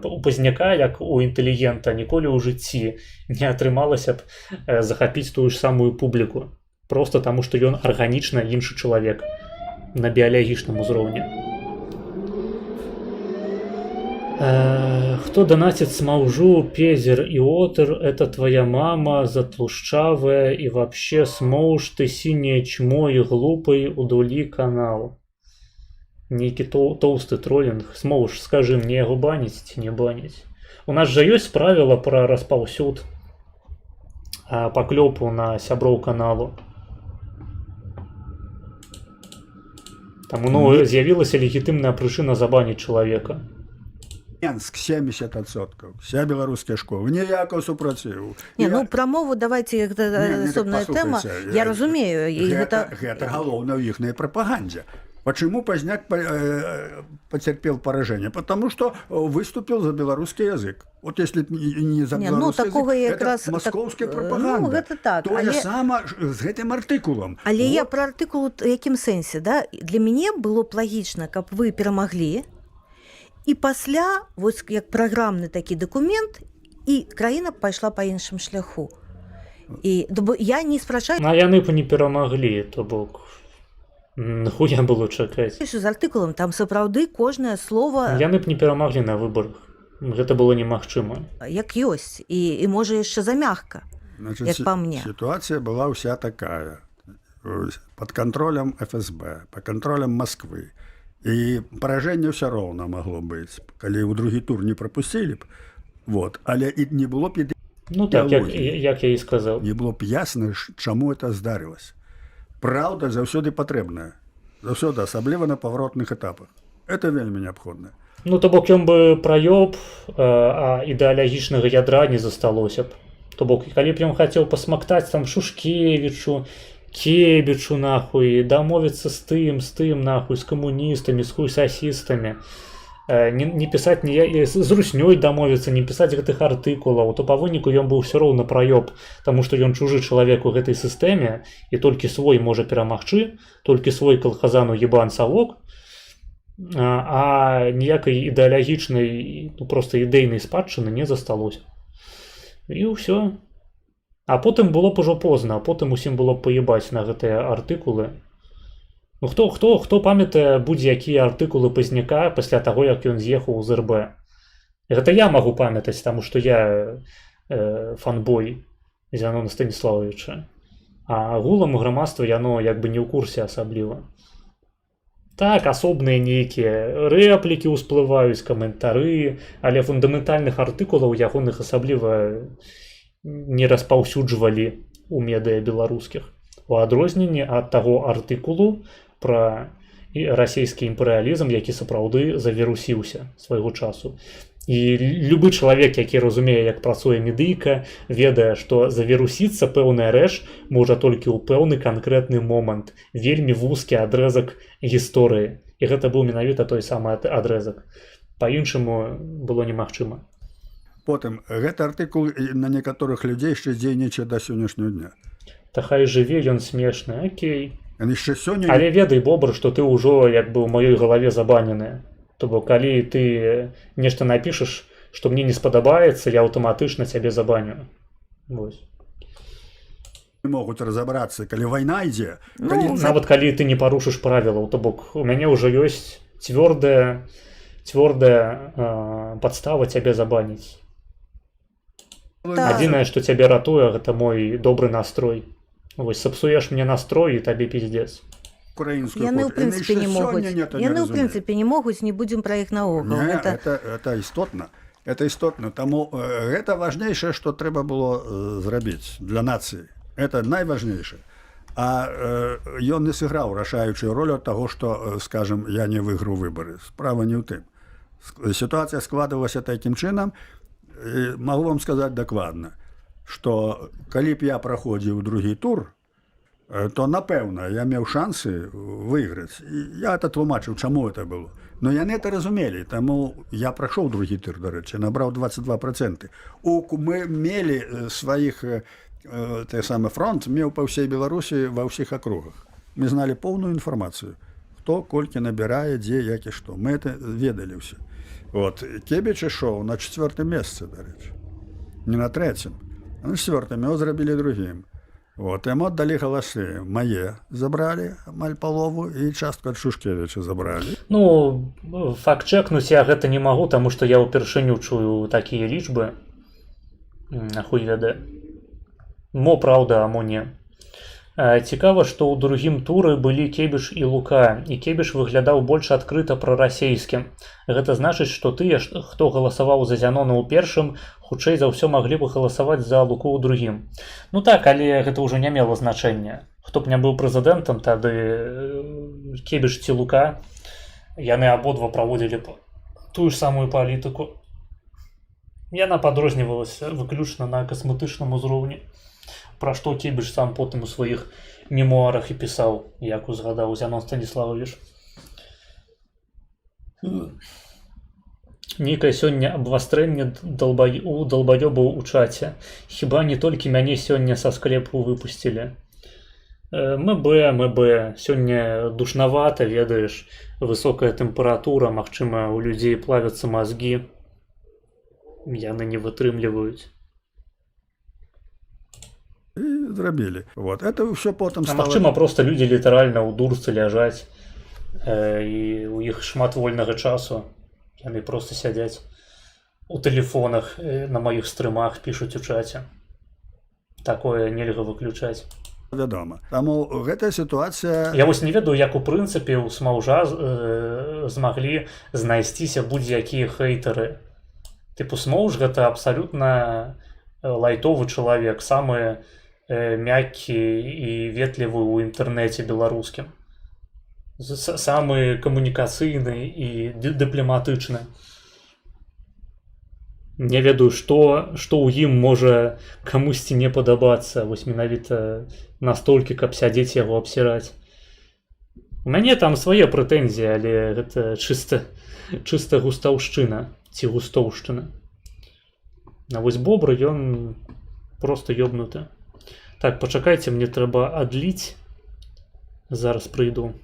У Пазняка, як у інтэлігента, ніколі ў жыцці не атрымалася б захапіць тую ж самую публіку. Проста таму, што ён арганічна іншы чалавек на біялагічным узроўні. Хто донаціць смаўжу, Пезер і Отр, это твоя мама, затлушчавая, і вообще смоўж ты сіняе чмо і глупай удулі канал. Нейкі тоўсты тролінг. Смоўж, скажы, мне яго баніць ці не баніць? У нас жа ёсць правіла пра распаўсюд паклёпу на сяброў каналу. Таму, з'явілася легітымная прычына забаніць чалавека. Менск 70%. Вся беларуская школа. Ніякого супраціву. Не, ну пра мову давайте, гэта асобная тэма. Я разумею. Гэта галоўна ў іхнай прапагандзе. Почему Поздняк потерпел поражение? Потому что выступил за белорусский язык. Вот если б не за Не, белорусский такого язык, якраз это московская так, пропаганда. ну, гэта так, Тое але- сама з гэтым артыкулам. Але Вот. я пра артыкул у якім сэнсе, да? Для мяне было б лагічна, каб вы перамаглі, і пасля, вось як праграмны такі дакумент, і краіна пайшла па іншым шляху. І бо я не спрачаю А яны б не перамаглі, то бок нахуя было чакаць. з артыкулам, там сапраўды кожнае слово Яны б не перамаглі на выбарах. Гэта было немагчыма. як ёсць, і можа яшчэ замягка. Значит, Як по мне. Ситуация была вся такая. Под контролем ФСБ, под контролем Москвы. И поражение все равно могло быть. Коли у другі тур не пропустили б, вот, але і не было б Ну так, як я і сказаў. не было б ясно, чаму это здарилось. Правда заўсёды патрэбная. Заўсёды, асабліва на паваротных этапах. Это вельмі неабходна. Ну, то бок ён бы праёб, а ідэалагічнага ядра не засталося б. То бок, калі б ён хацеў пасмактаць там Шушкевічу, Кебічу, нахуй, дамовіцца з тым, нахуй, з камуністамі, з хуйсасістамі, не пісаць з руснёй дамовіцца, не пісаць гэтых артыкулаў, то па выніку ён быў усё роўна праёб, таму што ён чужы чалавек у гэтай сістэме, і толькі свой можа перамагчы, толькі свой калхазану ебан савок, а ніякай ідэалагічнай, ну, проста ідэйнай спадчыны не засталося. І ўсё. А потым было б ужо позна, а потым усім было б паебаць на гэтыя артыкулы. Ну хто памятае будзе-якія артыкулы Пазняка пасля таго, як ён з'ехаў з РБ? Гэта я магу памятаць, таму што я фанбой Зянона Станіславовича. А агулам грамадства яно як бы не ў курсе асабліва. Так, асобныя нейкія рэплікі ўсплываюць, каментары, але фундаментальных артыкулаў ягоных асабліва не распаўсюджвалі у медыа беларускіх. У адрозненні ад таго артыкулу пра расійскі імперыялізм, які сапраўды завірусіўся свайго часу. І любы чалавек, які разумее, як працуе медыйка, ведае, што завірусіцца пэўная рэч можа толькі ў пэўны канкрэтны момант, вельмі вузкі адрэзак гісторыі. І гэта быў менавіта той самы адрэзак. Па-іншаму было немагчыма. Потым, гэты артыкул на некаторых людзей яшчэ дзейнічае да сённяшняго дня. Та хай жыве, ён смешны, окей. Ён яшчэ сёння... Але ведай, Бобр, што ты ўжо як бы ў маёй галаве забанены. То бок, калі ты нешта напішаш, што мне не спадабаецца, я аўтаматычна цябе забаню. Вось. Не могуць разабрацца, калі вайна ідзе. Нават калі ты не парушыш правілаў, то бок, у мяне ўжо ёсць цвёрдая падстава цябе забаніць. Адзінае, што цябе ратуе, гэта мой добры настрой. Вось, сапсуеш мне настрой, і табе пиздец. Яны ў прынцыпе не могуць. Яны ў прынцыпе не могуць, не будзем пра іх наогул. Это істотна. Это істотна. Таму гэта важнейшае, што трэба было зрабіць для нацыі. Это найважнейшае. А ён не сыграў рашаючую ролю ад таго, што, скажем, я не выйграў выбары. Справа не ў тым. Сітуацыя складвалася такім чынам, могу вам сказаць дакладна, што калі б я праходзіў другі тур, то, напэўна, я меў шансы выйграць. Я это тлумачыў, чаму это было. Но яны это разумелі, таму я прайшоў другі тур, дарэчы, набраў 22%. Мы мелі сваіх, той самы фронт меў па ўсей Беларусі ва ўсіх акругах. Мы зналі поўную інфармацыю, хто колькі набірае, дзе, як і што. Мы это ведалі ўсе. Вот. Кебіч ішоў на 4-м месцы, дарэчы. Не на 3-м. А на 4-м яго зрабілі другім. Вот. Яму аддалі галасы. Мае забралі амаль палову і частку ад Шушкевіча забралі. Ну, факт-чэкнуць я гэта не магу, таму што я ўпершыню чую такія лічбы. Нахуй ведае. Мо праўда, а мо не. Цікава, што ў другім туры былі Кебіш і Лука, і Кебіш выглядаў больш адкрыта прарасейскім. Гэта значыць, што тыя, хто галасаваў за Зянона ў першым, хутчэй за ўсё маглі бы галасаваць за Луку ў другім. Ну так, але гэта ўжо не мела значэння. Хто б не быў прэзідэнтам, тады Кебіш ці Лука, яны абодва праводзілі тую ж самую палітыку. Яна падрознівалася выключна на касметычным узроўні. Пра што Кебіш сам потым у сваіх мемуарах і пісаў, як узгадаў Зянон Станіславович. Нейкае сёння абвастрэнне у далбаёбаў у чаце. Хіба не толькі мяне сёння са склепу выпусцілі. МБ. Сёння душнавата, ведаеш, высокая тэмпература, магчыма, у людзей плавяцца мазгі. Яны не вытрымліваюць. И зрабілі. Вот. Это все потом А стало... магчыма, проста людзі літаральна ў дурцы ляжаць, і у іх шмат вольнага часу. Яны проста сядзяць у тэлефонах, на маіх стрымах пішуць у чаце. Такое нельга выключаць. Вядома. Таму гэтая сітуацыя... Я вось не ведаю, як у прынцыпе ў Смаўжа змаглі знайсціся будь-якія хейтары. Тыпу Смоўж гэта абсалютна лайтовы чалавек, самы мяккі і ветлівы ў інтэрнэце беларускім. Самы камунікацыйны і дыпламатычны. Не ведаю, што ў ім можа камусьці не падабацца, вось менавіта настолькі, каб сядзець яго абсіраць. У мяне там свае прэтэнзіі, але гэта чыста густаўшчына ці густоўшчына. А вось Бобр, ён проста ёбнуты. Так, пачакайце, мне трэба адліць. Зараз прыйду.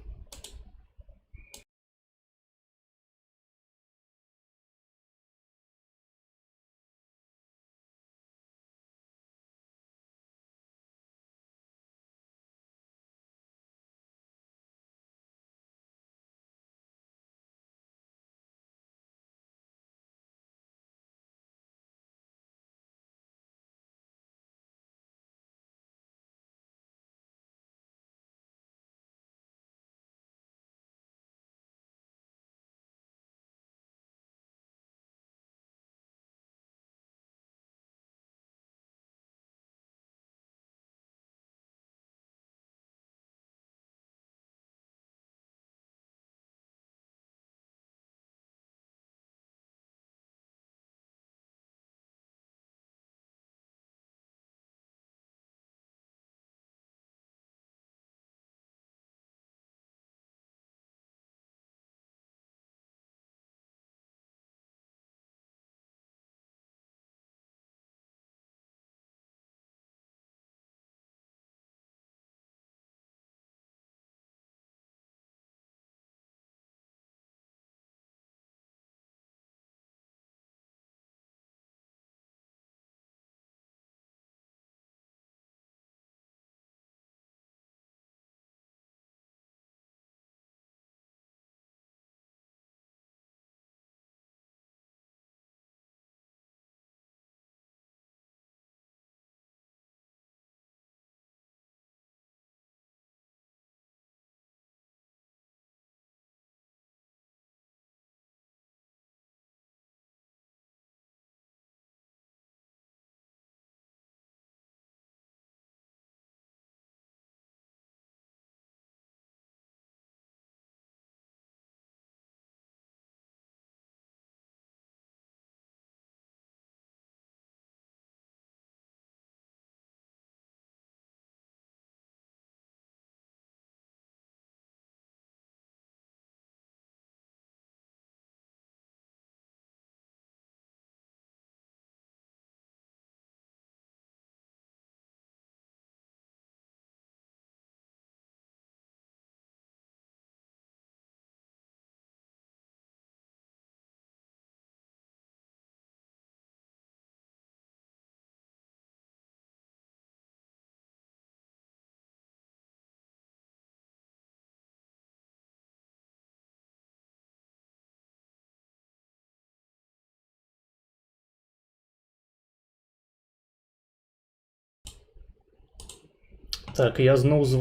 Так, я зноў з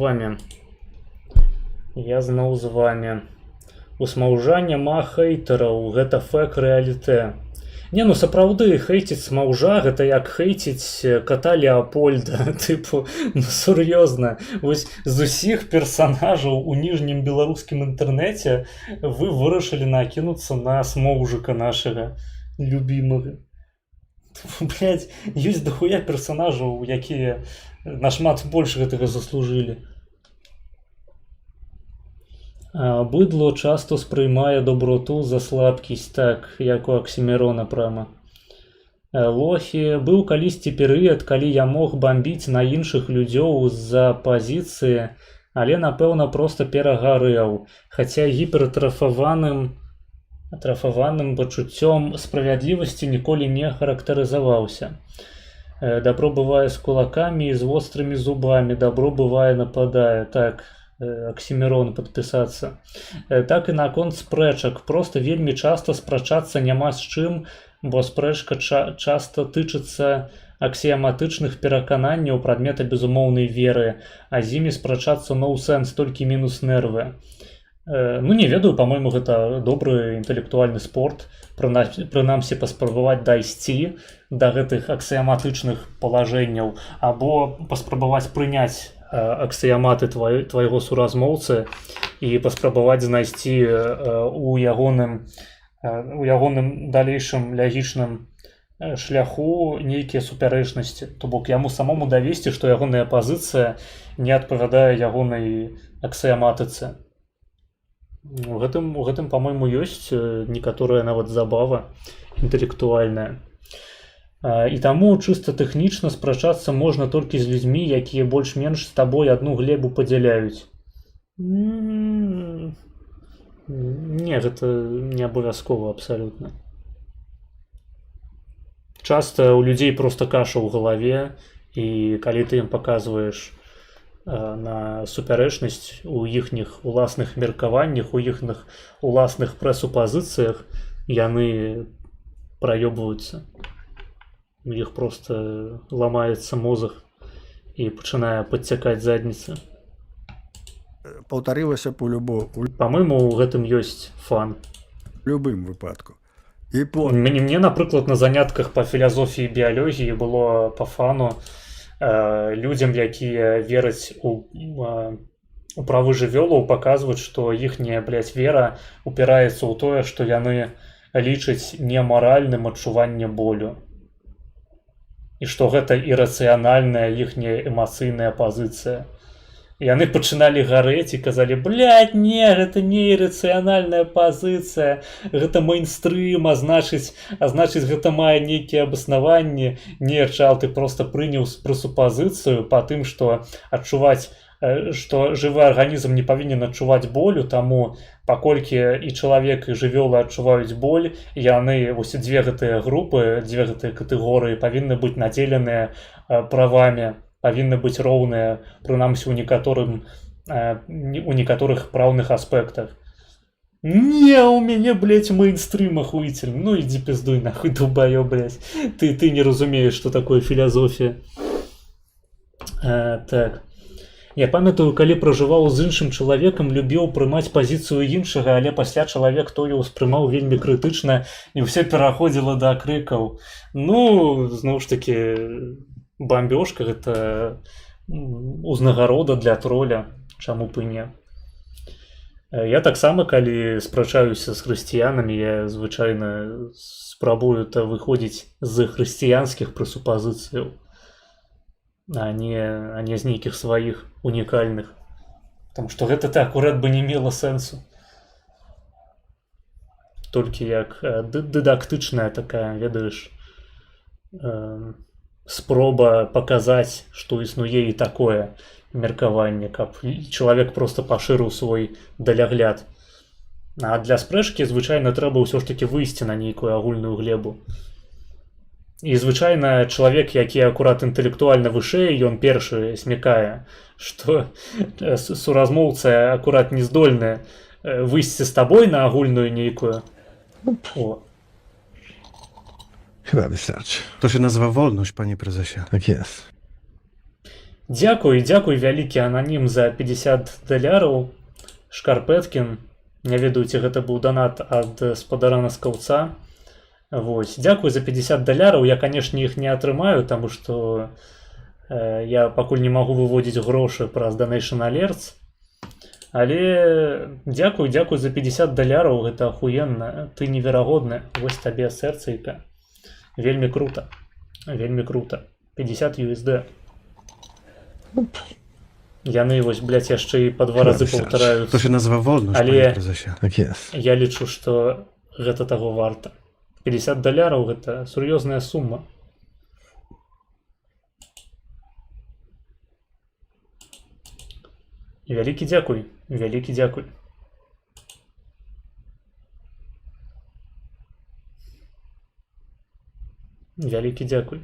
вами. У Смаўжа няма хейтараў, гэта фэк рэалітэ. Не, ну сапраўды, хейціць Смаўжа гэта як хейціць кота Леапольда. Тыпу, ну сур'ёзна. Вось з усіх персанажаў у ніжнім беларускім інтэрнэце вы вырашылі накінуцца на Смоўжыка нашага любімага. Блядь, ёсць дохуя персонажаў, якія нашмат больш гэтага заслужылі. Быдло часто сприймає доброту за слабкість, так, як у Оксімірона прямо. Лохі, быў калісьці перыяд, калі я мог бамбіць на іншых людзёў з-за пазіцыі, але, напэўна, проста перагарэў, хаця гіпертрафаваным пачуццём справядлівасці ніколі не характарызаваўся. Дабро бывае з кулакамі і з вострымі зубамі, дабро бывае нападае, так, Оксімірон падпісацца. Так і наконт спрэчак, проста вельмі часта спрачацца няма з чым, бо спрэчка часта тычыцца аксіяматычных перакананняў прадмета безумоўнай веры, а з імі спрачацца ноу-сэнс, толькі мінус нервы. Ну, не ведаю, па-мойму, гэта добры інтэлектуальны спорт, прынамсі паспрабаваць дайсці да гэтых аксіяматычных палажэнняў, або паспрабаваць прыняць аксіяматы твайго суразмоўцы і паспрабаваць знайсці у ягоным далейшым лягічным шляху нейкія супярэчнасці. То бок яму самому давесці, што ягоная пазіцыя не адпавядае ягонай аксіяматыцы. У гэтым, па-мойму, ёсць некаторая нават забава інтэлектуальная. І таму чыста тэхнічна спрачацца можна толькі з людзьмі, якія больш-менш з табой адну глебу падзяляюць. Не, гэта не абавязкова абсалютна. Часта у людзей проста каша ў галаве, і калі ты ім паказваеш на супярэчнасць у іхніх уласных меркаваннях, у іхніх уласных прэсупазіцыях, яны праёбваюцца. У іх проста ламаецца мозг і пачынае падцякаць задніца. Паўтарылася Па-мойму, у гэтым ёсць фан. любым выпадку. Мне, напрыклад, на занятках па філазофіі і біялогіі было па фану людзям, якія вераць у правы жывёлаў, паказваць, што іхняя, вера упіраецца ў тое, што яны лічаць немаральным адчуванне болю. І што гэта ірацыянальная іхняя эмацыйная пазіцыя. І яны пачыналі гарэць і казалі: не, гэта не ірацыянальная пазіцыя, гэта мейнстрым, а значыць, гэта мае нейкія абаснаванні. Не, чал, ты проста прыняў прэсупазіцыю па тым, што адчуваць, што жывы арганізм не павінен адчуваць болю, таму паколькі і чалавек, і жывёлы адчуваюць боль, яны, вось дзве гэтыя групы, дзве гэтыя катэгорыі павінны быць надзеленыя правамі, павінны быць роўныя, прынамсі у некаторых праўных аспектах. Не, у мяне, мейнстрым ахуительный. Ну, ідзі пиздуй, нахуй, долбаёб, Ты не разумееш, што такое філазофія. Так. Я памятаю, калі пражываў з іншым чалавекам, любіў прымаць пазіцыю іншага, але пасля чалавек тое ўспрымаў вельмі крытычна, і ўсё пераходзіла да крыкаў. Ну, зноў ж такі, бамбёжка — гэта узнагарода для троля, чаму б і не. Я таксама, калі спрачаюся з хрысціянамі, я звычайна спрабую выходзіць з хрысціянскіх прэсупазіцыяў, а не з нейкіх сваіх унікальных. Таму што гэта акурат бы не мела сэнсу. Толькі як дыдактычная такая, ведаеш, спроба паказаць, што існуе і такое меркаванне, каб чалавек проста пашырыў свой далягляд. А для спрэчкі звычайна трэба ўсё ж такі выйсці на нейкую агульную глебу. І звычайна чалавек, які акурат інтэлектуальна вышэй, ён першы смякае, што суразмоўца акурат не здольны выйсці з табой на агульную нейкую. О. Chyba wystarczy. To się nazywa wolność, panie prezesie. Tak jest. Дзякуй вялікі ананім за $50. Шкарпэткін. Не ведаю, ці гэта быў данат ад спадара Наскаўца. Вось. Дзякуй за $50. Я, канешне, іх не атрымаю, таму што я пакуль не магу выводзіць грошы праз Donation Alerts. Але дзякуй за $50. Гэта ахуенна. Ты неверагодны. Вось табе сэрцайка. Вельмі крута. 50 USD. Яны вось, блядь, яшчэ і па 2 разы паўтараюць. To się nazywa wolność, Ale- panie prezesie. Tak jest. Я лічу, што гэта таго варта. $50 гэта сур'ёзная сума. Вялікі дзякуй, вялікі дзякуй. Вялікі дзякуй.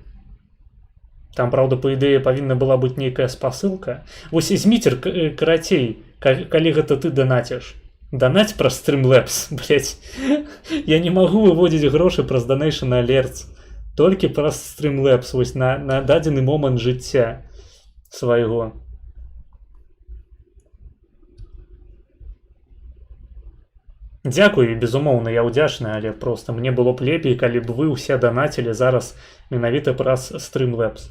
Там, праўда, па ідэі павінна была быць нейкая спасылка. Вось зміцер, карацей, калі гэта ты данаціш. Данаць праз Streamlabs, блядь. Я не магу выводзіць грошы праз Donation Alerts. Толькі праз Streamlabs, вось на дадзены момант жыцця свайго. Дзякуй, безумоўна, я ўдзячны, але проста мне было б лепей, калі б вы ўсе данацілі зараз менавіта праз Streamlabs.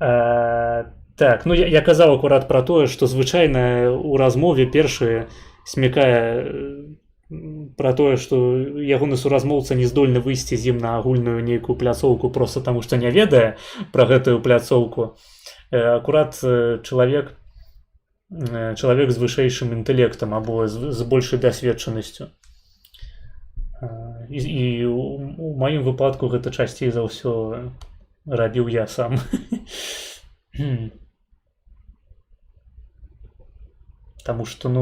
Так, ну я казаў акурат пра тое, што звычайна ў размове першы смякае пра тое, што ягоны суразмоўца не здольны выйсці з ім на агульную нейкую пляцоўку проста таму, што не ведае пра гэтую пляцоўку. Акурат чалавек з вышэйшым інтэлектам або з большай дасведчанасцю. І у маім выпадку гэта часцей за ўсё рабіў я сам. Таму што,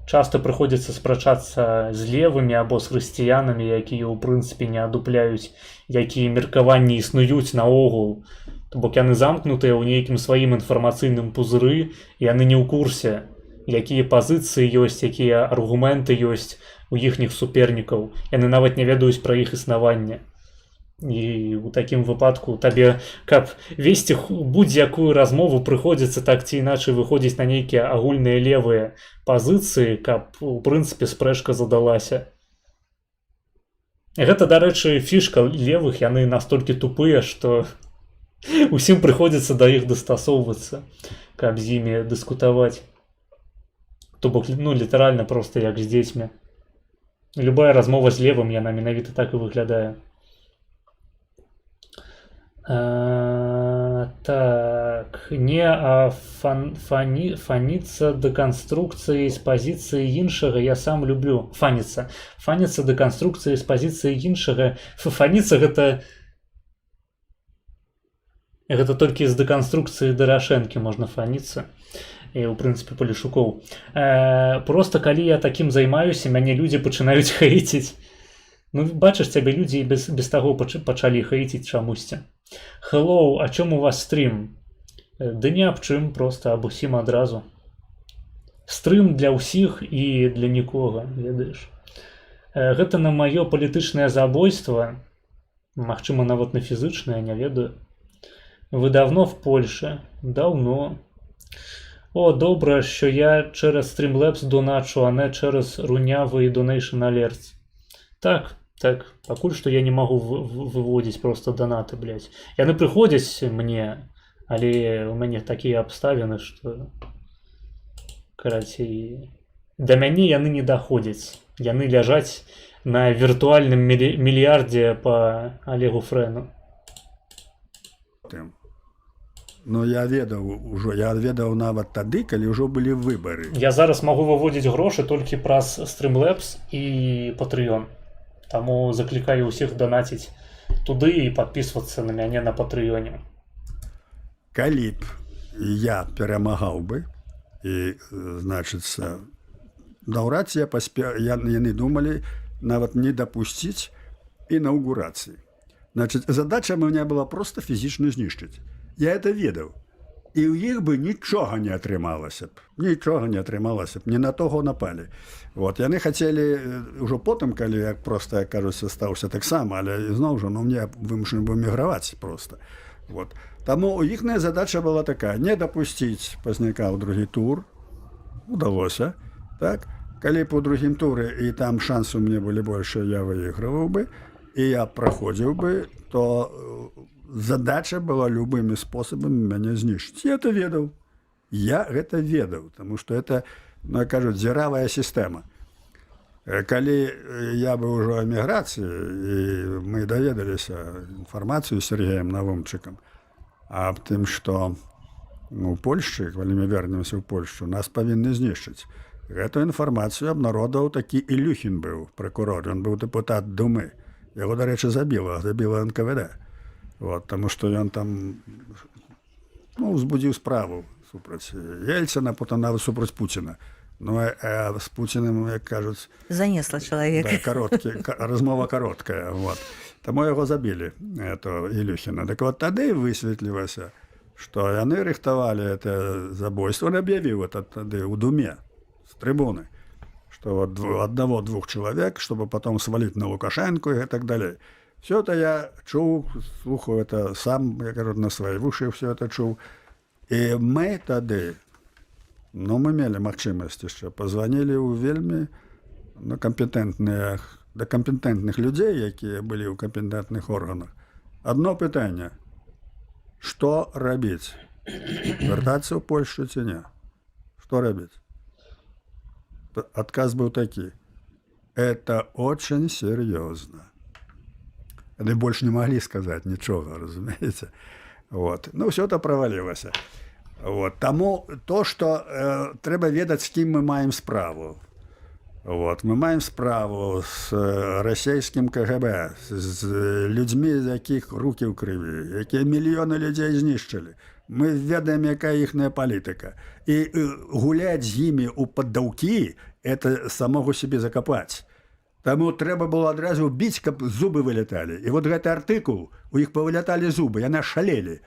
часта прыходзіцца спрачацца з левымі або з хрысціянамі, якія ў прынцыпе не адупляюць, якія меркаванні існуюць наогул. То бок яны замкнутыя ў нейкім сваім інфармацыйным пузыры, і яны не ў курсе, якія пазіцыі ёсць, якія аргументы ёсць у іхніх супернікаў. Яны нават не ведаюць пра іх існаванне. І ў такім выпадку табе, каб весці будь-якую размову, прыходзіцца так ці іначай выходзіць на нейкія агульныя левыя пазіцыі, каб у прынцыпе спрэчка задалася. Гэта, дарэчы, фішка левых, яны настолькі тупыя, што усім прыходзіцца да іх дастасоўвацца, каб з імі дыскутаваць. То бок, літаральна проста як з дзецьмі. Любая размова з левым, яна менавіта так і выглядае. Так, не фаніцца дэканструкцыі з пазіцыі іншага я сам люблю. Фаніцца дэканструкцыі з пазіцыі іншага. Фаніцца гэта толькі з дэканструкцыі Дарашэнкі можна фаніцца. І, ў прынцыпе, Палішукоў. Проста калі я такім займаюся, мяне людзі пачынаюць хейціць. Бачыш, цябе людзі без таго пачалі хейціць чамусьці. Hello, а чым у вас стрім? Ды не аб чым, проста аб усім адразу. Стрім для ўсіх і для нікога, ведаеш. Гэта на маё палітычнае забойства, магчыма, нават на фізычнае, не ведаю. Вы давно в Польше? Давно. О, добра, що я через Streamlabs доначу, а не через рунявий Donation Alerts. Так, пакуль што я не магу выводзіць проста донаты, блядь. Яны прыходзяць мне, але у мяне такія абставіны, што, карацей, да мяне яны не даходзяць. Яны ляжаць на віртуальным мільярдзе па Олегу Фрэну. Я ведаў нават тады, калі ўжо былі выбары. Я зараз магу выводзіць грошы толькі праз Streamlabs і Patreon. Таму заклікаю ўсіх данаціць туды і падпісвацца на мяне на Патрыёне. Калі б я перамагаў бы, і, значыцца, наўрад ці яны думалі нават не дапусціць інаўгурацыі. Значыць, задача у мяне была проста фізічна знішчыць. Я это ведаў. І ў іх бы нічога не атрымалася б. Не на таго напалі. Яны хацелі ўжо потым, калі я проста, кажуць, стаўся таксама, але зноў жа, мне вымушаны быў міграваць проста. Таму іхная задача была такая: не дапусціць пазняка ў другі тур. Удалося. Так? Калі б у другім туры і там шансы у мяне былі большыя, я выйграваў бы, і я праходзіў бы, то задача была любымі спосабамі мяне знішчыць. Я гэта ведаў, таму што это, кажуць, дзіравая сістэма. Калі я быў ужо ў эміграцыі, і мы даведаліся інфармацыю з Сергеем Навумчыкам аб тым, што у Польшчы, калі мы вернемся ў Польшчу, нас павінны знішчыць. Гэту інфармацыю абнародаваў такі Ілюхін быў, пракурор, ён быў дэпутат Думы. Яго, дарэчы, забіла НКВД. Вот, таму што ён там узбудзіў справу супраць Ельцына, потым нават супраць Пуціна. Ну, а з Пуціным, як кажуць... Занесла чалавека. Да, размова кароткая. Вот. Таму яго забілі, Ілюхіна. Так вот, тады высветлілася, што яны рыхтавалі это забойство. Он аб'явіў это тады ў Думе, з трыбуны, што вот одного-двух человек, чтобы потом свалить на Лукашенко и так далее. Все это я чуў, слухаю это сам, я кажу, на свои уши все это чуў. И мы тады, мы мелі магчымасць яшчэ, позвонили ў вельмі компетентных людей, якія былі ў компетентных органах. Одно пытанне: што рабіць? Вяртацца ў Польшу ці не? Што рабіць? Отказ был такой: это очень серьезно. Они больше не могли сказать ничего, разумеете. Вот. Ну, все это провалилось. Вот. Тому то, что треба ведать, с кем мы маем справу. Вот. Мы маем справу с российским КГБ, с людьми, яких руки в крови, які миллионы людей знищили. Мы ведаем, якая їхня політика. І гуляти з ними у поддавки – це самого себе закопати. Тому треба було одразу бити, щоб зуби вилітали. І от цей артикул, у них повилітали зуби, і вони шалели.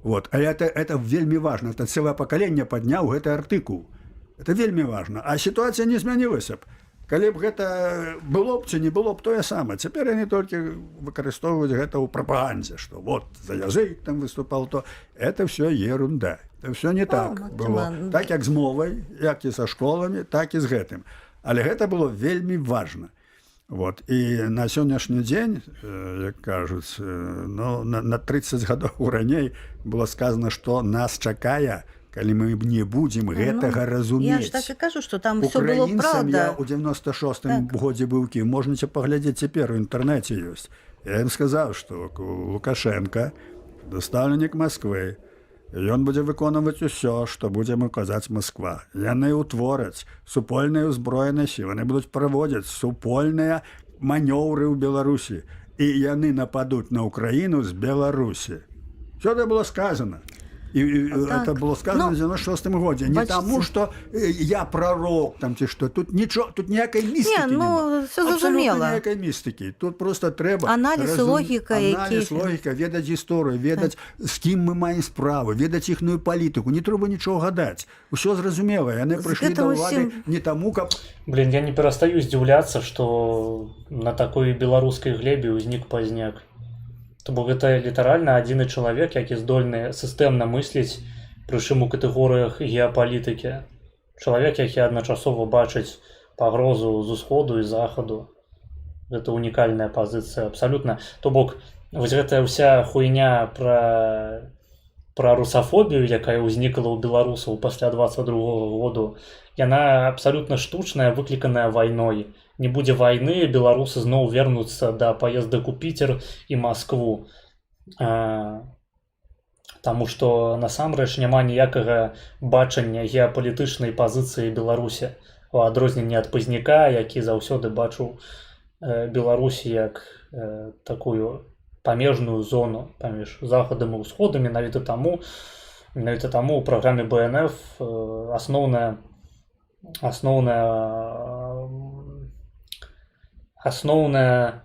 Вот. А це вельми важно. Це ціле покоління підняв цей артикул. Це вельми важно. А ситуація не змінилася б. Калі б гэта было б ці не было б тое самае. Цяпер яны толькі выкарыстоўваюць гэта ў прапагандзе, што вот за язык там выступал, то это все ерунда. Это все не так было. Так як з мовай, як і са школамі, так і з гэтым. Але гэта было вельмі важна. Вот. І на сённяшні дзень, як кажуць, на 30 гадоў раней было сказано, што нас чакае, калі мы не будзем гэтага разумець. Я ж так і кажу, што там все было правда. Я ў 96-м годзе быў Кіев. Можнаце паглядзець цяпер у інтэрнэце ёсць. Я ім сказаў, што Лукашенко дастаўленік Масквы. Ён будзе выконваць усё, што будзе казаць Масква. Яны ўтвораць супольныя ўзброеныя сілы. Яны будуць праводзіць супольныя манёўры ў Беларусі. І яны нападуць на Украіну з Беларусі. Все это было сказано. И так. Это было сказано в 96-м году. Не тому, что я пророк там, что тут ничего, тут никакой мистики не все зрозуміло. Никакой мистики. Тут просто треба анализ, логика, ведать историю, ведать, с кем мы маем справу, ведать ихную политику. Не треба ничего гадать. Все зрозумело. Они пришли до влады не тому, как... Блин, я не перестаю здзіўляцца, что на такой беларускай глебе ўзнік Пазняк. То бок гэта літаральна адзіны чалавек, які здольны сістэмна мысліць, прычым у катэгорыях геапалітыкі. Чалавек, які адначасова бачыць пагрозу з усходу і захаду. Гэта унікальная пазіцыя, абсалютна. То бок, вось гэтая ўся хуйня пра русафобію, якая ўзнікла ў беларусаў пасля 22-го году, яна абсалютна штучная, выкліканая вайной. Не будзе вайны, беларусы зноў вернуцца да паездак у Піцер і Маскву. Таму што насамрэч няма ніякага бачання геапалітычнай пазіцыі Беларусі. У адрозненне ад Пазняка, які заўсёды бачыў Беларусі як такую памежную зону паміж захадам і ўсходам. Менавіта таму ў праграме БНФ асноўная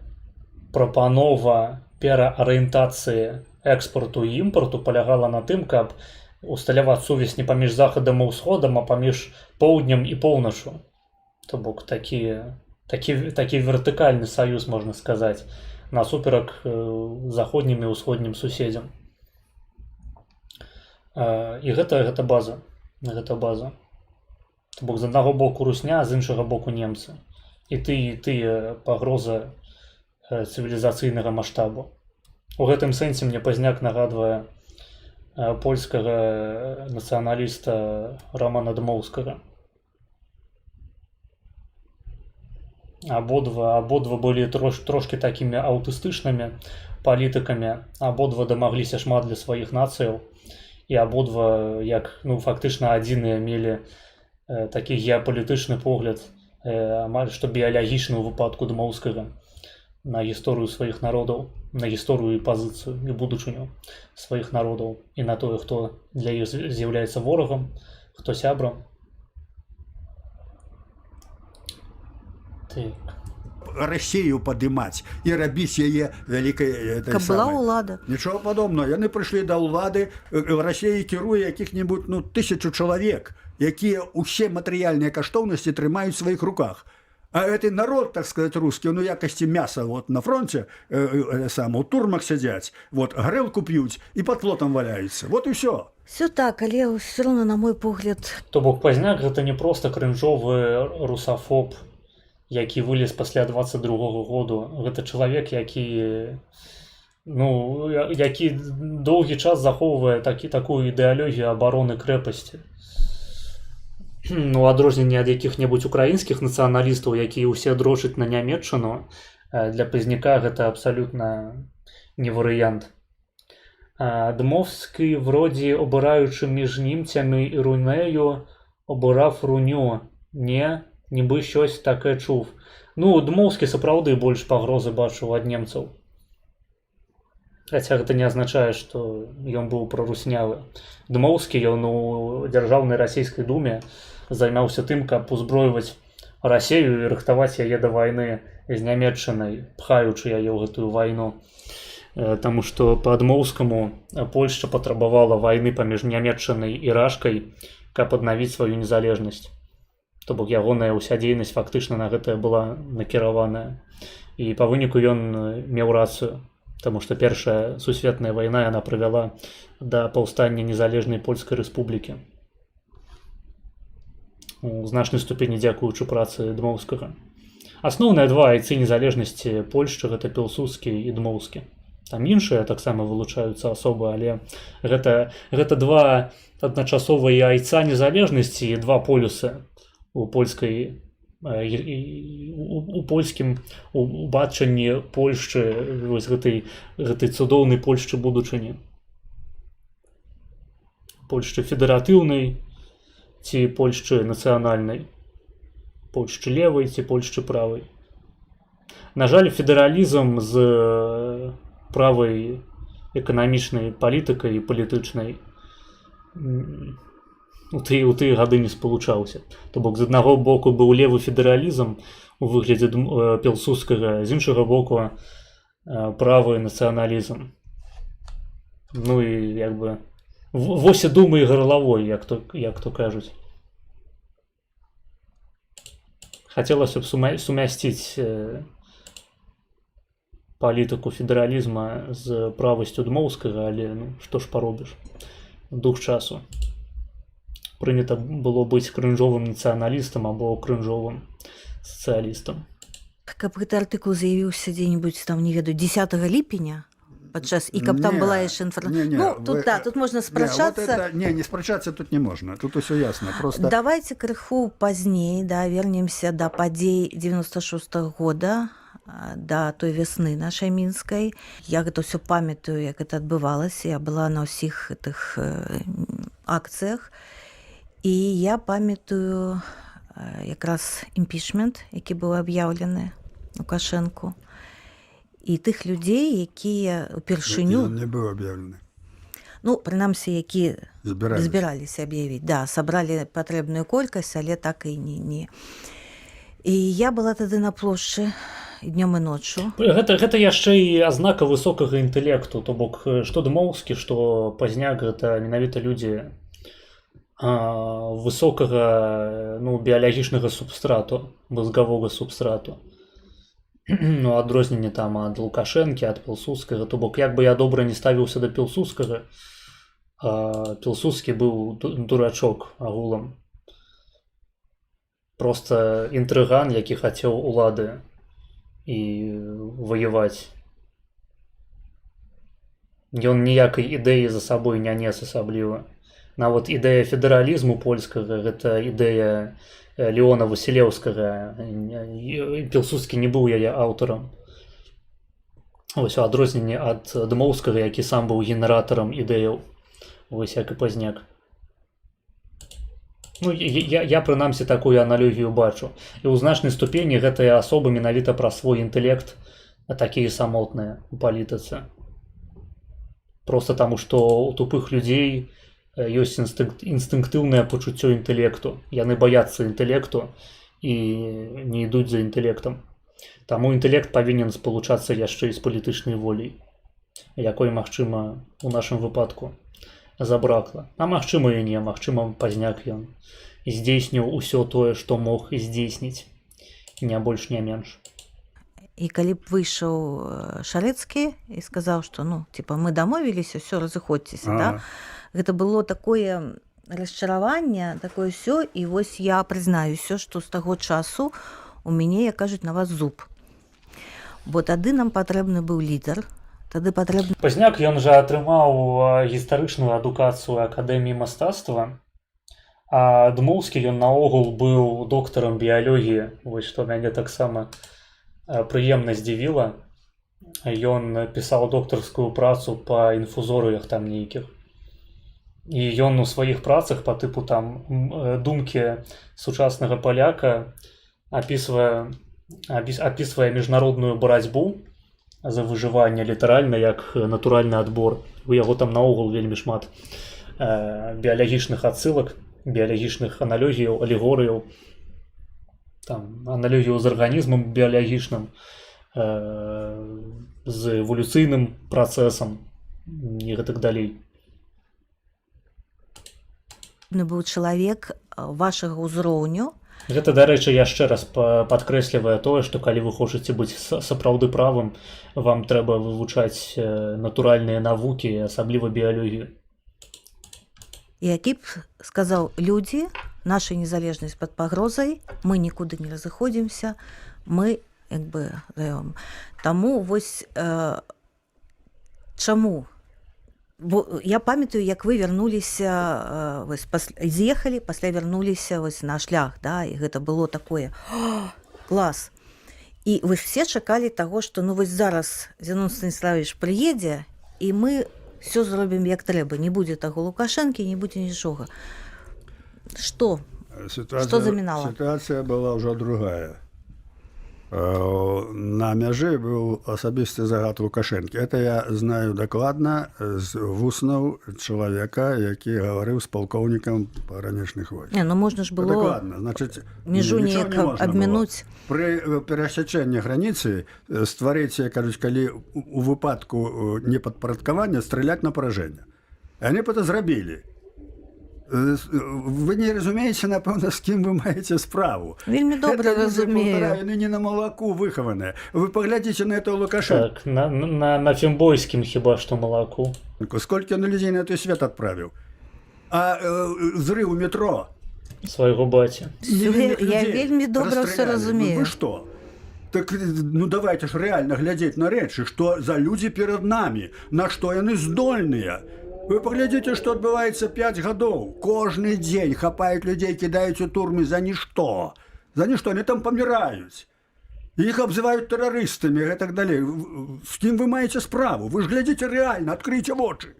прапанова пераарыентацыі экспорту і імпорту палягала на тым, каб усталяваць сувязь не паміж захадам і ўсходам, а паміж поўднем і поўначу. То бок такі вертыкальны саюз, можна сказаць, насуперак заходнім і ўсходнім суседзям. І гэта база. Гэта база. То бок з аднаго боку русня, з іншага боку немцы. І тыя пагроза цывілізацыйнага маштабу. У гэтым сэнсе мне Пазняк нагадвае польскага нацыяналіста Романа Дмоўскага. Абодва былі трошки такімі аўтыстычнымі палітыкамі, абодва дамагліся шмат для сваіх нацыяў. і абодва як ну фактычна адзіныя мелі такі геапалітычны погляд амаль што біялагічны ў выпадку Дмоўскага на гісторыю сваіх народаў, на гісторыю і пазіцыю і будучыню сваіх народаў і на тое, хто для іх з'яўляецца ворагам, хто сябрам. Так. Россию падымаць і рабіць яе вялікай Каб была ўлада. Нічого падобного. Яны прыйшлі да ўлады, Расіяй кіруе якіх-небудзь 1000 чалавек, якія ўсе матэрыяльныя каштоўнасці трымаюць у сваіх руках. А гэты народ, так сказать, рускі, у якасці мяса на фронте у турмах сядзяць, гарэлку п'юць і пад плотам валяюцца. Вот і ўсё. Все так, але ўсё роўна, на мой погляд, То бок Пазняк гэта не проста крынжовы русафоб, які вылез пасля 22-го году. Гэта чалавек, які доўгі час захоўвае такую ідэалогію абароны крэпасці. Адрозненне ад якіх-небудзь украінскіх нацыяналістаў, якія ўсе дрочаць на Нямецчыну, для Пазняка гэта абсалютна не варыянт. Дмовський, вроді, обираючи між німцями і Рунею, обирав Руню. Ніби щось таке чув. Дмовський сапраўды больш пагрозы бачыў ад немцаў. Хаця гэта не азначае, што ён быў праруснявы. Дмоўскі, ён у дзяржаўнай расійскай думе займаўся тым, каб узброіваць Расію і рыхтаваць яе да вайны з Нямецчынай, пхаючы яе ў гэтую вайну. Таму што па Дмоўскаму Польшча патрабавала вайны паміж Нямецчынай і Рашкай, каб аднавіць сваю незалежнасць. То бок ягоная ўся дзейнасць фактычна на гэтае была накіраваная. І па выніку ён меў рацыю, таму што Першая сусветная вайна яна прывяла да паўстання незалежнай Польскай рэспублікі. У значнай ступені дзякуючы працы Дмоўскага. Асноўныя два айцы незалежнасці Польшчы гэта Пілсудскі і Дмоўскі. Там іншыя таксама вылучаюцца асобы, але гэта два адначасовыя айца незалежнасці і два полюсы у польскім убачанні Польшчы, гэтай цудоўнай Польшчы будучыні. Польшчы федэратыўнай ці Польшчы нацыянальнай, Польшчы левай ці Польшчы правай. На жаль, федэралізм з правай эканамічнай палітыкай і палітычнай у тыя гады не спалучаўся. То бок, з аднаго боку быў левы федэралізм у выглядзе Пілсудскага, з іншага боку правы нацыяналізм. І вось і думай гарлавой, як то кажуць. Хацелася б сумясціць палітыку федэралізма з правасцю Дмоўскага, але што ж паробіш. Дух часу. Прынята было быць крынжовым нацыяналістам або крынжовым сацыялістам. Каб гэты артыкул з'явіўся дзе-небудзь там, не ведаю, 10 ліпеня падчас, і каб там была яшчэ інфармацыя. Тут можна спрачацца. Не спрачацца тут не можна, тут усё ясна. Давайте крыху пазней, вернемся да падзей 96-го года, да той вясны нашай мінскай. Я гэта ўсё памятаю, як гэта адбывалася. Я была на ўсіх гэтых акцыях. І я памятаю якраз імпічмент, які быў аб'яўлены Лукашэнку. І тых людзей, якія ўпершыню... Ён не быў аб'яўлены. Прынамсі, які збіраліся аб'явіць. Сабралі патрэбную колькасць, але так і не. І я была тады на плошчы днём і ноччу. Гэта яшчэ і азнака высокага інтэлекту. То бок, што Дмоўскі, што Пазняк, гэта менавіта людзі высокага біялагічнага субстрату, мазгавога субстрату. Адрозненне там ад Лукашэнкі, ад Пілсудскага. То бок, як бы я добра не ставіўся да Пілсудскага, Пілсудскі быў дурачок агулам. Проста інтрыган, які хацеў улады і ваяваць. Ён ніякай ідэі за сабой не нес асабліва. Нават ідэя федэралізму польскага, гэта ідэя Леона Васілеўскага. Пілсудскі не быў яе аўтарам. Вось адрозненне ад Дмоўскага, які сам быў генератарам ідэяў Вось як і Пазняк. Ну, я прынамсі такую аналогію бачу. І ў значнай ступені гэтыя асобы менавіта пра свой інтэлект такія самотныя у палітыцы. Просто таму, што у тупых людзей ёсць інстынктыўнае пачуццё інтэлекту. Яны баяцца інтэлекту і не ідуць за інтэлектам. Таму інтэлект павінен спалучацца яшчэ і з палітычнай воляй, якой, магчыма, у нашым выпадку забракла. А магчыма і не, магчыма, Пазняк ён здзейсніў усё тое, што мог здзейсніць. Не больш, не менш. І калі б выйшаў Шарэцкі і сказаў, што ну, типа, мы дамовіліся, ўсё, разыходзьцеся, да? Гэта было такое расчараванне, такое ўсё, і вось я прызнаюся, што з таго часу у мяне, як кажуць, на вас зуб. Бо тады нам патрэбны быў лідар, тады патрэбны... Пазняк, ён жа атрымаў гістарычную адукацыю Акадэміі мастацтва, а Дмоўскі, ён наогул быў доктарам біялогіі, вось што мяне таксама прыемна здзівіла. Ён пісаў доктарскую працу па інфузорыях там нейкіх. І ён у сваіх працах па тыпу там думкі сучаснага паляка апісвае міжнародную барацьбу за выжыванне літаральна як натуральны адбор. У яго там наогул вельмі шмат біялагічных адсылак, біялагічных аналогіяў, алегорыяў, там аналогію з арганізмам біялагічным, з эвалюцыйным працэсам і гэтак далей. Быў чалавек вашага ўзроўню. Гэта, дарэчы, яшчэ раз падкрэслівае тое, што калі вы хочаце быць сапраўды правым, вам трэба вывучаць натуральныя навукі, асабліва біялогію. Які б сказаў, людзі, наша незалежнасць пад пагрозай, мы нікуды не разыходзімся, мы як бы даём. Таму вось чаму? Бо я памятаю, як вы вярнуліся, з'ехалі, пасля вярнуліся на шлях, да, і гэта было такое клас. І вы все чакалі таго, што ну вось зараз Зянон Станіславович прыедзе, і мы все зробім як трэба, не будзе таго Лукашэнкі, не будзе нічога. Што? Што замінала? Сітуацыя была ўжо другая. На мяжы быў асабісты загад Лукашэнкі. Это я знаю дакладна з вуснаў чалавека, які гаварыў з палкоўнікам пагранічных войск. Не, ну можна ж было дакладна. Значыць, мяжу неяк абмінуць. Пры перасячэнні граніцы стварыць, кажуць, калі у выпадку непадпарадкавання страляць на паражэнне. Яны гэта зрабілі. Вы не разумееце, напэўна, з кім вы маеце справу. Вельмі добра разумею. Яны не на малаку выхаваныя. Вы паглядзіце на этого Лукашэнка. Так, на фембойскім хіба што малаку. Сколькі ён людзей на той свет адправіў? А зрыў метро? Свайго баці. Я вельмі добра ўсё разумею. Вы што? Так, ну давайте ж рэальна глядзець на рэчы, што за людзі перад намі, на што яны здольныя. Вы паглядзіце, што адбываецца 5 гадоў. Кожны дзень хапаюць людзей, кідаюць у турмы за нішто. За нішто, они там паміраюць. Іх абзываюць тэрарыстамі і так далей. З кім вы маеце справу? Вы ж глядзіце рэальна, адкрыйце вочы.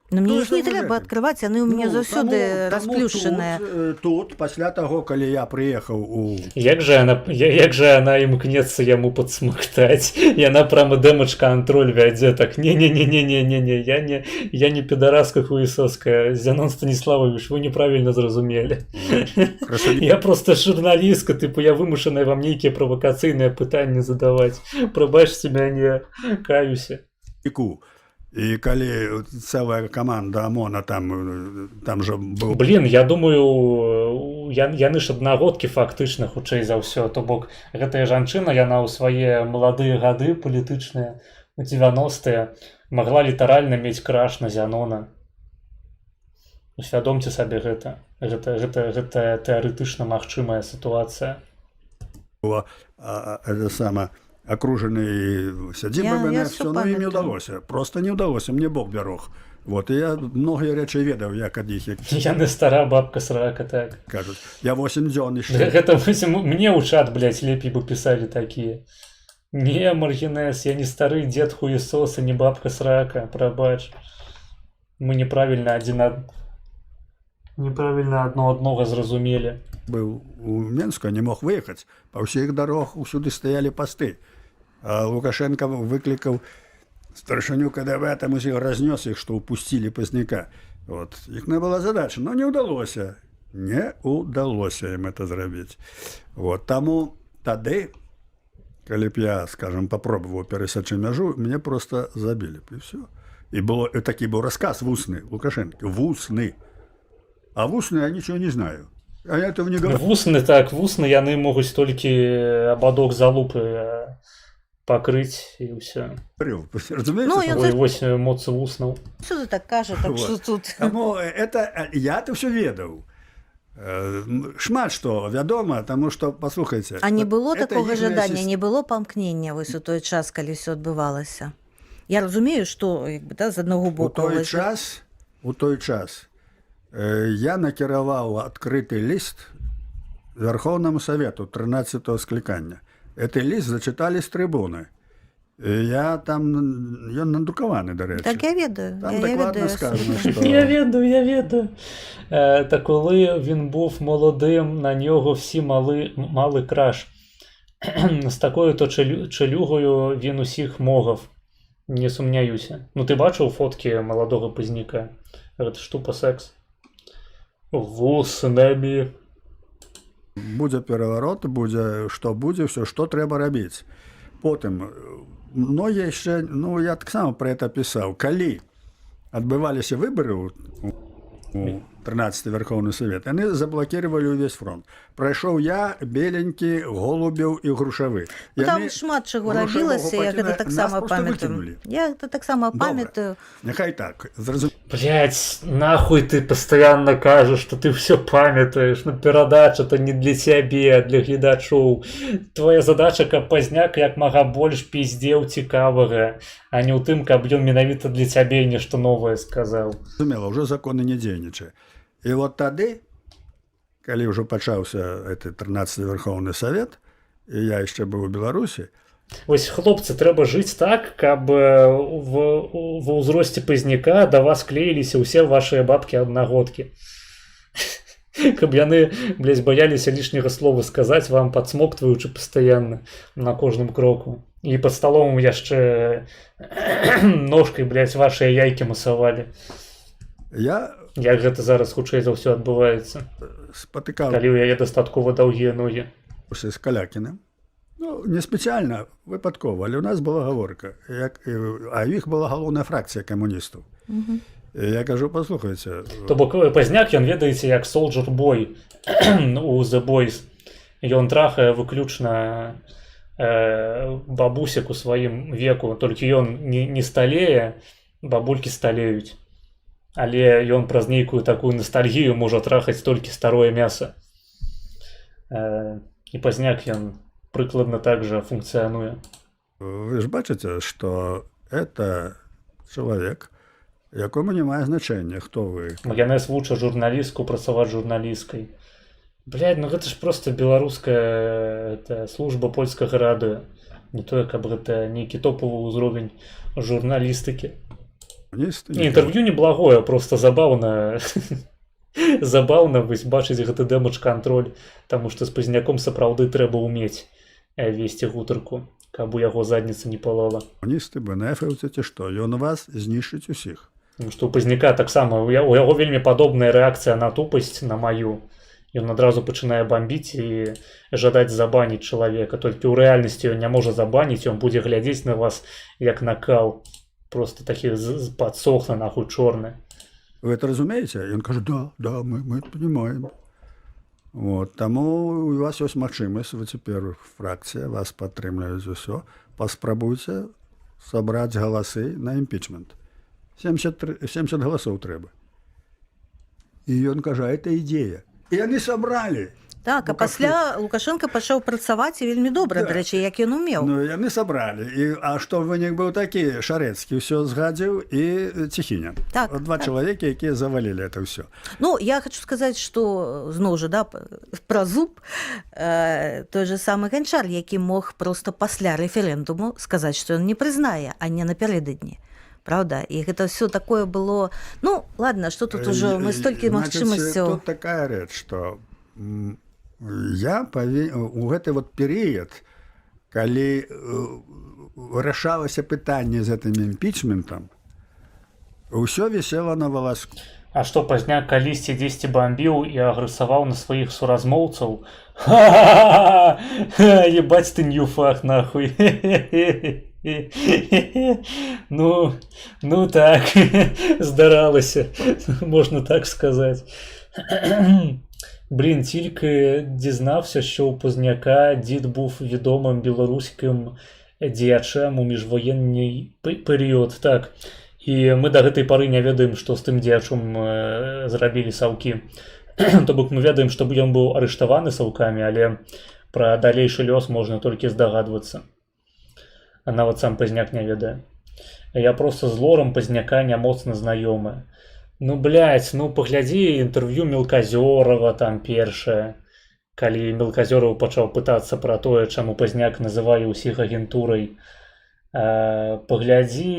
Но мне іх не трэба адкрываць, яны ў мяне заўсёды расплюшаныя. Тут, пасля таго, калі я прыехаў у... Як же яна імкнецца яму падсмактаць? Яна прямо дэмэдж-кантроль вядзе так. Не-не-не-не-не-не, я не підараска хуесоская. Зянон Станіславович, вы неправільна зразумелі. Я просто журналістка, типу, я вымушаная вам нейкія правакацыйныя пытанні задаваць. Прабачце мяне, каюся. І калі цэлая каманда ОМОНа там жа быў... Блін, я думаю, яны ж аднагодкі фактычна, хутчэй за ўсё. То бок, гэтая жанчына, яна ў свае маладыя гады палітычныя, у 90-е, магла літаральна мець краш на Зянона. Усвядомце сабе гэта. Гэта тэарэтычна магчымая сітуацыя. Это сама... окруженный сядзібамі, все, ну, им не удалося. Просто не удалося, мне Бог бярог. Вот, і я многія рэчы ведаў, як ад іх... Яны стара бабка срака, так. Кажуць, я 8 дзён ішчэ. Гэта, мне ў чат, блядь, лепей бы пісалі такія. Не, Маргінес, я не стары дзед хуесос, а не бабка срака, прабач. Мы неправильно одно одного зразумелі. Был у Менска, не мог выехать. По всех дорогах усюды стояли посты. А Лукашенко выкликал старшиню КДБ, там усіх разнес их, что упустили Позняка. Вот. Их была задача, но не удалось. Не удалось им это зрабіць. Вот. Таму тады, калі б я, скажем, попробовал пересечь мяжу, мне просто забили. И все. И таки был рассказ вусный Лукашенко. Вусный. А вусный я ничего не знаю. А я этого не говорю. Вусны яны могуць толькі абадок залупы пакрыць і ўсё. Разумеете? Ну, что- я- Ой, вось моцы вуснаў. Что ты так кажешь, так Вот. что тут... Таму это я-то все ведаў. Шмат што вядома, таму што паслухайце. А не вот было это такого іхняя жадання, сіс- не было памкнення вось у той час, калі ўсё адбывалася. Я разумею, што як бы, да, з аднаго у боку той вось- час я накіраваў адкрыты ліст Верховному Совету 13-го склікання. Гэты ліст зачыталі з трыбуны. Я там ён надрукаваны, дарэчы. Так я ведаю. Там я дакладна ведаю. сказано, слухай. што Я ведаю. Та коли він був молодим, на нього всі мали краш. З такою-то челюгою він усіх могав. Не сумняюся. Ну ти бачив фотки молодого Позняка? Гэта ж тупо секс. Вуснамі. Будзе пераварот, будзе все, што трэба рабіць. Потым многія яшчэ, ну я таксама пра это пісаў, калі адбываліся выбары у 13-й Верховны Совет, яны заблокировали увесь фронт. Прайшоў я, Беленькі, Голубеў і Грушавы. Ну, там шмат чаго рабілася, я гэта таксама памятаю. Я гэта таксама памятаю. Няхай так, зразумела. Блять, нахуй ты постоянно кажешь, что ты все памятаешь. Ну, перадача-то не для тебе, а для гледачоў. Твоя задача, каб Позняк як мага больш пиздзеў цікавага, а не ў тым, каб ён менавіта для цябе нешта новае сказаў. Зразумела, ўжо законы не дзейнічае. І вот тады, калі ўжо пачаўся гэты 13-й Верховны Совет, і я яшчэ быў у Беларусі, Вось, хлопцы, трэба жыць так, каб ва ўзросце Позняка да вас клеіліся ўсе вашыя бабкі-аднагодкі. Каб яны, блядь, баяліся лішняга слова сказаць вам, падсмоктваючы пастаянна на кожным кроку. І пад сталом яшчэ ножкай, блядь, вашыя яйкі масавалі. Як гэта зараз хутчэй за ўсё адбываецца, спатыкаўся калі ў яе дастаткова даўгія ногі. з Калякіным. Ну, не спецыяльна, выпадкова, але ў нас была гаворка. А ў іх была галоўная фракцыя камуністаў. Я кажу, паслухайце. То бок Позняк, ён ведаеце, як Soldier Boy у The Boys. Ён трахае выключна бабусек у сваім веку, толькі ён не сталее, бабулькі сталеюць. Але ён праз нейкую такую ностальгію можа трахаць толькі старое мяса. І Позняк ён прыкладна так жа функцыянуе. Вы ж бачыце, што это чалавек, якому не мае значэння, хто вы. Яна вуча журналістку працаваць журналісткай. Блядь, ну гэта ж просто беларуская служба польскага радыё. Не тое, каб гэта нейкі топавы ўзровень журналістыкі. Інтэрв'ю неблагое, просто забаўна. Забаўна бачыць гэты дэмэдж-кантроль, таму што з Позняком сапраўды трэба ўмець весці гутарку, каб у яго задніца не палала. Комуністы, БНФаўцы ці што, ён вас знішчыць усіх. Тому што у Позняка таксама, у яго вельмі падобная рэакцыя на тупасць, на маю. Ён адразу пачынае бамбіць і жадаць забаніць чалавека. Толькі ў рэальнасці ён не можа забаніць, ён будзе глядзець на вас як на кал. Просто такі падсохна, нахуй, чорны. Вы это разумееце? Ён кажа, да, мы понимаем. Вот, таму у вас ёсць магчымасць, вы цяпер фракцыя, вас падтрымліваюць усё. Паспрабуйце сабраць галасы на імпічмент. 70 галасоў трэба. І ён кажа, это ідзея. І яны сабралі. Так, а пасля Лукашенко пачаў працаваць і вельмі добра, дарэчы, як ён умеў. Ну, яны сабралі. А што вынік быў такі, Шарэцкі ўсё згадзіў і Ціхіня. Так, Два чалавекі, якія завалілі это ўсё. Ну, я хочу сказаць, што зноў жа, да, пра зуб той же самы Ганчар, які мог проста пасля рэферэндуму сказаць, што ён не прызнае, а не напярэдадні. правда, і гэта все такое было, ну ладно, что тут уже мы столькі магчымасцяў. Тут такая рэч, што я у гэты вот перыяд, калі вырашалася пытанне з гэтым імпічментам, ўсё вісела на валаску. А што пазняк калісьці дзесьці бамбіў і агрэсаваў на сваіх суразмоўцаў? Ебаць ты ньюфах нахуй. Ну так, здаралася, можна так сказаць. Блін, тільки дізнався, що у Позняка дід був відомим білоруським діячем у міжвоєнний період. Так. І ми до гэтай пары не ведаем, што з тым дзеячом зрабілі саўкі. То бок мы ведаем, што ён быў арыштаваны саўкамі, але пра далейшы лёс можна толькі здагадвацца. А нават сам Пазняк не ведае. Я просто з лорам Пазняка не моцна знаёмы. Ну, блядь, ну паглядзі інтэрв'ю Мелказёрава там першае. Калі Мелказёраў пачаў пытацца пра тое, чаму Пазняк называе ўсіх агентурай. Паглядзі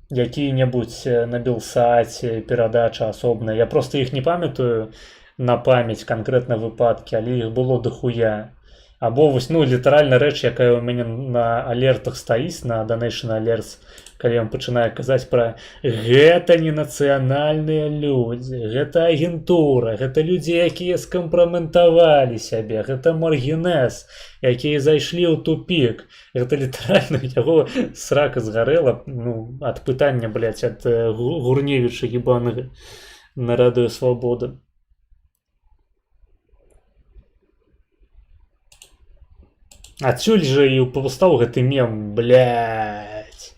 якія-небудзь на Белсаце перадачы асобныя. Я просто іх не памятаю на памяць канкрэтна выпадкі, але іх было дохуя. Або вось, ну, літаральна рэч, якая ў мяне на алертах стаіць, на Donation Alerts, калі ён пачынае казаць пра гэта не нацыянальныя людзі, гэта агентура, гэта людзі, якія скампраметавалі сябе, гэта маргінез, якія зайшлі ў тупік. Гэта літаральна яго срака згарэла, ну, ад пытання, блядь, ад Гурневіча ебанага на Радыё Свабода. Адсюль жа і паўстаў гэты мем, блядь,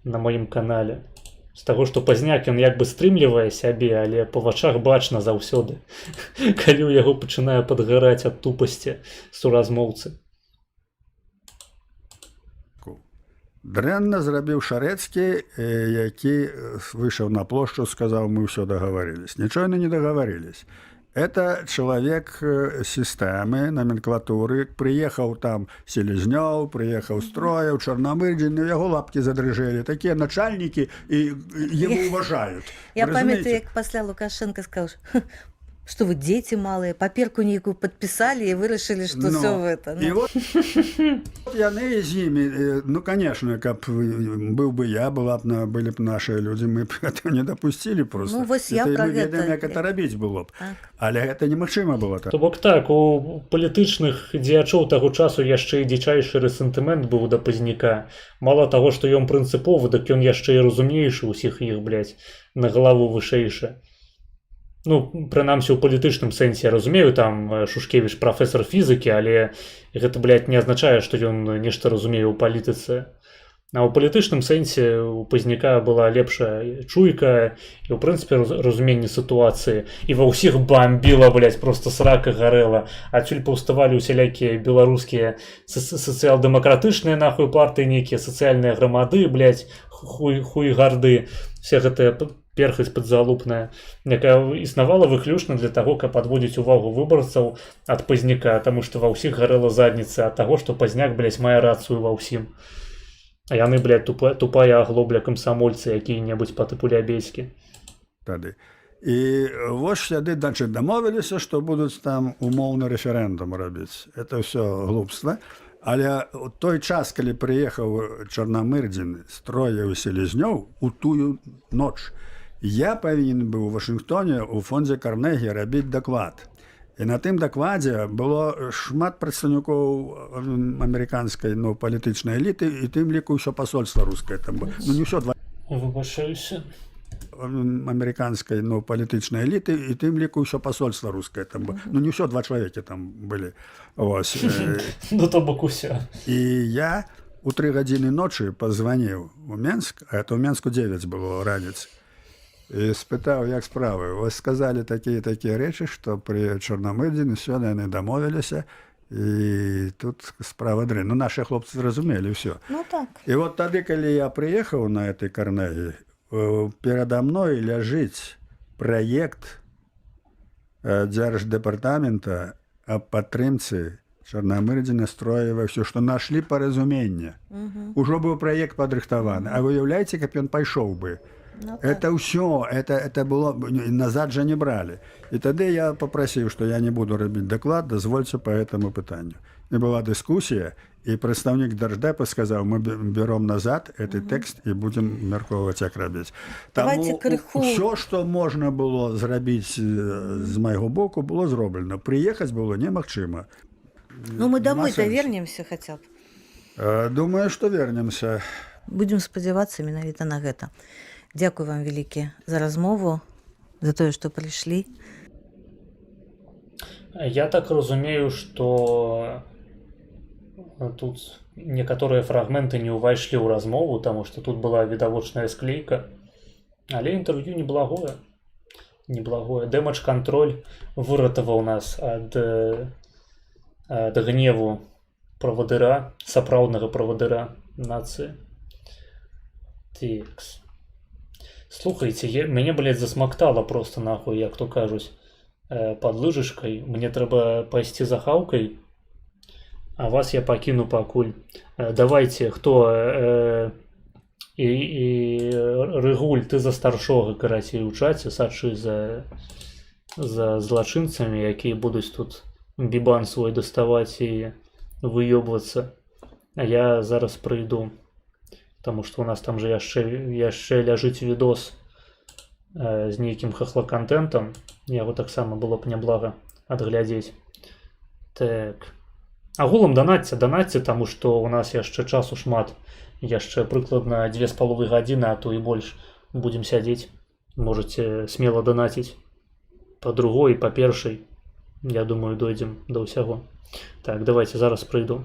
на маім канале. З таго, што Пазняк ён як бы стрымлівае сябе, але па вачах бачна заўсёды, калі ў яго пачынае падгараць ад тупасці суразмоўцы. Дрэнна зрабіў Шарэцкі, які выйшаў на плошчу, сказаў, мы ўсё дагаварылись. Нічого не дагаварылись. Это человек системы, номенклатуры. Приехал там Селезнёв, приехал Строев, Чорномырдин, и его лапки задрыжели. Такие начальники, и его уважают. Я памятаю, як пасля Лукашенко сказал, что вы дети малые, паперку нейкую подписали и вырашили, что все в это. И вот яны з імі, ну, конечно, каб быў бы я, былі б наши люди, мы б этого не допустили просто. Ну, вось я Мы пра ведаем, як гэта. это рабіць было б. Але гэта немагчыма было так. То бок так, у палітычных дзеячоў таго часу яшчэ і дзічайшы рэсентымент быў да Пазняка. Мала таго, што ён прынцыповы, дык ён яшчэ і разумнейшы ўсіх іх, блядь, на галаву вышэйшы. Ну, прынамсі, у палітычным сэнсе я разумею, там Шушкевіч прафесор фізікі, але гэта, блядь, не азначае, што ён нешта разумее ў палітыцы. А ў палітычным сэнсе у Пазняка была лепшая чуйка і, ў прынцыпе, разуменне сітуацыі. І ва ўсіх бамбіла, блядь, просто срака гарэла. Адсюль паўставалі усялякія беларускія сацыял-дэмакратычныя, нахуй, партыі, нейкія сацыяльныя грамады, блядь, хуй гарды. Все гэтыя перхаць падзалупная, якая існавала выключна для таго, каб адводзіць увагу выбарцаў ад Пазняка, таму што ва ўсіх гарэла задніца ад таго, што Пазняк, блядь, мае рацыю ва ўсім. А яны, блядь, тупая аглобля камсамольцы якія-небудзь па тыпу Лябельскі. Тады. І вось яны, значит, дамовіліся, што будуць там умоўны рэферэндум рабіць. Это ўсё глупства. Але ў той час, калі прыехаў Чорномырдин, Строев і Селезнёў, у тую ноч, я павінен быў у Вашынгтоне у фондзе Карнегі рабіць даклад. І на тым дакладзе было шмат прадстаўнікоў амерыканскай, ну, палітычнай эліты, і тым ліку ўсё пасольства рускае там было. Ну, не ўсё Выбачаюся. Амерыканскай, ну, палітычнай эліты, і тым ліку ўсё пасольства рускае там было. Ну, не ўсё два чалавекі там былі. Вось. Ну, то бок усё. І я у 3 гадзіны ночы пазваніў у Менск, а это ў Менску 9 было раніц, і спытаў, як справы. Вось сказалі такія рэчы, што пры Чорномырдзіне сёння яны дамовіліся, і тут справа дрэнна. Ну, нашыя хлопцы зразумелі ўсё. Ну так. І вот тады, калі я прыехаў на этой Карнегі, перада мной ляжыць праект Дзярждэпартамента аб падтрымцы Чорномырдзін настроивая все, што нашлі паразуменне. Ужо быў праект падрыхтаваны. А вы уяўляеце, каб ён пайшоў бы. Это ўсё, это было, назад жа не бралі. І тады я папрасіў, што я не буду рабіць даклад, дазвольце по этому пытанню. І была дыскусія, і прадстаўнік Держдэпа сказаў, мы берем назад гэты тэкст і будзем мяркоўваць, як рабіць. Давайте крыху. Усё, што можна было зрабіць з майго боку, было зроблена. Прыехаць было немагчыма. Ну, мы домой сэнсу. вернемся хотя б. Думаю, што вернемся. Будзем спадзявацца менавіта на гэта. Дзякуй вам вялікі за размову, за тое, што прыйшлі. Я так разумею, што тут некаторыя фрагменты не ўвайшлі ў размову, таму што тут была відавочная склейка, але інтэрв'ю неблагое. Дэмэдж-кантроль выратаваў нас ад гневу правадыра, сапраўднага правадыра нацыі. Текс. Слухайце, мяне, блядь, засмактала просто нахуй, як то кажуць, пад лыжачкай. Мне трэба пайсці за хаўкай, а вас я пакіну пакуль. Давайте, хто і Рыгуль, ты за старшога, карацей, у чаце, сачы за злачынцамі, якія будуць тут бібан свой даставаць і выёбвацца. А я зараз прыйду. Таму што у нас там же яшчэ ляжыць відос з нейкім хахлакантэнтам. Яго таксама было б няблага адглядзець. Так. Агулам данатьце, таму што у нас яшчэ часу шмат. Яшчэ прыкладна 2,5 гадзіны, а то і больш будзем сядзець. Можаце смела данаціць. Па другой, па першай. Я думаю, дойдзем да ўсяго. Так, давайте зараз прыйду.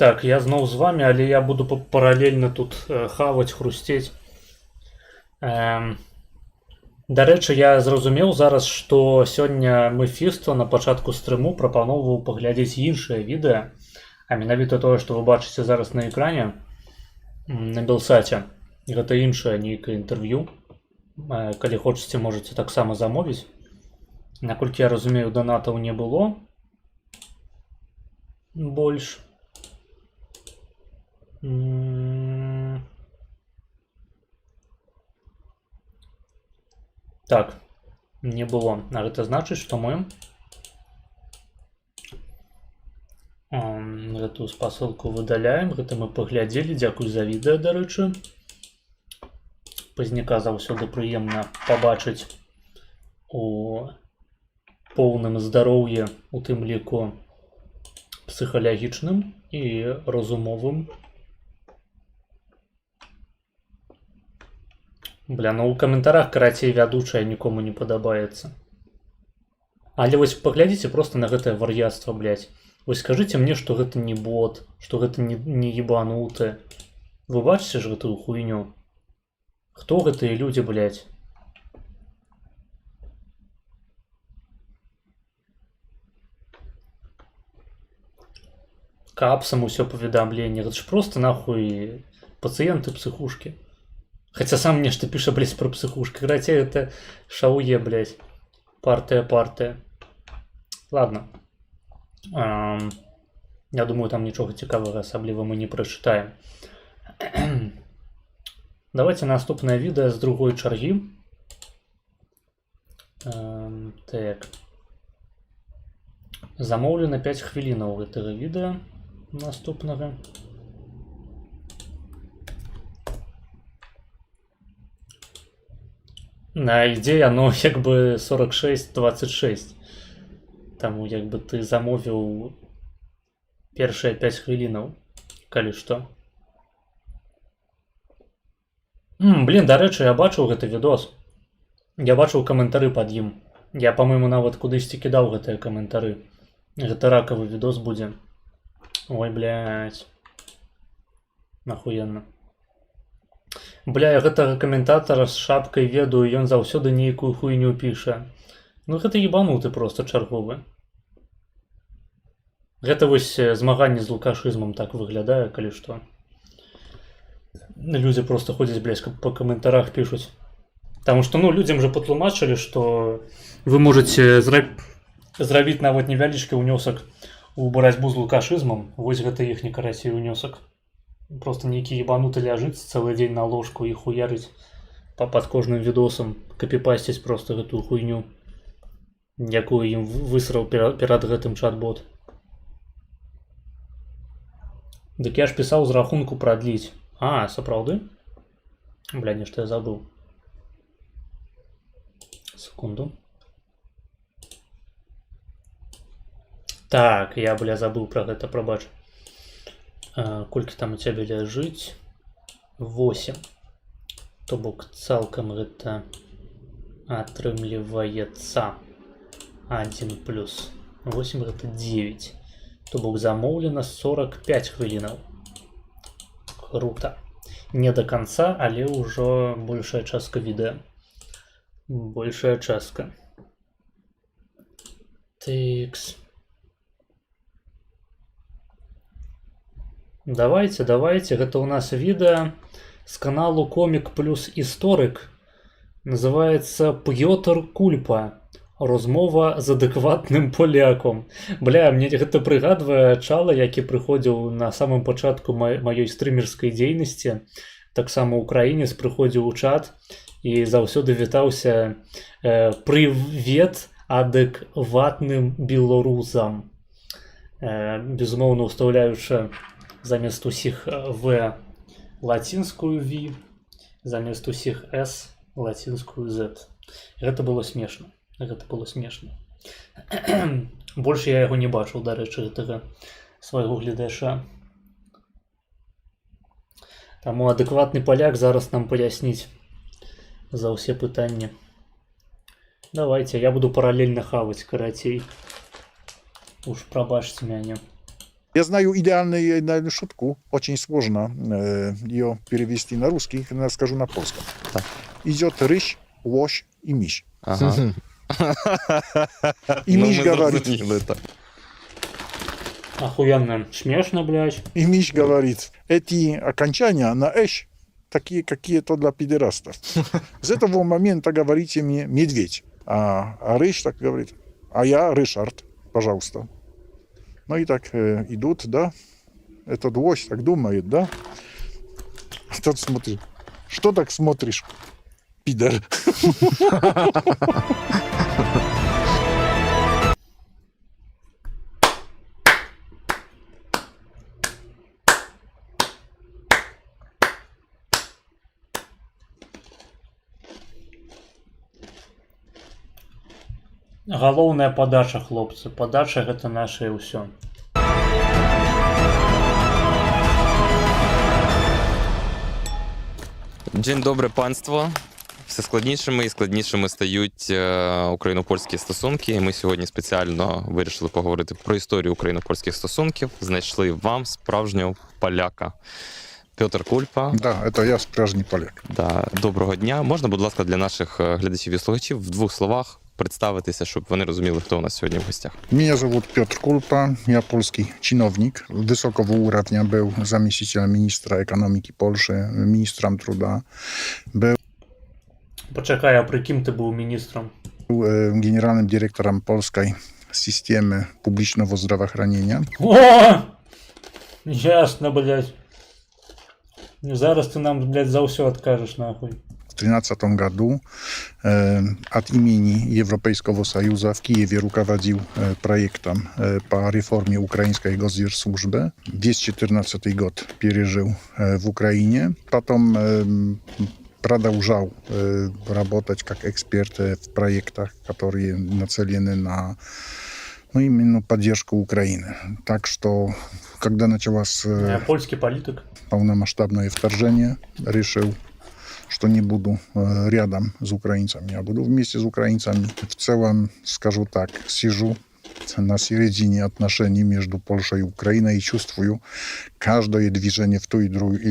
Так, я зноў з вами, але я буду паралельна тут хаваць, хрусцець. Дарэчы, я зразумеў зараз, што сёння Мефіста на пачатку стрыму прапаноўваў паглядзець іншае відэа, а менавіта тое, што вы бачыце зараз на экране на Белсаце. Гэта іншае нейкае інтэрв'ю. Калі хочаце, можаце таксама замовіць. Наколькі я разумею, донатаў не было больш. Так, не было. А гэта значыць, што мы гэтую спасылку выдаляем. Гэта мы паглядзелі. Дзякуй за відэа, дарэчы. Пазняка заўсёды прыемна пабачыць у поўным здароўі, у тым ліку псіхалагічным і разумовым. Бля, ну ў каментарах, карацей, вядучая нікому не падабаецца. Але вось паглядзіце просто на гэтае вар'яцтва, блядь. Вось скажыце мне, што гэта не бот, што гэта не ебануты. Вы бачыце ж гэтую хуйню? Хто гэтыя людзі, блядь? Капсам усё паведамленне. Гэта ж просто нахуй пацыенты психушкі. Хаця сам нешта піша, блядь, про психушкі. Карацей, это шауе, блядь. Партыя. Ладно. Я думаю, там нічога цікавага асабліва мы не прачытаем. Давайте наступнае відэа з другой чаргі. Так. Замоўлена 5 хвілінаў гэтага відэа наступнага. На ідзе яно як бы 46-26. Таму як бы ты замовіў першыя 5 хвілінаў, калі што. Блин, дарэчы, я бачыў гэты відос. Я бачыў каментары пад ім. Я, па-мойму, нават кудысьці кідаў гэтыя каментары. Гэта ракавы відос будзе. Ой, блядь. Нахуенна. Бля, я гэтага каментатара з шапкай ведаю, ён заўсёды нейкую хуйню піша. Ну гэта ебануты просто чарговы. Гэта вось змаганне з лукашызмам так выглядае, калі што. Людзі просто ходзяць, блядь, па каментарах пішуць. Таму што, ну, людзям жа патлумачылі, што вы можаце зрабіць нават невялічкі ўнёсак у барацьбу з лукашызмам. Вось гэта іхні, карацей, ўнёсак. Просто нейкі ебануты ляжыць цэлы дзень на ложку і хуярыць пад кожным відосам, капіпасціць просто гэтую хуйню, якую ім высраў перад гэтым чат-бот. Дык я ж пісаў з рахунку прадліць. А, сапраўды? Бля, нешта я забыў. Секунду. Так, я, бля, забыў пра гэта, прабач. Колькі там у цябе ляжыць? 8. То бок цалкам гэта атрымліваецца 1 плюс 8 гэта 9. То бок замоўлена 45 хвілінаў. Круто. Не до конца, але ўжо большая частка відэа. Большая частка. Тыкс. Давайте. Гэта у нас відэа з каналу Комік плюс Історик. Называецца П'ётр Кульпа. Розмова з адэкватным поляком. Бля, мне гэта прыгадвае чала, які прыходзіў на самым пачатку маёй стрымерскай дзейнасці. Таксама украінец прыходзіў у чат і заўсёды вітаўся «Прывет адэкватным беларусам». Безумоўна, устаўляючы замест усіх «В» лацінскую «В», замест усіх «С» лацінскую «Z». Гэта было смешна. Гэта было смешна. Больш я яго не бачыў, дарэчы, гэтага свайго гледача. Таму адэкватны паляк зараз нам паясніць за ўсе пытанні. Давайте, я буду паралельна хаваць, карацей. Уж прабачце мяне. Я знаю идеальную шутку, очень сложно ее перевести на русский, я скажу на польском. Так. Идет рысь, лось и мышь. Ага. И Ну, мышь ми говорит, зрозуміли, так. Охуенно. Смешно, блядь. и мышь говорит, эти окончания на «эщ» такие какие-то для пидорастов. С этого момента говорите мне «медведь». А рысь так говорит, а я Ришард, пожалуйста. Ну и так идут, да. Этот лось так думает, да. А тот смотрит. Что так смотришь, пидор? Галоўная падача, хлопцы. Падача гэта наше ўсё. Dzień dobry панство. Все складнішими і складнішими стають україно-польські стосунки. І ми сьогодні спеціально вирішили поговорити про історію україно-польських стосунків. Знайшли вам справжнього поляка. Петр Кульпа. Да, это я справжній поляк. Да. Доброго дня. Можна, будь ласка, для наших глядачів і слухачів в двох словах представитися, щоб вони розуміли, хто у нас сьогодні в гостях. Меня зовут Петр Кульпа, я польский чиновник. Высокого уровня был заместителем министра экономики Польши, министром труда. Был Пачакай, а пры кім ты быў міністрам? генеральным директором польской системы публичного здравоохранения. О! Ясно, блядь. Зараз ты нам, блядь, за ўсё адкажаш, нахуй. В 2013 году от имени Европейского Союза в Киеве руководил проектом по реформе украинской госслужбы. Весь 2014 год пережил в Украине. Потом продолжал работать как эксперт в проектах, которые нацелены на именно поддержку Украины. Так что, когда началось Польскі палітык. полномасштабное вторжение, решил, что не буду рядом с украинцами, а буду вместе с украинцами. В целом, скажу так, сижу на середине отношений между Польшей и Украиной и чувствую каждое движение в ту и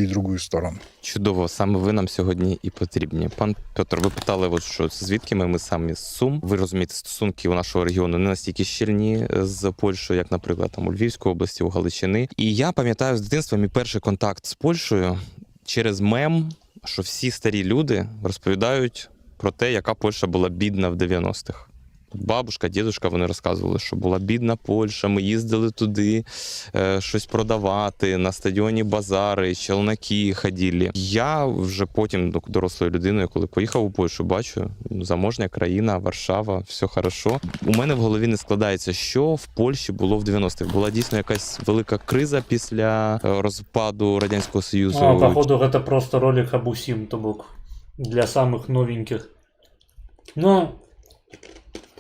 другую сторону. Чудово, саме ви нам сьогодні і потрібні. Пан Петр, ви питали, от що звідки ми самі з Сум. Ви розумієте, стосунки у нашого регіону не настільки щільні з Польщею, як, наприклад, там у Львівській області, у Галичини. І я пам'ятаю з дитинства мій перший контакт з Польщею через мем, що всі старі люди розповідають про те, яка Польща була бідна в 90-х. Бабушка, дідушка, вони розказували, що була бідна Польща, ми їздили туди щось продавати, на стадіоні базари, челноки ходили. Я вже потім, дорослою людиною, коли поїхав у Польщу, бачу, заможня країна, Варшава, все хорошо. У мене в голові не складається, що в Польщі було в 90-х. Була дійсно якась велика криза після розпаду Радянського Союзу. Походу, гэта просто ролик об усім, то бок, для самых новеньких. Ну,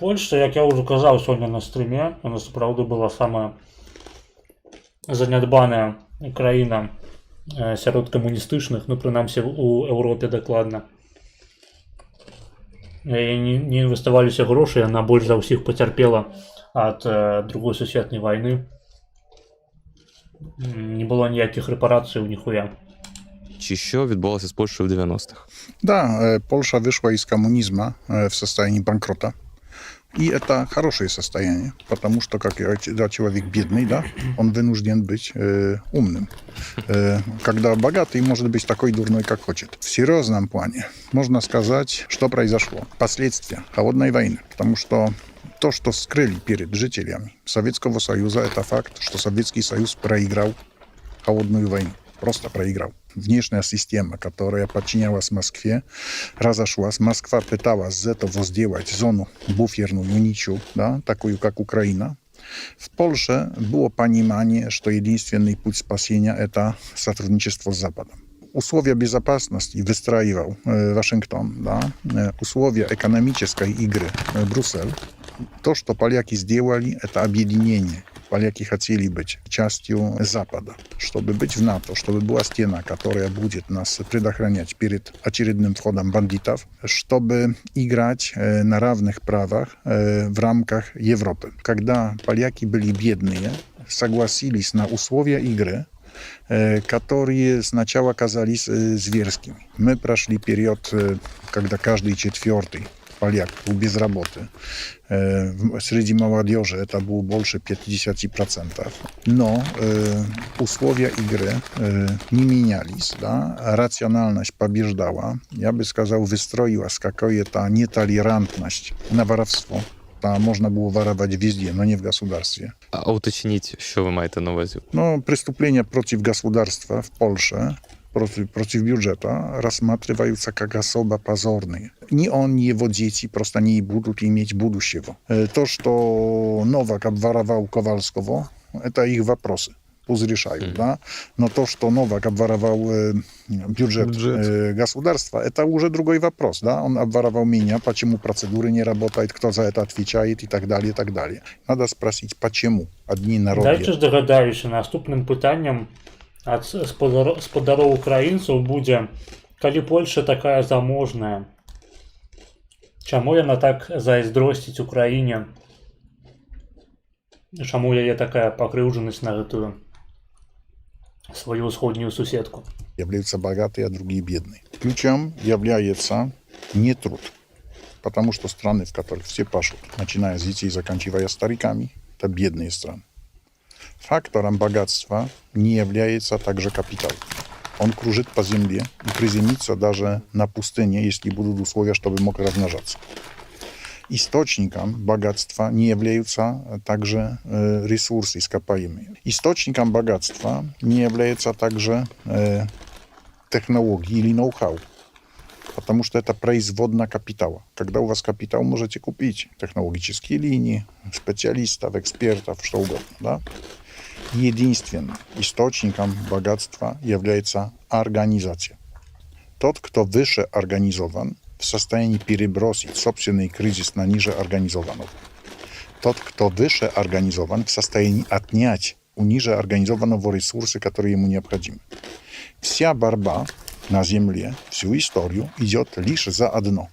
Польшча, як я ўжо казаў сёння на стрыме, яна сапраўды была самая занядбаная краіна сярод камуністычных, ну, прынамсі, у Еўропе дакладна. Не інвеставаліся грошы, яна больш за ўсіх пацярпела ад другой сусветнай вайны. Не было ніякіх рэпарацыяў, ніхуя. Чи що відбулося з Польщею в 90-х? Да, Польша вышла из коммунизма в состоянии банкрота. И это хорошее состояние, потому что, когда человек бедный, да, он вынужден быть умным. Когда богатый, может быть такой дурной, как хочет. В серьезном плане можно сказать, что произошло. Последствия холодной войны. Потому что то, что скрыли перед жителями Советского Союза, это факт, что Советский Союз проиграл холодную войну. Просто проиграл. Внешняя система, которая подчинялась Москве, разошлась. Москва пыталась из этого сделать зону буферную, ничью, да, такую, как Украина. В Польше было понимание, что единственный путь спасения – это сотрудничество с Западом. Условия безопасности выстраивал Вашингтон, да, условия экономической игры Брюссель. То, что поляки сделали, это объединение. Поляки хотели быть частью Запада, чтобы быть в НАТО, чтобы была стена, которая будет нас предохранять перед очередным входом бандитов, чтобы играть на равных правах в рамках Европы. Когда поляки были бедные, согласились на условия игры, которые сначала казались зверскими. Мы прошли период, когда каждый четвертый поляк был без работы. Среди молодежи это было больше 50%. Но условия игры не менялись. Да? Рациональность побеждала. Я бы сказал, выстроилась какая-то нетолерантность на воровство. Да, можно было воровать везде, но не в государстве. А уточніть, що ви маєте на увазі? Но преступления против государства в Польше, против бюджета, рассматриваются как особо позорные. Ни он, ни его дети просто не будут иметь будущего. То, что Новак обворовал Ковальского, это их вопросы. Пусть решают, да? Но то, что Новак обворовал бюджет государства, это уже другой вопрос, да? Он обворовал меня, почему процедуры не работают, кто за это отвечает и так далее, и так далее. Надо спросить, почему одни народы... Дальше здогадаюся, наступным пытанням ад спадароў украінцаў будзе: калі Польша такая заможная, чаму яна так зайздросціць Украіне? Чаму яе такая пакрыўджанасць на гэтую свою ўсходнюю суседку? Являются богатые, а другие бедные. Ключом является не труд. Потому что страны, в которых все пашут, начиная с детей, заканчивая стариками, это бедные страны. Фактором богатства не является также капитал. Он кружит по земле и приземлится даже на пустыне, если будут условия, чтобы мог размножаться. Источником богатства не являются также ресурсы ископаемые. Источником богатства не является также технологии или ноу-хау, потому что это производная капитала. Когда у вас капитал, можете купить технологические линии, специалистов, экспертов, что угодно. Да? Единственным источником богатства является организация. Тот, кто выше организован, в состоянии перебросить собственный кризис на ниже организованного. Тот, кто выше организован, в состоянии отнять у ниже организованного ресурсы, которые ему необходимы. Вся борьба на Земле, всю историю идет лишь за одно.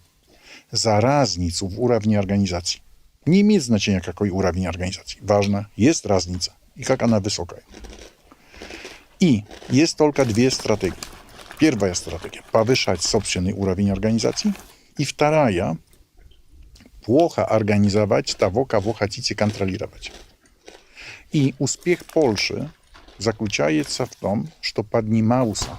За разницу в уровне организации. Не имеет значения, какой уровень организации. Важно, есть разница и как она высокая. И есть только две стратегии. Первая стратегия – повышать собственный уровень организации. И вторая – плохо организовать того, кого хотите контролировать. И успех Польши заключается в том, что поднимался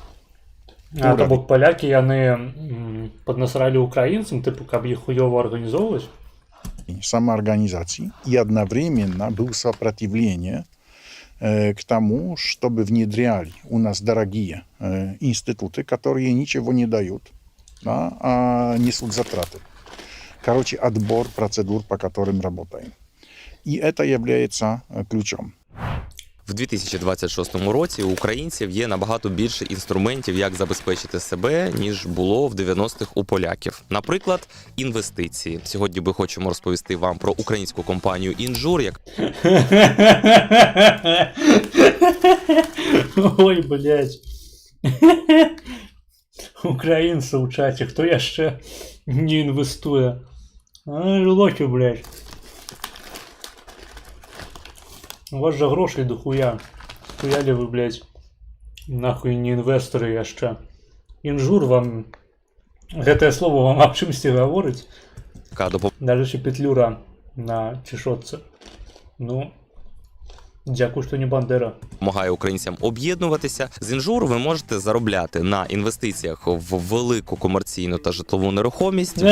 А то бок палякі яны паднасралі украінцам, тыпу, каб іх хуёва арганізоўваць? Самоорганизации. И одновременно было сопротивление к тому, чтобы внедряли у нас дорогие институты, которые ничего не дают, да, а несут затраты. Короче, отбор процедур, по которым работаем. И это является ключом. В 2026 році у українців є набагато більше інструментів, як забезпечити себе, ніж було в 90-х у поляків. Наприклад, інвестиції. Сьогодні ми хочемо розповісти вам про українську компанію «Інжур», як... Ой, блядь. Українці у чаті, хто яшчэ не інвестуе? Лохи, блядь. У вас же грошей дохуя. Хуяли вы, блядь, нахуй не інвесторы яшчэ. Інжур вам... Гэтае слово вам аб чымсьці гаворыць? Даже петлюра на чешотце. Ну, дякую, що не Бандера. Допомагає українцям об'єднуватися. З «Інжур» ви можете заробляти на інвестиціях в велику комерційну та житлову нерухомість,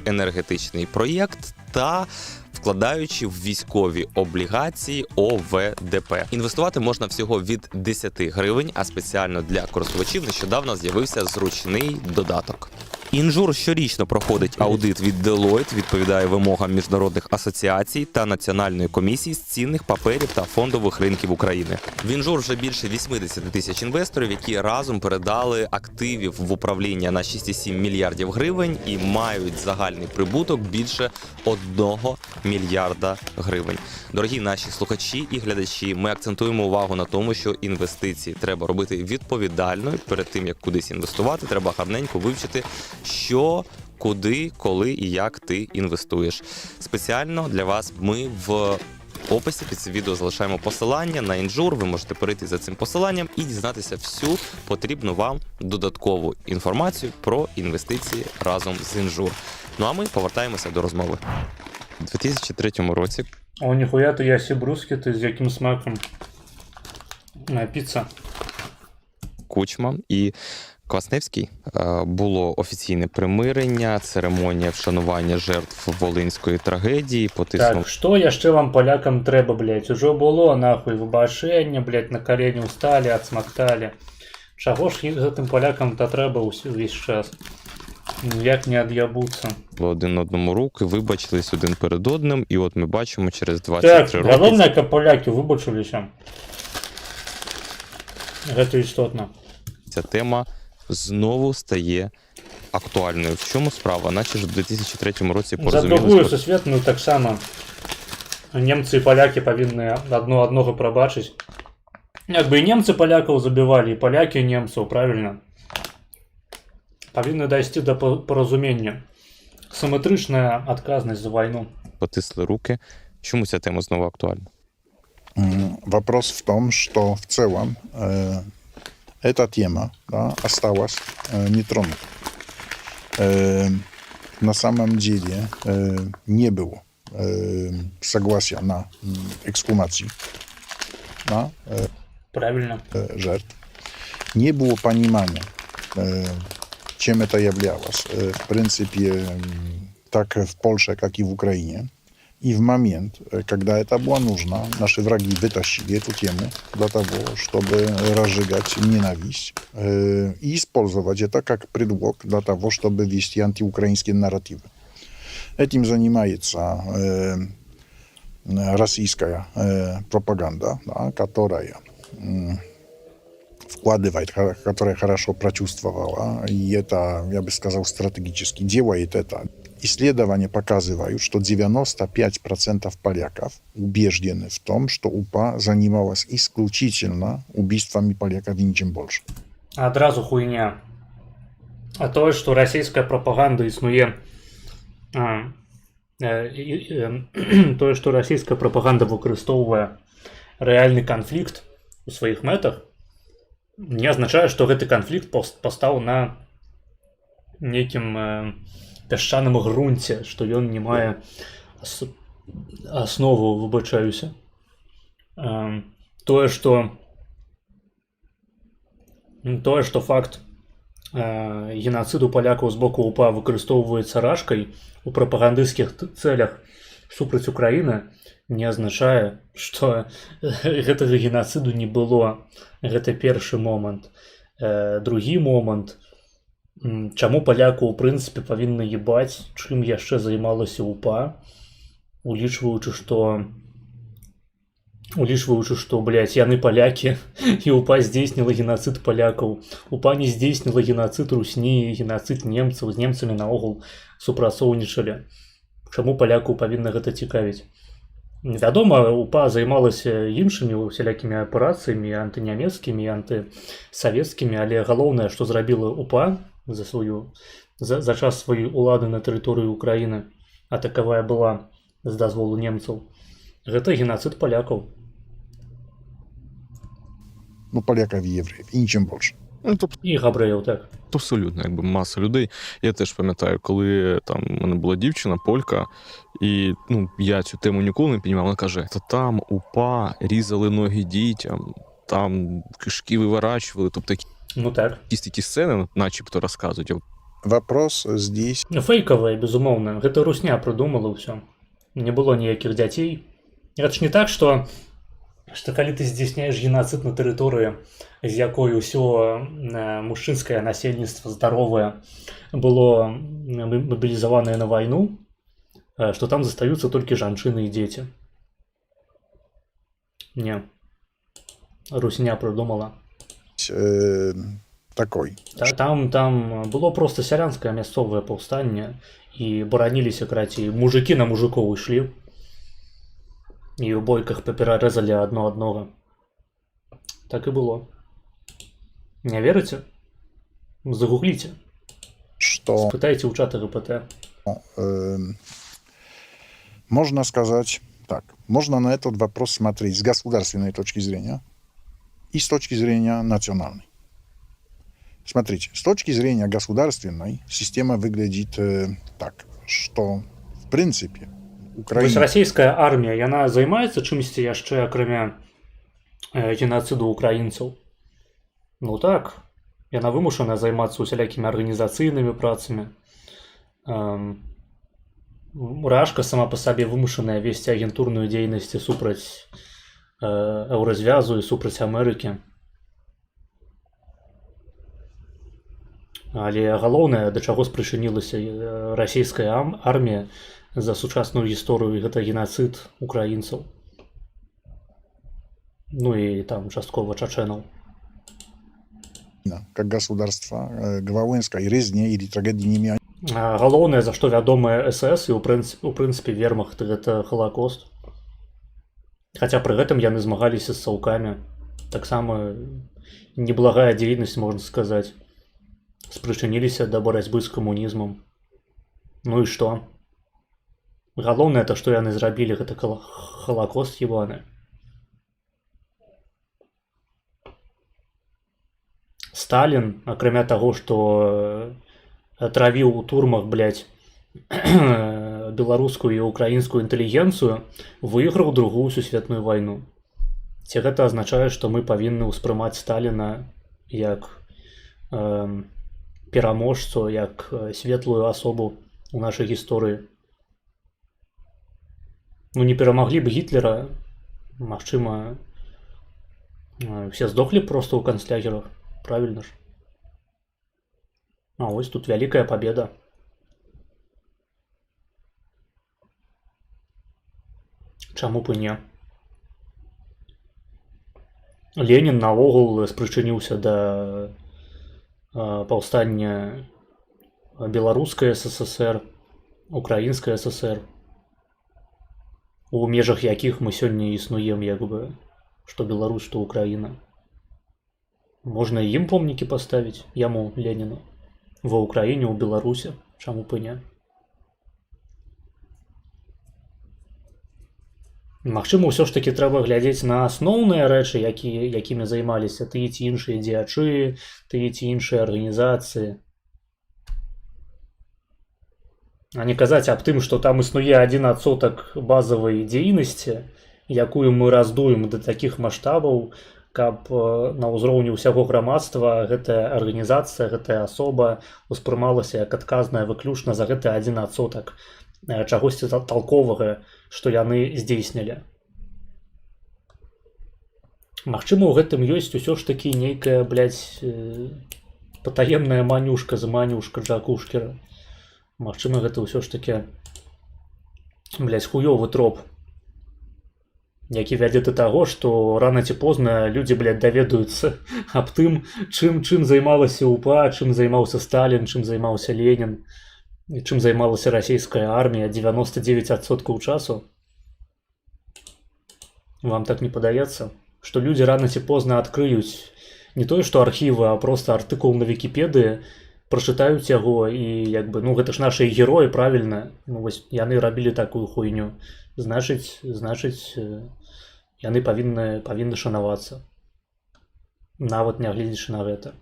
енергетичний проєкт та вкладаючи в військові облігації ОВДП. Інвестувати можна всього від 10 гривень, а спеціально для користувачів нещодавно з'явився зручний додаток. «Інжур» щорічно проходить аудит від Deloitte, відповідає вимогам міжнародних асоціацій та Національної комісії з цінних паперів та фондових ринків України. В «Інжур» вже більше 80 тисяч інвесторів, які разом передали активів в управління на 6,7 мільярдів гривень і мають загальний прибуток більше 1 мільярда гривень. Дорогі наші слухачі і глядачі, ми акцентуємо увагу на тому, що інвестиції треба робити відповідально. Перед тим, як кудись інвестувати, треба гарненько вивчити, що, куди, коли і як ти інвестуєш. Спеціально для вас ми в описі під цим відео залишаємо посилання на інжур. Ви можете перейти за цим посиланням і дізнатися всю потрібну вам додаткову інформацію про інвестиції разом з інжур. Ну а ми повертаємося до розмови. У 2003 році О, ніхуя, то я сібруски, ти з яким смаком? Піца. Кучма і Квасневський було офіційне примирення, церемонія вшанування жертв Волинської трагедії, потиснув Так, що яшчэ вам, полякам, трэба, блядь? Ужо было, нахуй, выбачэнне, блядь, на калені усталі, адсмакталі. Чаго ж гэтым полякам-то трэба увесь час? Як не ад'ябуцца? один одному руки, вибачились один перед одним, і от ми бачимо через 23 Так, роки головне, каб поляки выбачыліся. Гэта істотна. ця тема знову стає актуальною. В чому справа? Наче ж в 2003 році За порозумілися. другую сусветную таксама немцы і палякі павінны адно аднога прабачыць. Як бы і немцы палякаў забівалі, і палякі немцаў, правильно? Павінны дайсці да паразумення. Симетричная адказнасць за вайну. Потисли руки. Чому ця тема знову актуальна? Вопрос в том, что в целом эта тема, да, осталась нетронутой. На самом деле не было согласия на эксгумацию, да, Правильно. жертв. Не было понимания, чем это являлось. В принципе, так в Польше, как и в Украине. И в момент, когда это было нужно, наши враги вытащили эту тему для того, чтобы разжигать ненависть и использовать это как предлог для того, чтобы вести антиукраинские нарративы. Этим занимается российская пропаганда, да, которая вкладывает, которая хорошо прочувствовала, и это, я бы сказал, стратегически делает это. Исследования показывают, что 95% поляков убеждены в том, что УПА занималась исключительно убийствами поляков и ничем больше. Адразу хуйня. А тое, што расійская прапаганда існуе... Тое, што расійская прапаганда выкарыстоўвае рэальны канфлікт у сваіх мэтах, не азначае, што гэты канфлікт пастаў на нейкім пясчаным грунце, што ён не мае аснову, выбачаюся. Тое, што факт геноциду палякаў з боку УПА выкарыстоўваецца рашкай у прапагандысцкіх цэлях супраць Украіны, не азначае, што гэтага геноциду не было. Гэта першы момант. Другі момант. Чаму паляку, у прынцыпе, павінны ебаць, чым яшчэ займалася УПА, улічваючы, што, блядь, яны палякі, і УПА здзейсніла геноцид палякаў. УПА не здзейсніла геноцид русні, геноцид немцаў, з немцамі наогул супрацоўнічалі. Чаму паляку павінна гэта цікавіць? Вядома, УПА займалася іншымі усялякімі аперацыямі, антынямецкімі, антысавецкімі, але галоўнае, што зрабіла УПА за час сваёй улады на тэрыторыі Украіны, а такавая была з дазволу немцаў, гэта геноцид палякаў. Ну, поляков и евреев, и ничем больше. Ну, тобто, І габрэяў, так. абсолютно, якби маса людей. Я теж пам'ятаю, коли там у мене була дівчина, полька, і я цю тему ніколи не піднімав. Вона каже, то там УПА різали ноги дітям, там кишки виворачували, тобто Ну так. якісь такі сцени, начебто, розказують. Вопрос здесь... Фейкавая, безумоўна. Гэта русня прыдумала ўсё. Не было ніякіх дзяцей. Гэта ж не так, што калі ты здзяйсняеш геноцид на тэрыторыі, з якой ўсё мужчынскае насельніцтва здаровае было мабілізаванае на вайну, што там застаюцца толькі жанчыны і дзеці. Не. Русня прыдумала. Такой. Там было просто сялянскае мясцовае паўстанне, і бараніліся, карацей, мужыкі на мужикоў ішлі, і ў бойках паперарэзалі адно аднога. Так і было. Не верыце? Загугліце. то Спытайце ў чата ГПТ. можно сказать так. Можно на этот вопрос смотреть с государственной точки зрения и с точки зрения национальной. Смотрите, с точки зрения государственной система выглядит так, что в принципе Вось Украина... расійская армія, яна займаецца чымсьці яшчэ акрамя геноциду украінцаў? Ну так, яна вымушана займацца усялякімі арганізацыйнымі працамі. Рашка сама па сабе вымушаная весці агентурную дзейнасць супраць Еўразвязу і супраць Амерыкі. Але галоўнае, да чаго спрычынілася расійская армія за сучасную гісторыю, гэта геноцид украінцаў. Ну і там часткова чачэнаў. как государство к воинской резне или трагедии не имеет. Галоўнае, за што вядомая СС і ў прынцыпе вермахт, гэта Халакост. Хаця пры гэтым яны змагаліся з саўкамі. Таксама неблагая дзейнасць, можна сказаць. Спрычыніліся да барацьбы з камунізмам. Ну і што? Галоўнае, то што яны зрабілі, гэта Халакост ебаны. Сталін, акрамя таго, што травіў у турмах, блядь, беларускую і украінскую інтэлігенцыю, выйграў другую сусветную вайну. Ці гэта азначае, што мы павінны ўспрымаць Сталіна як пераможцу, як светлую асобу у нашай гісторыі? Ну, не перамаглі б Гітлера, магчыма, все здохлі проста ў канцлягерах, правільна ж? А вось тут вялікая пабеда. Чаму б і не? Ленін наогул спрычыніўся да паўстання беларускай ССР, украінскай ССР, у межах якіх мы сёння існуем, як бы, што Беларусь, што Украіна. Можна і ім помнікі паставіць, яму, Леніну. Ва Ўкраіне, у Беларусі, чаму б і не? Магчыма, ўсё ж такі трэба глядзець на асноўныя рэчы, якімі займаліся тыя ці іншыя дзеячы, тыя ці іншыя арганізацыі. А не казаць аб тым, што там існуе 1% базавай дзейнасці, якую мы раздуем да такіх маштабаў, каб на ўзроўні ўсяго грамадства гэтая арганізацыя, гэтая асоба ўспрымалася як адказная выключна за гэты 1% чагосьці талковага, што яны здзейснілі. Магчыма, у гэтым ёсць усё ж такі нейкая, блядь, патаемная манюшка, заманюшка Джакушкера. Магчыма, гэта ўсё ж такі, блядь, хуёвы троп, які вядзе да таго, што рана ці позна людзі, блядь, даведаюцца аб тым, чым займалася УПА, чым займаўся Сталін, чым займаўся Ленін, і чым займалася расійская армія 99% часу. Вам так не падаецца, што людзі рана ці позна адкрыюць не тое, што архівы, а проста артыкул на Вікіпедыі, прачытаюць яго і, як бы, ну, гэта ж нашыя героі, правільна? Ну, вось яны рабілі такую хуйню. Значыць, яны павінны шанавацца. Нават нягледзячы на гэта.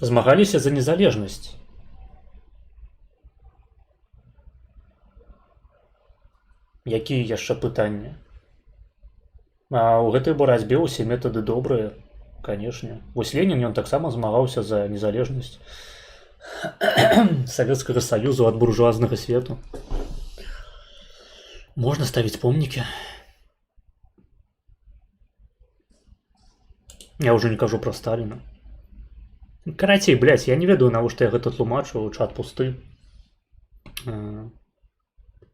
Змагаліся за незалежнасць. Якія яшчэ пытанні? А ў гэтай барацьбе ўсе метады добрыя, канешне. Вось Ленін, ён таксама змагаўся за незалежнасць Савецкага Саюзу ад буржуазнага свету. Можна ставіць помнікі. Я ўжо не кажу пра Сталіна. Карацей, блядь, я не ведаю, навошта я гэта тлумачу, чат пусты.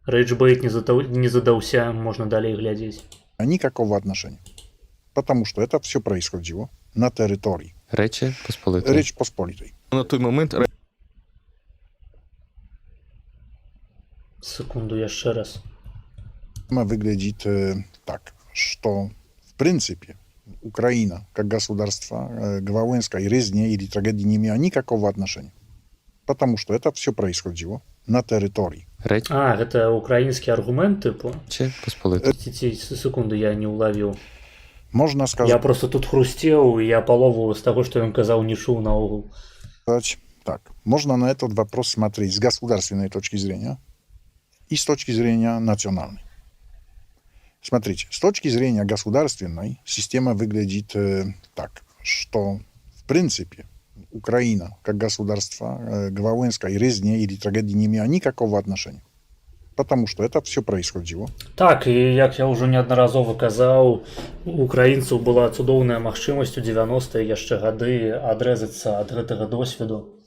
Рейджбейт не задаўся, можно далей глядзець. Никакого отношения. Потому что это все происходило на территории Речі Посполитої. Речь Посполитой. На той момент Секунду, яшчэ раз. Выглядит так, что в принципе Украина как государство к Вауэнской резне или трагедии не имела никакого отношения. Потому что это все происходило на территории. Речі А, гэта украінскі аргумент, типу? Посполитої. Секунду, я не уловіў. Можно Я сказать просто тут хрусцеў, і я палову з таго, што ён казаў, не чуў наогул. так. Можно на этот вопрос смотреть с государственной точки зрения и с точки зрения национальной. Смотрите, с точки зрения государственной система выглядит так, что в принципе Украина как государство к Вауэнской резне или трагедии не имела никакого отношения. Потому что это все происходило. Так, і як я ўжо неаднаразова казаў, у украінцаў была цудоўная магчымасць у 90-е яшчэ гады адрэзацца ад гэтага досведу.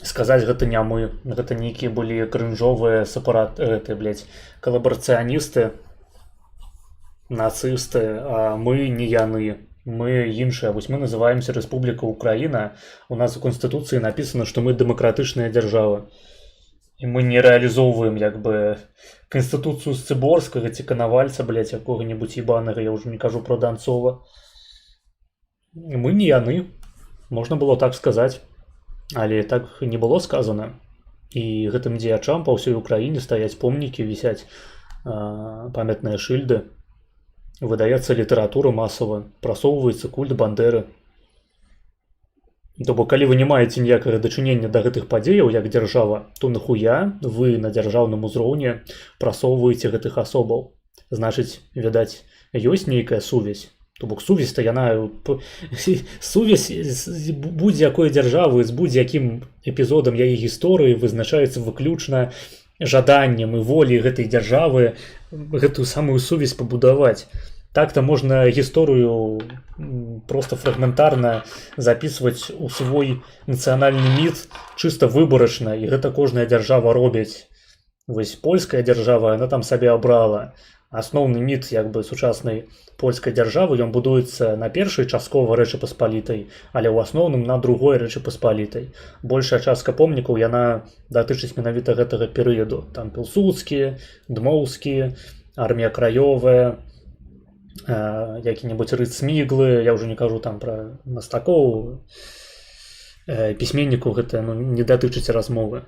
Сказаць, гэта не мы, гэта нейкія былі крынжовыя калабарацыяністы, нацысты, а мы не яны. Мы іншыя. Вось мы называемся Рэспубліка Украіна. У нас у Констытуцыі напісана, што мы дэмакратычная дзяржава. І мы не рэалізоўваем як бы Констытуцыю Сцыборскага ці Канавальца, якога-небудзь ебанага, я ўжо не кажу пра Данцова. Мы не яны. Можна было так сказаць. Але так не было сказана. І гэтым дзеячам па ўсёй Украіне стаяць помнікі, вісяць памятныя шыльды. Выдаецца літаратура масава, прасоўваецца культ Бандеры. То бок, калі вы не маеце ніякага дачынення да гэтых падзеяў як дзяржава, то нахуя вы на дзяржаўным узроўні прасоўваеце гэтых асобаў? Значыць, відаць, ёсць нейкая сувязь. То бок, сувязь-то яна... Сувязь будь-якой дзяржавы з будь-якім эпізодам яе гісторыі вызначаецца выключна жаданнем і волей гэтай дзяржавы гэтую самую сувязь пабудаваць. Так-то можна гісторыю просто фрагментарна записываць у свой нацыянальны міт чыста выбарачна, і гэта кожная дзяржава робіць. Вось польская дзяржава, яна там сабе абрала. Асноўны міт як бы сучаснай польскай дзяржавы, ён будуецца на першай часткова Рэчы Паспалітай, але ў асноўным на другой Рэчы Паспалітай. Большая частка помнікаў яна датычыць менавіта гэтага перыяду. Там Пілсудскі, Дмоўскі, Армія краёвая, які-небудзь Рыц Сміглы, я ўжо не кажу там пра мастакоў, пісьменнікаў, гэта не датычыць размовы.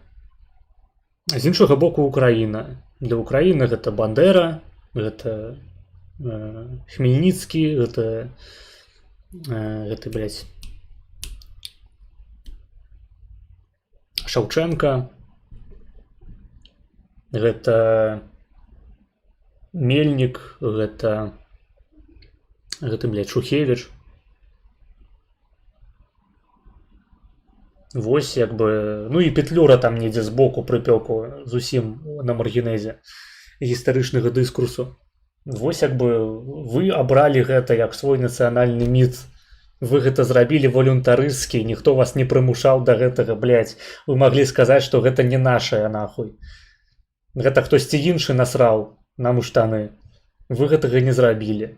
З іншага боку Украіна. Для Украіны гэта Бандера, гэта Хмельніцкі, гэта Шаўчэнка, гэта Мельнік, гэта Шухевіч. Вось як бы... Ну і Петлюра там недзе збоку прыпёку зусім на маргінезе гістарычнага дыскурсу. Вось як бы вы абралі гэта як свой нацыянальны міт. Вы гэта зрабілі волюнтарысцкі, ніхто вас не прымушаў да гэтага, блядь. Вы маглі сказаць, што гэта не нашае, нахуй. Гэта хтосьці іншы насраў нам у штаны. Вы гэтага не зрабілі.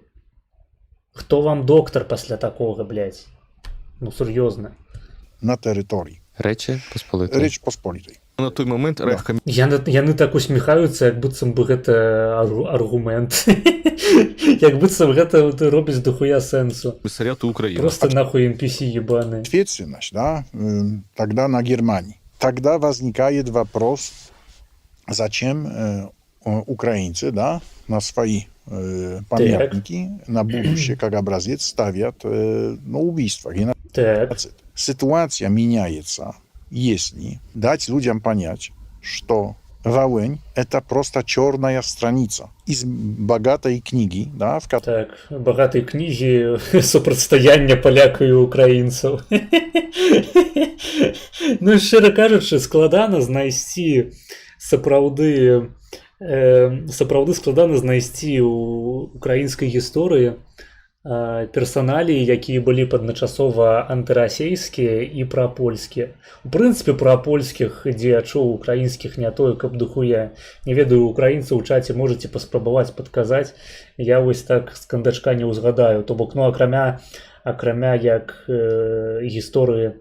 Хто вам доктар пасля такога, блядь? Ну, сур'ёзна. На территории. Речі Посполитої. Речь Посполитой. На той момент райкомісія Яны так усміхаюцца, як быццам бы гэта аргумент. Як быццам гэта робіць дохуя сэнсу. комісаріату України. Просто нахуй NPC ебаные. Ответственность, да, тогда на Германии. Тогда возникает вопрос, зачем украинцы, да, на свои памятники на будущее, как образец, ставят убийство, геноцид. Так. Ситуация меняется, если дать людям понять, что Волынь – это просто черная страница из богатой книги, да, в которой... Так, богатой книги супрацьстаяння паляка і украінцаў. Ну, шчыра кажучы, складана знайсці сапраўды складана знайсці ў украінскай гісторыі персоналії, які былі б адначасова антырасейскія і прапольскія. У прынцыпе, прапольскіх дзеячоў украінскіх не тое, каб дохуя. Не ведаю, украінцы ў чаце можаце паспрабаваць падказаць. Я вось так з кандачка не ўзгадаю. То бок, ну, акрамя як гісторыі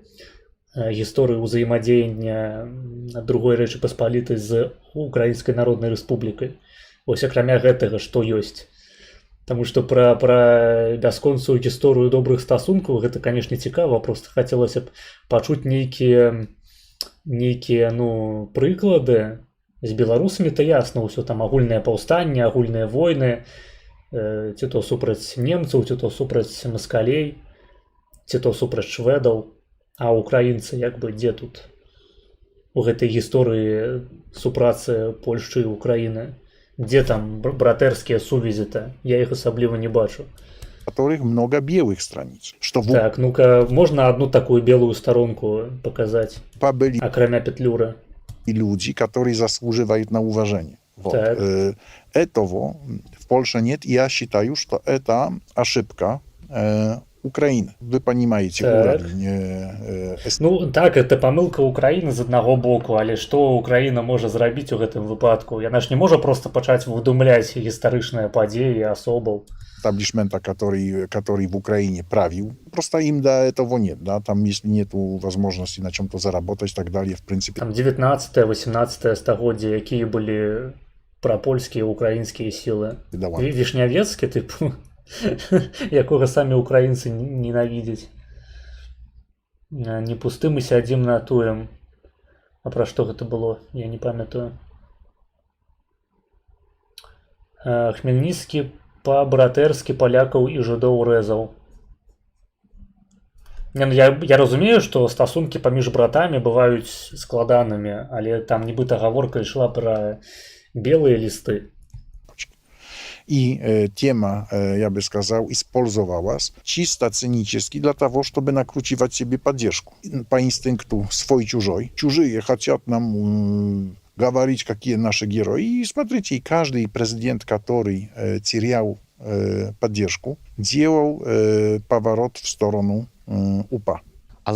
ўзаемадзеяння другой Рэчы Паспалітай з Украінскай Народнай Рэспублікай. Вось акрамя гэтага, што ёсць. Таму што пра бясконцую гісторыю добрых стасункаў гэта, канешне, цікава, просто хацелася б пачуць нейкія прыклады. З беларусамі то ясна ўсё, там агульнае паўстанне, агульныя войны, ці то супраць немцаў, ці то супраць маскалей, ці то супраць шведаў. А украінцы як бы дзе тут у гэтай гісторыі супрацы Польшчы і Украіны? Дзе там братэрскія сувязі-то? Я іх асабліва не бачу. Которых много белых страниц. Что Так, ну-ка, можна одну такую белую сторонку показать, были акрамя Петлюры? люди, которые заслуживают на уважение. Вот. Так. Этого в Польше нет. Я считаю, что это ошибка Украины. Вы понимаете Так. уровень. Ну так, это памылка Украіны з аднаго боку, але што Украіна можа зрабіць у гэтым выпадку? Яна ж не можа просто пачаць выдумляць гістарычныя падзеі асобаў. Эстаблишмента, который в Украине правил. Просто им до этого нет. Да? Там, если нет возможности на чем-то заработать и так далее, в принципе. Там 19-18 стагоддзя, якія былі прапольскія украінскія сілы. Давай. Вішнявецкі, тыпу, якога самі украінцы ненавідзяць. Не пусты мы сядзім натуем. А пра што гэта было? Я не памятаю. Хмельніцкі па-братэрскі палякаў і жыдоў рэзаў. Я разумею, што стасункі паміж братамі бываюць складанымі, але там нібыта гаворка ішла пра белыя лісты. И тема, я бы сказал, использовалась чисто цинически для того, чтобы накручивать себе поддержку. По инстинкту свой-чужой. Чужие хотят нам говорить, какие наши герои. И смотрите, и каждый президент, который терял поддержку, делал поворот в сторону УПА.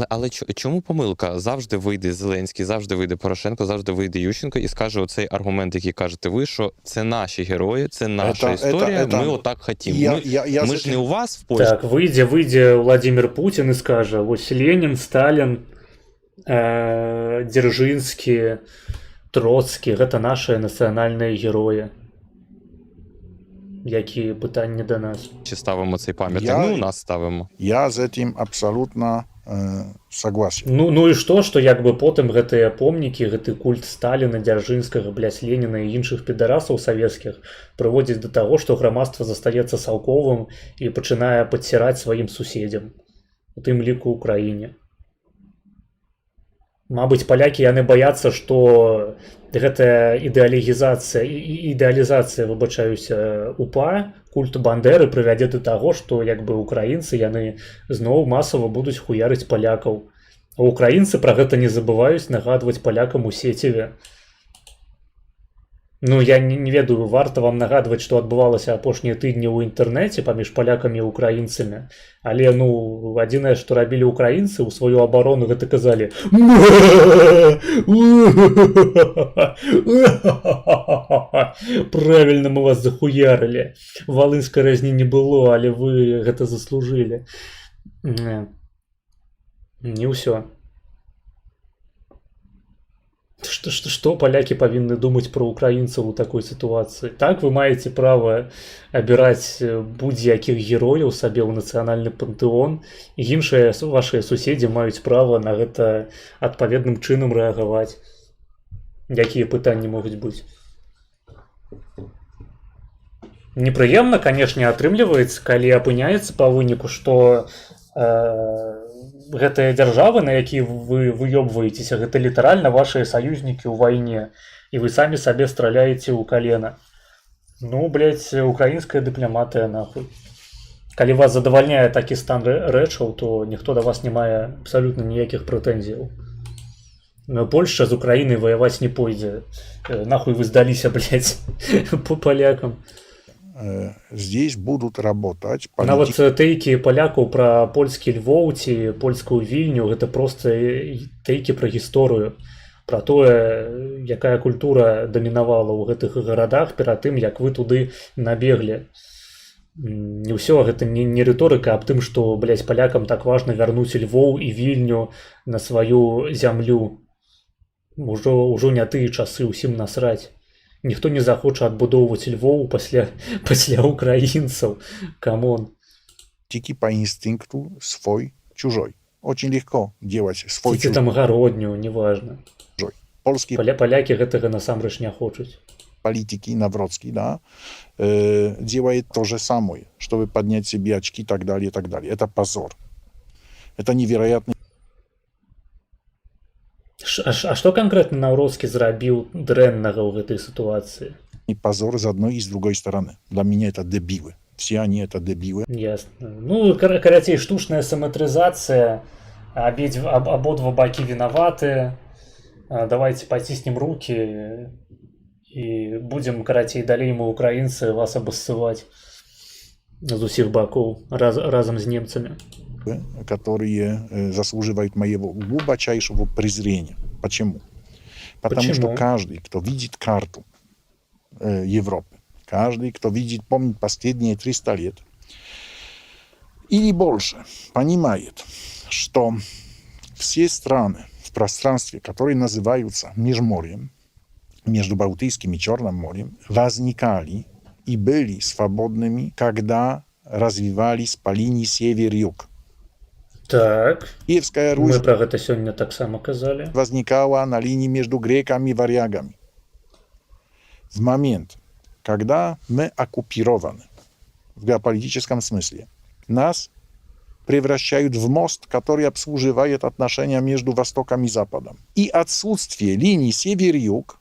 Але чому помилка? Завжди вийде Зеленський, завжди вийде Порошенко, завжди вийде Ющенко і скаже оцей аргумент, який кажете ви, що це наші герої, це наша історія, ми отак хотімо. Ми ж не у вас в Польщі. Так, вийде Владимир Путін і скаже, ось Ленін, Сталін, Дзержинський, Троцкі, гэта наши нацыянальныя героі. Якія пытанні да нас? Чи ставимо цей пам'ятник? Ми у нас ставимо. Я з этим абсолютно согласен. Ну і што як бы потым гэтыя помнікі, гэты культ Сталіна, Дзяржынскага, Леніна і іншых підарасаў савецкіх прыводзіць да таго, што грамадства застаецца саўковым і пачынае падсіраць сваім суседзям, у тым ліку Украіне. Мабыць, палякі яны баяцца, што гэтая ідэалізацыя, выбачаюся, УПА, культу Бандеры прывядзе да таго, што як бы украінцы яны зноў масава будуць хуярыць палякаў. А украінцы пра гэта не забываюць нагадваць палякам у сеціве. Ну, я не ведаю, варта вам нагадваць, што адбывалася апошнія тыдні ў інтэрнэце паміж палякамі і украінцамі. Але, адзінае, што рабілі украінцы ў сваю абарону, гэта казалі: правільна, мы вас захуярылі. Валынскай разні не было, але вы гэта заслужылі. Не ўсё. Што палякі павінны думаць пра украінцаў у такой сітуацыі? Так, вы маеце права абіраць будзе-якіх герояў сабе ў нацыянальны пантэон, і іншыя вашыя суседзі маюць права на гэта адпаведным чынам рэагаваць. Якія пытанні могуць быць? Непрыемна, канешне, атрымліваецца, калі апыняецца па выніку, што гэтыя дзяржавы, на якія вы выёбваецеся, гэта літаральна вашыя саюзнікі ў вайне, і вы самі сабе страляеце ў калена. Ну, блядь, украінская дыпламатыя, нахуй. Калі вас задавальняе такі стан рэчаў, то ніхто да вас не мае абсалютна ніякіх прэтэнзіяў. Польшча з Украінай ваяваць не пойдзе. Нахуй вы здаліся, блядь, по палякам. Здесь будут работать Нават тэйкі палякаў пра польскі Львоў ці польскую Вільню, гэта проста тэйкі пра гісторыю, пра тое, якая культура дамінавала ў гэтых гарадах перад тым, як вы туды набеглі. Не ўсё гэта не рыторыка аб тым, што, блядь, палякам так важна вярнуць Львоў і Вільню на сваю зямлю. Ужо не тыя часы, усім насраць. Ніхто не захоча адбудоўваць Львоў пасля украінцаў. Камон. Тики по инстинкту свой, чужой. Очень легко делать свой, Ці чужой. там гародню, неважна. Польские Палякі гэтага насамрэч не хочуць. политики, Навроцкий, да, делает то же самое, чтобы поднять себе очки и так далее, и так далее. Это позор. Это невероятный А што канкрэтна Наўроцкі зрабіў дрэннага ў гэтай сітуацыі? позор с одной и с другой стороны. Для меня это дебилы. Все они это дебилы. Ясна. Ну, карацей, штучная саматрызацыя, абодва бакі вінаваты. Давайте паціснем рукі і будзем, карацей, далей мы, украінцы, вас абассываць з усіх бакоў разам з немцамі. Которые заслуживают моего глубочайшего презрения. Почему? Потому что каждый, кто видит карту Европы, каждый, кто помнит последние 300 лет или больше, понимает, что все страны в пространстве, которые называются Межморьем, между Балтийским и Черным морем, возникали и были свободными, когда развивались по линии север-юг. Так, Киевская Русь мы пра гэта сёння таксама казалі. возникала на линии между греками и варягами. В момент, когда мы оккупированы в геополитическом смысле, нас превращают в мост, который обслуживает отношения между Востоком и Западом. И отсутствие линии север-юг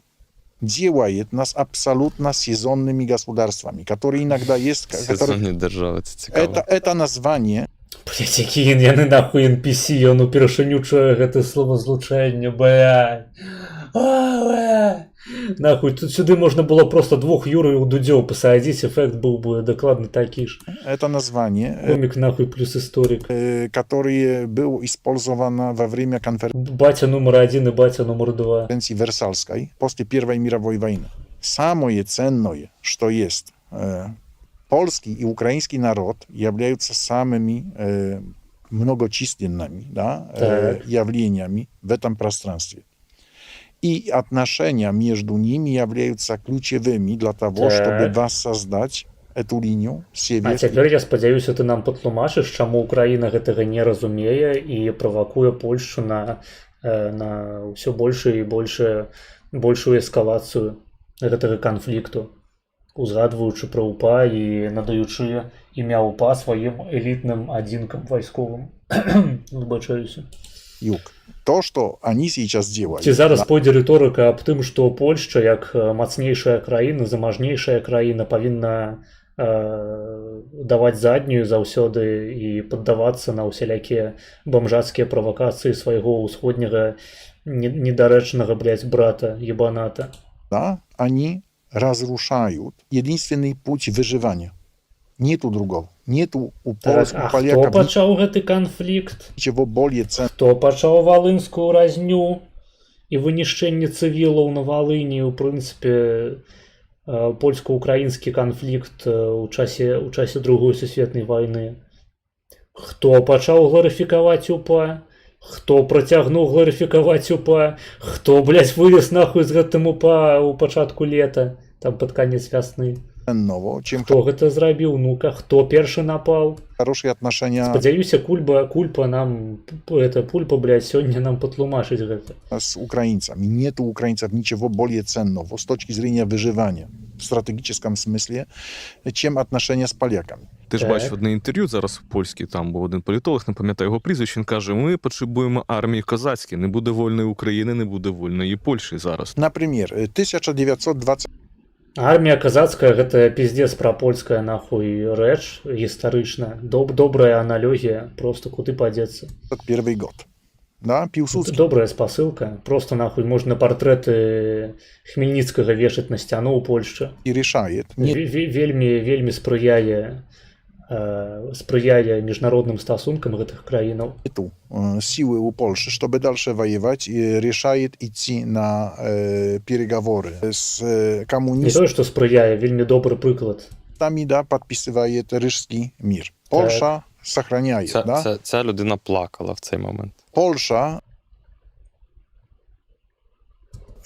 делает нас абсолютно сезонными государствами, которые иногда есть... Сезонні держави, це цікаво. Это название Блять, якія яны нахуй NPC, ён упершыню чуе гэта словазлучэнне, блядь. Нахуй, тут сюды можна было просто двух Юрыў Дудзёў пасадзіць, эффект быў бы дакладна такі ж. это название, Комік нахуй плюс историк. которое было использовано во время Батя номер 1 и батя номер 2. конференции Версальской после Первой мировой войны. Самое ценное, что есть, польский и украинский народ являются самыми многочисленными, да, явлениями в этом пространстве. И отношения между ними являются ключевыми для того, чтобы воссоздать эту линию А север. цяпер я спадзяюся, ты нам патлумачыш, чаму Украіна гэтага не разумее і правакуе Польшчу на ўсё большую і большую эскалацыю гэтага канфлікту, узгадваючы пра УПА і надаючы імя УПА сваім элітным адзінкам вайсковым. Выбачаюся. Юг. То, что они сейчас делают. Ці зараз пойдзе рыторыка аб тым, што Польшча як мацнейшая краіна, замажнейшая краіна павінна даваць заднюю заўсёды і паддавацца на ўсялякія бамжацкія правакацыі свайго ўсходняга недарэчнага, блядь, брата ебаната. Да, они разрушают единственный путь выживания. Нету другого. Нету у Так, а хто поляков пачаў гэты канфлікт? ничего более ценного. Хто пачаў валынскую разню і вынішчэнне цывілаў на Валыні? У прынцыпе, польска-украінскі канфлікт у часе Другой сусветнай вайны. Хто пачаў гларыфікаваць УПА? Хто працягнуў гларыфікаваць УПА? Хто, блядь, вылез нахуй з гэтым УПА ў пачатку лета, там пад канец вясны? Чем Хто гэта зрабіў? Ну-ка, хто першы напал? хорошие отношения Спадзяюся, Кульпа нам, Пульпа, блядь, сёння нам патлумачыць гэта. с украинцами. Нету у украинцев ничего более ценного с точки зрения выживания в стратегическом смысле, чем отношения с поляками. Ти ж Так. бачив одне інтерв'ю зараз в польській, там був один політолог, не пам'ятаю його прізвище, він каже, ми потребуємо армії козацької, не буде вольної України, не буде вольної Польщі зараз. Например, 1920 Армія казацкая гэта пиздец прапольская нахуй рэч гістарычна. Добрая аналогія, просто куды падзецца. 21 год. Да, Пилсудский. Добрая спасылка, просто нахуй можна партрэты Хмельніцкага вешаць на сцяну ў Польшчы. И решает. Нет Вельмі спрыяе міжнародным стасункам гэтых краінаў. нету силы у Польши, чтобы дальше воевать, и решает идти на переговоры с Не коммунистами, тое, што спрыяе, вельмі добры прыклад. да, подписывает Рижский мир. Польша сохраняет, да? Ця людина плакала в цей момент. Польша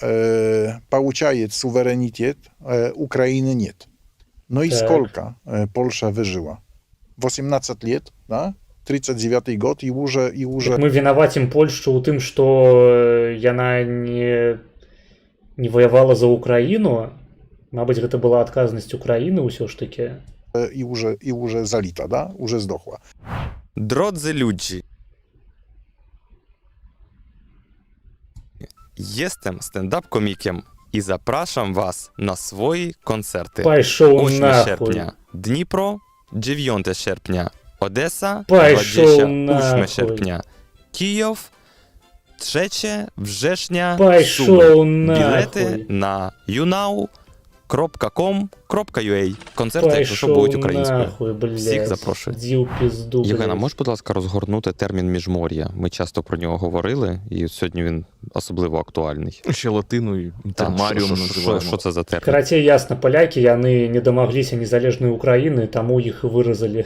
получает суверенитет, Украины нет. Но и Так. сколько Польша выжила? 18 лет, да? 39 год, и уже Так мы вінавацім Польшчу ў тым, што яна не ваявала за Украіну. Мабыць, гэта была адказнасць Украіны ўсё ж такі. и уже залита, да? Уже сдохла. Drodzy ludzi, jestem stand-up-komikiem i zapraszam was na swoje koncerty. Пайшоў 8 нахуй. sierpnia Dnipro, 9 sierpnia Odessa, Пайшоў 28 нахуй. sierpnia Kijów, 3 września Пайшоў Sumy. Bilety нахуй. na younow.com.ua. Концерти, якщо Пайшоў будуть українською. нахуй, блядь. Всіх запрошую. Дів пізду, Євгена, блядь. можеш, будь ласка, розгорнути термін міжмор'я? Ми часто про нього говорили, і сьогодні він особливо актуальний. Ще латиною, інтермаріум називаємо. Що це за термін? Карацей, ясна, палякі, яны не дамагліся незалежнай Украіны, таму іх і выразалі.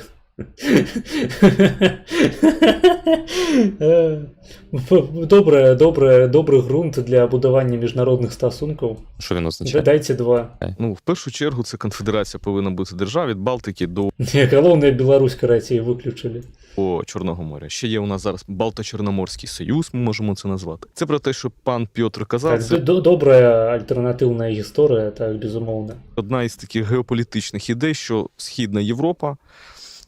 Добры грунт для будавання міжнародных стасункаў. Що він означає? Дайце два. Ну, в першу чергу, це конфедерація повинна бути держав від Балтики до Галоўнае, Беларусь, карацей, выключылі. Чорного моря. Ще є у нас зараз Балто-Чорноморський союз, ми можемо це назвати. Це про те, що пан Пьотр казав, Так, це добрая альтэрнатыўная гісторыя, так, безумоўна. одна із таких геополітичних ідей, що Східна Європа,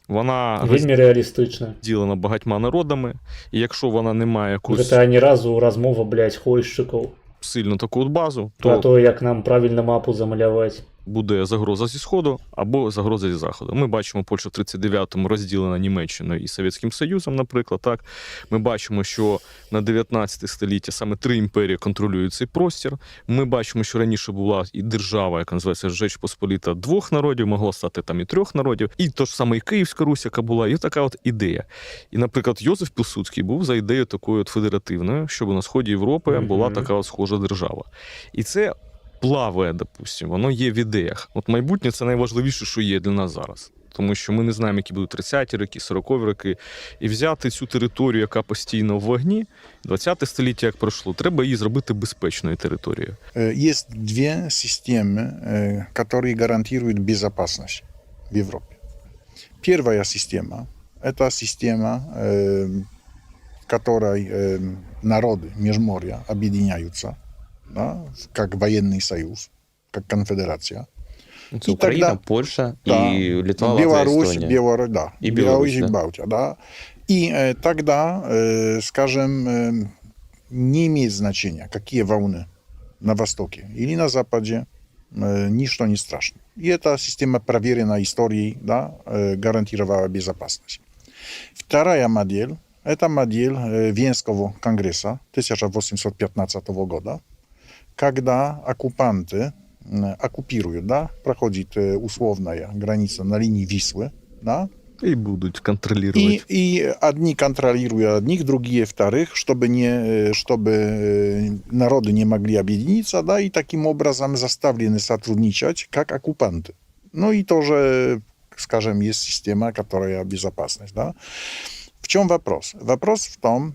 вона Вельмі рэалістычна. розділена багатьма народами, і якщо вона не має якусь Гэта ні разу размова, блядь, хойшчыкаў сильну таку от базу, про то то, як нам правільна мапу замаляваць. буде загроза зі Сходу або загроза зі Заходу. Ми бачимо, Польща в 39-му розділена Німеччиною і Совєтським Союзом, наприклад. Так? Ми бачимо, що на 19 століття саме 3 імперії контролюють цей простір. Ми бачимо, що раніше була і держава, яка називається Жеч Посполіта 2 народів, могла стати там і 3 народів. І то ж саме і Київська Русь, яка була, і така от ідея. І, наприклад, Йозеф Пілсудський був за ідеєю такою от федеративною, щоб на сході Європи була така от схожа держава. І це плаває, допустимо, воно є в ідеях. От майбутнє – це найважливіше, що є для нас зараз. Тому що ми не знаємо, які будуть 30-ті роки, 40-ві роки. І взяти цю територію, яка постійно в вогні, 20-те століття як пройшло, треба її зробити безпечною територією. Есть две системы, которые гарантируют безопасность в Европе. Первая система – это система, в которой народы Межморья объединяются, да, как военный союз, как конфедерация. Це І Україна, тогда- Польща Да. і Литва, Латвія, Беларусь, Естонія. да. И Беларусь Беларусь, и да. Балтия, да. И тогда, скажем, не имеет значения, какие волны на востоке или на западе, ничто не страшно. И эта система проверена историей, да, гарантировала безопасность. Вторая модель – это модель Венского конгресса 1815 года, когда оккупанты оккупируют, да, проходит условная граница на линии Вислы, да, І будуть контролювати. и одни контролируют одних, другие вторых, чтобы народы не могли объединиться, да, и таким образом заставлены сотрудничать как оккупанты. Ну и тоже, скажем, есть система, которая безопасность, да. В чем вопрос? Вопрос в том,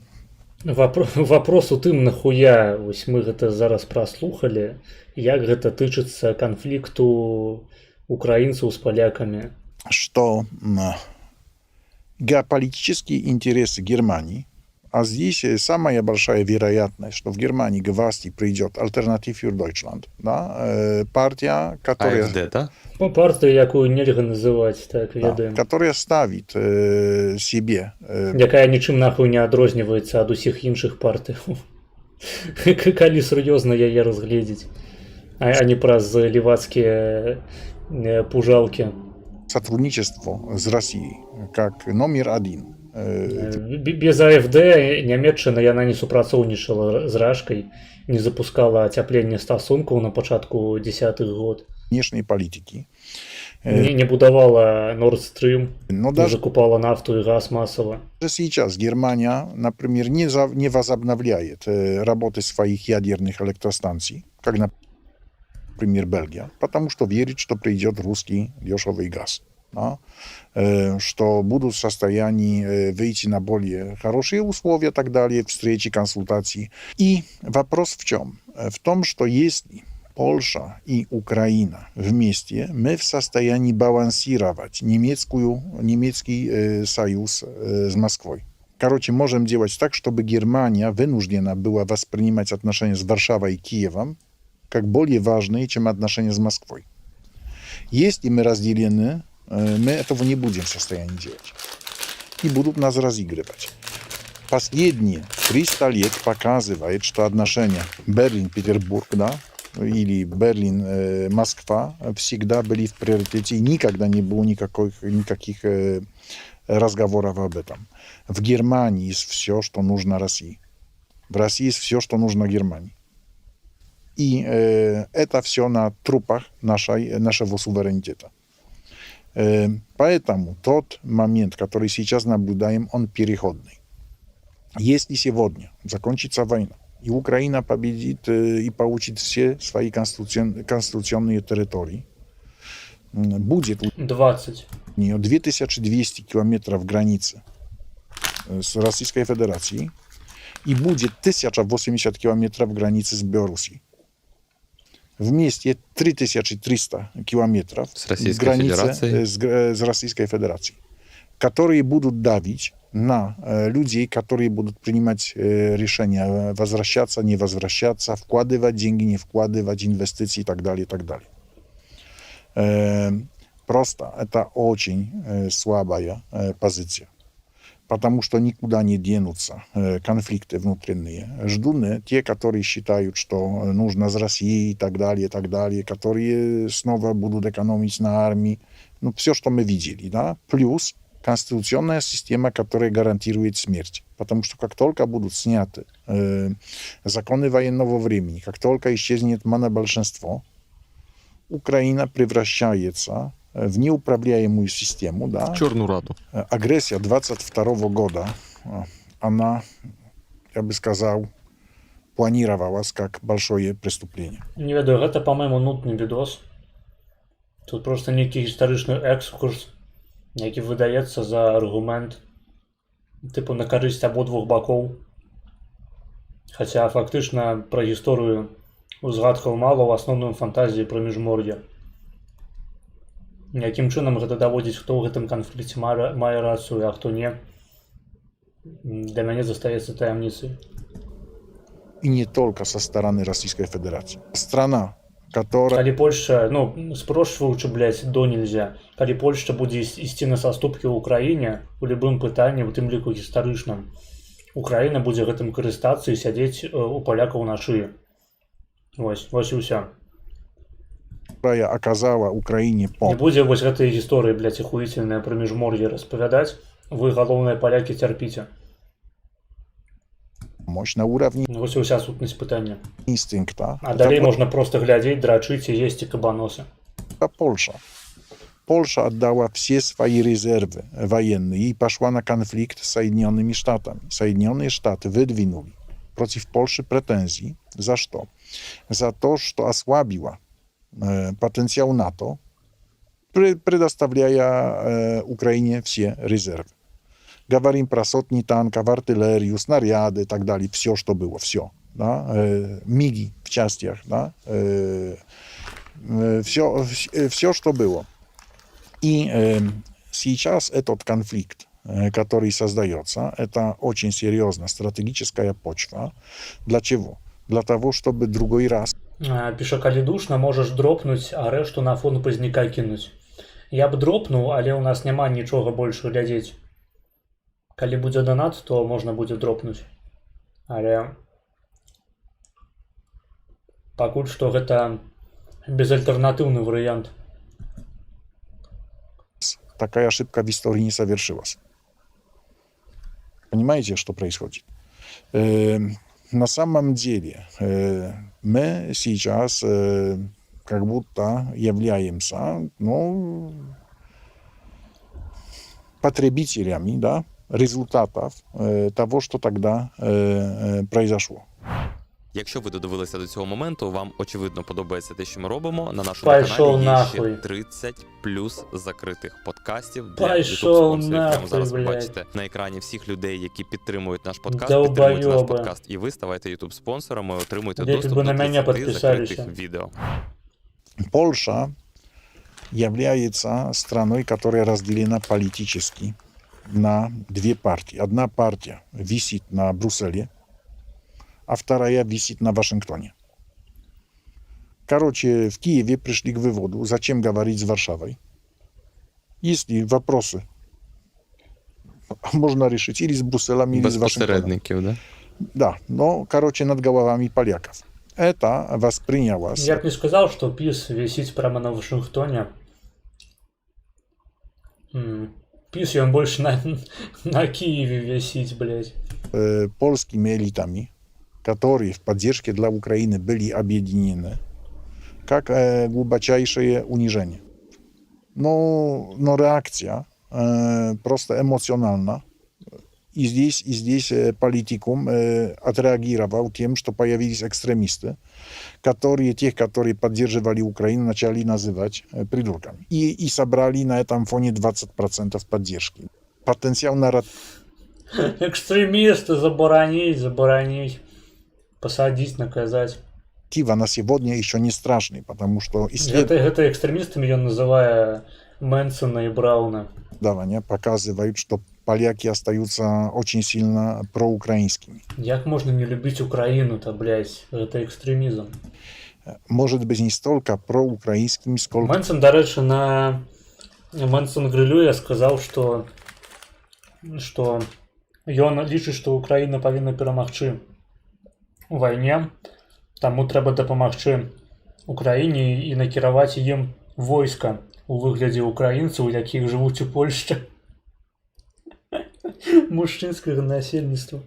Вопрос у тым, нахуя вось мы гэта зараз праслухалі, як гэта тычыцца канфлікту украінцаў з палякамі. что геополитические интересы Германии, а здесь самая большая вероятность, что в Германии к власти придет Alternative für Deutschland, да, партия, которая, АФД, так? Партыя, якую нельга называць, так, да, ведаем. которая ставит себе Якая нічым нахуй не адрозніваецца ад усіх іншых партыяў. Калі сур'ёзна яе разгледзець, а не праз левацкія пужалкі. сотрудничество с Россией как номер один. Без АФД Нямецчына яна не супрацоўнічала з Рашкай, не запускала ацяпленне стасункаў на пачатку 10-х год. Внешней политики. Не будавала Nord Stream, Но не даже закупала нафту и газ массово. сейчас Германия, например, не возобновляет работы своих ядерных электростанций, как, например, Бельгия, потому что верит, что придет русский дешевый газ. Да? Что будут в состоянии выйти на более хорошие условия и так далее, встречи, консультации. И вопрос в чем? в том, что если Польша и Украина вместе, мы в состоянии балансировать немецкий союз с Москвой. Короче, можем делать так, чтобы Германия вынуждена была воспринимать отношения с Варшавой и Киевом как более важные, чем отношения с Москвой. Если мы разделены, мы этого не будем в состоянии делать. И будут нас разыгрывать. Последние 300 лет показывает, что отношения Берлин-Петербург, да, или Берлин-Москва всегда были в приоритете, и никогда не было никаких разговоров об этом. В Германии есть все, что нужно России. В России есть все, что нужно Германии. И это все на трупах нашего суверенитета. Поэтому тот момент, который сейчас наблюдаем, он переходный. Если сегодня закончится война, и Украина победит и получит все свои конституционные территории, будет 20. у нее 2200 километров границы с Российской Федерацией, и будет 1080 километров границы с Белоруссией. Вместе 3300 километров С Российской границы Федерацией. с Российской Федерацией, которые будут давить на людей, которые будут принимать решения возвращаться, не возвращаться, вкладывать деньги, не вкладывать, инвестиции и так далее, и так далее. Просто это очень слабая позиция, потому что никуда не денутся конфликты внутренние. Ждут те, которые считают, что нужно с Россией и так далее, которые снова будут экономить на армии. Ну, все, что мы видели, да, плюс конституционная система, которая гарантирует смерть. Потому что как только будут сняты законы военного времени, как только исчезнет монобольшинство, Украина превращается в неуправляемую систему. Да. Чорну раду. Агрессия 22 года, она, я бы сказал, планировалась как большое преступление. Не ведаю, гэта, по-моему, нудный видос. Тут просто некий гістарычны экскурс, які выдаецца за аргумент типу на карысць абодвух бакоў. Хаця фактычна пра гісторыю узгадкаў мала, у асноўным фантазіі пра міжмор'е. Якім чынам гэта даводзіць, хто ў гэтым канфлікце мае рацыю, а хто не, для мяне застаецца таямніцай. И не только со стороны Российской Федерации. Страна, которая... Калі Польшча, спрошваючы, до нельзя, калі Польшча будзе ісці на саступкі ў Украіне у любым пытанні, у тым ліку гістарычным, Украіна будзе гэтым карыстацца і сядзець у палякаў на шыі. Вось і ўсё. которая оказала Украине Не помощь. будзе вось гэтай гісторыі, ахуительная пра міжмор'е распавядаць, вы, галоўныя палякі, цярпіце. На уровне Вось і ўся сутнасць пытання. инстинкта. А далей можна просто глядзець, драчыць і есці кабаносы. Это Польша. Польша отдала все свои резервы военные и пошла на конфликт с Соединенными Штатами. Соединенные Штаты выдвинули против Польши претензии. За что? За то, что ослабила потенциал НАТО, предоставляя Украине все резервы. Говорим про сотни танков, артиллерию, снаряды и так далее. Все, что было, все. Да? МИГи в частях. Да? Все, что было. И сейчас этот конфликт, который создается, это очень серьезная стратегическая почва. Для чего? Для того, чтобы другой раз... Піша, калі душна, можаш дропнуць, а рэшту на фон пазняка кінуць. Я б дропнуў, але ў нас няма нічога больш глядзець. Калі будзе донат, то можна будзе дропнуць. Але пакуль што гэта безальтэрнатыўны варыянт. Такая ошибка в истории не совершилась. Понимаете, что происходит? На самом деле мы сейчас как будто являемся потребителями, да, результатов того, что тогда произошло. Якщо ви додивилися до цього моменту, вам очевидно подобається те, що ми робимо. На нашому Пішов каналі є нахуй. ще 30 плюс закритих подкастів для Пішов YouTube-спонсорів. Прямо нахуй, зараз ви блядь. бачите на екрані всіх людей, які підтримують наш подкаст, Долбойоби. підтримуйте наш подкаст, і ви ставайте YouTube-спонсорами, отримуєте Лепі доступ би до на мене 30 підписалися. закритих відео. Польша является страной, которая разделена политически на две партии. Одна партия висит на Брюсселе, а вторая висит на Вашингтоне. Короче, в Киеве пришли к выводу, зачем говорить с Варшавой. Если вопросы можно решить или с Брюсселем, или Без с Вашингтоном. посередників, да? Да, но, короче, над головами поляков. Это воспринялось... Я б не сказал, что ПИС висит прямо на Вашингтоне. ПИС, он больше на Киеве висит, блядь. Польскими элитами, которые в поддержке для Украины были объединены, как глубочайшее унижение. Но реакция просто эмоциональна. И здесь политикум отреагировал тем, что появились экстремисты, тех, которые поддерживали Украину, начали называть придурками. И собрали на этом фоне 20% поддержки. Потенциал Экстремисты заборонить, посадить, наказать. нарратива на сегодня еще не страшный, потому что Это экстремистами я называю Мэнсона и Брауна. исследования показывают, что поляки остаются очень сильно проукраинскими. Як можно не любить Украину-то, блядь? Это экстремизм. Может быть, не столько проукраинскими, сколько... Мэнсон, до речі, на Мэнсон Грилю я сказал, что ён лічыць, што Украіна павінна перамагчы у вайне, таму трэба дапамагчы Украіне і накіраваць ім войска у выглядзе украінцаў, якіх жывуць у Польшчы. Мужчынскага насельніцтва.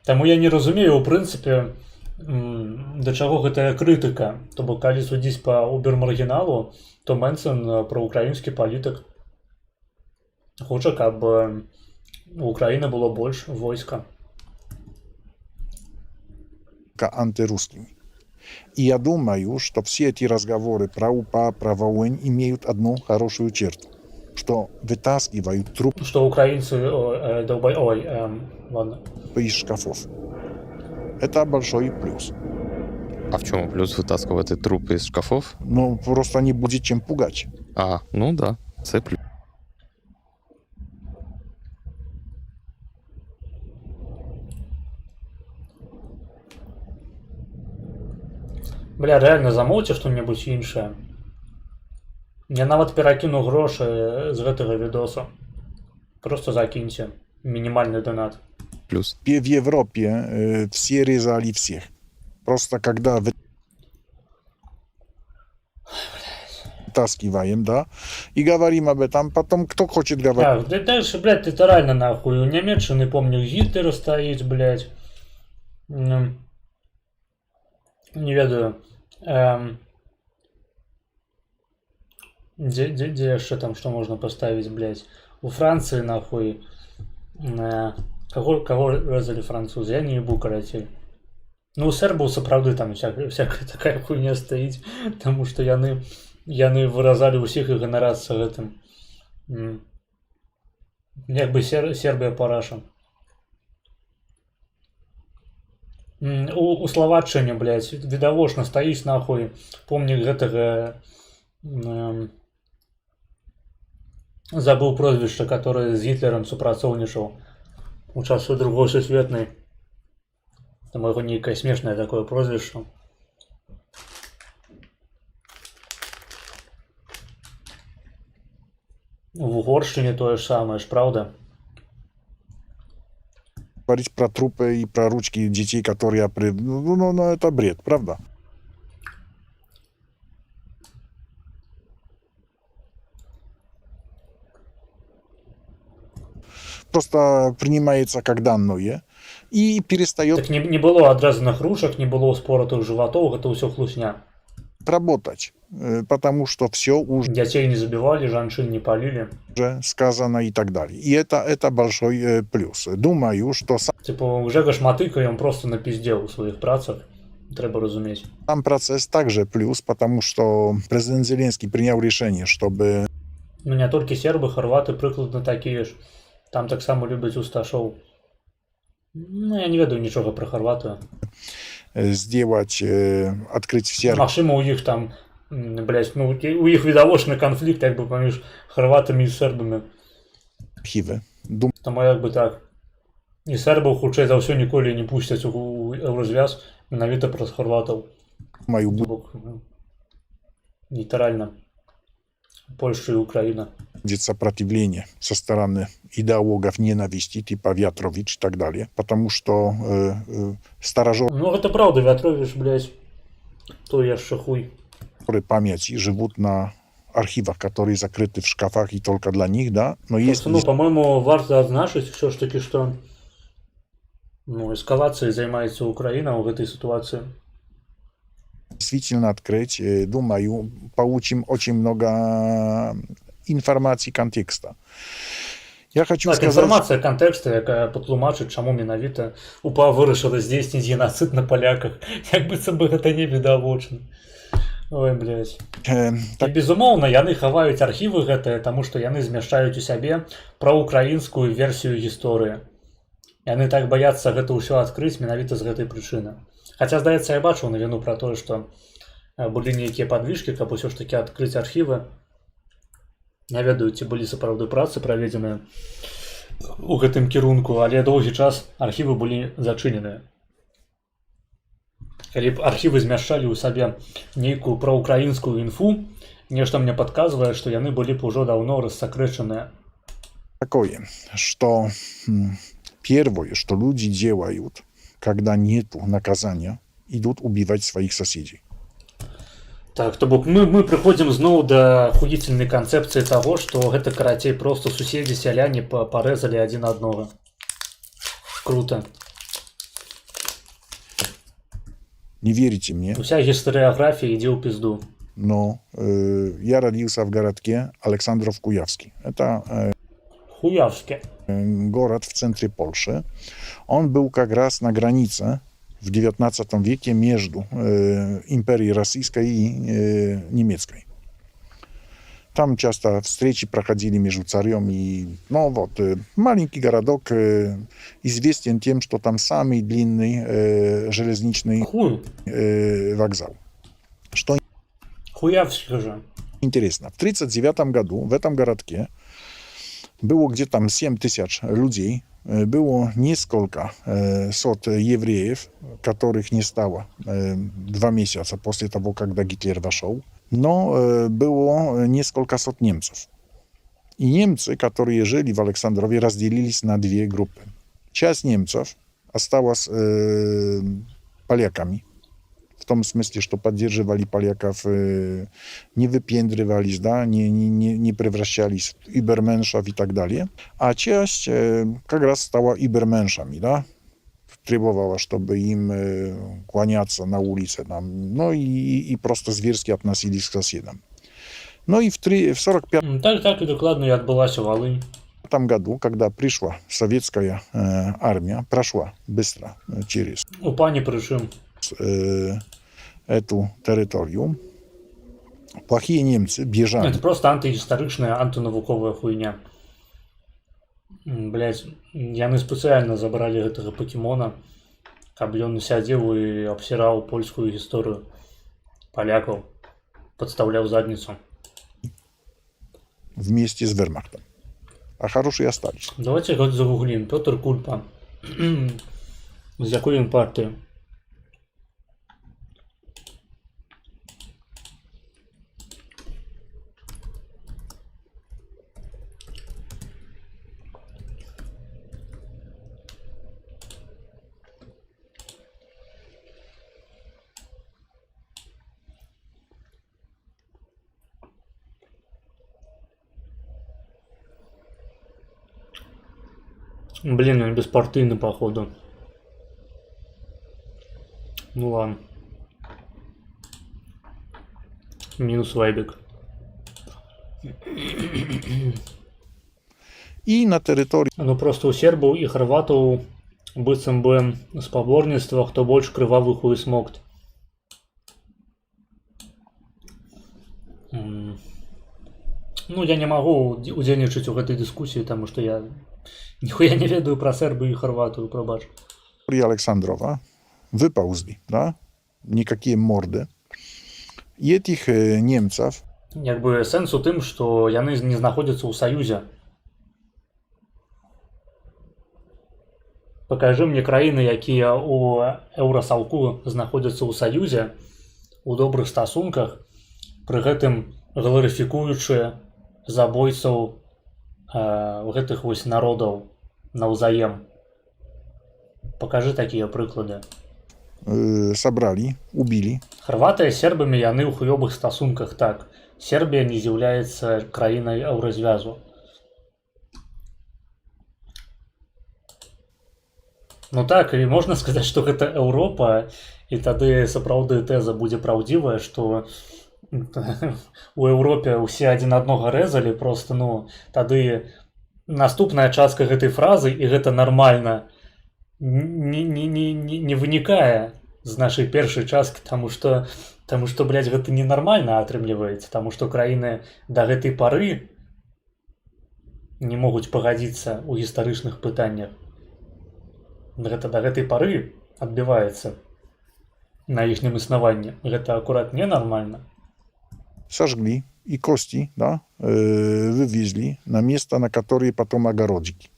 Таму я не разумею, у прынцыпе, да чаго гэтая крытыка. То бок, калі судзіць па убермаргіналу, то Мэнсон, праўкраінскі палітык, хоча, каб у Украіны было больш войска. антирусскими. И я думаю, что все эти разговоры про УПА, про ВОН имеют одну хорошую черту, что вытаскивают трупы Што украінцы ладно. из шкафов. Это большой плюс. А в чому плюс витаскувати трупи з шкафов? Но просто не будет чем пугать. А, ну да, це плюс. Бля, реально замоўце што-небудзь іншае. Я нават перакіну грошы з гэтага відоса. Просто закіньце мінімальны донат. Плюс. В Европе все резали всех. Просто когда вытаскиваем, да, и говорим об этом, потом кто хочет говорить? Да, дальше, блядь, літаральна нахуй. У Нямецчыны, помню, Гітлер стаіць, блядь. Не ведаю. Дзе яшчэ там што можна паставіць, блядь? У Францыі, нахуй. Каго рэзалі французы? Я не ебу, карацей. Ну, у сербаў сапраўды там всякая такая хуйня стаіць, таму што яны выразалі ўсіх і ганарацца гэтым. Як бы Сербія параша. У Словаччыне, блядь, відавочна стаіць нахуй помнік гэтага забыў прозвішча, который з Гітлерам супрацоўнічаў у часу Другой сусветнай. Там яго нейкае смешнае такое прозвішча. В Угоршчыне тое ж самае ж, правда? Говорить про трупы и про ручки детей, которые... Ну, это бред, правда? Просто принимается как данное и перестает Так не было адразу на грушак, не было споратых жыватоў, гэта ўсё хлусня. работать. потому что все уже Детей не забивали, женщин не полили. сказано и так далее. И это большой плюс. Думаю, что Типу, Гжегош Матыка, ён просто напиздел у своих працах. Трэба разуметь. сам процесс также плюс, потому что президент Зеленский принял решение, чтобы Ну, не толькі сербы, хорваты прыкладна такія ж. Там таксама любяць усташоў. Ну, я не ведаю нічога пра Хорватію. сделать, открыть все Магчыма, у іх там, блядь, ну, у іх відавочны канфлікт, як бы, паміж хорватамі і сербамі. архивы. Таму як бы так. І сербаў, хутчэй за ўсё, ніколі не пусцяць у еўразвяз менавіта праз хорватаў. Думаю, Бок, нейтральна. Польша и Украина. будет сопротивление со стороны идеологов ненависти, типа Вятрович и так далее, потому что старожеры Ну, это правда, Вятрович, блядь, то яшчэ хуй. памяти живут на архивах, которые закрыты в шкафах и только для них, да, но есть Просто, ну, по-моему, варто адзначыць все ж таки, что ну, эскалацией займаецца Украина в этой ситуации. действительно открыть, думаю, получим очень много информации, контекста. Я хочу Так, сказать, інфармацыя кантэкста, якая патлумачыць, чаму менавіта УПА вырашыла здзейсніць генацыд на паляках, як быццам бы гэта не відавочна. Ой, блядь. І, безумоўна, яны хаваюць архівы гэтыя, таму што яны змяшчаюць у сябе праўкраінскую версію гісторыі. Яны так баяцца гэта ўсё адкрыць менавіта з гэтай прычыны. Хаця, здаецца, я бачыў навіну пра тое, што былі нейкія падвижкі, каб усё ж такі адкрыць архівы. Не ведаю, ці былі сапраўды працы праведзеныя у гэтым кірунку, але доўгі час архівы былі зачыненыя. Калі б архівы змяшчалі ў сабе нейкую праўкраінскую інфу, нешта мне падказвае, што яны былі б ужо даўно рассакрэчаныя. такое, что первое, что люди делают, когда нет наказания, идут убивать своих соседей. Так, то бок мы прыходзім зноў да ахуіцельнай канцэпцыі таго, што гэта карацей просто суседзі сяляне парэзалі адзін аднога. Круто. Не верите мне, Уся гістарыяграфія ідзе ў пізду. но я родился в городке Александров-Куявский. Это Хуявске. город в центре Польши. Он был как раз на границе в XIX веке между империей российской и немецкой. Там часто встречи проходили между царем и... Ну вот, маленький городок известен тем, что там самый длинный железничный Хуй. вокзал. Что Хуявске же. интересно, в 1939 году в этом городке было где-то там 7 тысяч людей, было несколько сот евреев, которых не стало 2 месяца после того, когда Гитлер вошел, но было несколько сот немцев. И немцы, которые жили в Александрове, разделились на 2 группы. Часть немцев осталась поляками, в том смысле, что поддерживали поляков, не выпендривались, да, не превращались в übermenschów и так далее. А часть как раз стала übermenschами, да, требовала, чтобы им кланяться на улице, там, ну и просто зверски относились к соседам. Ну и в 1945 Так і докладно і адбылася Волынь. году, когда пришла советская армия, прошла быстро через УПА не прычым. эту территорию, плохие немцы бежали. Это просто антыгістарычная, антынавуковая хуйня. Блять, яны спецыяльна забралі гэтага пакемона, каб ён сядзеў і абсіраў польскую гісторыю палякаў, падстаўляў задніцу. Вместе с вермахтом. А хорошие остались. Давайте гэта загуглім. Пётр Кульпа. З якой ён партыі? Блин, он беспартийный, походу. Ну ладно. Мінус вайбік. І на території Ну просто у сербаў і харватаў быццам бы спаборніцтва, хто больш крывавы хуесмокт. Ну, я не магу удзельнічаць у гэтай дыскусіі, таму што я ніхуя не ведаю пра Сербію і Хорватію, прабач. Александрова выползли, да, никакие морды. И этих немцев Як бы сэнс у тым, што яны не знаходзяцца ў саюзе. Пакажы мне краіны, якія ў еўрасаўку знаходзяцца ў саюзе, у добрых стасунках, пры гэтым гларыфікуючы забойцаў гэтых вось народаў наўзаем. Пакажы такія прыклады. собрали, убили. Хорватыя з сербамі яны ў хуёбых стасунках, так. Сербія не з'яўляецца краінай еўразвязу. Ну так, і можна сказаць, што гэта Еўропа, і тады сапраўды тэза будзе праўдзівая, што у Еўропе ўсе адзін аднога рэзалі, просто, ну, тады наступная частка гэтай фразы, і гэта нармальна, не вынікае з нашай першай часткі, таму што, блядь, гэта ненармальна атрымліваецца, таму што краіны да гэтай пары не могуць пагадзіцца ў гістарычных пытаннях. Гэта да гэтай пары адбіваецца на іхнім існаванні. Гэта акурат ненармальна. Сожгли и кости, да, вывезли на место, на которые потом огородили.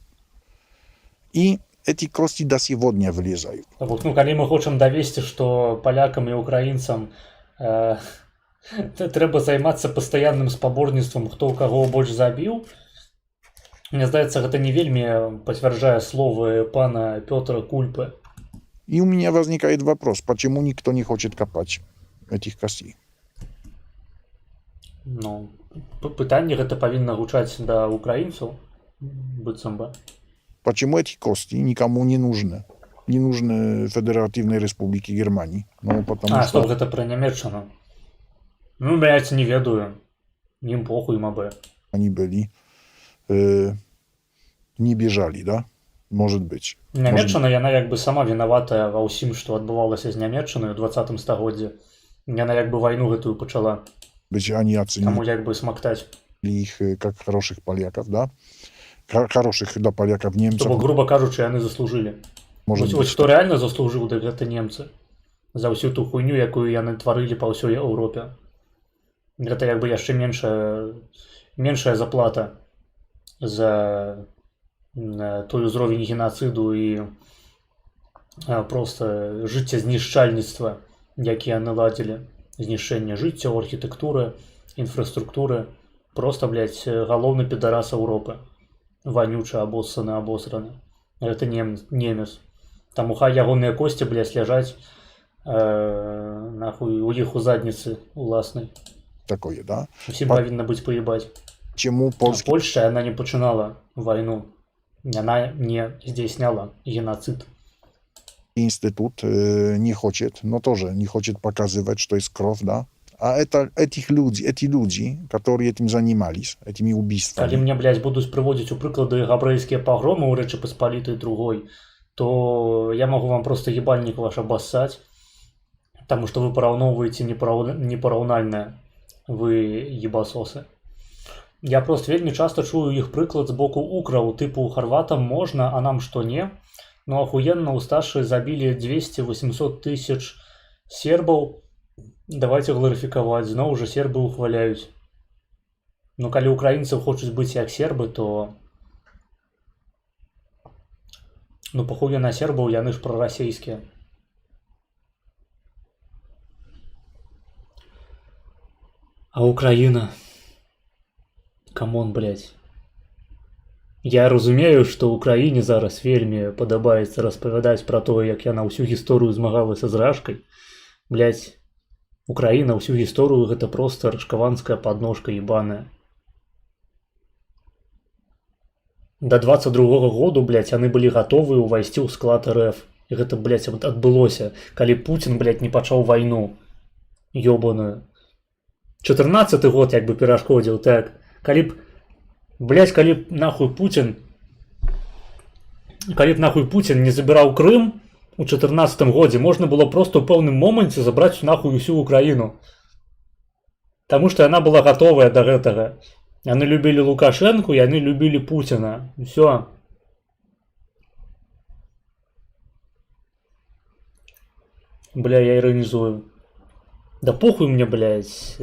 И эти кости до сегодня вылезают. Вот, ну, калі мы хочам давесці, што палякам і украінцам трэба займацца пастаянным спаборніцтвам, хто ў каго больш забіў, мне здаецца, гэта не вельмі пацвярджае словы пана Пётра Кульпы. И у меня возникает вопрос, почему никто не хочет копать этих костей? Ну, пытанне гэта павінна гучаць да украінцаў, быццам бы. Почему эти кости никому не нужны? Не нужны Федеративной Республике Германии. Ну, потому Што гэта пра Нямецчыну? Ну, блядь, не ведаю. Ім похуй, мабы. они были, не бежали, да? Может быть. Нямецчына, яна як бы сама вінаватая ва ўсім, што адбывалася з Нямецчынай у 20 стагоддзі. Яна як бы вайну гэтую пачала. Быть, они оценили Таму як бы смактаць. их как хороших поляков, да? Хороших для поляков немцев. То бок, груба кажучы, яны заслужылі. Может Вось быть, хто рэальна заслужыў, дык гэта немцы. За ўсю ту хуйню, якую яны тварылі па ўсёй Еўропе. Гэта як бы яшчэ меншая заплата за той узровень генацыду і проста жыццязнішчальніцтва, які яны ладзілі. Знішчэнне жыццяў, архітэктуры, інфраструктуры. Проста, блядь, галоўны підарас Еўропы. Ванючы, абоссаны, абосраны. Гэта немец. Таму хай ягоныя косці, блядь, ляжаць нахуй у іх у задніцы уласнай. такое, да? Усім павінна быць паебаць. Чему польский Польша, яна не пачынала вайну. Яна не здзяйсняла геноцид. институт не хочет, но тоже не хочет показывать, что есть кровь, да? А это эти люди, которые этим занимались, этими убийствами. Калі мне, блядь, будуць прыводзіць у прыклады габрэйскія пагромы ў Рэчы Паспалітай другой, то я магу вам просто ебальнік ваш абассаць, таму што вы параўноўваеце непараўнальнае, вы ебасосы. Я просто вельмі часта чую іх прыклад з боку украў, тыпу харватам можна, а нам што не. Ну ахуенна, усташы забілі 200-800 тысяч сербаў. Давайте гларыфікаваць, зноў жа сербы ухваляюць. Ну калі украінцы хочуць быць як сербы, то ну пахуе на сербаў, яны ж прарасейскія. А Украіна? Камон, блядь. Я разумею, што Украіне зараз вельмі падабаецца распавядаць пра тое, як яна ўсю гісторыю змагалася з рашкай. Блядь, Украіна ўсю гісторыю гэта проста рашкаванская падножка ебаная. До 22-го году, блядь, яны былі гатовы ўвайсці ў склад РФ. І гэта, блядь, адбылося, калі Путін, блядь, не пачаў вайну ёбаную. 14 год як бы перашкодзіў, так. Калі б, блядь, калі б нахуй Путін не забіраў Крым у 14 годзе, можна было просто ў пэўным моманце забраць нахуй усю Украіну. Таму што яна была гатовая да гэтага. Яны любілі Лукашэнку, яны любілі Пуціна. Усё. Бля, я іранізую. Да похуй мне, блядь.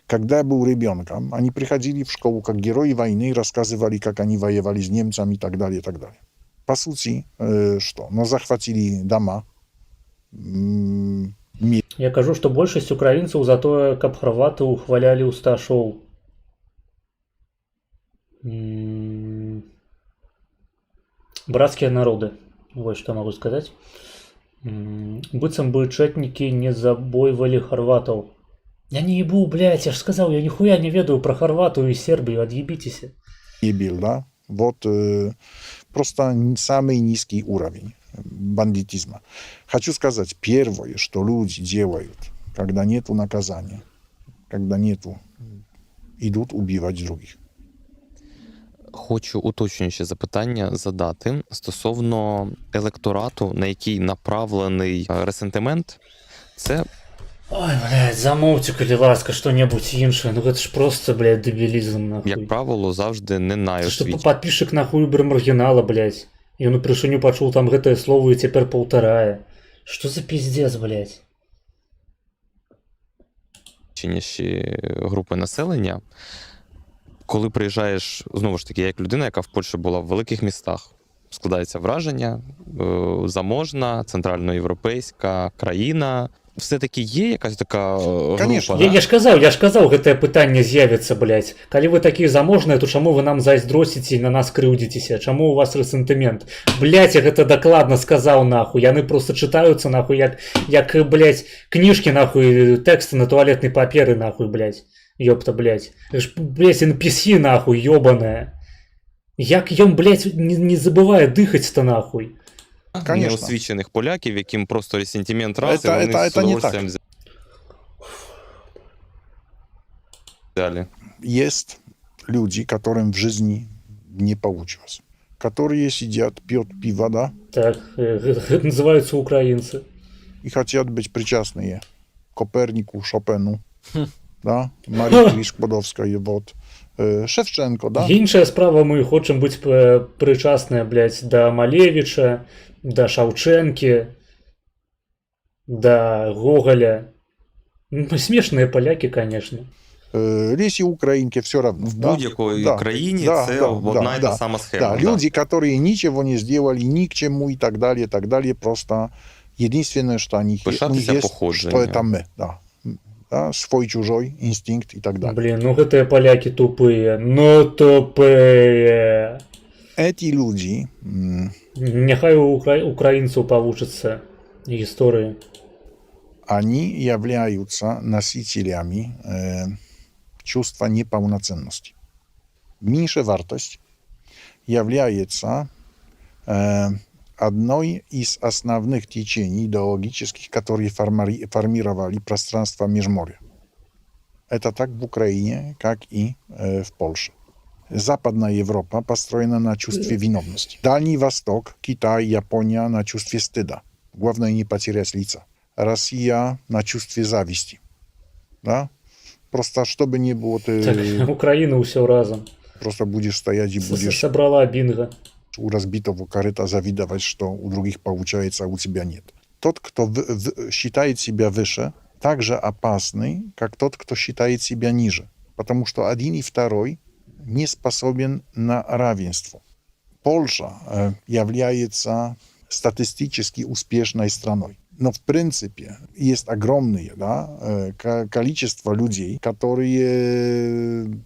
Когда я был ребенком, они приходили в школу как герои войны и рассказывали, как они воевали с немцами и так далее, и так далее. По сути, что? Но захватили дома. Я кажу, што большасць украінцаў за тое, каб харваты ухвалялі усташоў. Брацкія народы. Вот што магу сказаць. Быццам бы чэтнікі не забойвалі харватаў. Я не ебу, блядь, я ж сказал, я нихуя не ведаю про Хорватию и Сербию, отъебитесь. Ебил, да? Вот просто самый низкий уровень бандитизма. Хочу сказать, первое, что люди делают, когда нету наказания, когда нету, идут убивать других. Хочу уточнююче запитання задати стосовно електорату, на який направлений ресентимент. Це Ой, блядь, замовьте, коли ласка, что-нибудь іншее. Ну это ж просто, блядь, дебилизм, нахуй. як правило, завжди не Це що найосвіт. подписчик нахуй маргінала, блядь. І он при не почув там гэтае слово і цяпер паўтарае. Что за пиздец, блядь? Чиніші групи населення. Коли приїжджаєш, знову ж таки, як людина, яка в Польщі була в великих містах, складається враження, заможна, центральноєвропейська країна. Все-таки є якась така Конечно. група? Я ж казаў, гэтае пытанне з'явіцца, блядь. Калі вы такія заможныя, то чаму вы нам зайздросіце і на нас крыўдзіцеся? Чаму у вас рэсентымент? Блядь, я гэта дакладна сказаў, нахуй. Яны просто чытаюцца, нахуй, як блядь, кніжкі, нахуй, тэксты на туалетнай паперы, нахуй, блядь. Ёпта, блядь. Блядь, NPC, нахуй, ёбаная. Як ён, блядь, не забывае дыхаць-то, нахуй. Конечно. Неосвічених поляків, яким просто ресентимент раз, і Это- вони это з не удовольствием взяли. Есть люди, которым в жизни не получилось, которые сидят, пьют пиво, да, Так, гэта называюцца украінцы. и хотят быть причастные к Копернику, Шопену, да, Марии Складовской, вот, Шевченко, да. Іншая справа, мы хочам быць прычасныя, блядь, да Малевіча, да Шаўчэнкі, да Гоголя. Ну, смешныя палякі, конечно. Лесі Українки все равно. В да? будь-якій Да, країні да, це да, одна да, і та да. сама схема. Да, люди, которые ничего не сделали, ни к чему и так далее, просто единственное, что у них Пишатися есть, походженням. что это мы, да. Да, свой-чужой инстинкт и так далее. Блин, ну гэтыя палякі тупыя, ну тупыя. Эти люди, Няхай у украінцаў павучацца гісторыі. они являются носителями чувства неполноценности. Меньшая вартость является одной из основных течений идеологических, которые формировали пространство Межморья. Это так в Украине, как и в Польше. Западная Европа построена на чувстве виновности. Дальний Восток, Китай, Япония на чувстве стыда. Главное не потерять лица. Россия на чувстве зависти. Да? Просто чтобы не было, ты Так, Украіна ўсё разам. просто будешь стоять и будешь Сабрала бінга. у разбитого корыта завидовать, что у других получается, а у тебя нет. Тот, кто считает себя выше, так же опасный, как тот, кто считает себя ниже. Потому что один и второй не способен на равенство. Польша является статистически успешной страной. Но в принципе есть огромное, да, количество людей, которые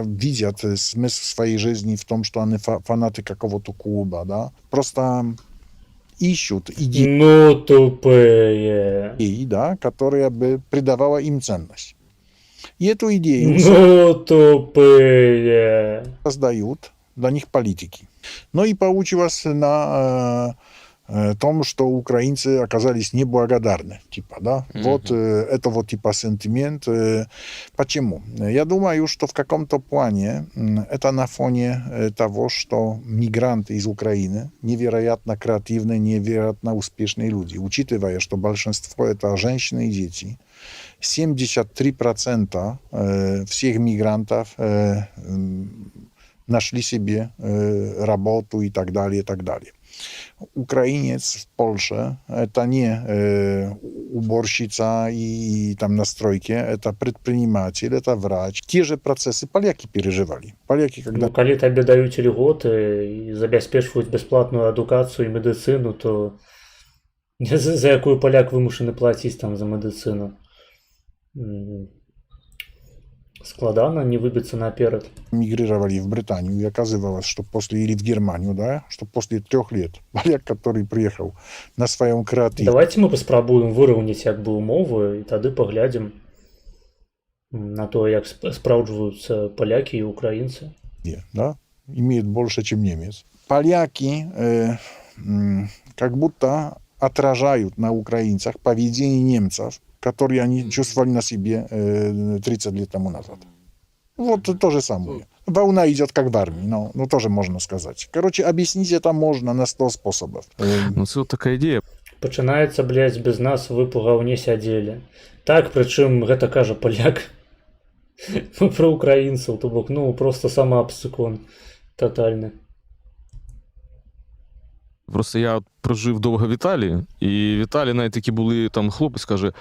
видят смысл своей жизни в том, что они фанаты какого-то клуба, да, просто ищут идеи, Ну тупые. да, которая бы придавала им ценность. И эту идею Ну тупые. создают для них политики. Но и получилось на том, что украинцы оказались неблагодарны, типа, да. Вот это вот типа сентимент. Почему? Я думаю, что в каком-то плане это на фоне того, что мигранты из Украины невероятно креативные, невероятно успешные люди, учитывая, что большинство это женщины и дети. 73% всех мигрантов нашли себе работу и так далее, и так далее. Украинец в Польше это не уборщица и там на стройке, это предприниматель, это врач. Те же процессы поляки переживали. Поляки, когда... Ну, калі табе даюць льготы і забяспечваюць бясплатную адукацыю і медыцыну, то за якую паляк вымушаны плаціць там за медыцыну? Складана не выбиться наперед. Мигрировали в Британию, и оказывалось, что после, или в Германию, да, что после 3 лет поляк, который приехал на своем креативе... Давайте мы паспрабуем выраўняць як бы умовы, і тады паглядзім на то, як спраўджваюцца палякі і украінцы. Да, имеет больше, чем немец. Поляки как будто отражают на украинцах поведение немцев, которые они чувствовали на себе 30 лет тому назад. Вот то же самое. Волна идет как в армии, ну тоже можно сказать. Короче, объяснить это можно на 100 способов. Ну, це от така ідея. Пачынаецца, блядь, без нас выпугаў не сядзелі. Так, прычым гэта кажа паляк. Про украінцаў, то бок, ну, просто самаабсыкон тотальны. Просто я прожив довго в Італії, і в Італії навіть такі були, там хлопець каже,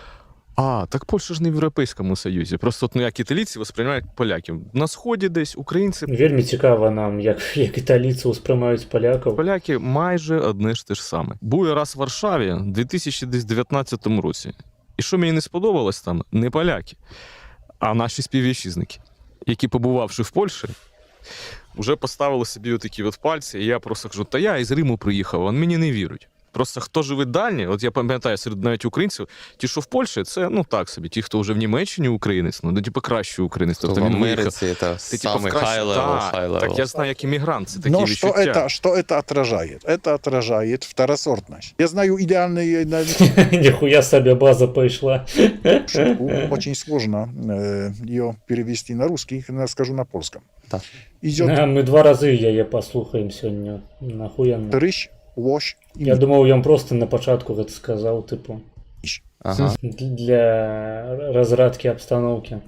так Польща ж не в Європейському Союзі. Просто от, як італійці восприймають поляків. На Сході десь українці... Вельмі цікаво нам, як італійці усприймають поляків. Поляки майже одне ж те ж саме. Був я раз в Варшаві в 2019 році. І що мені не сподобалось там? Не поляки, а наші співвітчизники, які, побувавши в Польщі, вже поставили собі отакі от пальці, і я просто кажу, та я із Риму приїхав, вони мені не вірять. Просто хто живе дальні, от я пам'ятаю, серед навіть українців, ті, що в Польщі, це, ну так собі, ті, хто вже в Німеччині українець, ну, типу, кращий українець. Тобто в він Америці це самий high-level. Так, я знаю, як іммігрант, це такі Но відчуття. что это отражает? Это отражает второсортность. Я знаю идеальные... Ніхуя собі база пішла. Шутку. Очень сложно ее перевести на русский, скажу на польском. Так. Идет Ми 2 рази її послухаємо сьогодні. Нахуєнно. рыщ, ложь и Я думав, ён просто на початку гэта сказав, типу, Ага. для розрядки обстановки.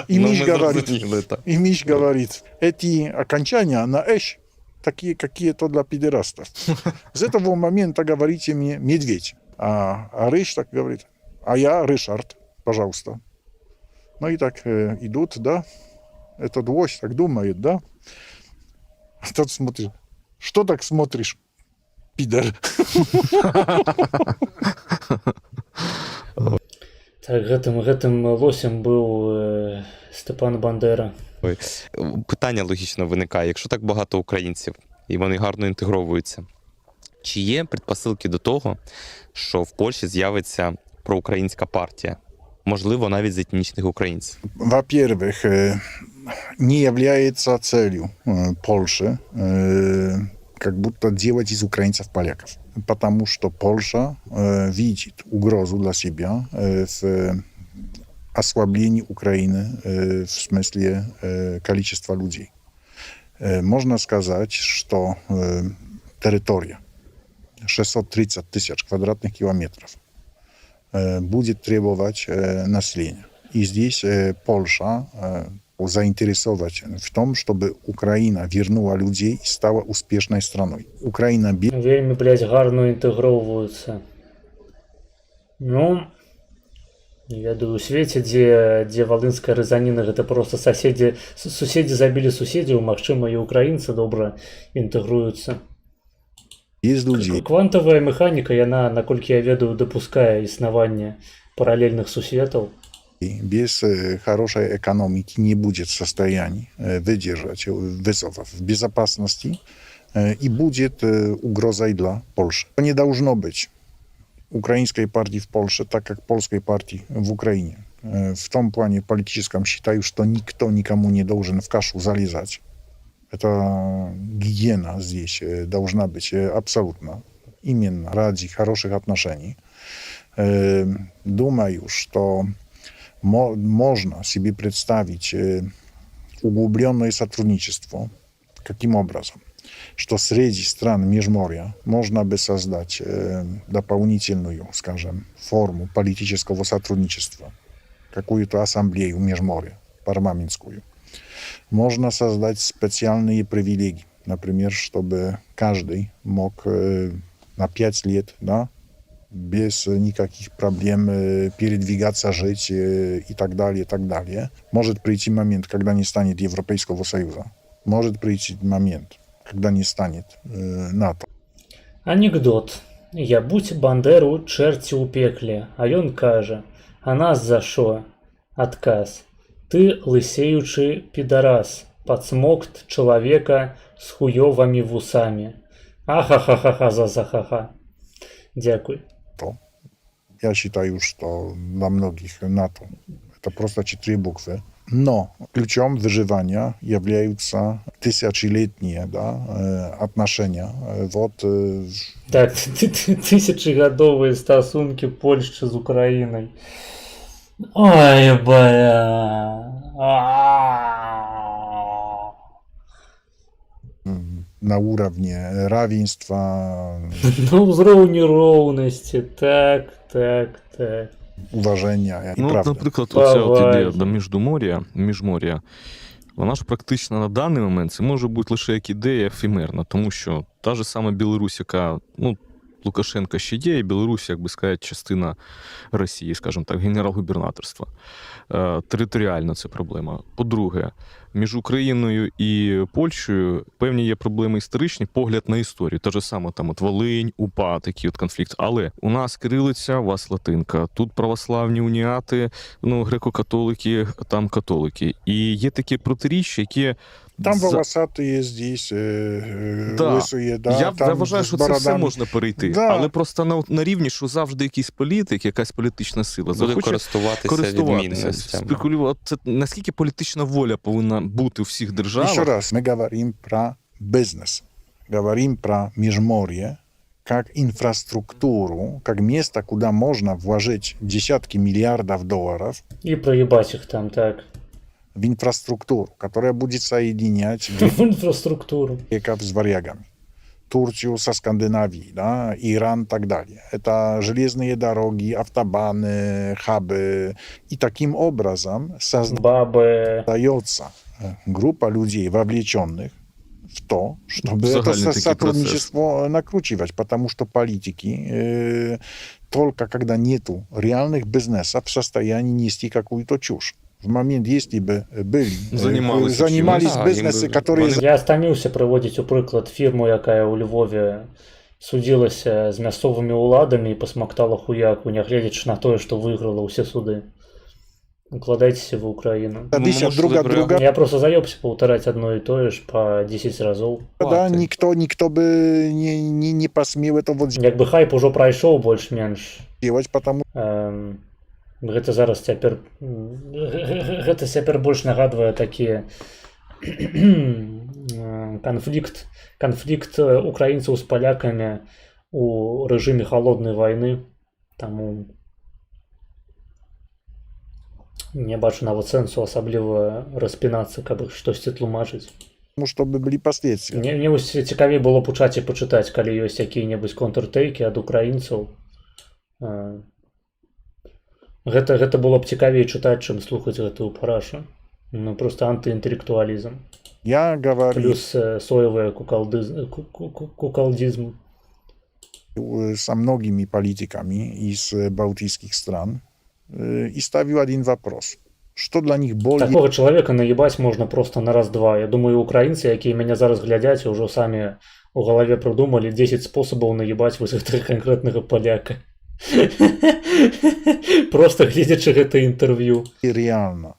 И Ну, Миш ми говорит, зрозуміли, так. и Миш говорит, эти окончания на «эщ» такие какие-то для пидерастов. С этого момента говорите мне «медведь». А Рыщ так говорит, а я Рышард, пожалуйста. Ну и так идут, да. Этот лось так думает, да. А тот смотрит. Что так смотришь, пидор? Так, гэтым лосем быў Степан Бандера. Питання логічно виникає. Якщо так багато українців, і вони гарно інтегровуються, чи є предпосилки до того, що в Польщі з'явиться проукраїнська партія? Можливо, навіть з етнічних українців. Во-первых, не является целью Польши как будто делать из украинцев поляков. Потому что Польша видит угрозу для себя в ослаблении Украины в смысле количества людей. Можно сказать, что территория 630 тысяч квадратных километров будет требовать населения. И здесь Польша заинтересовать в том, чтобы Украина вернула людей и стала успешной страной. Украина Вельмі, блядь, гарно інтэгроўваюцца. Ну, не ведаю, у свеце, дзе валынская рызаніна, гэта просто суседзі забілі суседзяў, магчыма, і украінцы добра інтэгруюцца. есть людей. Квантавая механіка, яна, наколькі я ведаю, дапускае існаванне паралельных сусветаў. Без хорошей экономики не будет в состоянии выдержать вызовов в безопасности и будет угрозой для Польши. Не должно быть украинской партии в Польше, так как польской партии в Украине. В том плане политическом считаю, что никто никому не должен в кашу залезать. Это гигиена здесь должна быть абсолютно. Именно ради хороших отношений. Думаю, что можно себе представить углубленное сотрудничество. Каким образом? Что среди стран Межморья можно бы создать дополнительную, скажем, форму политического сотрудничества, какую-то ассамблею Межморья, парламентскую. Можно создать специальные привилегии, например, чтобы каждый мог на 5 лет, да, без никаких проблем передвигаться, жить и так далее, и так далее. Может прийти момент, когда не станет Европейского Союза. Может прийти момент, когда не станет НАТО. Анекдот. Я будь Бандеру чэрці ў пекле, а ён кажа: а нас за шо? Адказ. Ты лысеючы пидарас, подсмокт человека с хуёвыми вусами. Ахахахаха за-за-ха-ха. Дякую. Я считаю, что для многих НАТО это просто 4 буквы. Но ключом выживания являются тысячелетние, да, отношения. Вот, Так, тысячегодовые стосунки Польши с Украиной. Ой, бля. на уровне равенства, На ўзроўні роўнасці, так. уважения и Ну, от, правды. наприклад, оця от Давай. ідея до міжмор'я, вона ж практично на даний момент це може бути лише як ідея ефемерна, тому що та ж сама Білорусь, яка, ну, Лукашенка ще є, і Білорусь, як би сказати, частина Росії, скажімо так, генерал-губернаторства. Територіально це проблема. По-друге, між Україною і Польщею певні є проблеми історичні, погляд на історію. Те ж саме там от Волинь, УПА, такий от конфлікт. Але у нас кирилиця, у вас латинка. Тут православні уніати, ну, греко-католики, там католики. І є такі протиріччя, які... Там волосатые здесь, Да. лисые, да, Я там вважаю, з що це все бородами. можна перейти. Да. Але просто на рівні, що завжди якийсь політик, якась політична сила Буде захоче користуватися відмінностями. спекулювати. Це наскільки політична воля повинна бути у всіх Еще державах? раз, мы говорим про бизнес, говорим про межморье, как инфраструктуру, как место, куда можно вложить десятки миллиардов долларов І проїбать їх там, так. в инфраструктуру, которая будет соединять В інфраструктуру. греков с варягами, Турцию со Скандинавией, да, Иран и так далее. Это железные дороги, автобаны, хабы. И таким образом Баби. создается группа людей, вовлеченных в то, чтобы Загальный это такой сотрудничество накручивать, потому что политики только когда нету реальных бизнесов в состоянии нести какую-то чушь. В момент, если бы были, Занимались занимались чимось. бизнесы, Да, которые Я стаміўся прыводзіць у прыклад фірму, якая ў Львове судзілася з мясцовымі ўладамі і пасмактала хуяку, нягледзячы на тое, што выйграла ўсе суды. Укладайцеся в Украіну. тысяча может, друг от выбрать. друга, Я просто заёбся паўтараць одно і тое ж па 10 разоў. да, Хватит. никто бы не посмел это вот Як бы хайп ужо прайшоў больш-менш. сделать, потому Гэта зараз цяпер гэта цяпер больш нагадвае такі канфлікт украінцаў з палякамі у рэжыме холоднай вайны. Таму не бачу нават сэнсу асабліва распінацца, каб іх штосьці тлумачыць. чтобы были последствия. Мне вось цікавей было б у чаце пачытаць, калі ёсць якія-небудзь контртэйкі ад украінцаў. Гэта было б цікавей чытаць, чым слухаць гэтую парашу. Ну, просто антыінтэлектуалізм. Я говорю Плюс соевый куколдизм. со многими политиками из балтийских стран и ставил один вопрос. Что для них более... Такого чалавека наебаць можна просто на раз-два. Я думаю, украінцы, якія мяне зараз глядяць, ўжо самі у галаве прыдумалі 10 спосабаў наебаць вось гэтага канкрэтнага паляка. Просто глядзячы гэта інтэрв'ю. реально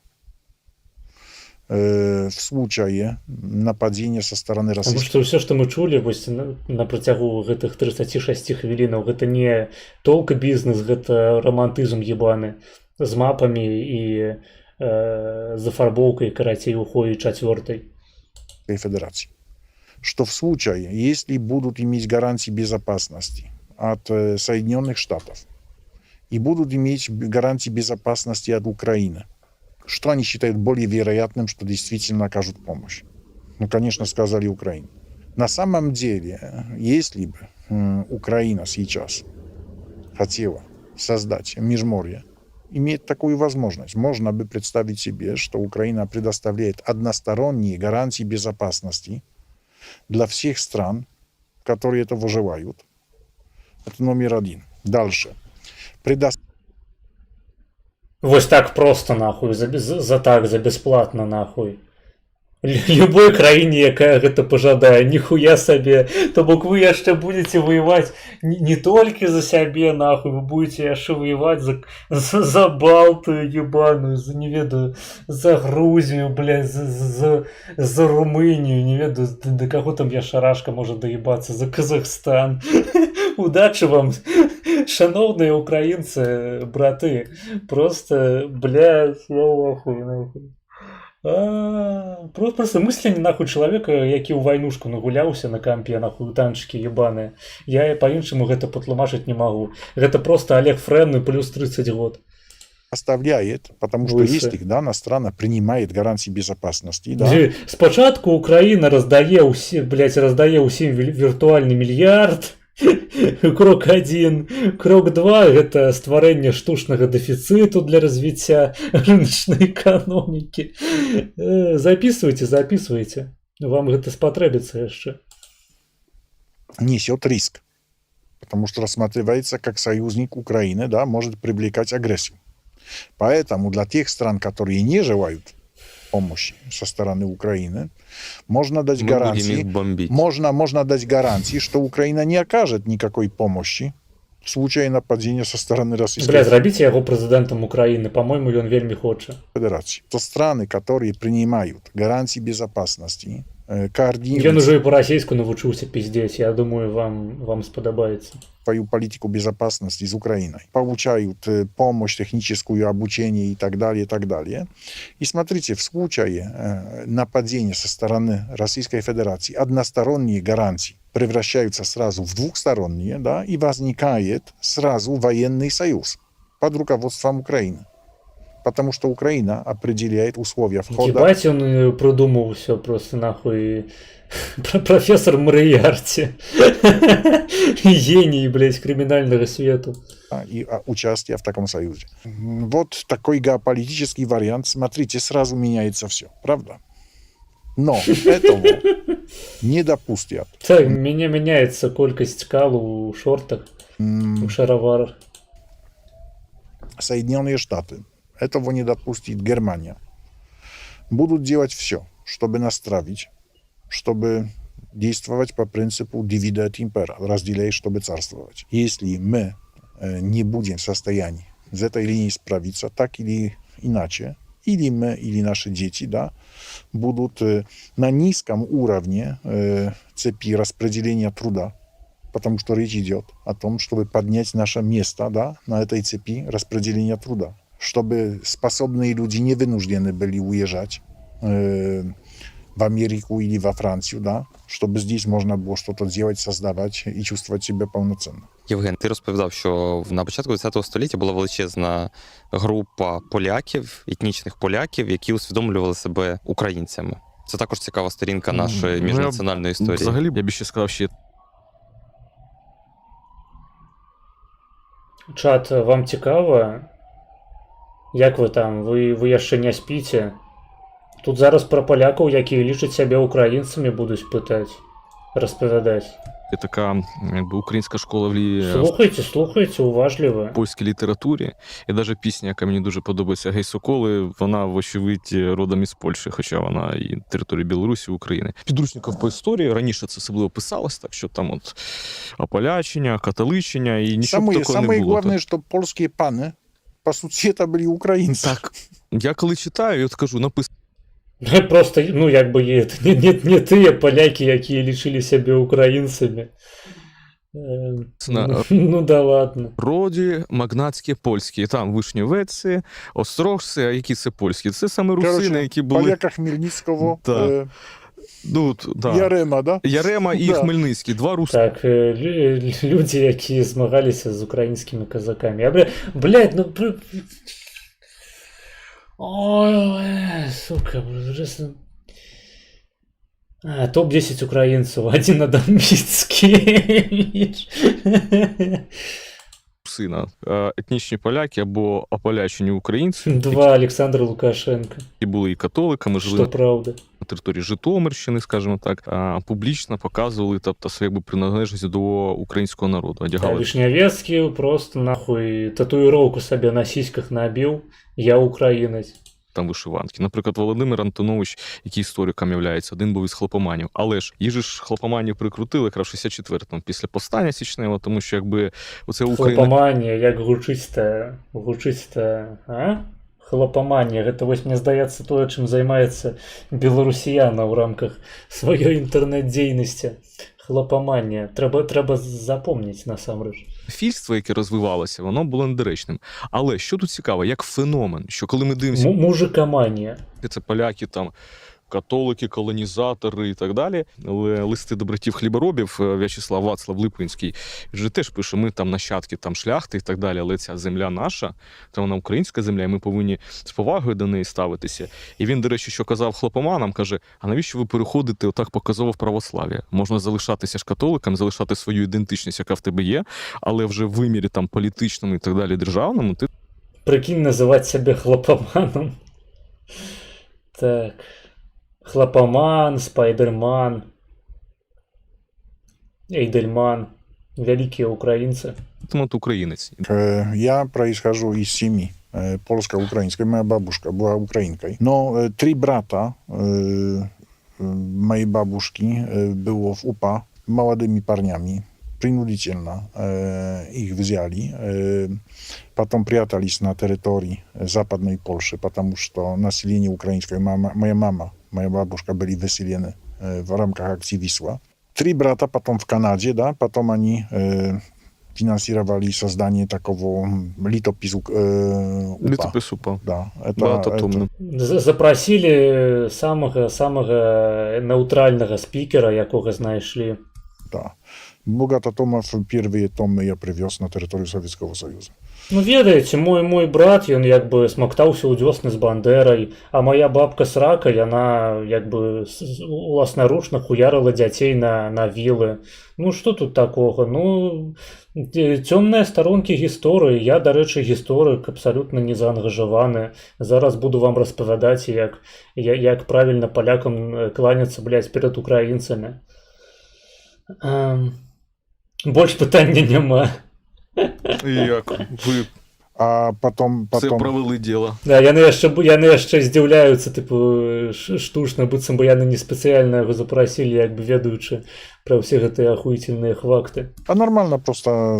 в случае нападения со стороны Таму России. што ўсё, што мы чулі вось на працягу гэтых 36 хвілінаў, гэта не толк бізнес, гэта романтызм ебаны з мапамі і з афарбоўкай, карацей, у хої 4. Федерации. Что в случае, если будут иметь гарантии безопасности от Соединенных Штатов и будут иметь гарантии безопасности от Украины, что они считают более вероятным, что действительно окажут помощь? Ну, конечно, сказали Украине. На самом деле, если бы Украина сейчас хотела создать Межморье, имеет такую возможность, можно бы представить себе, что Украина предоставляет односторонние гарантии безопасности для всех стран, которые этого желают. Это номер один. Дальше. Вось так просто, нахуй, за бесплатно, нахуй. Любой краіне, якая гэта пажадае, ніхуя сабе. То бок вы яшчэ будете воевать не толькі за сябе, нахуй, вы будете яшчэ воевать за Балтыю ебаную, за, не ведаю, за Грузію, блядь, за Румынію, не ведаю, до каго там я шарашка можа доебаться, за Казахстан. Удачи вам, шановные украинцы, браты. Просто, блядь, я нахуй, нахуй. Просто мыслі нахуй чалавека, які ў вайнушку нагуляўся на кампе, нахуй танчыкі ебаныя. Я па-іншаму гэта патлумачыць не магу. Гэта просто Олег Френны плюс 30 год. Оставляет, потому что Лысый. если да, страна принимает гарантии безопасности, да, Спачатку Украина раздае ўсім віртуальны мільярд. Крок 1. Крок 2 – гэта стварэнне штучнага дэфіцыту для развіцця рыночнай эканомікі. Записывайте. Вам гэта спатрэбіцца яшчэ. несет риск, потому что рассматривается как союзник Украины, да, может привлекать агрессию. Поэтому для тех стран, которые не желают помощи со стороны Украины, можно дать гарантии, можно дать гарантии, что Украина не окажет никакой помощи в случае нападения со стороны Российской Зрабіце яго прэзідэнтам Украины, по-моему, ён вельмі хоча. Федерации. То страны, которые принимают гарантии безопасности, Ён координируют уже і по-расійску навучыўся пиздеть. Я думаю, вам сподобаецца. свою политику безопасности с Украиной, получают помощь, техническую обучение и так далее, и так далее. И смотрите, в случае нападения со стороны Российской Федерации односторонние гарантии превращаются сразу в двухсторонние, да, и возникает сразу военный союз под руководством Украины. Потому что Украина определяет условия входа. Ебать, он придумал все просто нахуй. Профессор Мориарти. Гений, блядь, криминального света. И участия в таком союзе. Вот такой геополитический вариант. Смотрите, сразу меняется все. Правда? Но этого не допустят. Так, меняется колькость калу у шортах, у шароварах. Соединенные Штаты. Этого не допустит Германия. Будут делать все, чтобы настроить, чтобы действовать по принципу divide et impera, разделяй, чтобы царствовать. Если мы не будем в состоянии с этой линией справиться, так или иначе, или мы, или наши дети, да, будут на низком уровне цепи распределения труда, потому что речь идет о том, чтобы поднять наше место, да, на этой цепи распределения труда, чтобы способные люди не вынуждены были уезжать в Америку или во Францию, да, чтобы здесь можно было что-то делать, создавать и чувствовать себя полноценно. Євген, ти розповідав, що на початку ХХ століття була величезна група поляків, етнічних поляків, які усвідомлювали себе українцями. Це також цікава сторінка нашої міжнаціональної історії. Взагалі, я б ще сказав, що Чат, вам цікаво? Як ви там? Ви яшчэ не спіце? Тут зараз про полякаў, якія лічаць сябе українцамі, будуць пытаць, распавядаць. є така якби українська школа Слухайте, уважливо. в польській літературі. І навіть пісня, яка мені дуже подобається, «Гей, Соколи», вона, вочевидь, родом із Польщі, хоча вона і території Білорусі, України. Підручників по історії раніше це особливо писалось, так що там от ополячення, католичення і нічого такого не було. Самое главное, что польские паны, по сути, это были украинцы. Так, я коли читаю, я от кажу, написано. Просто, ну, якби не тыя поляки, якія лічылі сябе українцамі. Ну да ладно. Роді, магнатські, польські. Там вишньовеці, острожці, а які це польські? Це саме русини, Короче, які були... поляка Хмельницького Да. Ну, да. Ярема, да? Ярема і Да. Хмельницький, два русські. Так, люди, які змагалися з українськими козаками. Блядь, ну... Ой, сука, просто... Топ-10 украинцев, один Адамбицький. Сина. Етнічні поляки або ополячені українці, Два Александра Лукашенко, які були і католиками, жили что правда. на території Житомирщини, скажімо так, публічно показували, тобто, свою якби приналежність до українського народу. Да, Одягали Вишневецкий просто нахуй татуировку себе на сиськах набил. Я украинец. там вишиванки. Наприклад, Володимир Антонович, який істориком являється, один був із хлопоманів. Але ж їх же ж хлопоманів прикрутили якраз в 64-му, після повстання січневого, тому що якби оце Україна... Хлопоманія, як гучыць-то, а? Хлопоманія, гэта вось мне здаецца тое, чым займаецца беларусіяна ў рамках сваёй інтэрнэт-дзейнасці. Хлопоманія. Треба запомніць насамрэч. Фільство, яке розвивалося, воно було недоречним. Але що тут цікаво, як феномен, що коли ми дивимося, Мужикоманія. це поляки там, католики, колонізатори і так далі. Листи до братів хліборобів В'ячеслав Вацлав Липинський вже теж пише, ми там нащадки там шляхти і так далі, але ця земля наша, це вона українська земля, і ми повинні з повагою до неї ставитися. І він, до речі, що казав хлопоманам, каже, а навіщо ви переходите отак показово в православ'я? Можна залишатися ж католиком, залишати свою ідентичність, яка в тебе є, але вже в вимірі там політичному і так далі державному ти... Прикинь, називати себе хлопоманом. Так... Хлопоман, Спайдерман, Эйдельман, великие украинцы. Тому ти українець. Я происхожу из семьи польско-украинской. Моя бабушка была украинкой. Но 3 брата моей бабушки было в УПА молодыми парнями. Принудительно их взяли. Потом прятались на территории Западной Польши, потому что население украинское, моя мама, моя бабушка были выселены в рамках акции «Висла». 3 брата потом в Канаде, да, потом они финансировали создание такого летопису УПА. Літопис УПА. Да, Багатотомно. Запросили самого нейтрального спикера, якого знайшли. Да. Багатотомов первые томы я привез на территорию Советского Союза. Ну, ведаеце, мой брат, ён як бы смактаўся ў дзёсны з Бандерай, а моя бабка с ракай, яна як бы уласнаручна хуярыла дзяцей на вілы. Ну, што тут такога? Ну, цёмныя старонкі гісторыі. Я, дарэчы, гісторык, абсалютна не заангажаваны. Зараз буду вам распавядаць, як правільна палякам кланяцца, блядь, перад украінцамі. Больш пытання няма. Як ви А потом... це провели діло. Да, яны яшчэ здзіўляюцца, тыпу, штучна, быццам бы яны не спецыяльна яго запрасілі, як бы ведаючы пра ўсе гэтыя ахуительныя факты. А нормально просто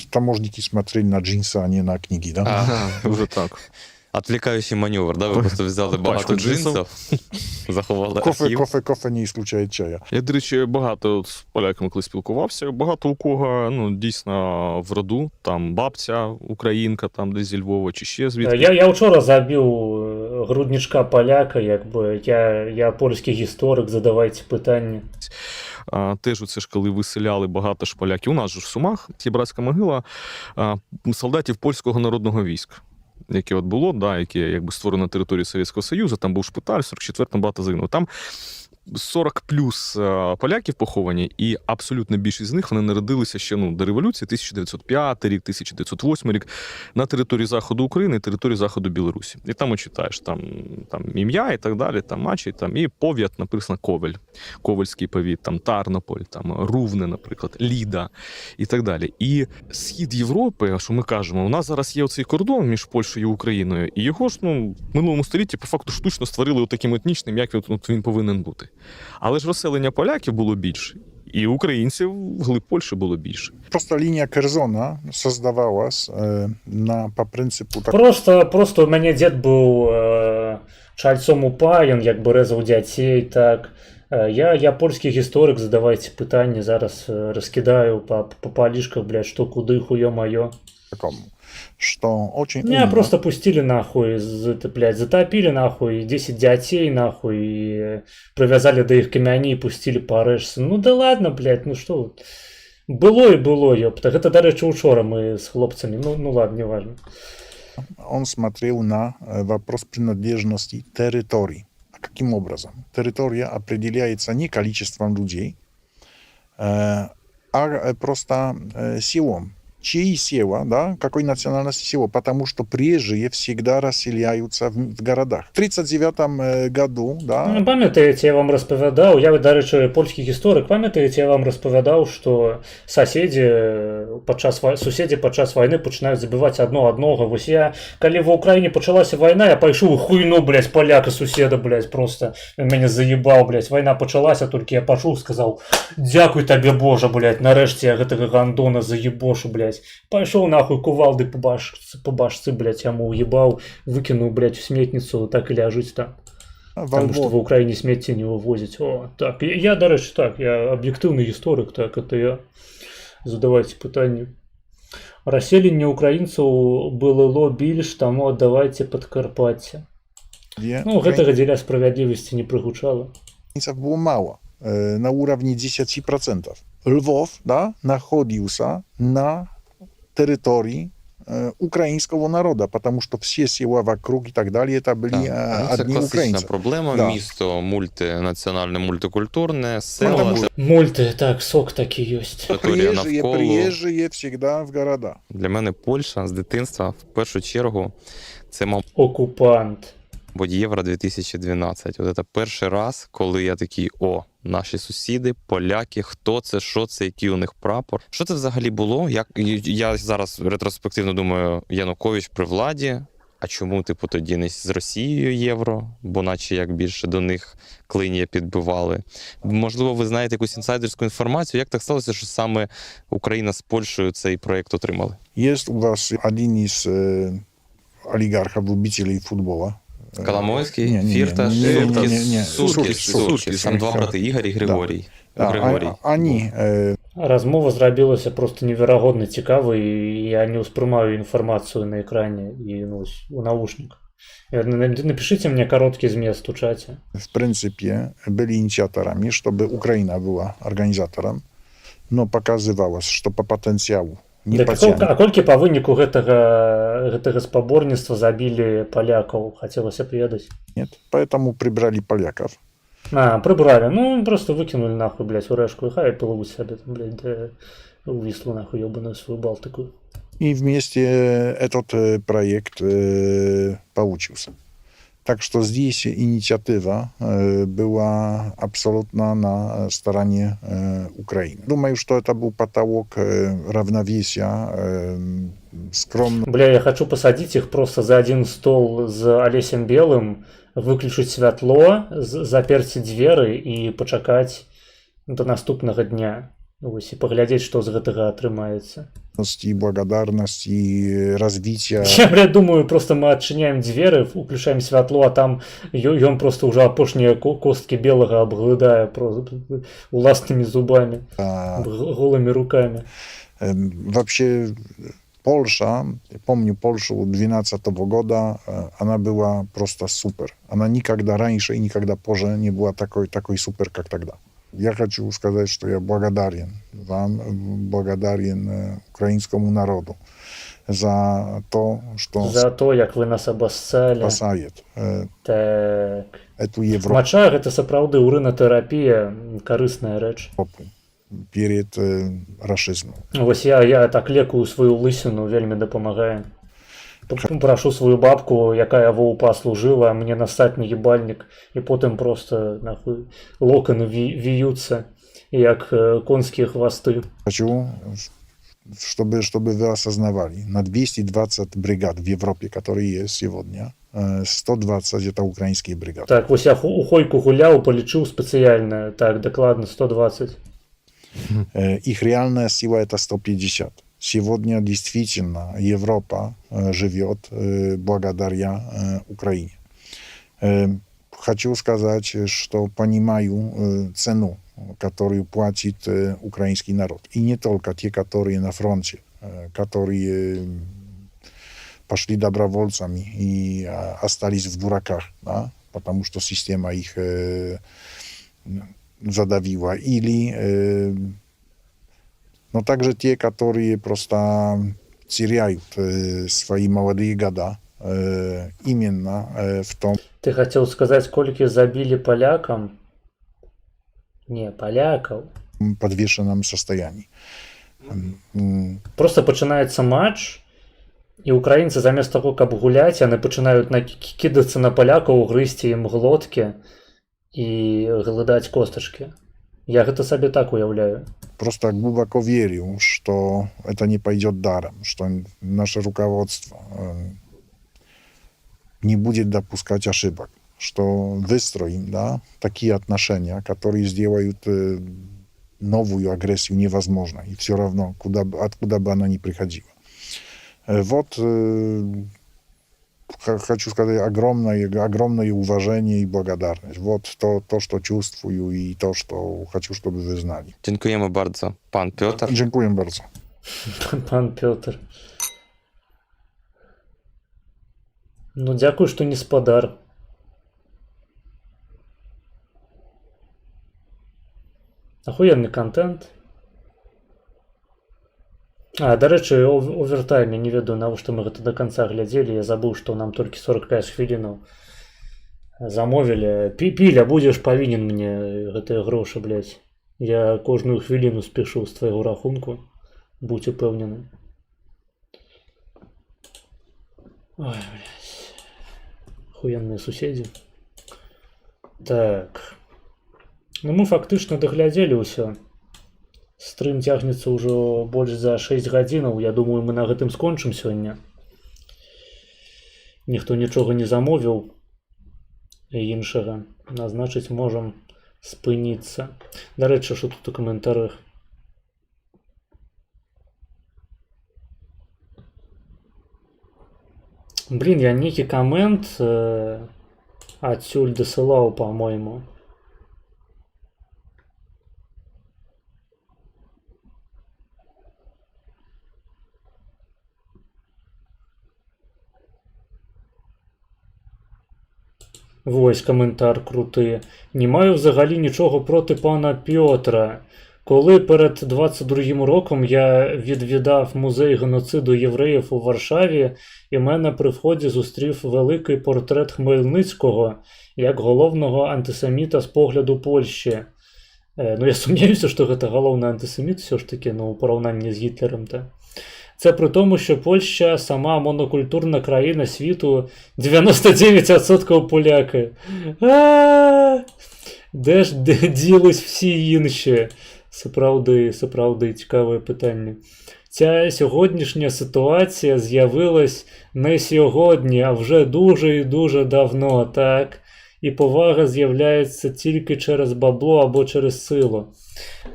таможники смотрели на джинсы, а не на книги, да? Ага. Вже так. Отвлекаючий маневр, да? Ви просто взяли багато Пачку джинсів. джинсів, заховали архів. Кофе не исключает чая. Я, до речі, багато з поляками, коли спілкувався, багато у кого, ну, дійсно, в роду, там, бабця, українка, там, десь зі Львова, чи ще звідки. Я вчора забіў груднічка поляка, як бы, я польскі гісторык, задавайце пытанні. Теж оце ж, коли виселяли багато ж поляків, у нас же в Сумах, є братська могила солдатів польського народного війська. Яке от було, да, яке якби створено на території Совєтського Союзу, там був шпиталь, 44-му багато загинуло. Там 40 плюс поляків поховані, і абсолютно більшість з них вони народилися ще до революції, 1905 рік, 1908 рік, на території Заходу України і території Заходу Білорусі. І там читаєш, там ім'я і так далі, там матчі, там і пов'ят, написано Ковель, Ковельський повіт, там Тарнополь, там Рувне, наприклад, Ліда і так далі. І схід Європи, що ми кажемо, у нас зараз є оцей кордон між Польщею і Україною, і його ж, в минулому столітті по факту штучно створили таким етнічним, як він повинен бути. Але ж розселення поляків було більше, і українців вглиб Польщі було більше. Просто линия Керзона создавалась по принципу... Просто у мяне дзед быў чальцом УПА, ён як бы рэзаў дзяцей, так. Я польскі гісторык, задавайце пытанні, зараз раскідаю па палішках, блядь, што куды, хуё маё. Такому. что очень Меня умно. просто пустили нахуй, блядь, затопили нахуй, 10 детей нахуй, и привязали до их камяні и пустили по Рэшсе. Ну да ладно, блядь, ну что вы. Было и было, ёпта. Это, до речі, учора мы с хлопцами, ну ладно, неважно. Он смотрел на вопрос принадлежности территорий. А каким образом? Территория определяется не количеством людей, а просто силом. Чьи села, да, какой национальности село, потому что приезжие всегда расселяются в городах. В 1939 году, да, Пам'ятаєте, я вам розповідав, я, до речі, польський історик, пам'ятаєте, я вам розповідав, що сусіди під час війни починають забивати одного. Ось я, коли в Україні почалася війна, я пішов у хуйну, блядь, поляка сусіда, блядь, просто він мене заїбав, блядь, війна почалася, тільки я пішов, сказав, дякуй тобі, Боже, блядь, нарешті я гэтага гандона заїбошу, блядь. Пошел нахуй кувалды по башце, блядь, я ему уебал, выкинул, блядь, в сметницу, так и ляжуть там. Потому что в Украине смети не вывозить. О, так, я, до речі, так, я об'єктивний історик, так, это я. Задавайте питання. Розселення українців было більш, тому давайте Подкарпаття. Ну, гэтага дзеля справядлівасці не прыгучала. Украинцев было мало, на уровне 10%. Львов, да, находился на территории украинского народа, потому что все села вокруг и так далее, это были Це одни класична украинцы. проблема. Да. Місто мультинаціональне, мультикультурне, села, Мульти, так, сок такий єсть. територія навколо. Приезжие всегда в города. Для мене Польща з дитинства, в першу чергу, це, Окупант. мабуть, Євро 2012. От це перший раз, коли я такий, наші сусіди, поляки, хто це, що це, який у них прапор. Що це взагалі було? Я зараз ретроспективно думаю, Янукович при владі, а чому, типу, тоді не з Росією євро, бо наче як більше до них клин'я підбивали. Можливо, ви знаєте якусь інсайдерську інформацію, як так сталося, що саме Україна з Польщею цей проєкт отримали? Есть у вас один из олигархов-любителей футбола. Коломойський, Не, Фірташ, не. Суркіс, там два брати, Ігор і Григорій. Григорій. Они Размова зрабілася просто неверагодна цікавой, і я не успрымаю інфармацію на екране і у наушниках. Напишите мне короткий змест у чате. в принципе были инициаторами, чтобы Украина была организатором, но показывалось, что по потенциалу не потянет. А колькі па выніку гэтага спаборніцтва забілі палякаў, хацелася б ведаць. Нет, поэтому прибрали поляков. Прибрали. Ну, просто выкинули нахуй, блядь, у решку, и хай плывут себе там, блядь, да увисло нахуй ебаную свою Балтику. И вместе этот проект получился. Так что здесь инициатива была абсолютно на стороне Украины. Думаю, что это был потолок равновесия, скромно. Бля, я хочу посадить их просто за один стол с Олесем Белым, выключить святло, заперці дзверы і пачакаць до наступнага дня. Вось, і паглядзець, што з гэтага атрымаецца. Благодарности, развития. Я, блядь, думаю, просто мы адчыняем дзверы, включаем святло, а там ён просто уже апошнія косткі белага абглыдае уласнымі зубамі, голымі руками. Вообще Польша, помню Польшу 2012 года, она была просто супер. Она никогда раньше и никогда позже не была такой супер, как тогда. Я хочу сказать, что я благодарен вам, благодарен украинскому народу за то, что За то, як вы нас обоссали. спасает Так. эту Европу Мача гэта сапраўды урынатэрапія, карысная рэч. перед расизмом. Вось я так лекую сваю лысіну, вельмі дапамагае. Прашу свою бабку, якая во УПА служила, мне насаць на ебальник, і потым просто нахуй локоны віюцца, як конскія хвасты. Хочу, чтобы вы осознавали, на 220 бригад в Европе, которые есть сегодня, 120 это украинские бригады. Так, вось я у хойку гуляў, полічыў спецыяльна, так, дакладна, 120. Их реальная сила это 150. Сегодня действительно Европа живет благодаря Украине. Хочу сказать, что понимаю цену, которую платит украинский народ. И не только те, которые на фронте, которые пошли добровольцами и остались в бураках, да, потому что система их задавила. Или, но также те, которые просто теряют свои молодые года именно в том, Ты хотел сказать, сколько забили полякам? Не, поляков. подвешенном состоянии. Просто пачынаецца матч, і украінцы замест таго, каб гуляць, яны пачынаюць кідацца на палякаў, грызці ім глоткі і глыдаць костачкі. Я гэта сабе так уяўляю. Просто глубоко верю, что это не пойдет даром, что наше руководство не будет допускать ошибок, что выстроим, да, такие отношения, которые сделают новую агрессию невозможной, и все равно, откуда бы она ни приходила. Вот хочу сказать огромное уважение и благодарность. Вот то, что чувствую, и то, что хочу, чтобы вы знали. Дякуємо bardzo. Пан Пьотр. Dziękuję bardzo. Пан Пётр. Ну, дзякуй, што не спадар. Ахуенны контент. Дарэчы, овертайме, не ведаю, навошта мы гэта до конца глядзелі. Я забыў, што нам толькі 45 хвілінаў замовілі. Піля, будзеш павінен мне гэтыя грошы, блядь. Я кожную хвіліну спішу з твайго рахунку. Будь упэўнены. Ой, блядь. Ахуенныя суседзі. Так. Ну, мы фактычна даглядзелі ўсё. Стрым цягнецца ўжо больш за 6 гадзінаў. Я думаю, мы на гэтым скончым сёння. Ніхто нічога не замовіў іншага. Значыць, можам спыніцца. Дарэчы, што тут у каментарах? Блин, я нейкі камент адсюль дасылаў, па-мойму. Вось каментар круты. Не маю взагалі нічого проти пана Пьотра. Коли перед 22-м роком я відвідав музей геноциду євреїв у Варшаві, і мене при вході зустрів великий портрет Хмельницького як головного антисеміта з погляду Польщі. Ну, я сумніваюся, що це головний антисеміт все ж таки, ну, у порівнянні з Гітлером. Це при тому, що Польща сама монокультурна країна світу, 99% поляки. Де ж ділись всі інші? Справді цікаве питання. Ця сьогоднішня ситуація з'явилась не сьогодні, а вже дуже і дуже давно, так? І повага з'являється тільки через бабло або через силу.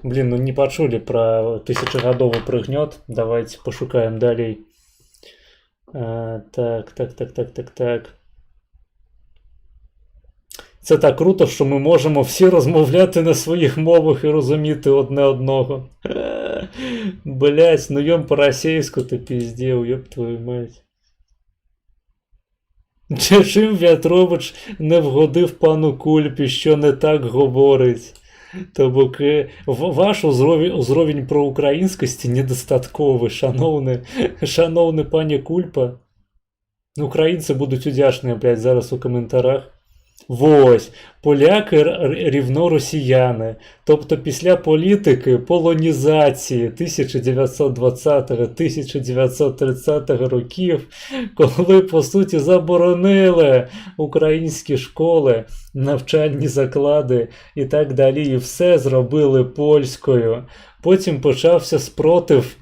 Блин, ну не почули про тысячегодовый прыгнет. Давайте пошукаем далее. Так. Це так круто, що ми можемо всі розмовляти на своїх мовах і розуміти одне одного. Блять, ну йом по-російську ти піздів, ёб твою мать. Чим В'ятрович не вгодив пану Кульпі, що не так говорить? Тобто ваш узровень проукраїнськості недостатковий, шановний пані Кульпа. Українці будуть удячні, блядь, зараз у коментарях. Вось, поляки рівно росіяни. Тобто після політики полонізації 1920-1930 років, коли, по суті, заборонили українські школи, навчальні заклади і так далі, і все зробили польською. Потім почався спротив,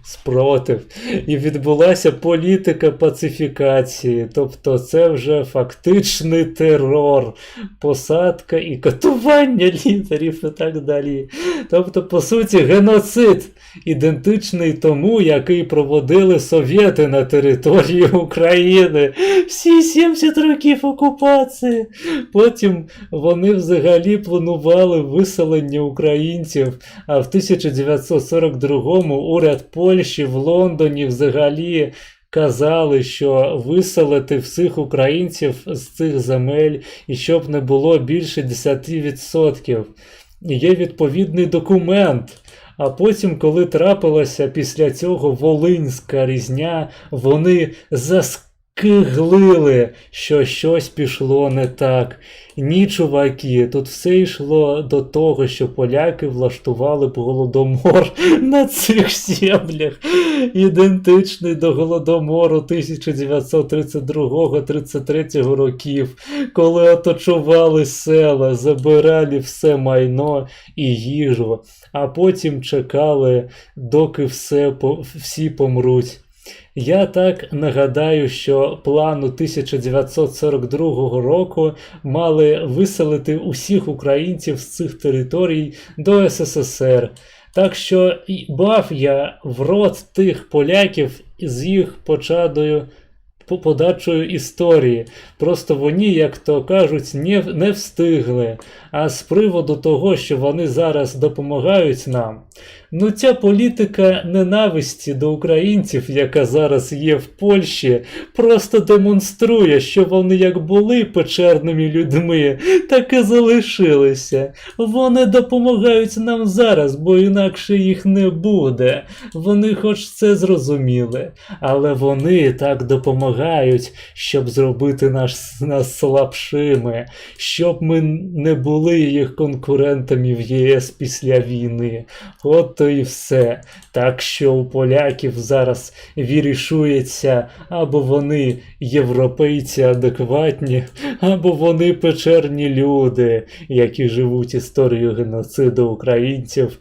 і відбулася політика пацифікації, тобто це вже фактичний терор, посадка і катування лідерів і так далі. Тобто, по суті, геноцид, ідентичний тому, який проводили совєти на території України. Всі 70 років окупації. Потім вони взагалі планували виселення українців, а в 1942-му уряд Польщі в Лондоні взагалі казали, що виселити всіх українців з цих земель і щоб не було більше 10%. Є відповідний документ. А потім, коли трапилася після цього Волинська різня, вони заскиглили, що щось пішло не так. Ні, чуваки, тут все йшло до того, що поляки влаштували б голодомор на цих землях, ідентичний до голодомору 1932-33 років, коли оточували села, забирали все майно і їжу, а потім чекали, доки всі помруть. Я так нагадаю, що плану 1942 року мали виселити усіх українців з цих територій до СССР. Так що бав я в рот тих поляків з їх подачою історії. Просто вони, як то кажуть, не встигли. А з приводу того, що вони зараз допомагають нам, ну ця політика ненависті до українців, яка зараз є в Польщі, просто демонструє, що вони як були печерними людьми, так і залишилися. Вони допомагають нам зараз, бо інакше їх не буде. Вони хоч це зрозуміли, але вони так допомагають, щоб зробити нас слабшими, щоб ми не були їх конкурентами в ЄС після війни. От то і все. Так що у поляків зараз вирішується, або вони європейці адекватні, або вони печерні люди, які живуть історією геноциду українців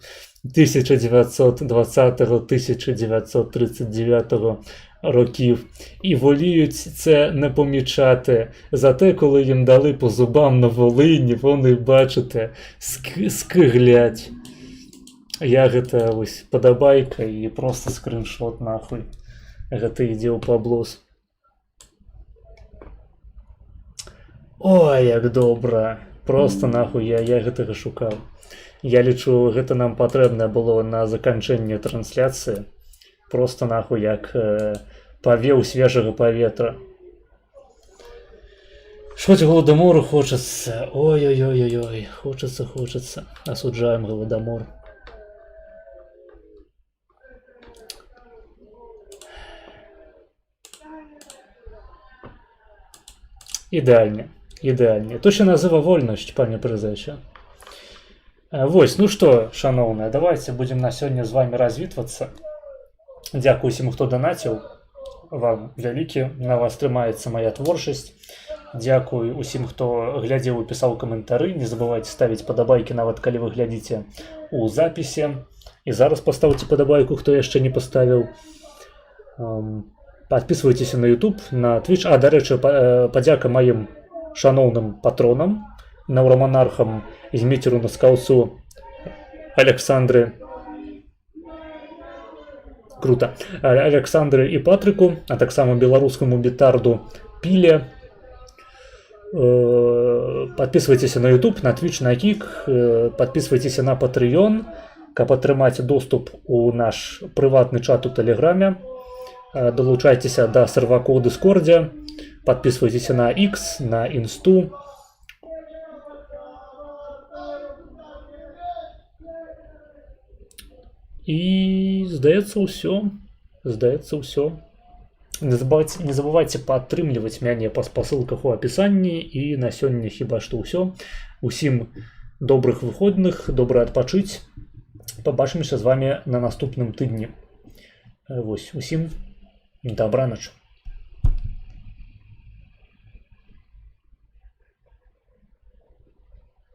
1920-1939 років і воліють це не помічати. Зате, коли їм дали по зубам на Волині, вони, бачите, скиглять. Я гэта ось падабайка і просто скриншот нахуй. Гэта ідзе ў паблос. Ой, як добра. Просто нахуй я гэтага шукаў. Я лічу, гэта нам патрэбна было на заканчэнне трансляцыі. Просто нахуй як павеў свежага паветра. Хоць голодомору хочацца. Ой-ой-ой-ой, хочацца. Асуджаем голодомор. Ідэальне. То się nazywa вольнасць, пане Прызача. Вось, ну што, шаноўныя, давайте будзем на сёння з вами развітвацца. Дзякуй усім, хто данаціў. Вам вялікі, на вас трымаецца моя творчасць. Дзякуй усім, хто глядзеў і пісаў каментары. Не забывайце ставіць падабайкі, нават калі вы глядзіце у запісе. І зараз паставце падабайку, хто яшчэ не паставіў. Подписывайтесь на YouTube, на Twitch. А, дарэчы, падзяка маім шаноўным патронам, наўраманархам Зміцеру Наскаўцу, Александры. Круто. Александры і Патрыку, а таксама беларускаму бітарду Піле. Подписывайтесь на YouTube, на Twitch, на Kik. Подписывайтесь на Patreon, каб атрымаць доступ у наш прыватны чат у Телеграме. Долучайтеся до сервака у Дискорде. Подписывайтесь на X, на Инсту. І здаецца ўсё. Не забывайце падтрымліваць мяне па спасылках у апісанні. І на сёння хіба што ўсё. Усім добрых выходных, добра адпачыць. Пабачымся з вами на наступным тыдні. Вось, усім добраноч.